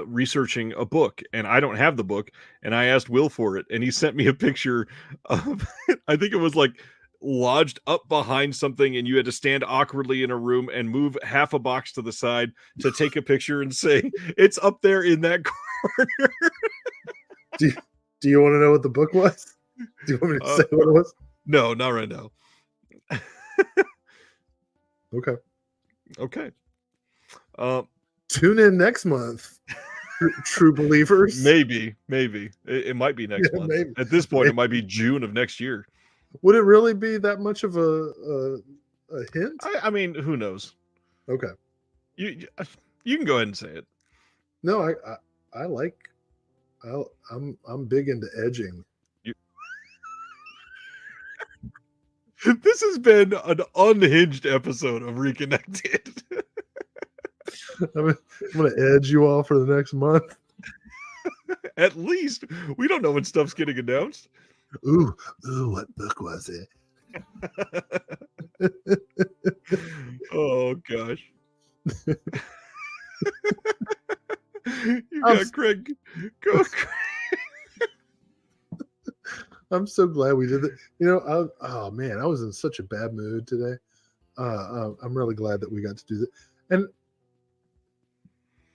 Speaker 1: researching a book, and I don't have the book, and I asked Will for it, and he sent me a picture of, I think it was like lodged up behind something, and you had to stand awkwardly in a room and move half a box to the side to take a picture and say, it's up there in that corner.
Speaker 2: Do you want to know what the book was? Do you want me to say what it was?
Speaker 1: No, not right now.
Speaker 2: Okay.
Speaker 1: Okay.
Speaker 2: Tune in next month, true believers.
Speaker 1: Maybe. It might be next month.
Speaker 2: Maybe.
Speaker 1: At this point, it might be June of next year.
Speaker 2: Would it really be that much of a hint?
Speaker 1: I mean, who knows?
Speaker 2: Okay.
Speaker 1: You can go ahead and say it.
Speaker 2: No, I'm big into edging.
Speaker 1: This has been an unhinged episode of Reconnected.
Speaker 2: I'm gonna edge you all for the next month.
Speaker 1: At least we don't know when stuff's getting announced.
Speaker 2: Ooh, what book was it?
Speaker 1: Oh gosh. You got Craig. Go, Craig.
Speaker 2: I'm so glad we did it. Oh man, I was in such a bad mood today. I'm really glad that we got to do that. And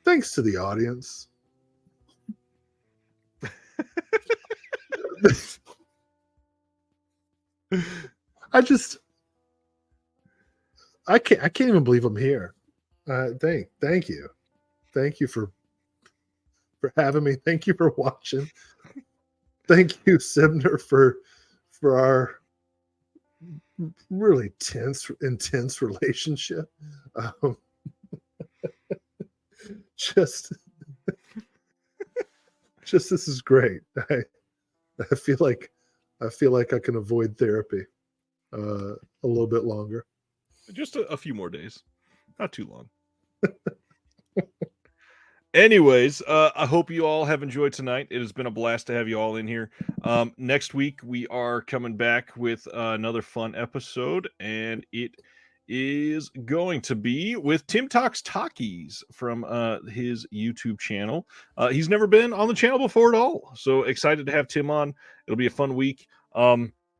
Speaker 2: thanks to the audience. I can't even believe I'm here. Thank you for having me. Thank you for watching. Thank you, Sibner, for our really intense relationship. Just this is great. I feel like I can avoid therapy a little bit longer.
Speaker 1: Just a few more days, not too long. Anyways, I hope you all have enjoyed tonight. It has been a blast to have you all in here. Next week, we are coming back with another fun episode, and it is going to be with Tim Talks Talkies from his YouTube channel. He's never been on the channel before at all, so excited to have Tim on. It'll be a fun week.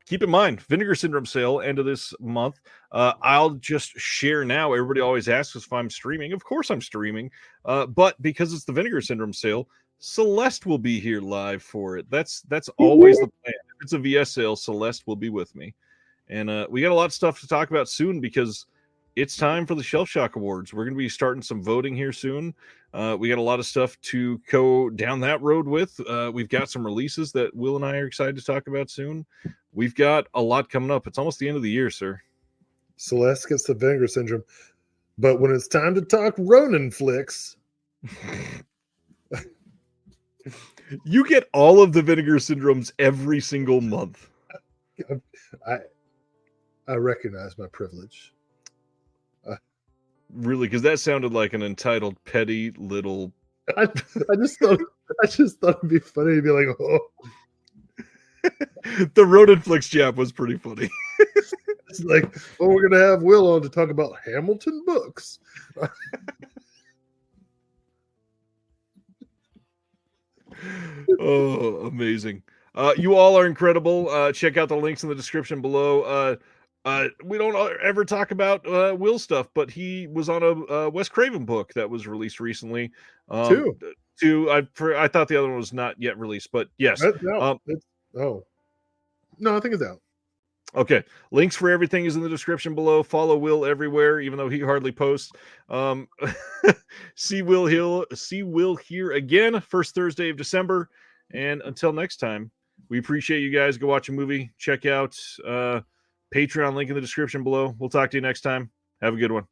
Speaker 1: Keep in mind, Vinegar Syndrome sale end of this month. I'll just share now. Everybody always asks us if I'm streaming. Of course I'm streaming. But because it's the Vinegar Syndrome sale, Celeste will be here live for it. That's always the plan. If it's a VS sale, Celeste will be with me. And we got a lot of stuff to talk about soon because it's time for the Shelf Shock Awards. We're going to be starting some voting here soon. We got a lot of stuff to go down that road with. We've got some releases that Will and I are excited to talk about soon. We've got a lot coming up. It's almost the end of the year, sir.
Speaker 2: Celeste gets the Vinegar Syndrome. But when it's time to talk Ronin flicks,
Speaker 1: you get all of the Vinegar Syndromes every single month.
Speaker 2: I recognize my privilege.
Speaker 1: Really, because that sounded like an entitled, petty little.
Speaker 2: I just thought it'd be funny to be like, oh.
Speaker 1: The Rodentflix jab was pretty funny.
Speaker 2: It's like, well, we're gonna have Will on to talk about Hamilton books.
Speaker 1: Oh, amazing. You all are incredible. Check out the links in the description below. We don't ever talk about Will stuff, but he was on a Wes Craven book that was released recently.
Speaker 2: Two.
Speaker 1: I thought the other one was not yet released, but yes.
Speaker 2: No, I think it's out.
Speaker 1: Okay. Links for everything is in the description below. Follow Will everywhere, even though he hardly posts. See Will here again, first Thursday of December. And until next time, we appreciate you guys. Go watch a movie. Check out Patreon link in the description below. We'll talk to you next time. Have a good one.